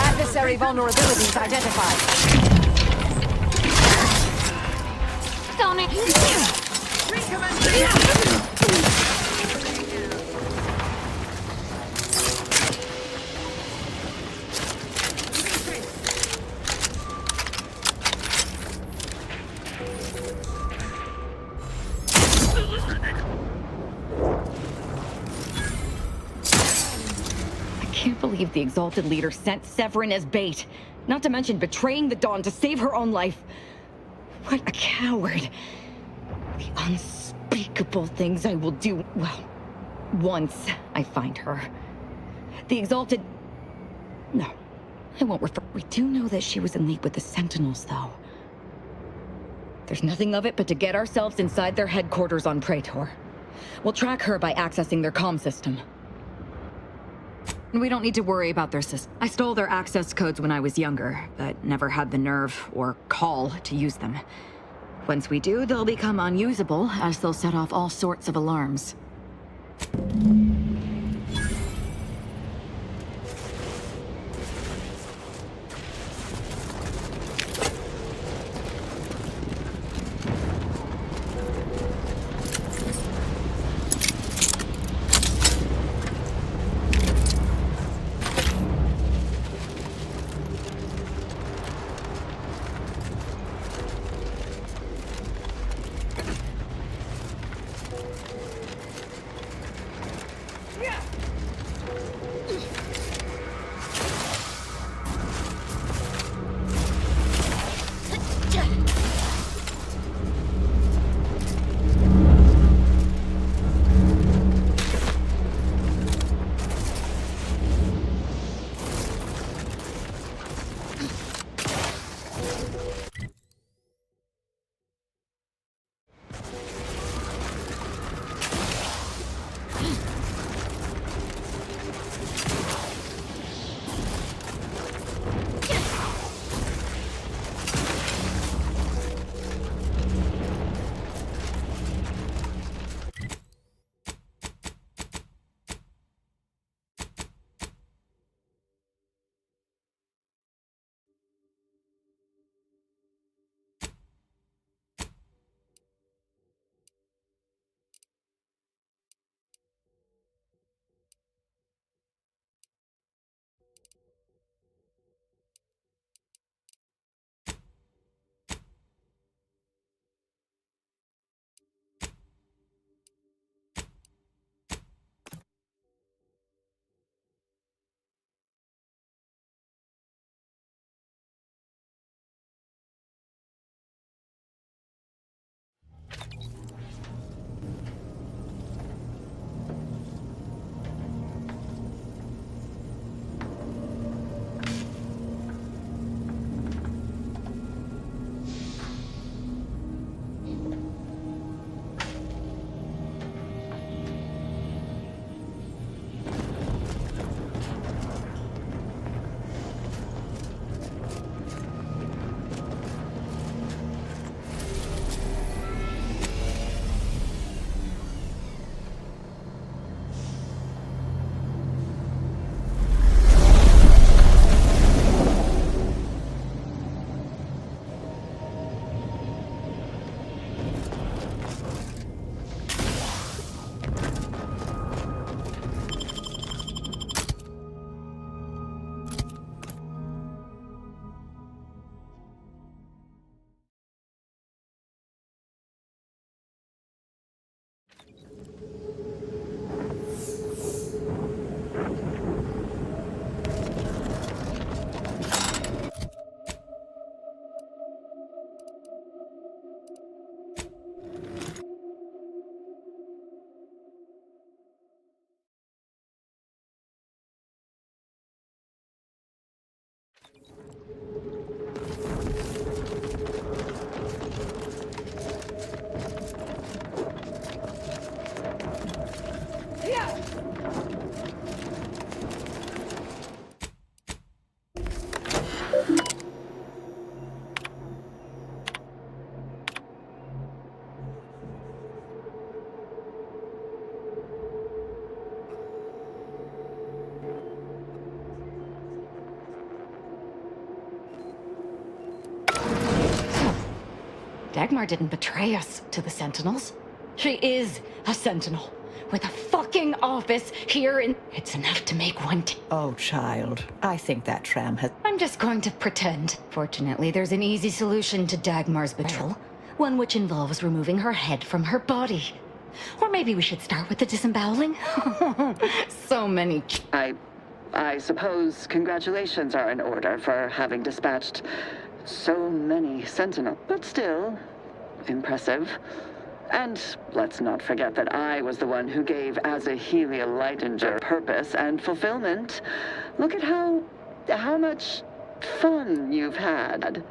Adversary vulnerabilities identified. Sonic! can't believe the Exalted Leader sent Severin as bait. Not to mention betraying the Dawn to save her own life. What a coward. The unspeakable things I will do, well, once I find her. The Exalted... No, I won't refer... We do know that she was in league with the Sentinels, though. There's nothing of it but to get ourselves inside their headquarters on Praetor. We'll track her by accessing their comm system. We don't need to worry about their system. I stole their access codes when I was younger, but never had the nerve or call to use them. Once we do, they'll become unusable, as they'll set off all sorts of alarms. Dagmar didn't betray us to the Sentinels. She is a Sentinel, with a fucking office here in... It's enough to make one... Oh, child. I think that tram has... I'm just going to pretend. Fortunately, there's an easy solution to Dagmar's betrayal. One which involves removing her head from her body. Or maybe we should start with the disemboweling? So many... I I suppose congratulations are in order for having dispatched so many Sentinel. But still, impressive. And let's not forget that I was the one who gave Azahelia Lightinger purpose and fulfillment. Look at how much fun you've had.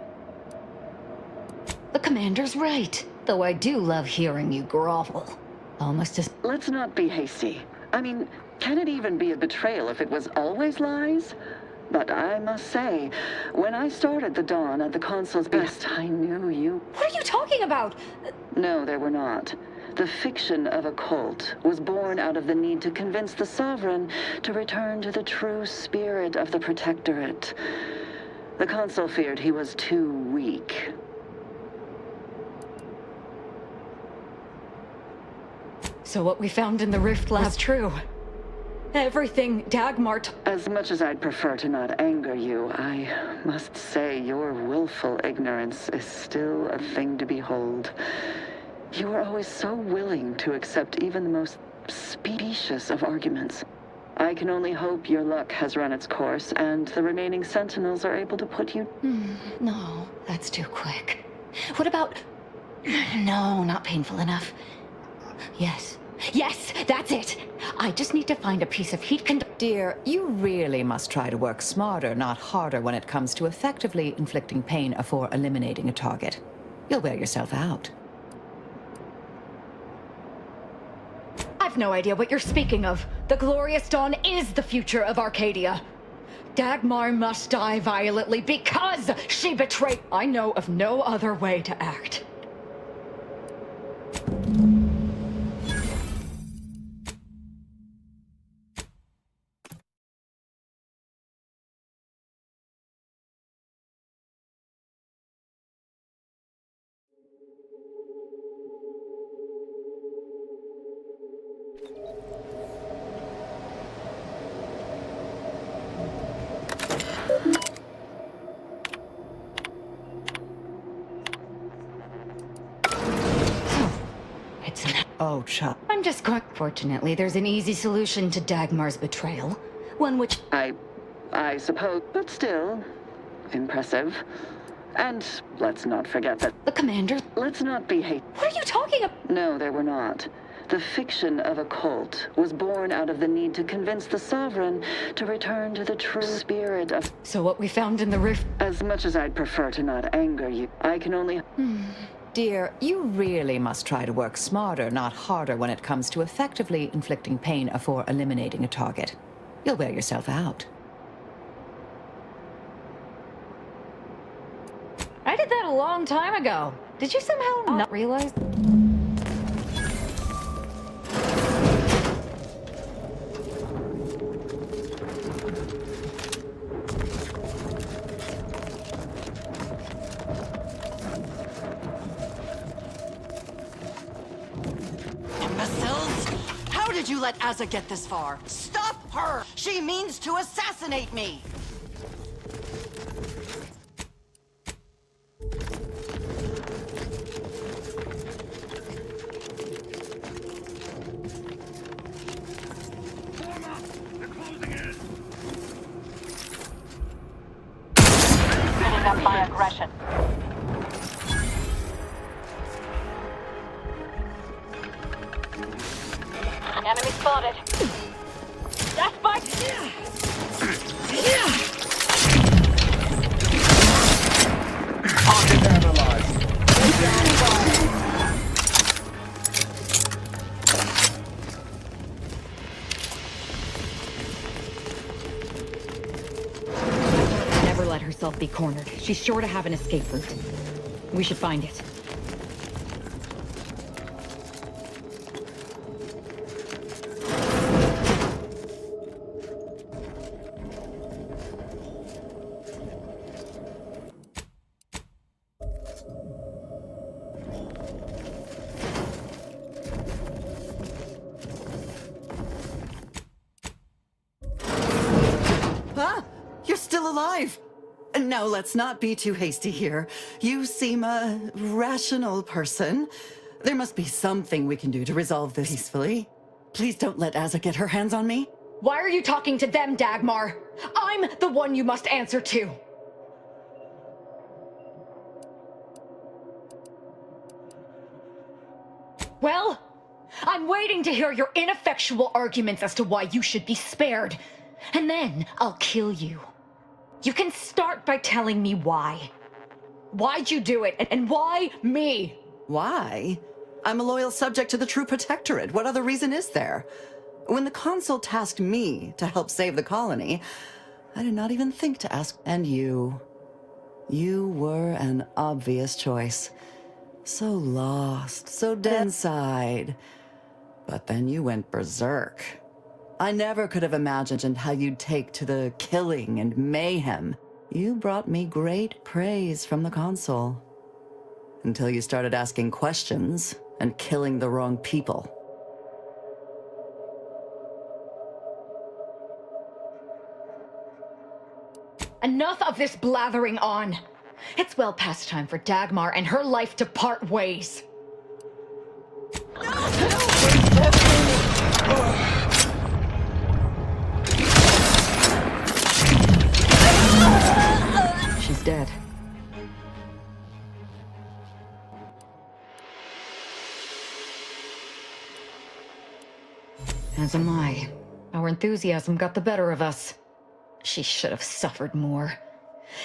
The commander's right, though I do love hearing you grovel. Almost as... Let's not be hasty. I mean, can it even be a betrayal if it was always lies? But I must say, when I started the Dawn at the Consul's best, I knew you... What are you talking about? No, there were not. The fiction of a cult was born out of the need to convince the Sovereign to return to the true spirit of the Protectorate. The Consul feared he was too weak. So what we found in the Rift Lab was true. Everything Dagmar... As much as I'd prefer to not anger you, I must say your willful ignorance is still a thing to behold. You were always so willing to accept even the most specious of arguments. I can only hope your luck has run its course, and the remaining Sentinels are able to put you... No, that's too quick. What about... No, not painful enough. Yes. Yes, that's it! I just need to find a piece of heat Dear, you really must try to work smarter, not harder, when it comes to effectively inflicting pain afore eliminating a target. You'll wear yourself out. I've no idea what you're speaking of. The Glorious Dawn is the future of Arcadia. Dagmar must die violently because she betrayed... I know of no other way to act. Oh, Chuck. I'm just going... Fortunately, there's an easy solution to Dagmar's betrayal. One which... I suppose, but still, impressive. And let's not forget that... The commander... Let's not be What are you talking about? No, there were not. The fiction of a cult was born out of the need to convince the Sovereign to return to the true spirit of... So what we found in the Rift... As much as I'd prefer to not anger you, I can only... Dear, you really must try to work smarter, not harder, when it comes to effectively inflicting pain afore eliminating a target. You'll wear yourself out. I did that a long time ago. Did you somehow not realize? How did you let Aza get this far? Stop her! She means to assassinate me! Spinning up my aggression. Enemy spotted. That's my... Target analyzed. Never let herself be cornered. She's sure to have an escape route. We should find it. You're still alive! Now, let's not be too hasty here. You seem a rational person. There must be something we can do to resolve this peacefully. Please don't let Aza get her hands on me. Why are you talking to them, Dagmar? I'm the one you must answer to. Well, I'm waiting to hear your ineffectual arguments as to why you should be spared. And then I'll kill you. You can start by telling me why. Why'd you do it, and why me? Why? I'm a loyal subject to the True Protectorate. What other reason is there? When the Consul tasked me to help save the colony, I did not even think to ask. And you were an obvious choice. So lost, so dead inside. But then you went berserk. I never could have imagined how you'd take to the killing and mayhem. You brought me great praise from the Consul. Until you started asking questions and killing the wrong people. Enough of this blathering on. It's well past time for Dagmar and her life to part ways. She's dead. As am I. Our enthusiasm got the better of us. She should have suffered more.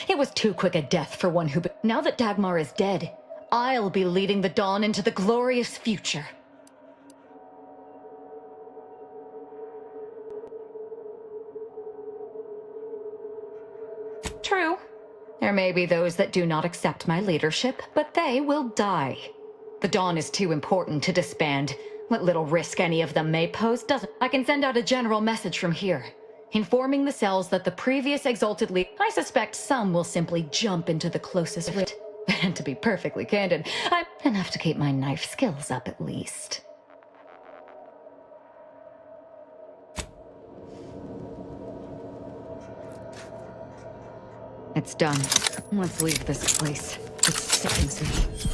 It was too quick a death for one who... Now that Dagmar is dead, I'll be leading the Dawn into the glorious future. True. There may be those that do not accept my leadership, but they will die. The Dawn is too important to disband. What little risk any of them may pose doesn't... I can send out a general message from here, informing the cells that the previous exalted leader... I suspect some will simply jump into the closest rift. And to be perfectly candid, I'm enough to keep my knife skills up at least. It's done. Let's leave this place. It sickens me.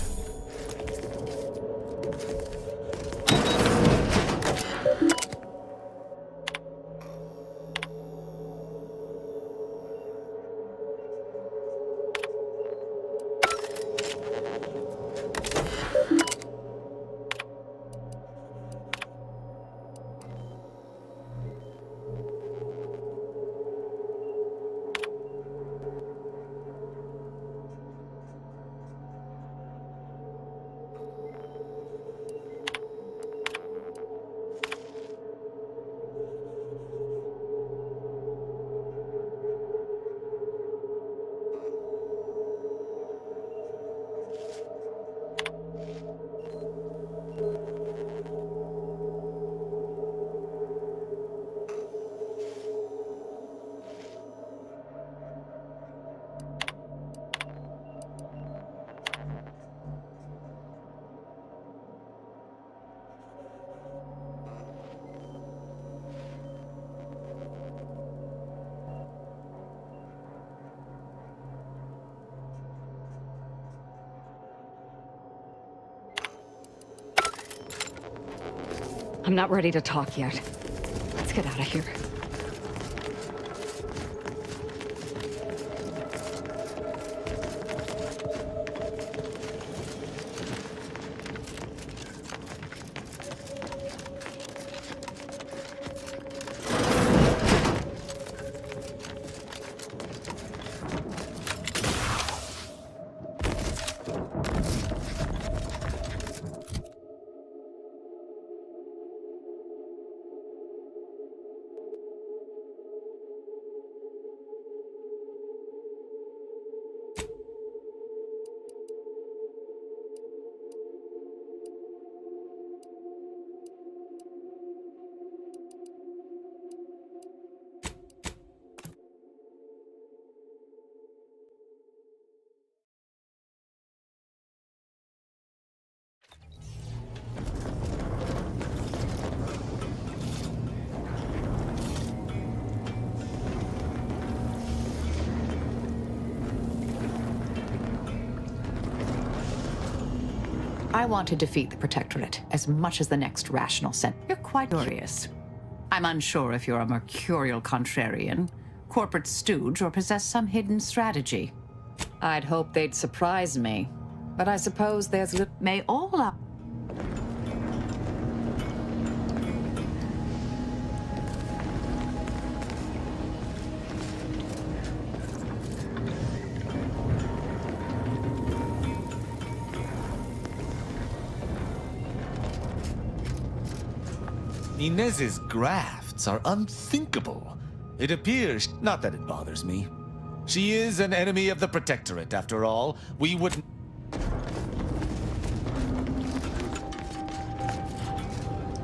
I'm not ready to talk yet. Let's get out of here. I want to defeat the Protectorate as much as the next rational sense. You're quite curious. I'm unsure if you're a mercurial contrarian, corporate stooge, or possess some hidden strategy. I'd hope they'd surprise me, but I suppose there's may all up. Inez's grafts are unthinkable. It appears, not that it bothers me. She is an enemy of the Protectorate, after all. We wouldn't...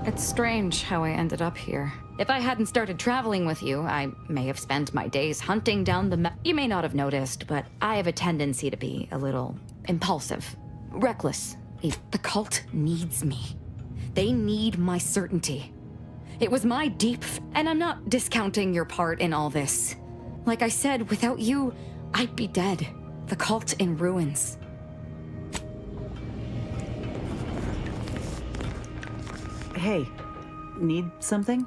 It's strange how I ended up here. If I hadn't started traveling with you, I may have spent my days hunting down the You may not have noticed, but I have a tendency to be a little impulsive, reckless. The cult needs me. They need my certainty. It was my and I'm not discounting your part in all this. Like I said, without you, I'd be dead. The cult in ruins. Hey, need something?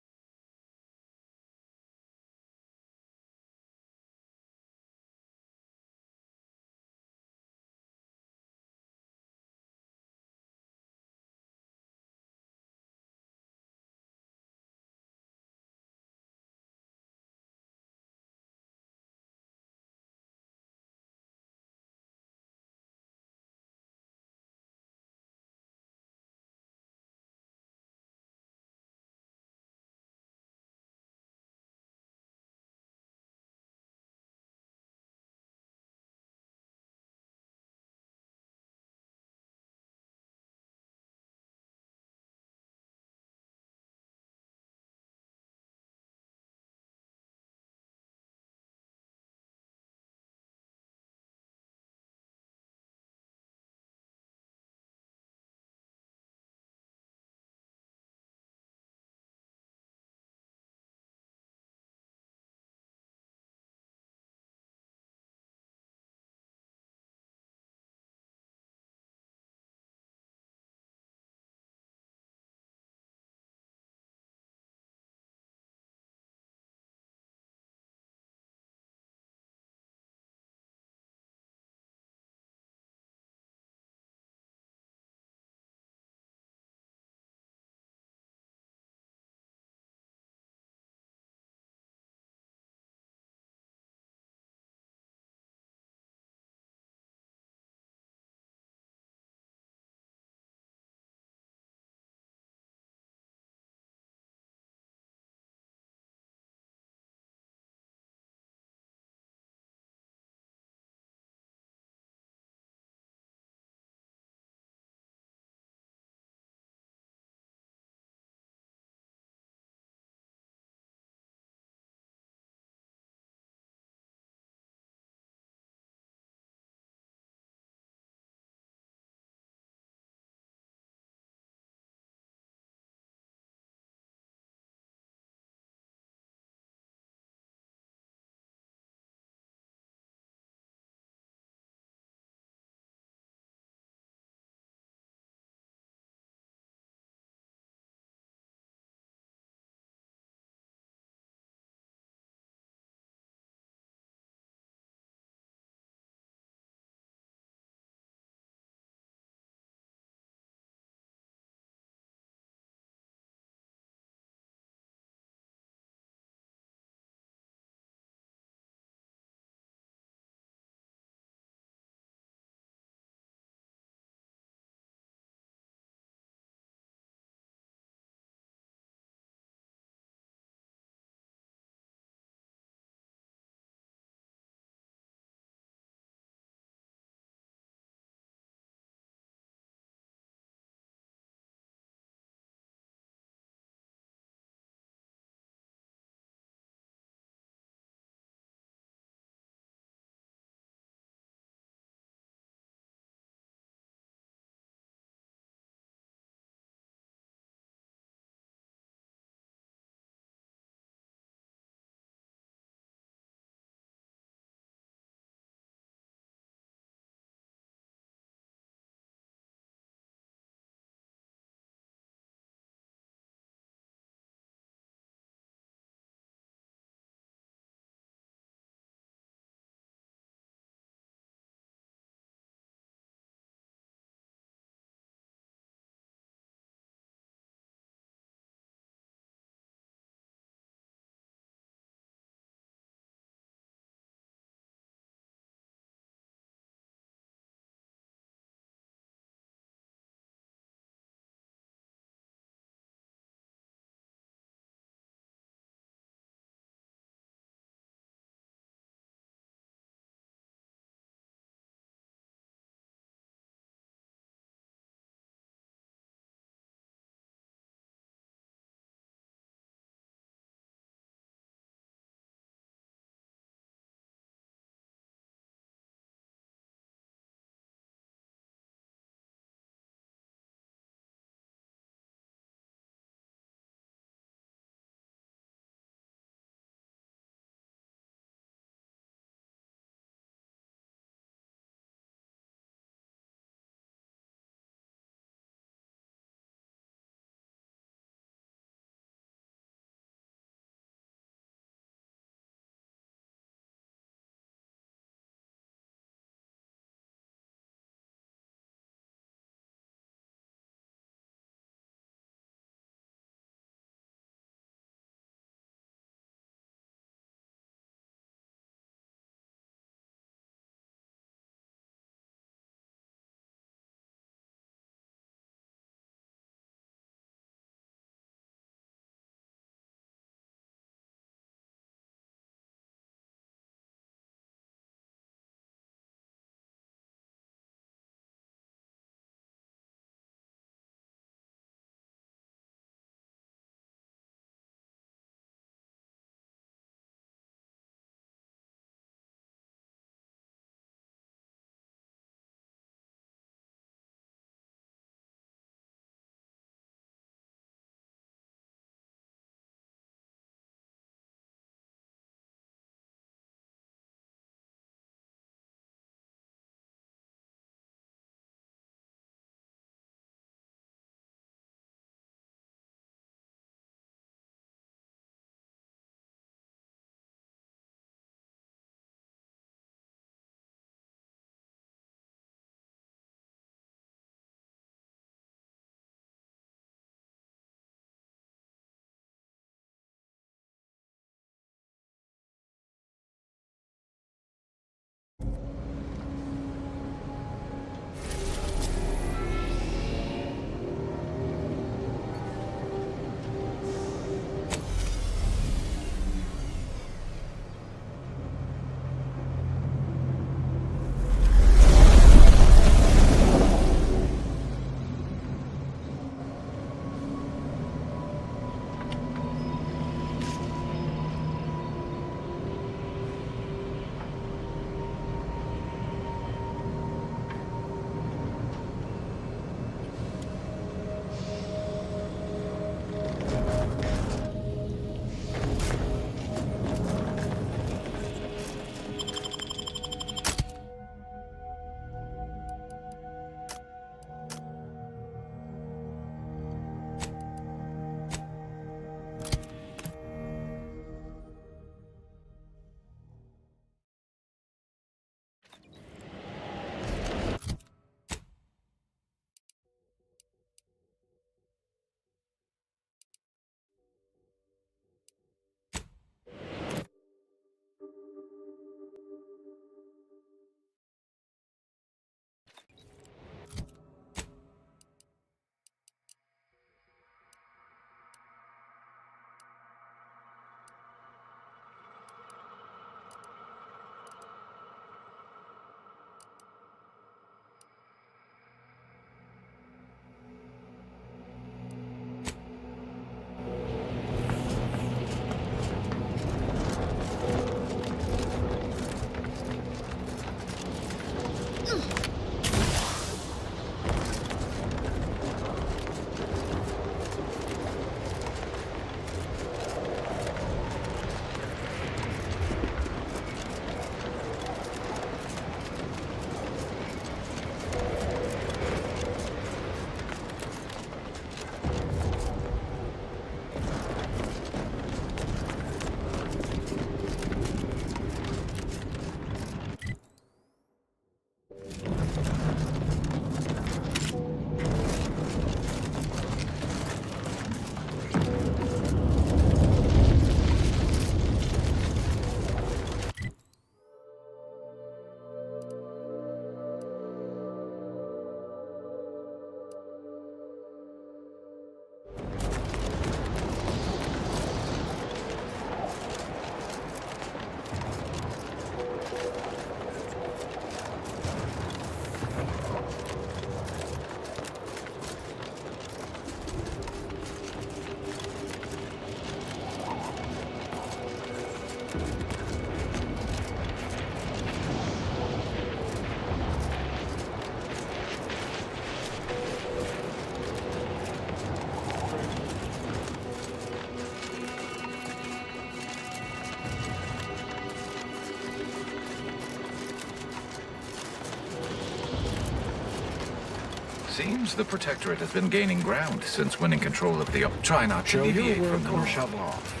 Seems the Protectorate has been gaining ground since winning control of the... Try not to Show your deviate from work the or norm. shove off.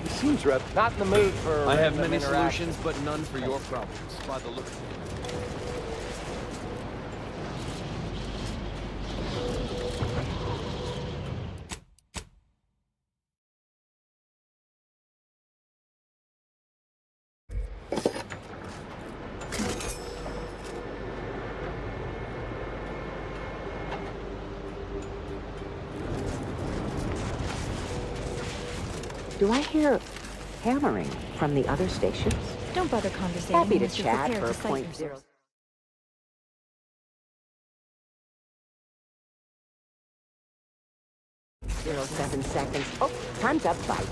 He seems not in the mood for I have random many interaction. solutions, but none for your problems. By the look. Do I hear hammering from the other stations? Don't bother conversating. Happy to unless you're chat prepared for to cite point your zero. source. 07 seconds. Oh, time's up. Bye.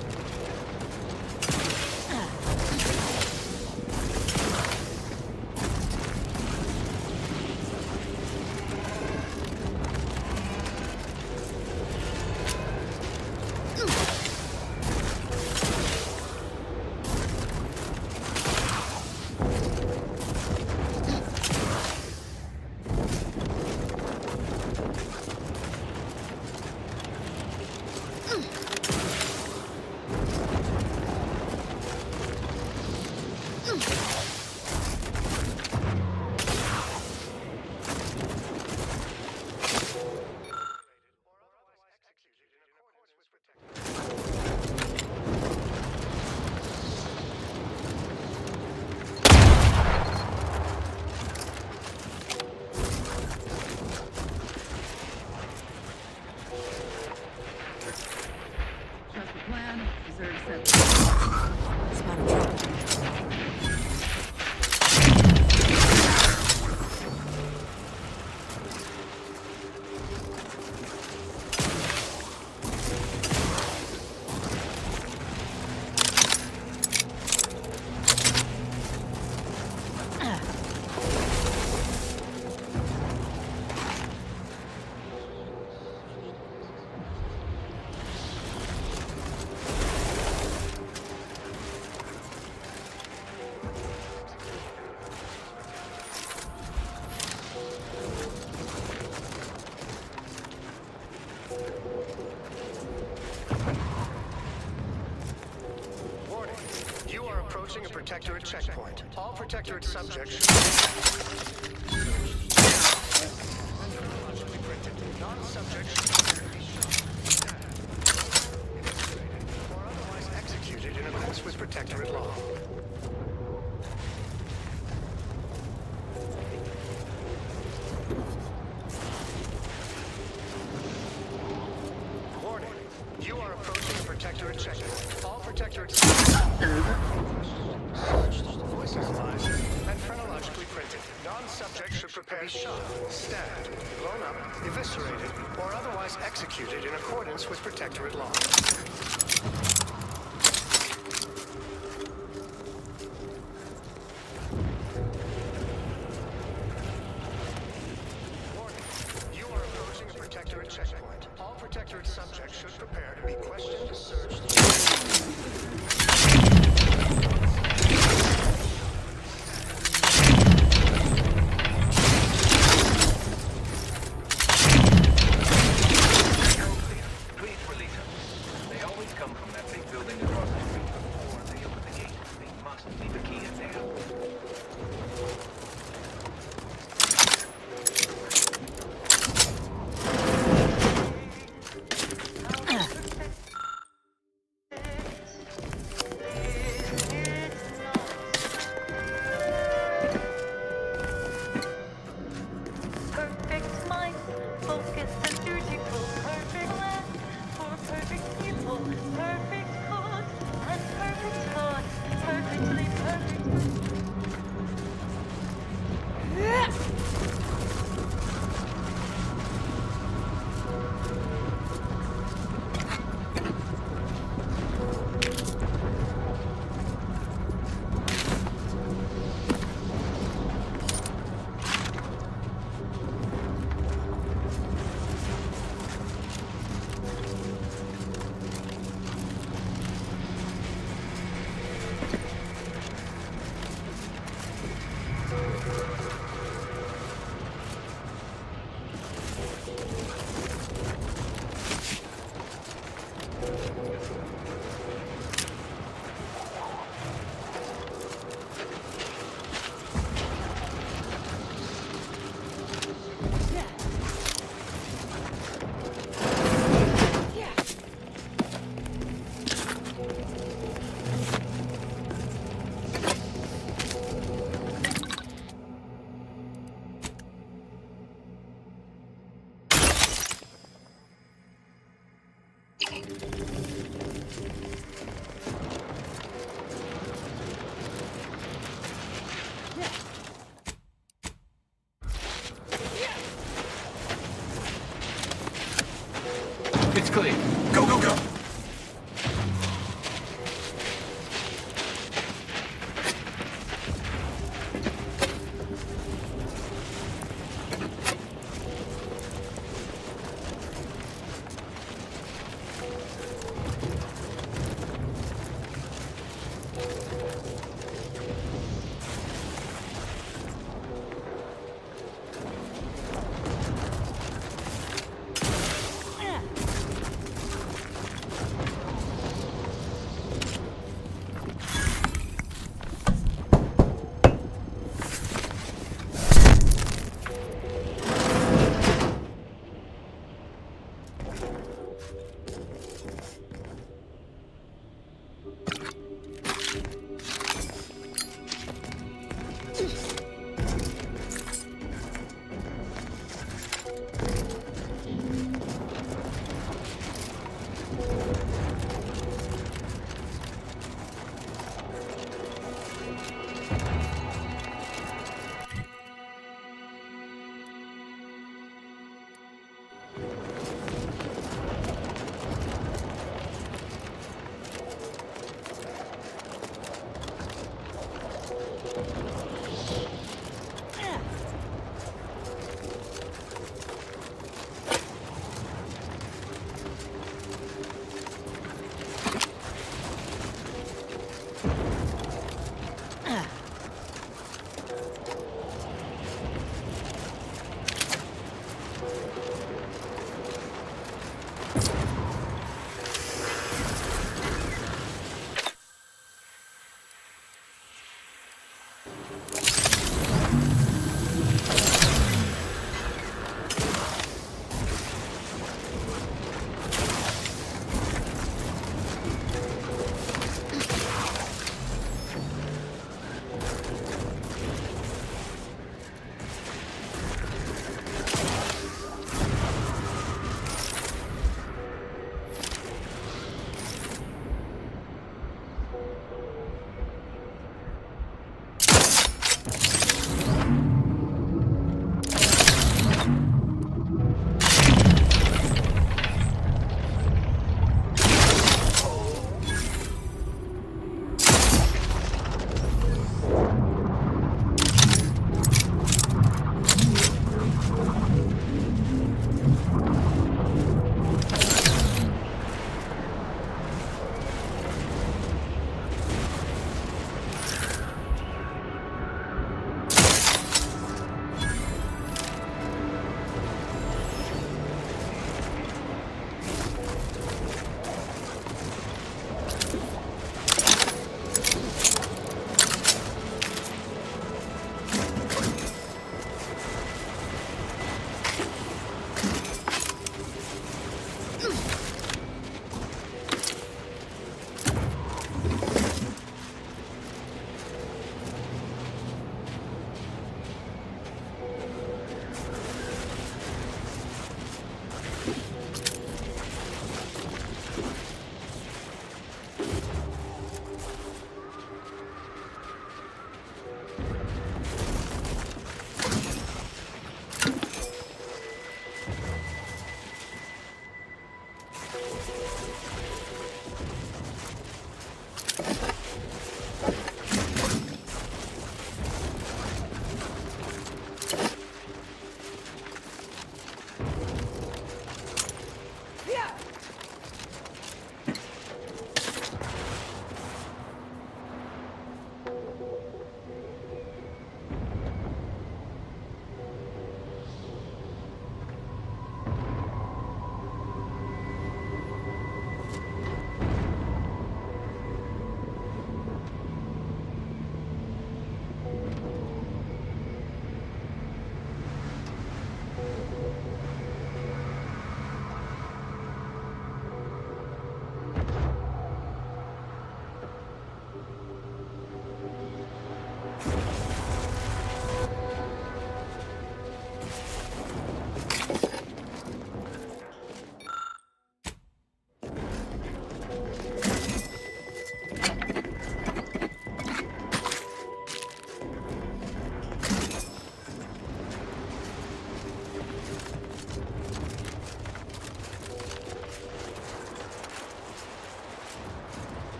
approaching a Protectorate checkpoint. All Protectorate subjects non-subjects or otherwise executed in accordance with Protectorate law. Warning, you are approaching a Protectorate checkpoint. All Protectorate voice analyzed and phrenologically printed. Non-subjects should prepare to be shot, stabbed, blown up, eviscerated, or otherwise executed in accordance with Protectorate law. Warning, you are approaching a Protectorate checkpoint. All Protectorate subjects should prepare to be questioned, searched, Please release them. They always come from that base.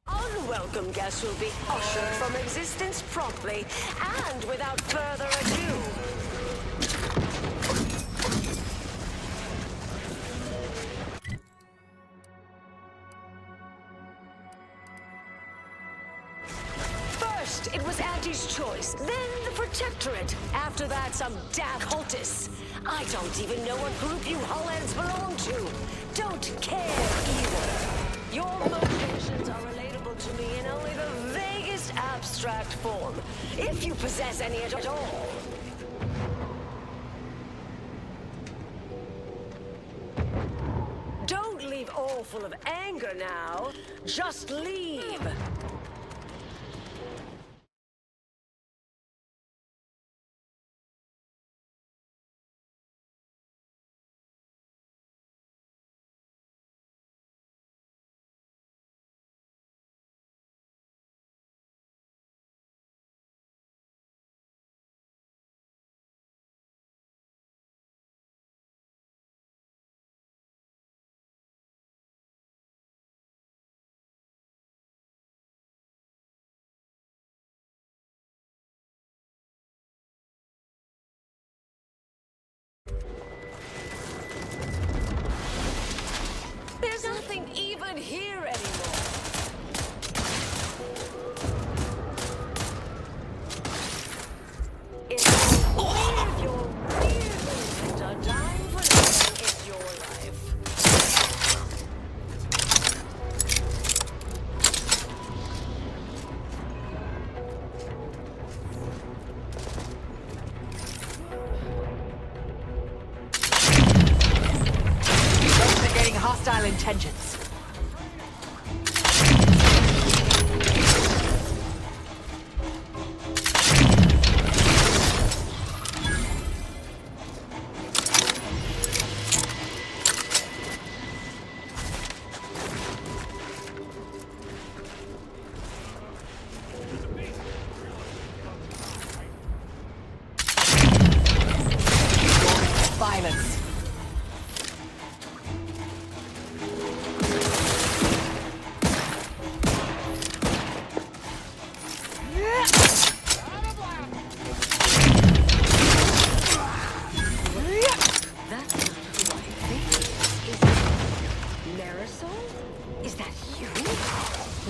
Unwelcome guests will be ushered from existence promptly and without further ado. First, it was Auntie's choice, then the Protectorate. After that, some damn cultists. I don't even know what group you Hullheads belong to. Don't care either. Your motivations are relatable to me in only the vaguest abstract form, if you possess any at all. Don't leave all full of anger now. Just leave. aren't here anymore. If you're weird, and dying for living is your life. Investigating hostile intentions. Violence. Marisol? Is that you?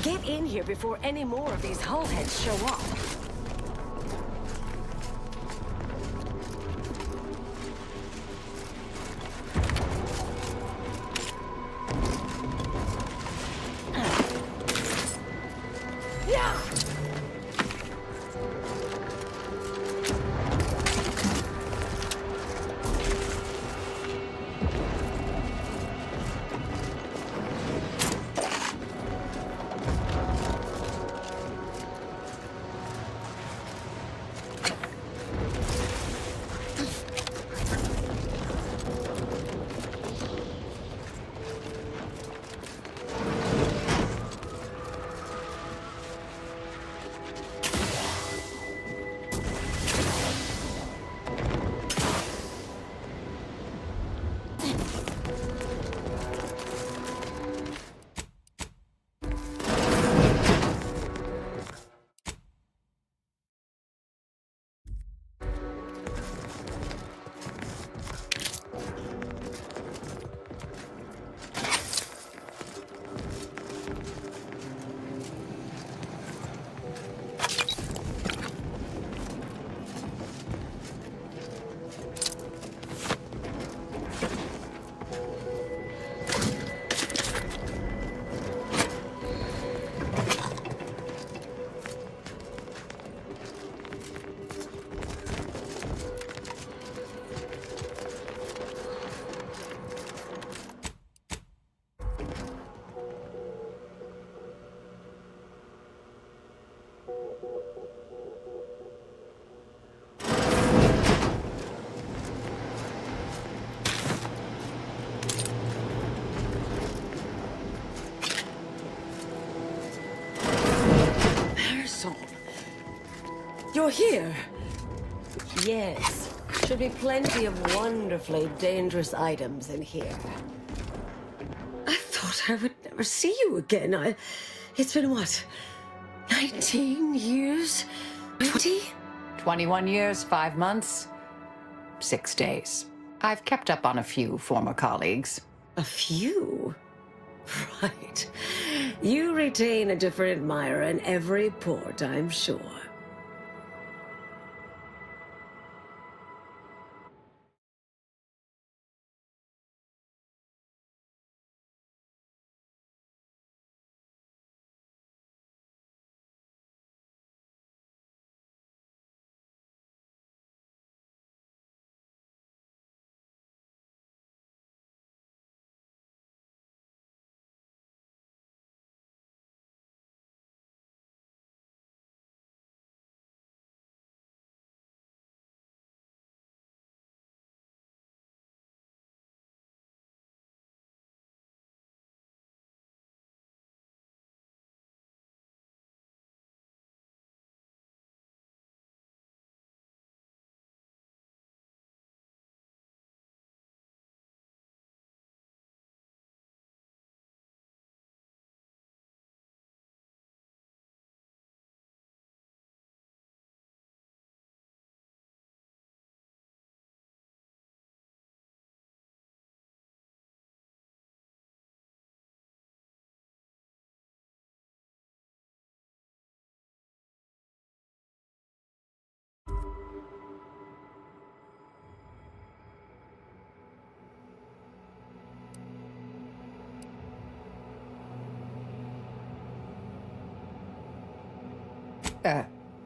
Get in here before any more of these hull heads show up. Yeah! Marisol, you're here. Yes, should be plenty of wonderfully dangerous items in here. I thought I would never see you again. It's been what, 19 years? 20? 21 years, 5 months, 6 days. I've kept up on a few former colleagues. A few? Right. You retain a different admirer in every port, I'm sure.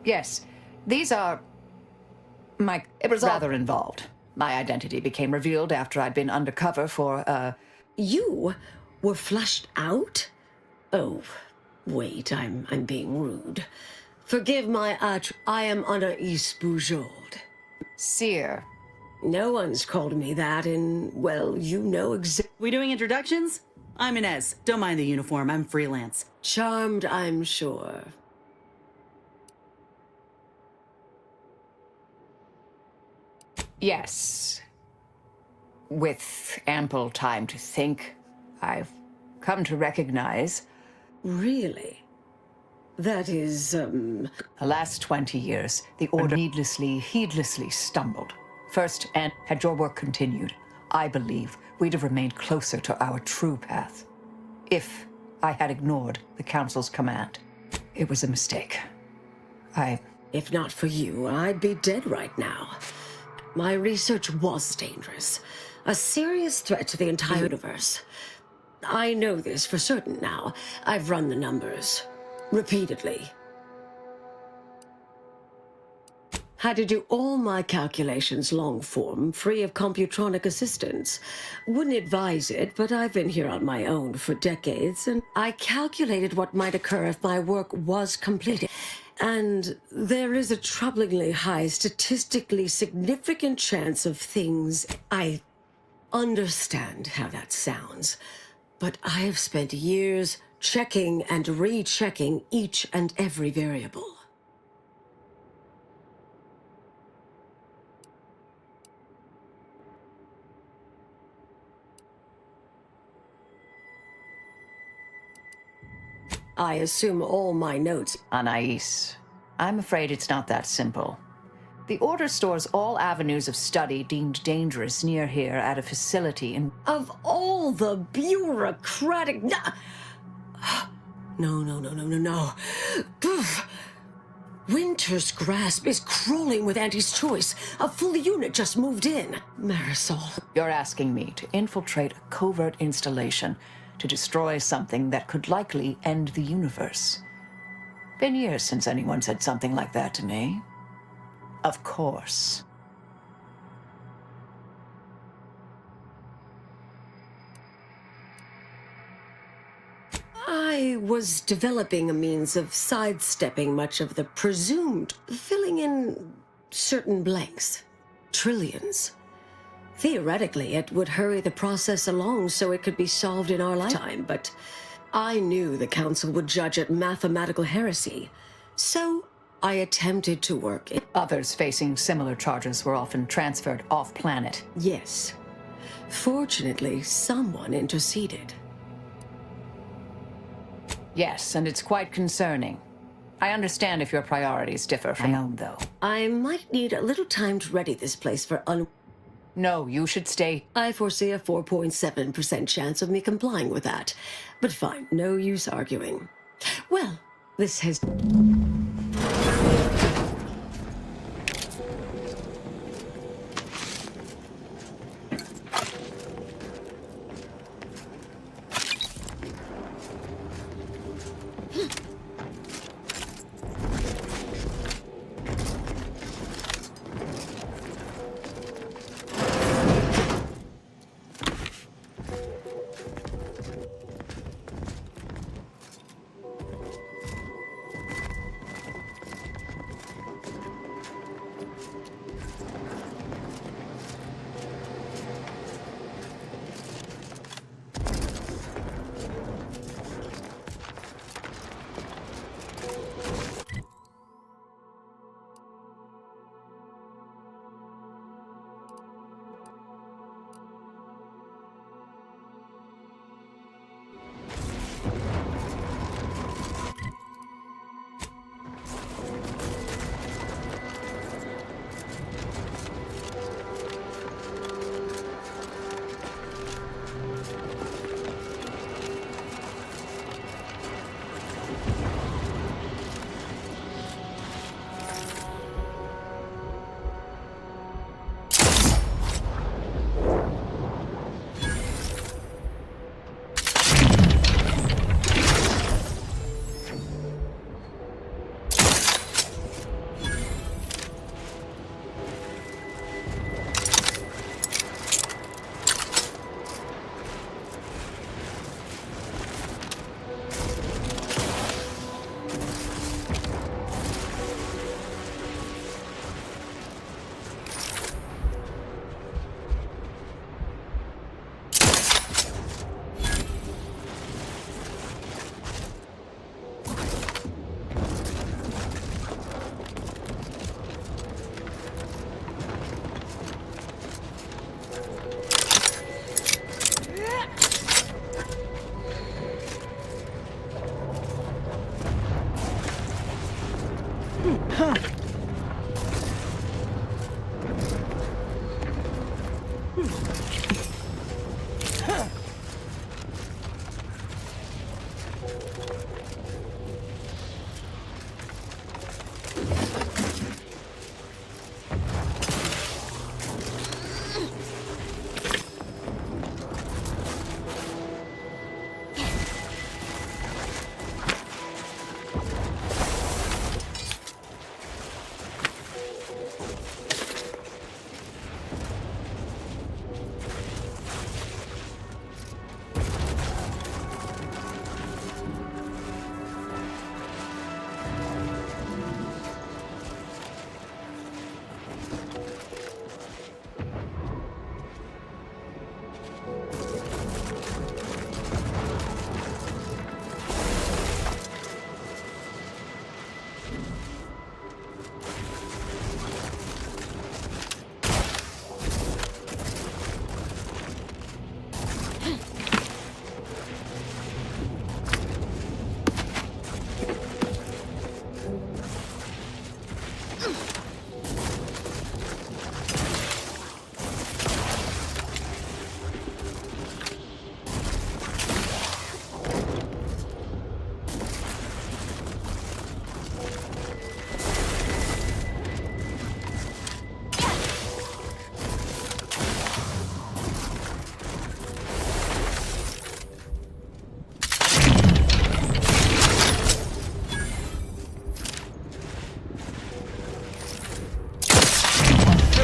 Yes. These are... It was rather involved. My identity became revealed after I'd been undercover for, You were flushed out? Oh, wait, I'm being rude. Forgive my I am Anaïs Bujold. Seer. No one's called me that in, well, you know We doing introductions? I'm Inez. Don't mind the uniform. I'm freelance. Charmed, I'm sure. Yes. With ample time to think, I've come to recognize... Really? That is, The last 20 years, the Order heedlessly stumbled. First, and had your work continued, I believe we'd have remained closer to our true path. If I had ignored the Council's command. It was a mistake. If not for you, I'd be dead right now. My research was dangerous. A serious threat to the entire universe. I know this for certain now. I've run the numbers. Repeatedly. Had to do all my calculations long form, free of computronic assistance. Wouldn't advise it, but I've been here on my own for decades, and I calculated what might occur if my work was completed. And there is a troublingly high, statistically significant chance of things. I understand how that sounds, but I have spent years checking and rechecking each and every variable. I assume all my notes... Anais, I'm afraid it's not that simple. The Order stores all avenues of study deemed dangerous near here at a facility in... Of all the bureaucratic... No. Winter's Grasp is crawling with Auntie's choice. A full unit just moved in. Marisol. You're asking me to infiltrate a covert installation to destroy something that could likely end the universe. Been years since anyone said something like that to me. Of course. I was developing a means of sidestepping much of the presumed, filling in certain blanks. Trillions. Theoretically, it would hurry the process along so it could be solved in our lifetime, but I knew the Council would judge it mathematical heresy. So I attempted to work it. Others facing similar charges were often transferred off-planet. Yes. Fortunately, someone interceded. Yes, and it's quite concerning. I understand if your priorities differ from my own, though. I might need a little time to ready this place for No, you should stay. I foresee a 4.7% chance of me complying with that. But fine, no use arguing. Well, this has...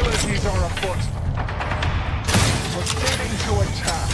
Hostilities are afoot. Proceeding to attack.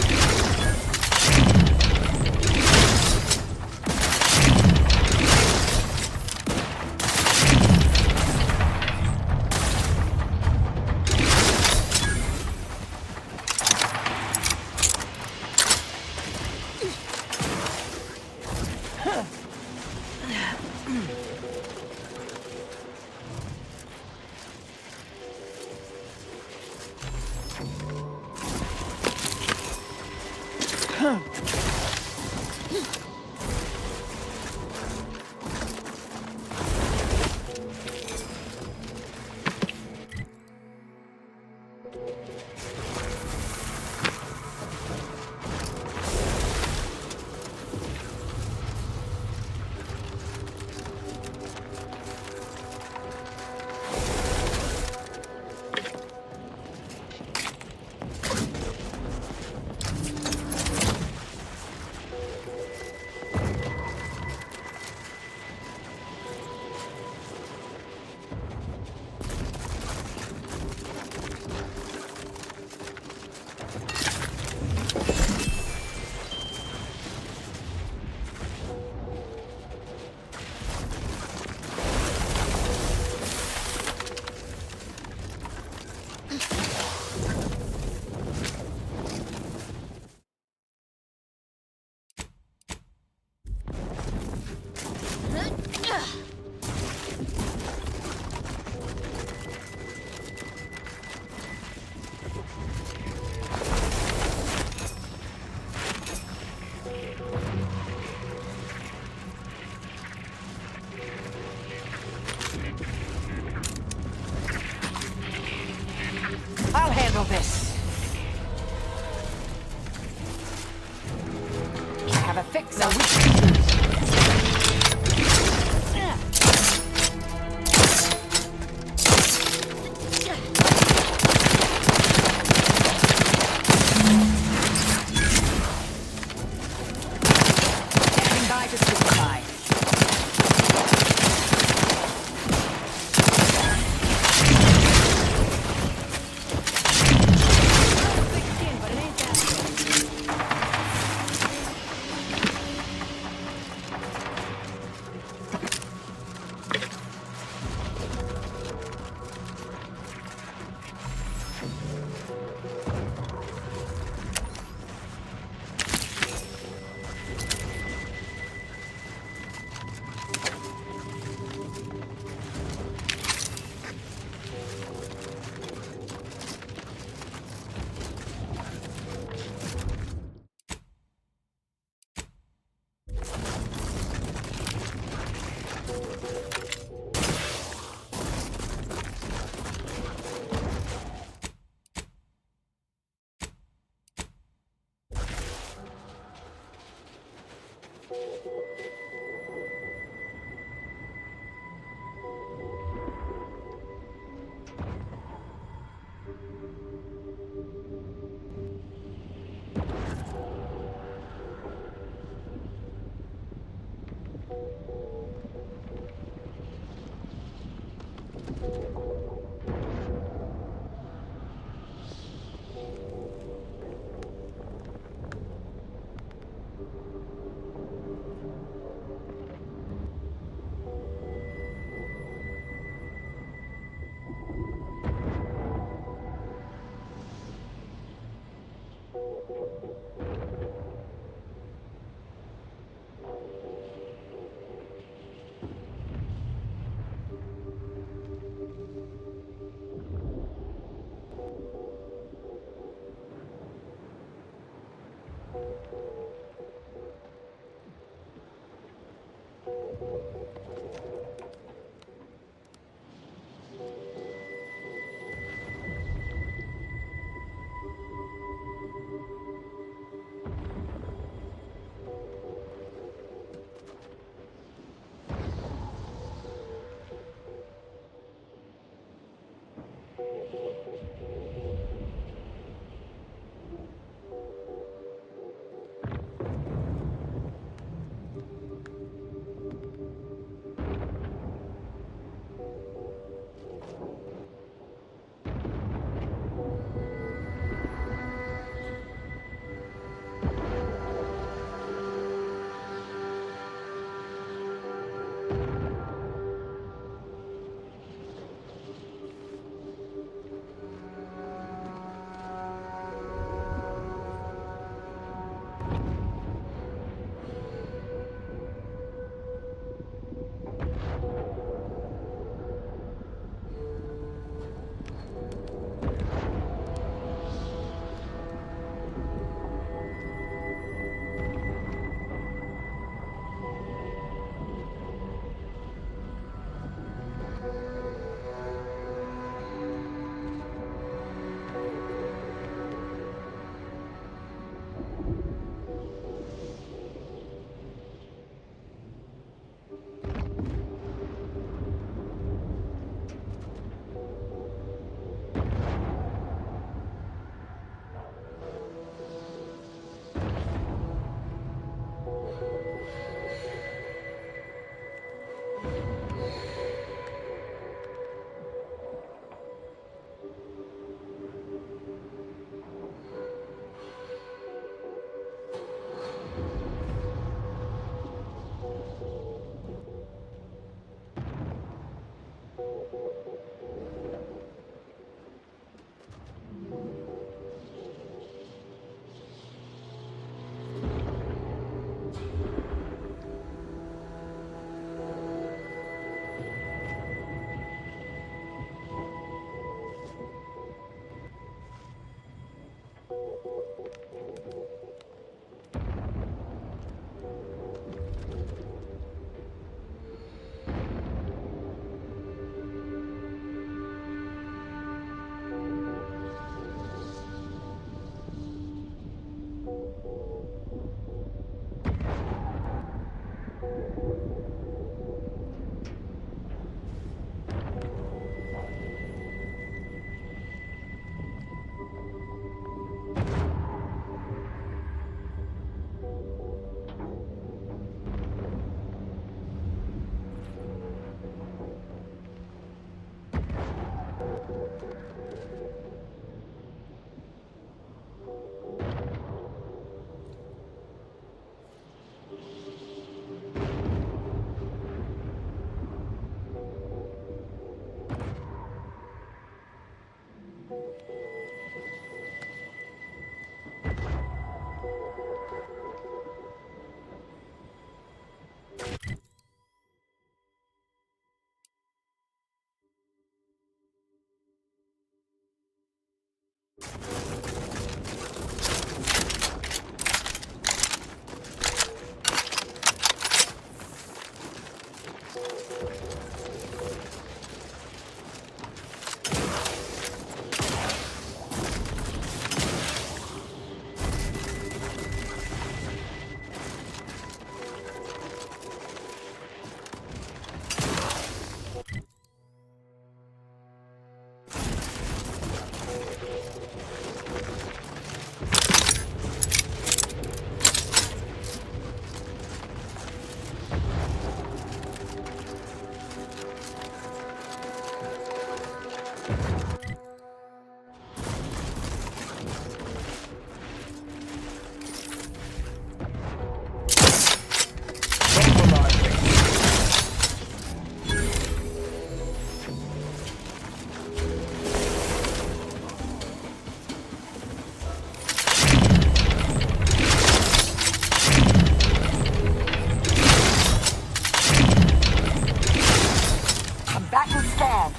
Stand.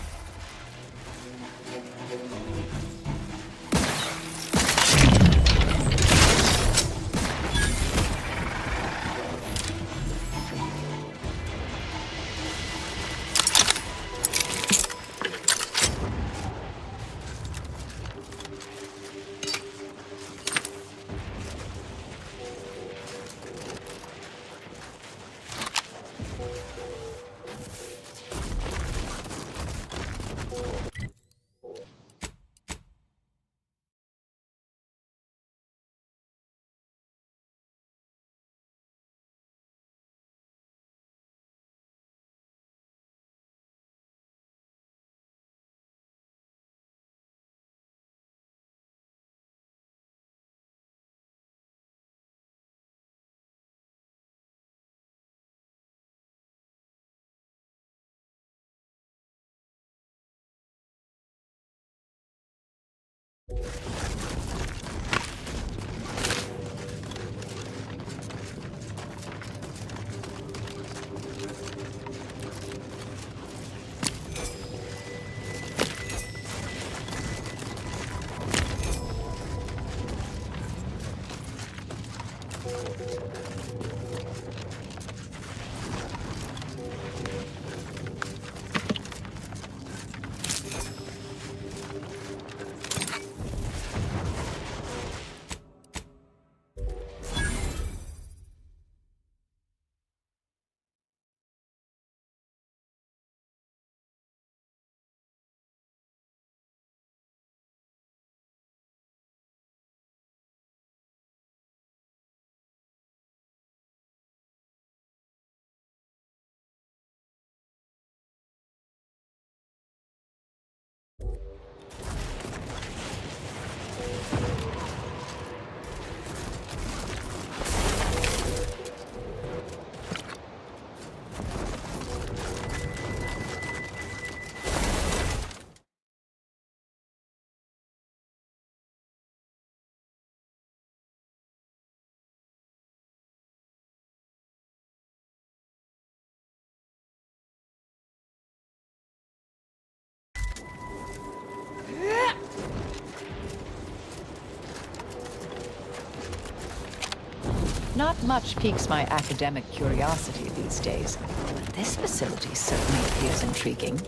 Not much piques my academic curiosity these days, but this facility certainly appears intriguing.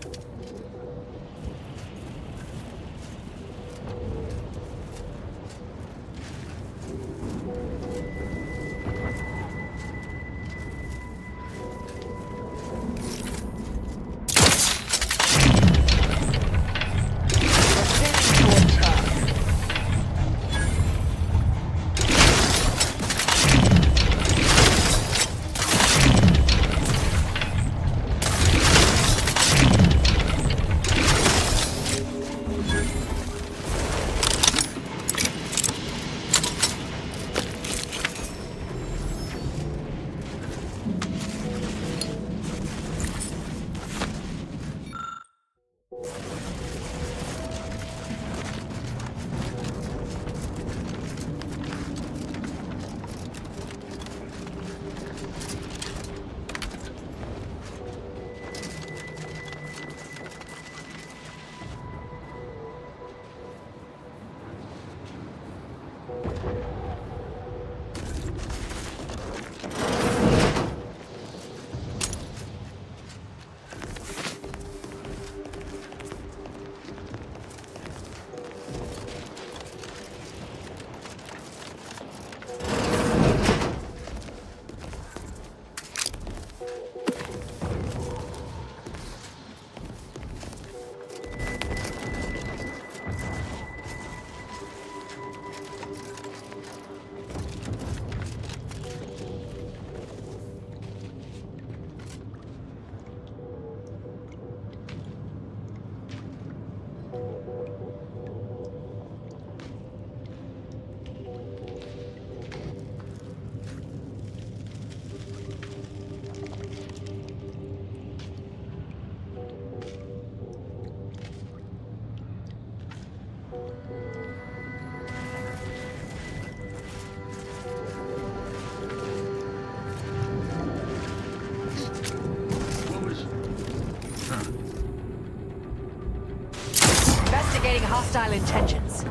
Investigating hostile intentions.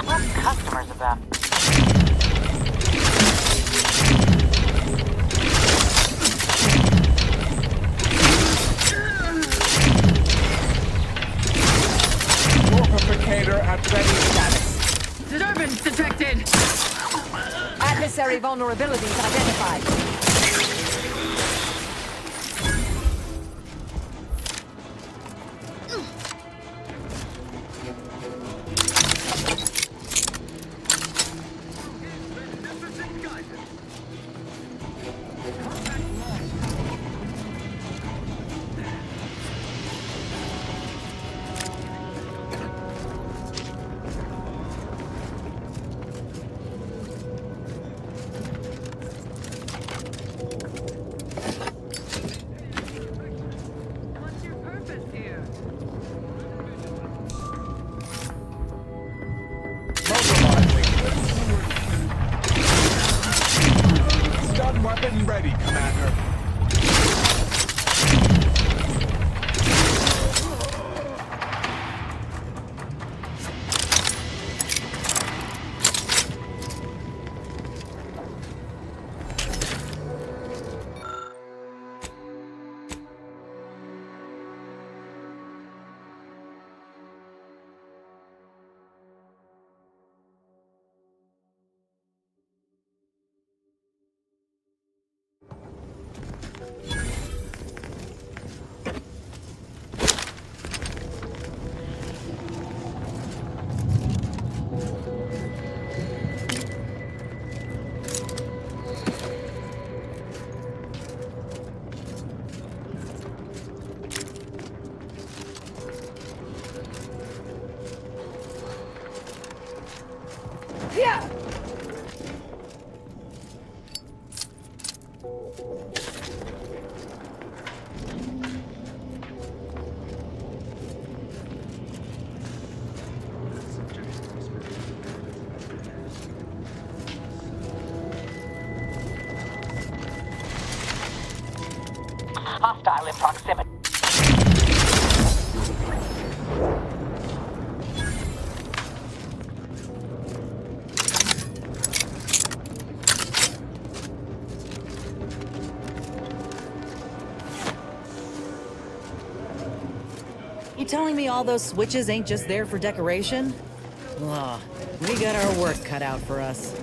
What customers about? Mortificator at ready status. Disturbance detected! Adversary vulnerabilities identified. Stun weapon ready, Commander. Yeah! Hostile in proximity. You telling me all those switches ain't just there for decoration? Ugh, we got our work cut out for us.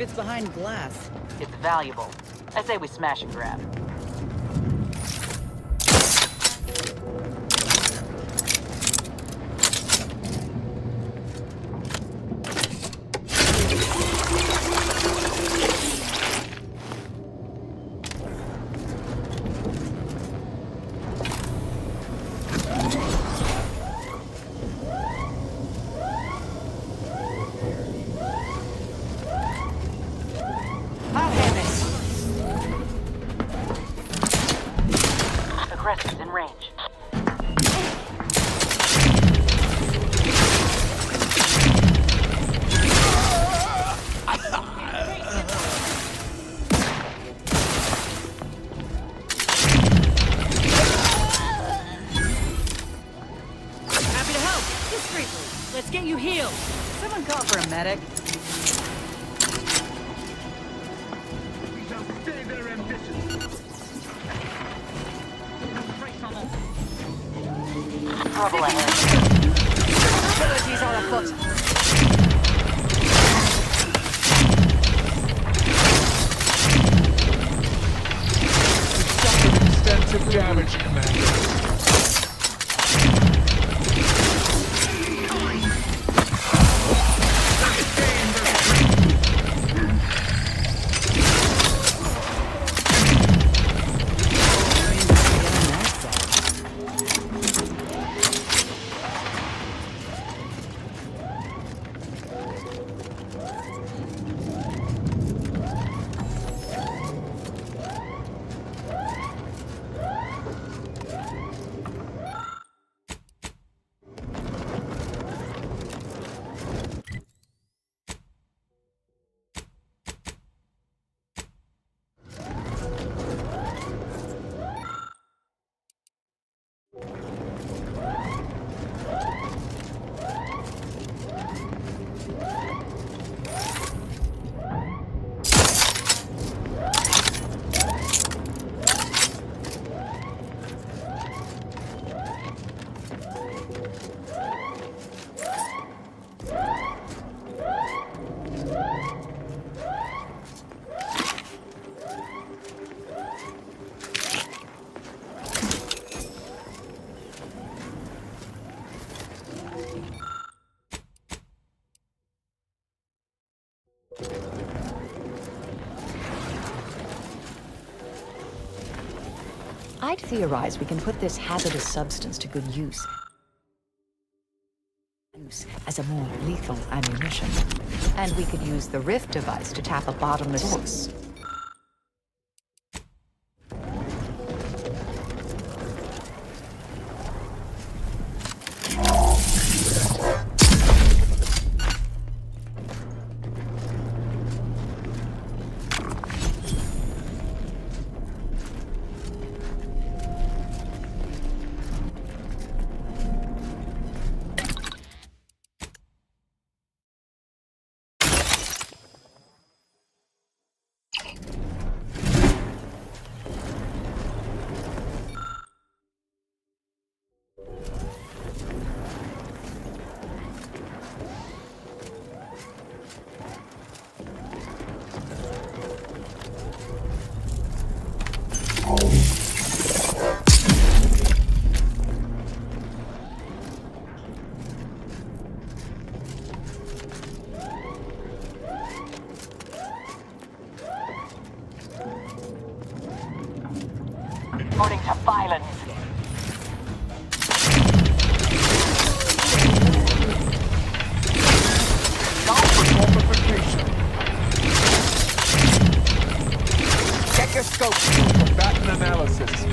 if it's behind glass. It's valuable. I say we smash and grab. I'll hand this. Aggressors in range. Happy to help. Discreetly. Let's get you healed. Someone call for a medic. Trouble ahead. Abilities are afoot. Extensive damage, Commander. I'd theorize we can put this hazardous substance to good use as a more lethal ammunition. And we could use the Rift device to tap a bottomless source. Resorting to violence. Get your scope for combatant analysis.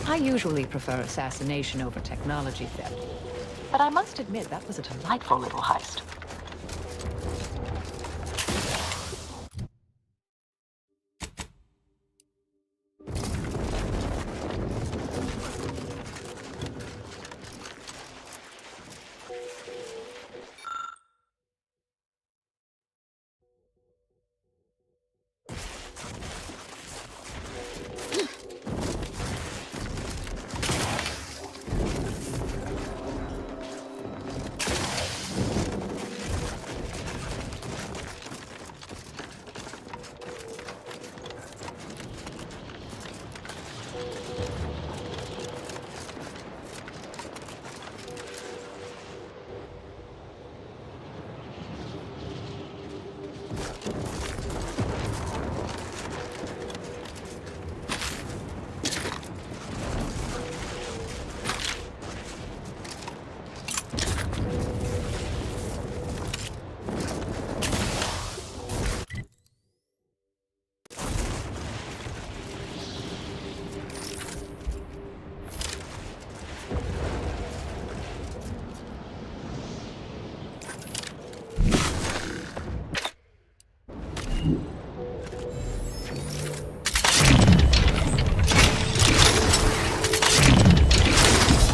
I usually prefer assassination over technology theft. But I must admit, that was a delightful little heist.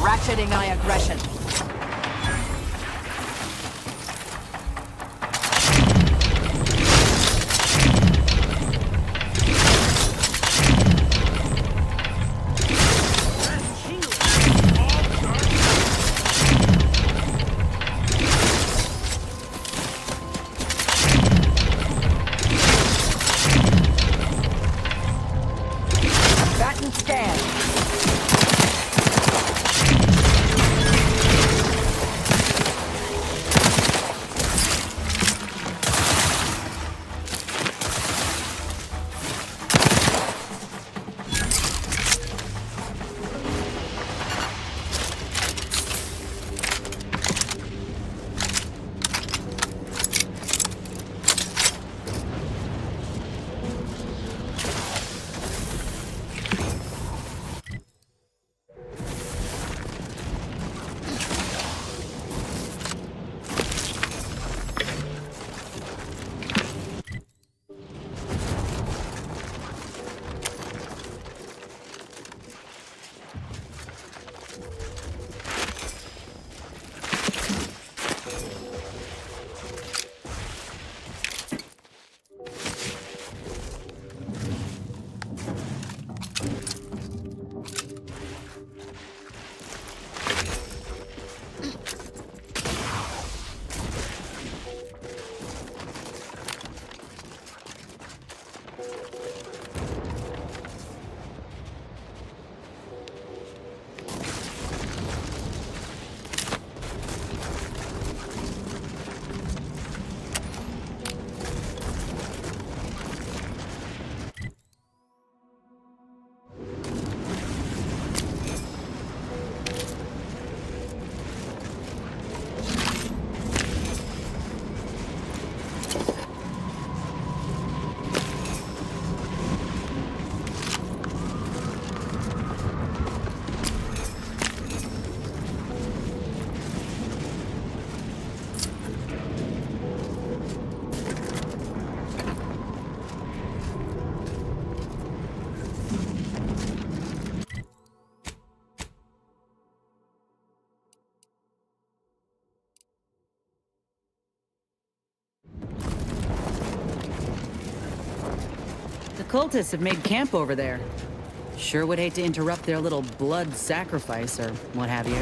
Ratcheting my aggression. Batten scan. The cultists have made camp over there. Sure would hate to interrupt their little blood sacrifice or what have you.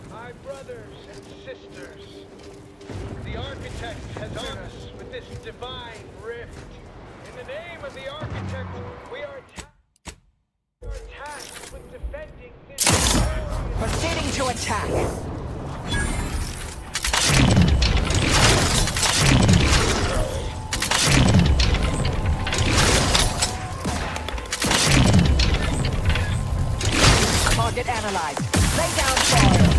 My brothers and sisters, the Architect has honored us with this divine rift. In the name of the Architect, we are tasked with defending this. Proceeding to attack. Target analyzed. Lay down fire.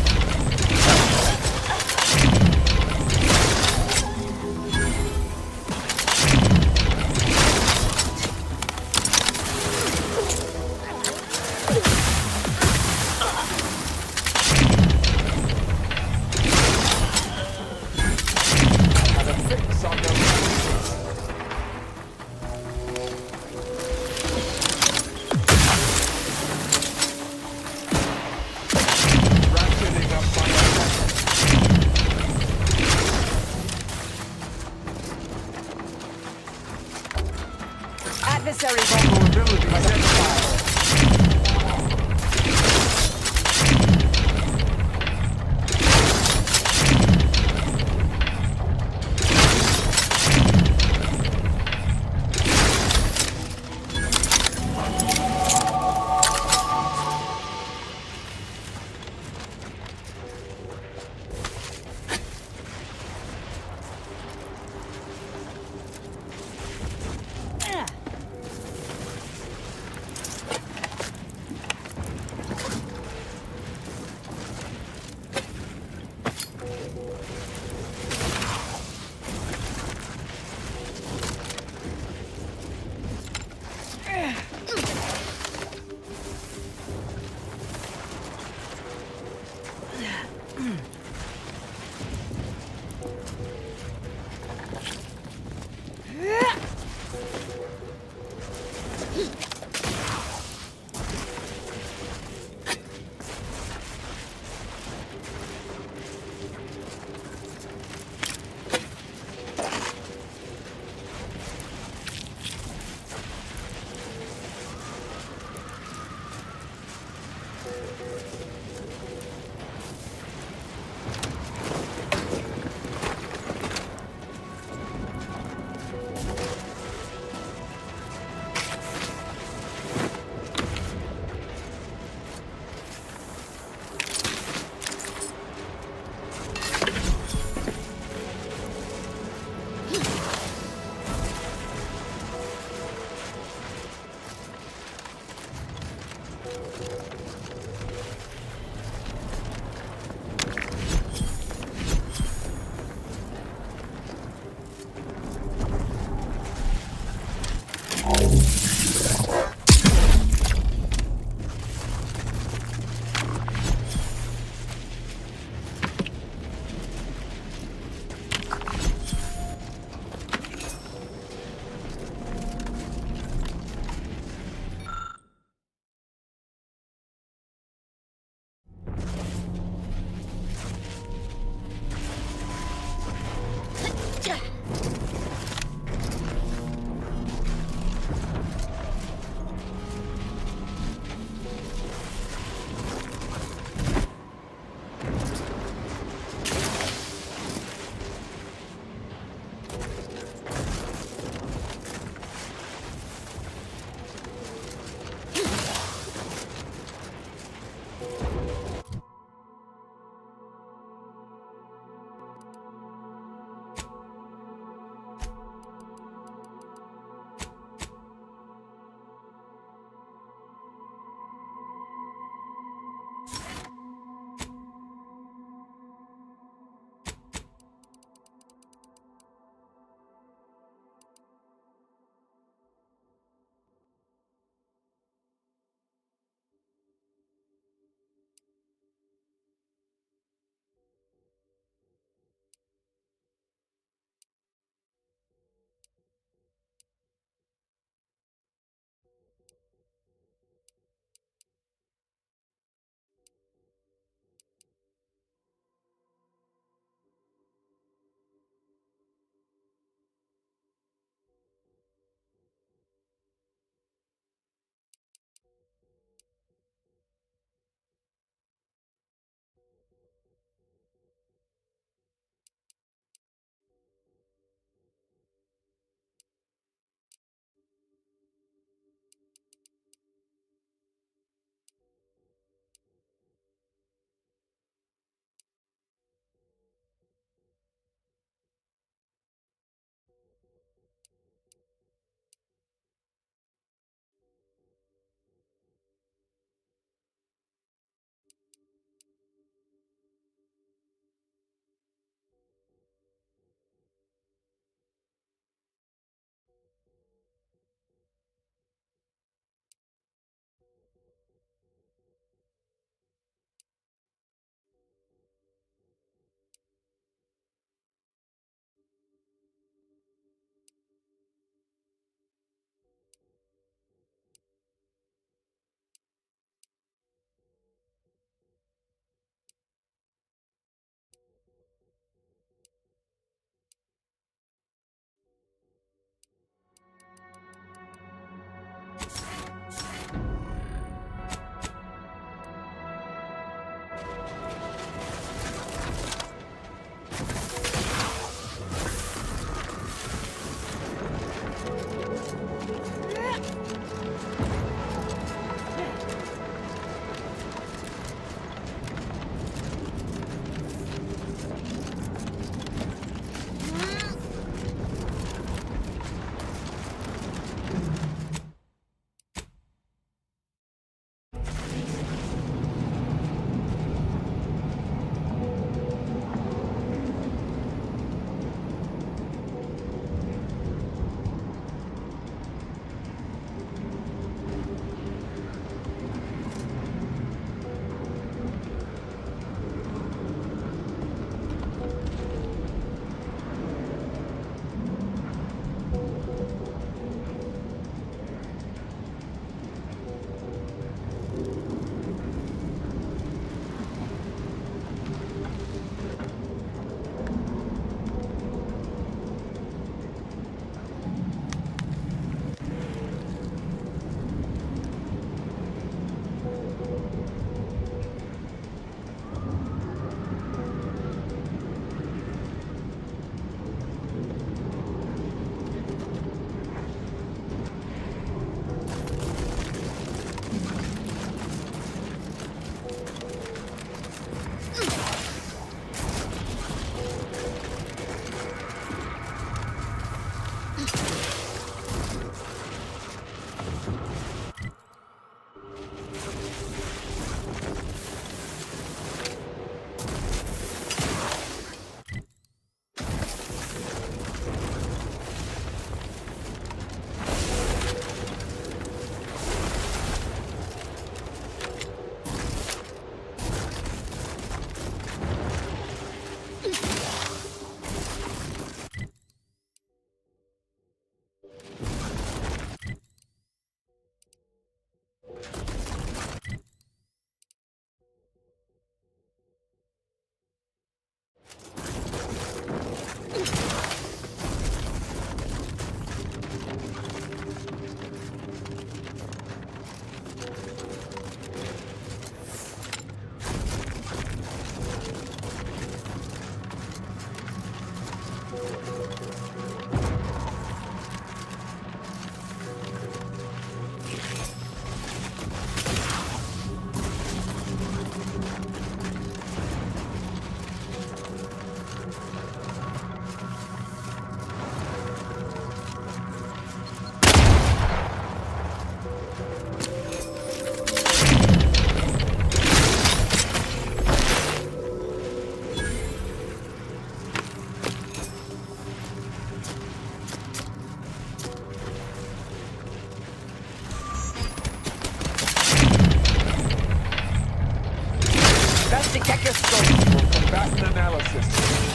Dusty, check your scope. For combatant analysis.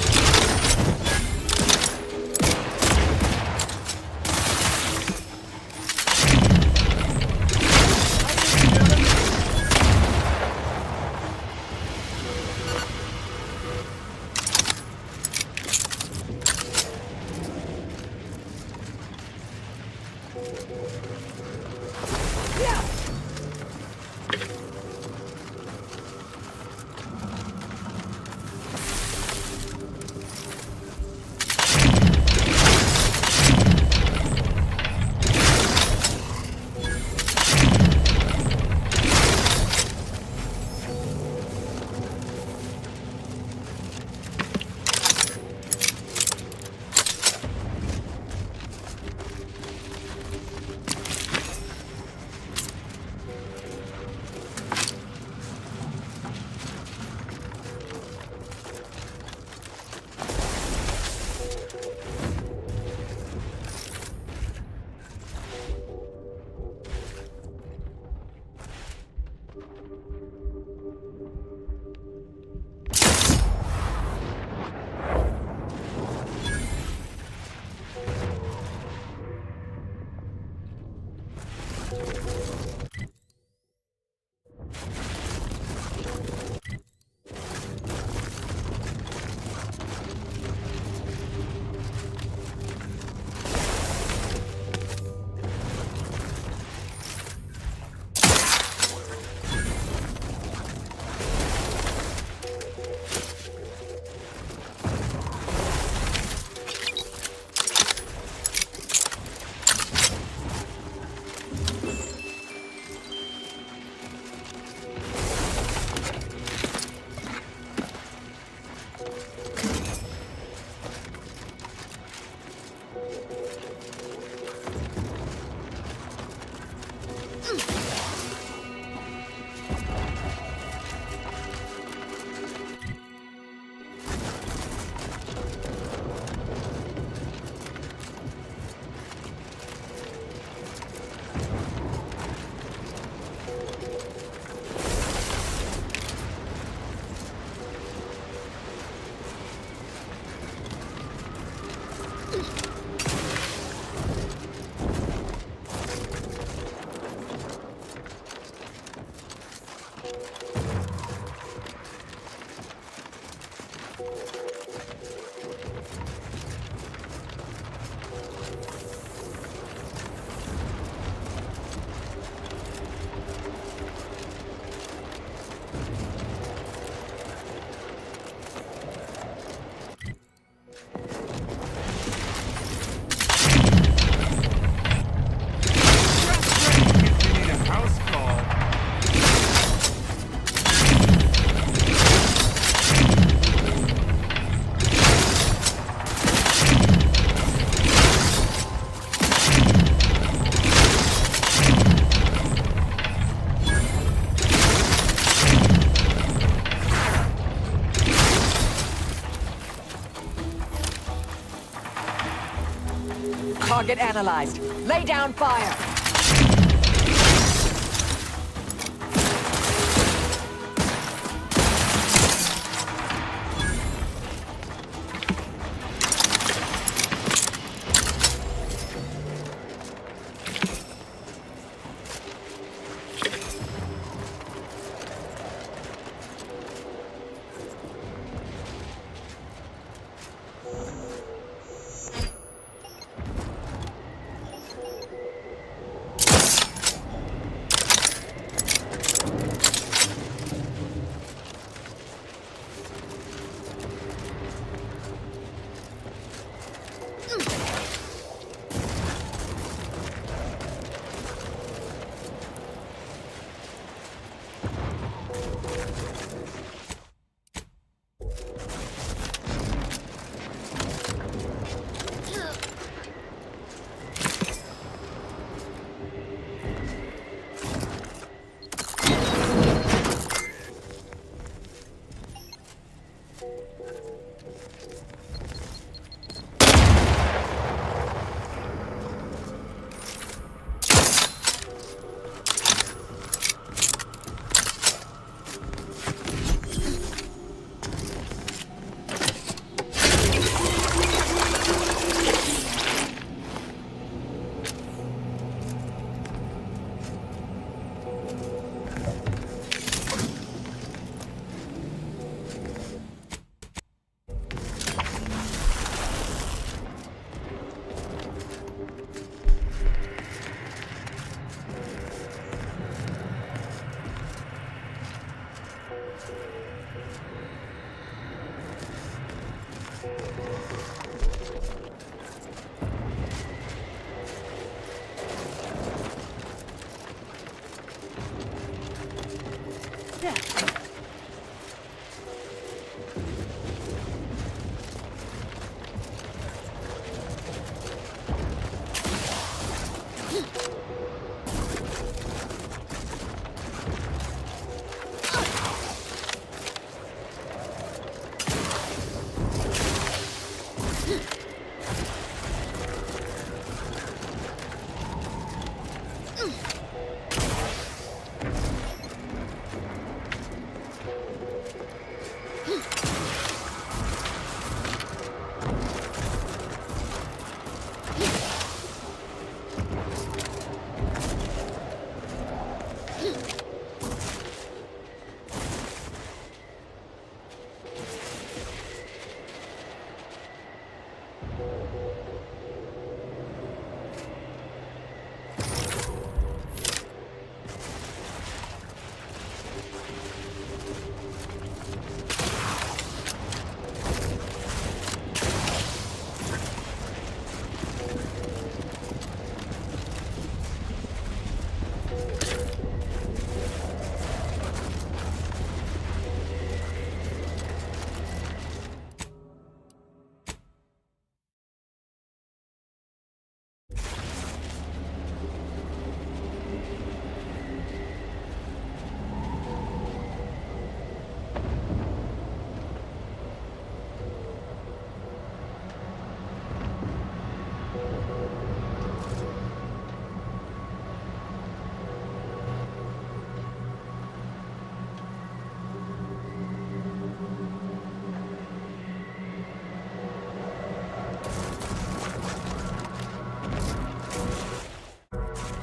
Target analyzed. Lay down fire.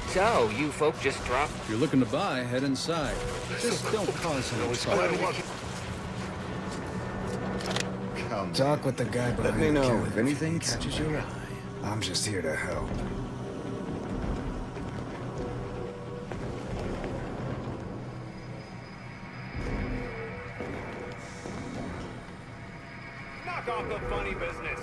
So, you folk just dropped... If you're looking to buy, head inside. Just don't cause any trouble. Talk with the guy behind Let me know the counter if anything catches your eye. I'm just here to help. Knock off the funny business.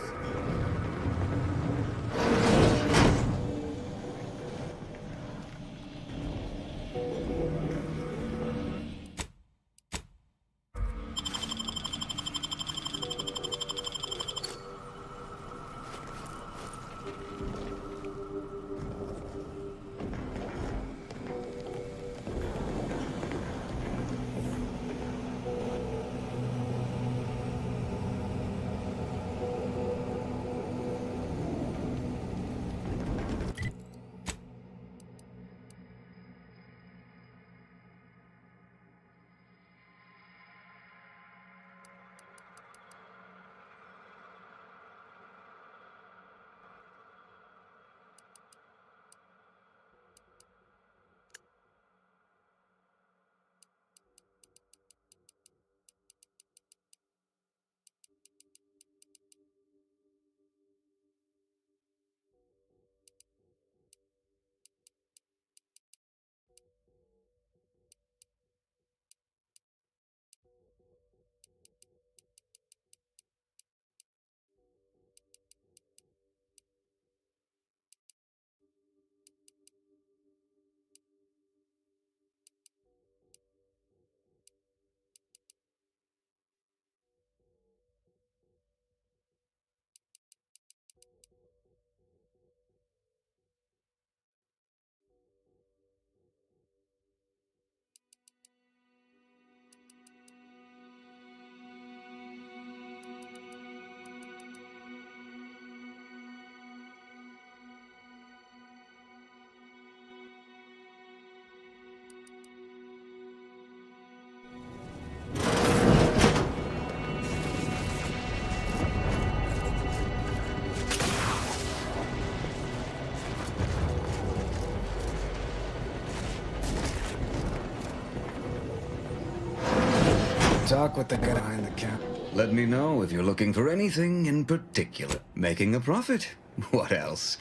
Talk with the guy behind the counter. Let me know if you're looking for anything in particular. Making a profit? What else?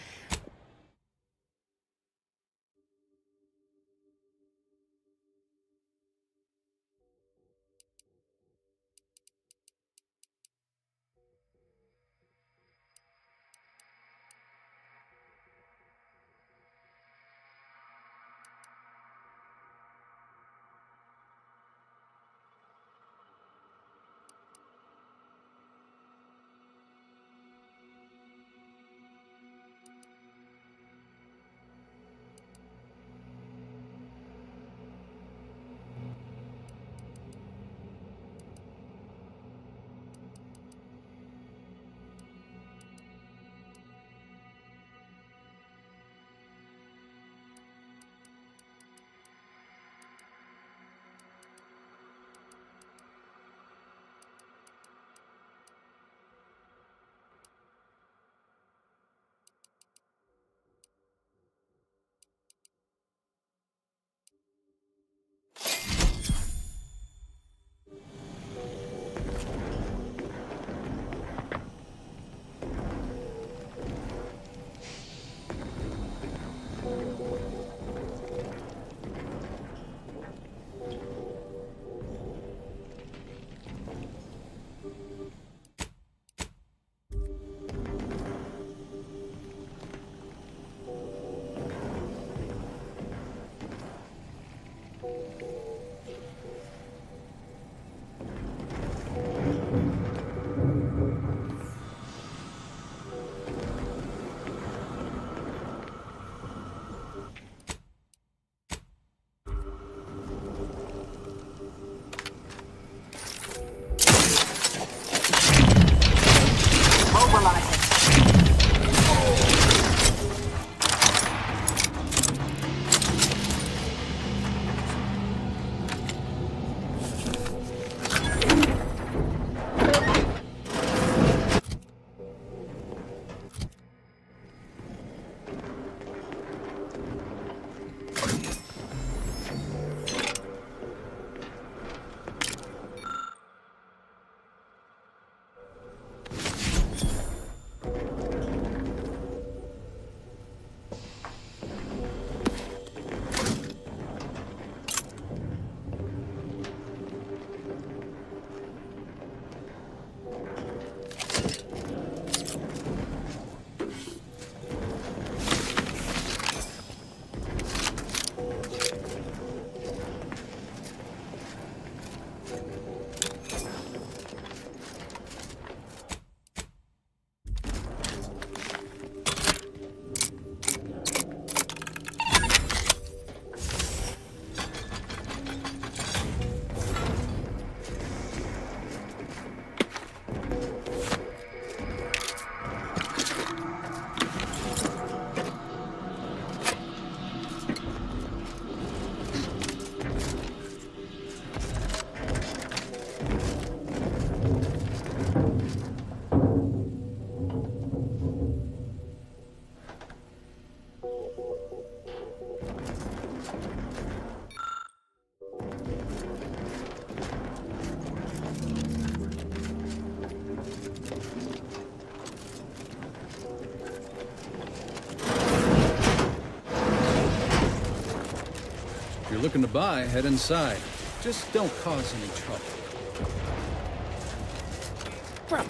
If you're looking to buy, head inside. Just don't cause any trouble.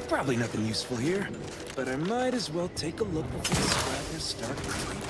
Probably nothing useful here, but I might as well take a look before the scrappers start creeping in.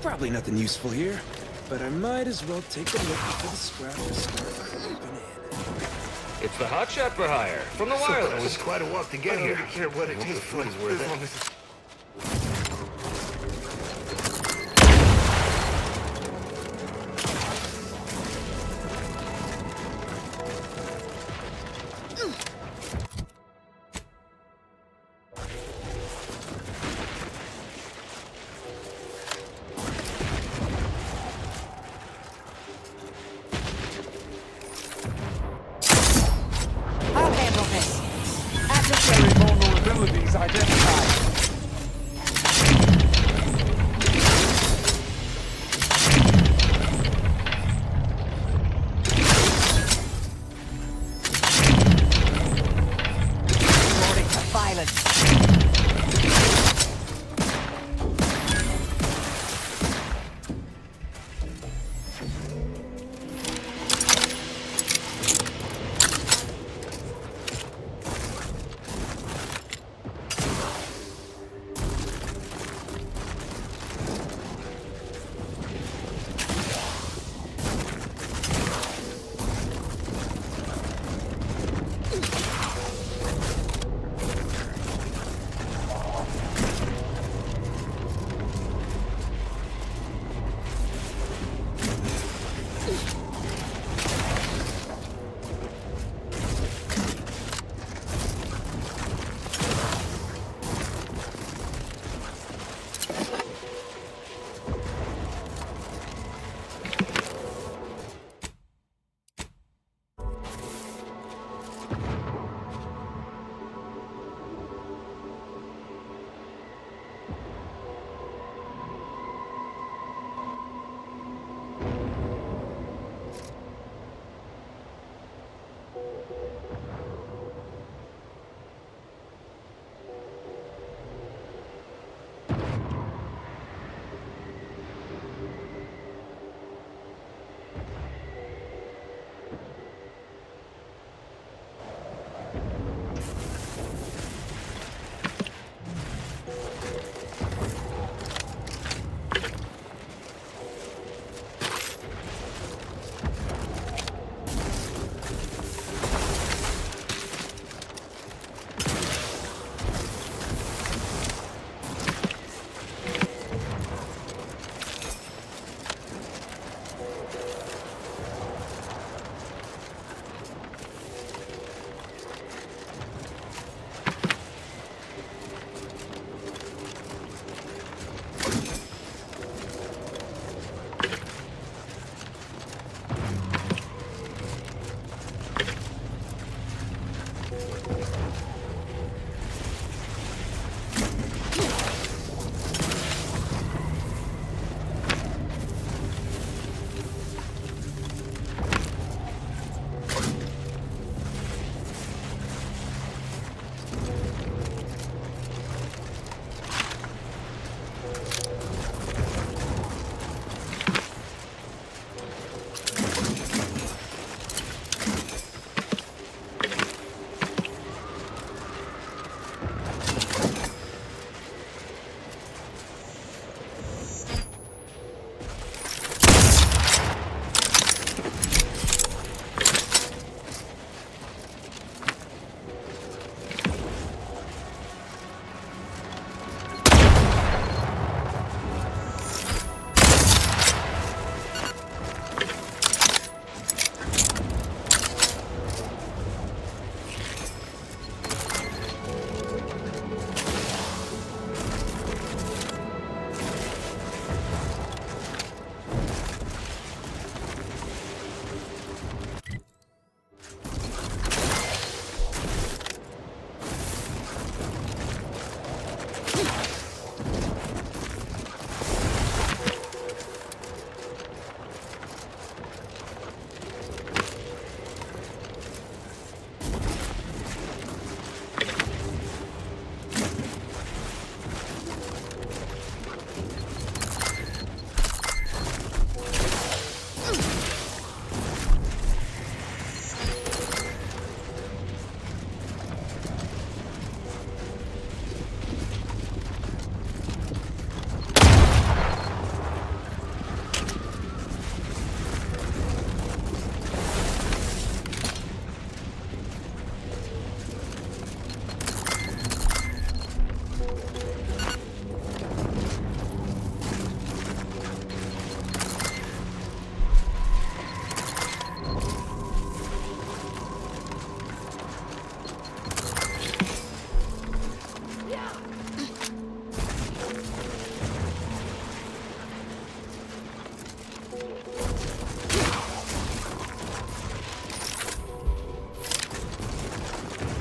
Probably nothing useful here, but I might as well take a look before the scrappers start creeping in. It's the hotshot for hire from the wireless. It was quite a walk to get here. I don't care what it takes for as long as it's... I'll handle this. Adversary vulnerabilities identified. Resorting to violence.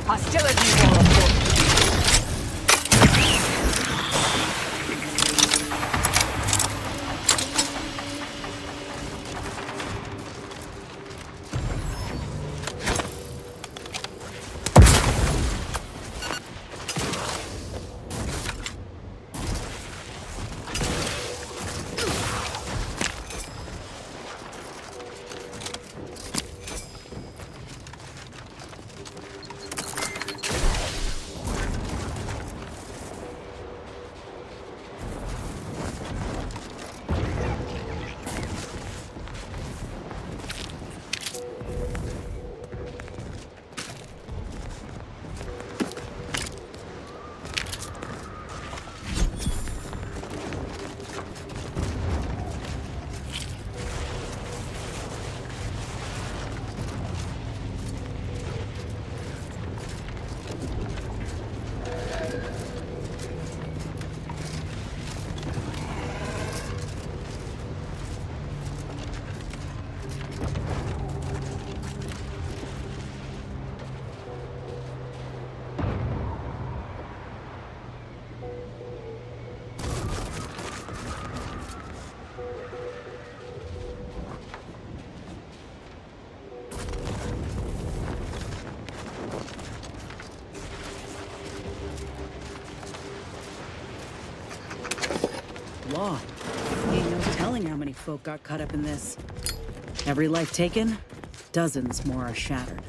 Hostilities are afoot. Law. Ain't no telling how many folk got caught up in this. Every life taken, dozens more are shattered.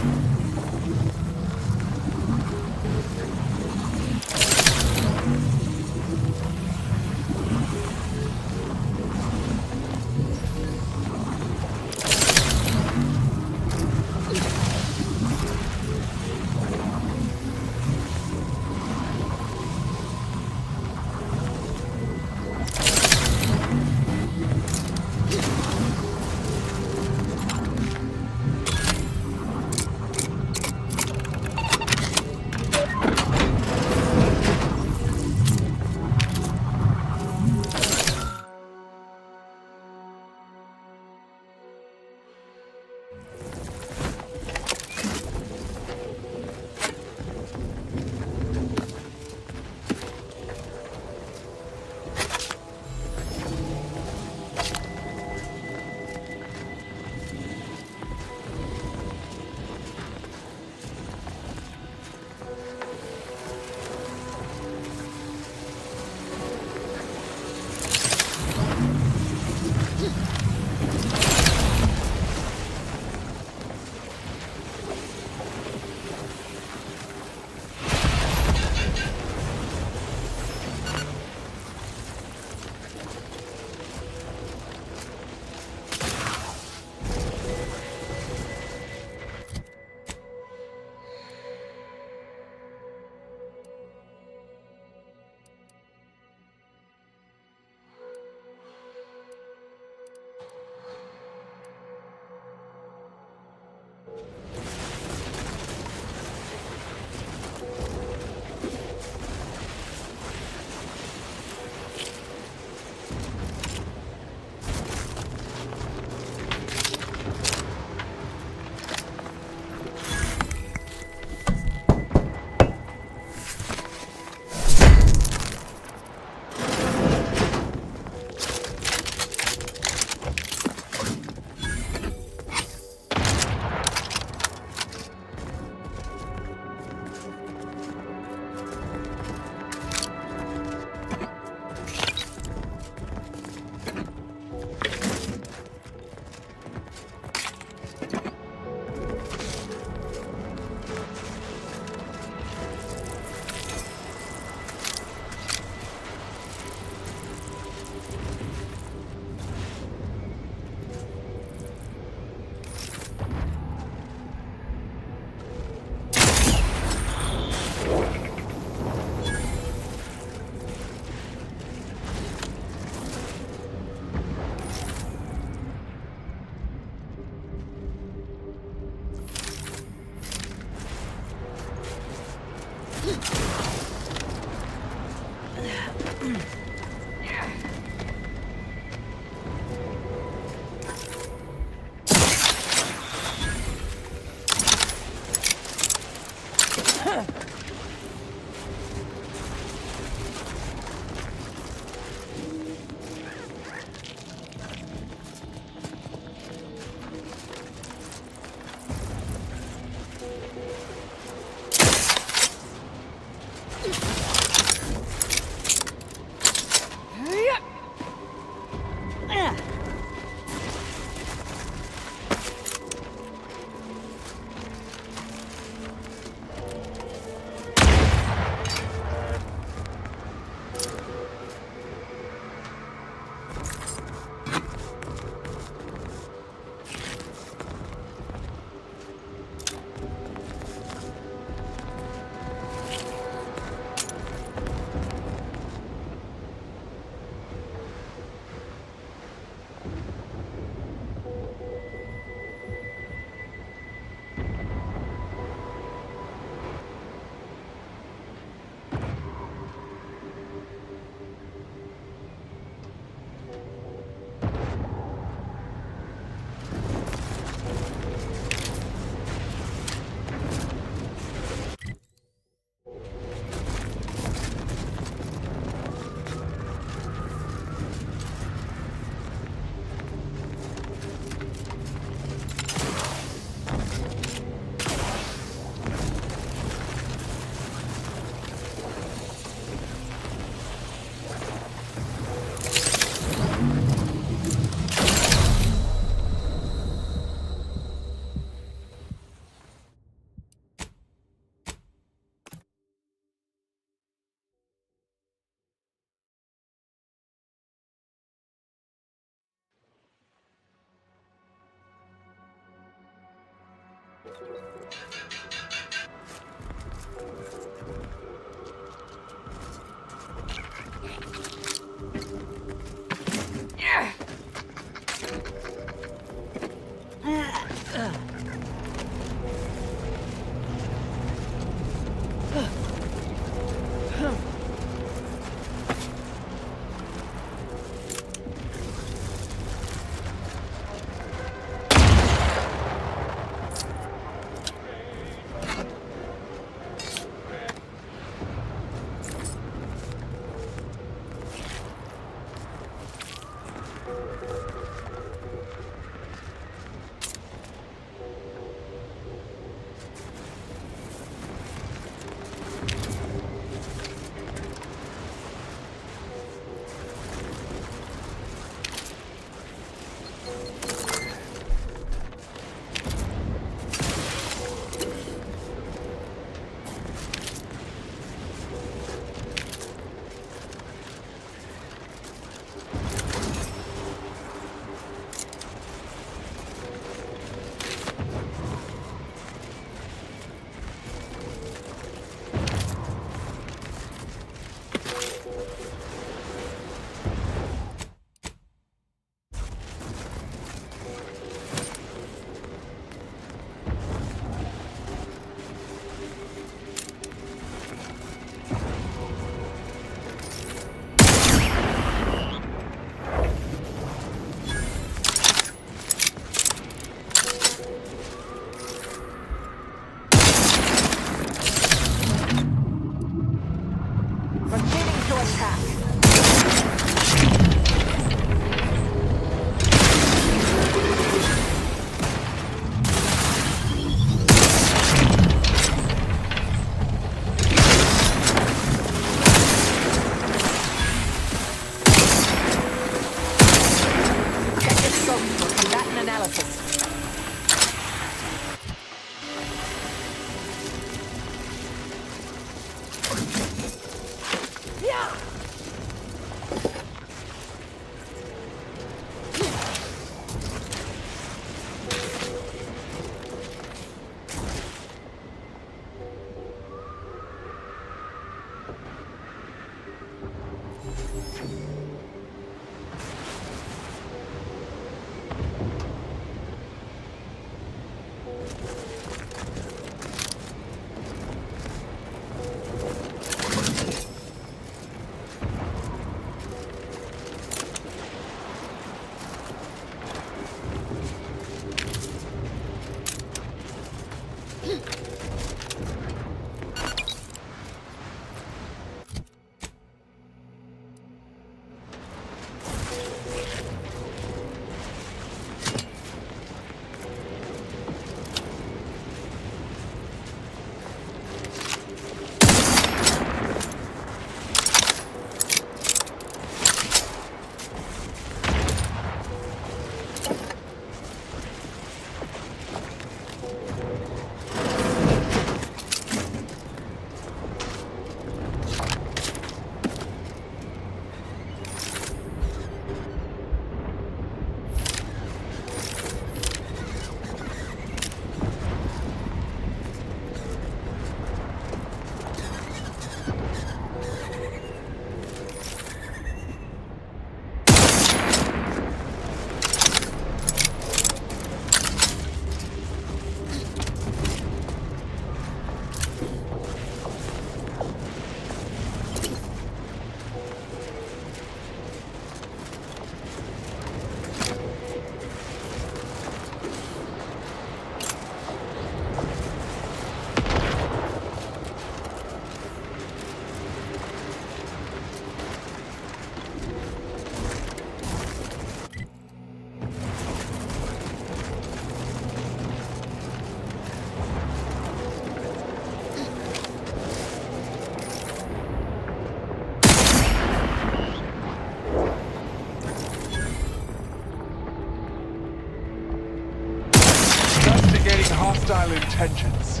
hostile intentions.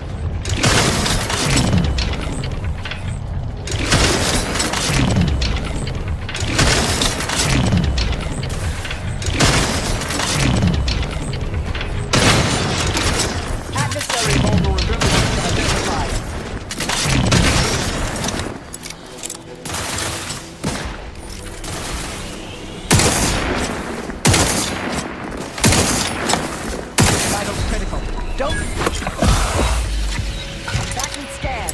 Adversary Don't... Back and scan.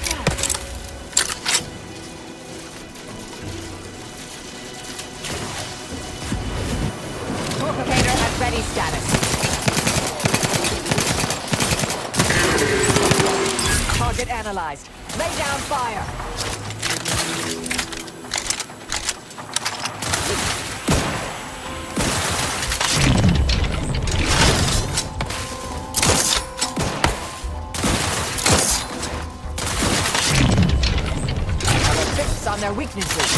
Torpedoer at ready status. Target analyzed. Lay down fire. On their weaknesses.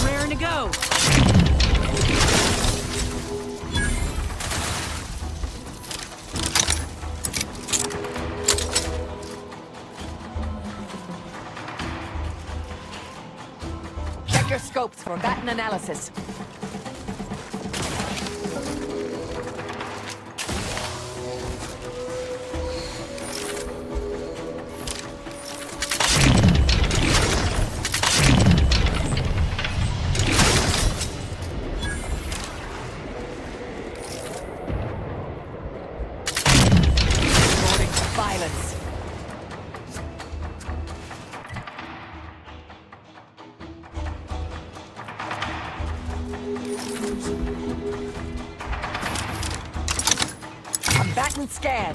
Raring to go. Check your scopes for baton analysis. Violence. Combatant scan.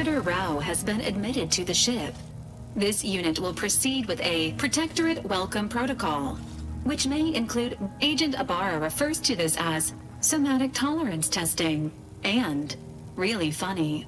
Arbiter Rao has been admitted to the ship. This unit will proceed with a Protectorate Welcome Protocol, which may include... Agent Ibarra refers to this as somatic tolerance testing, and really funny.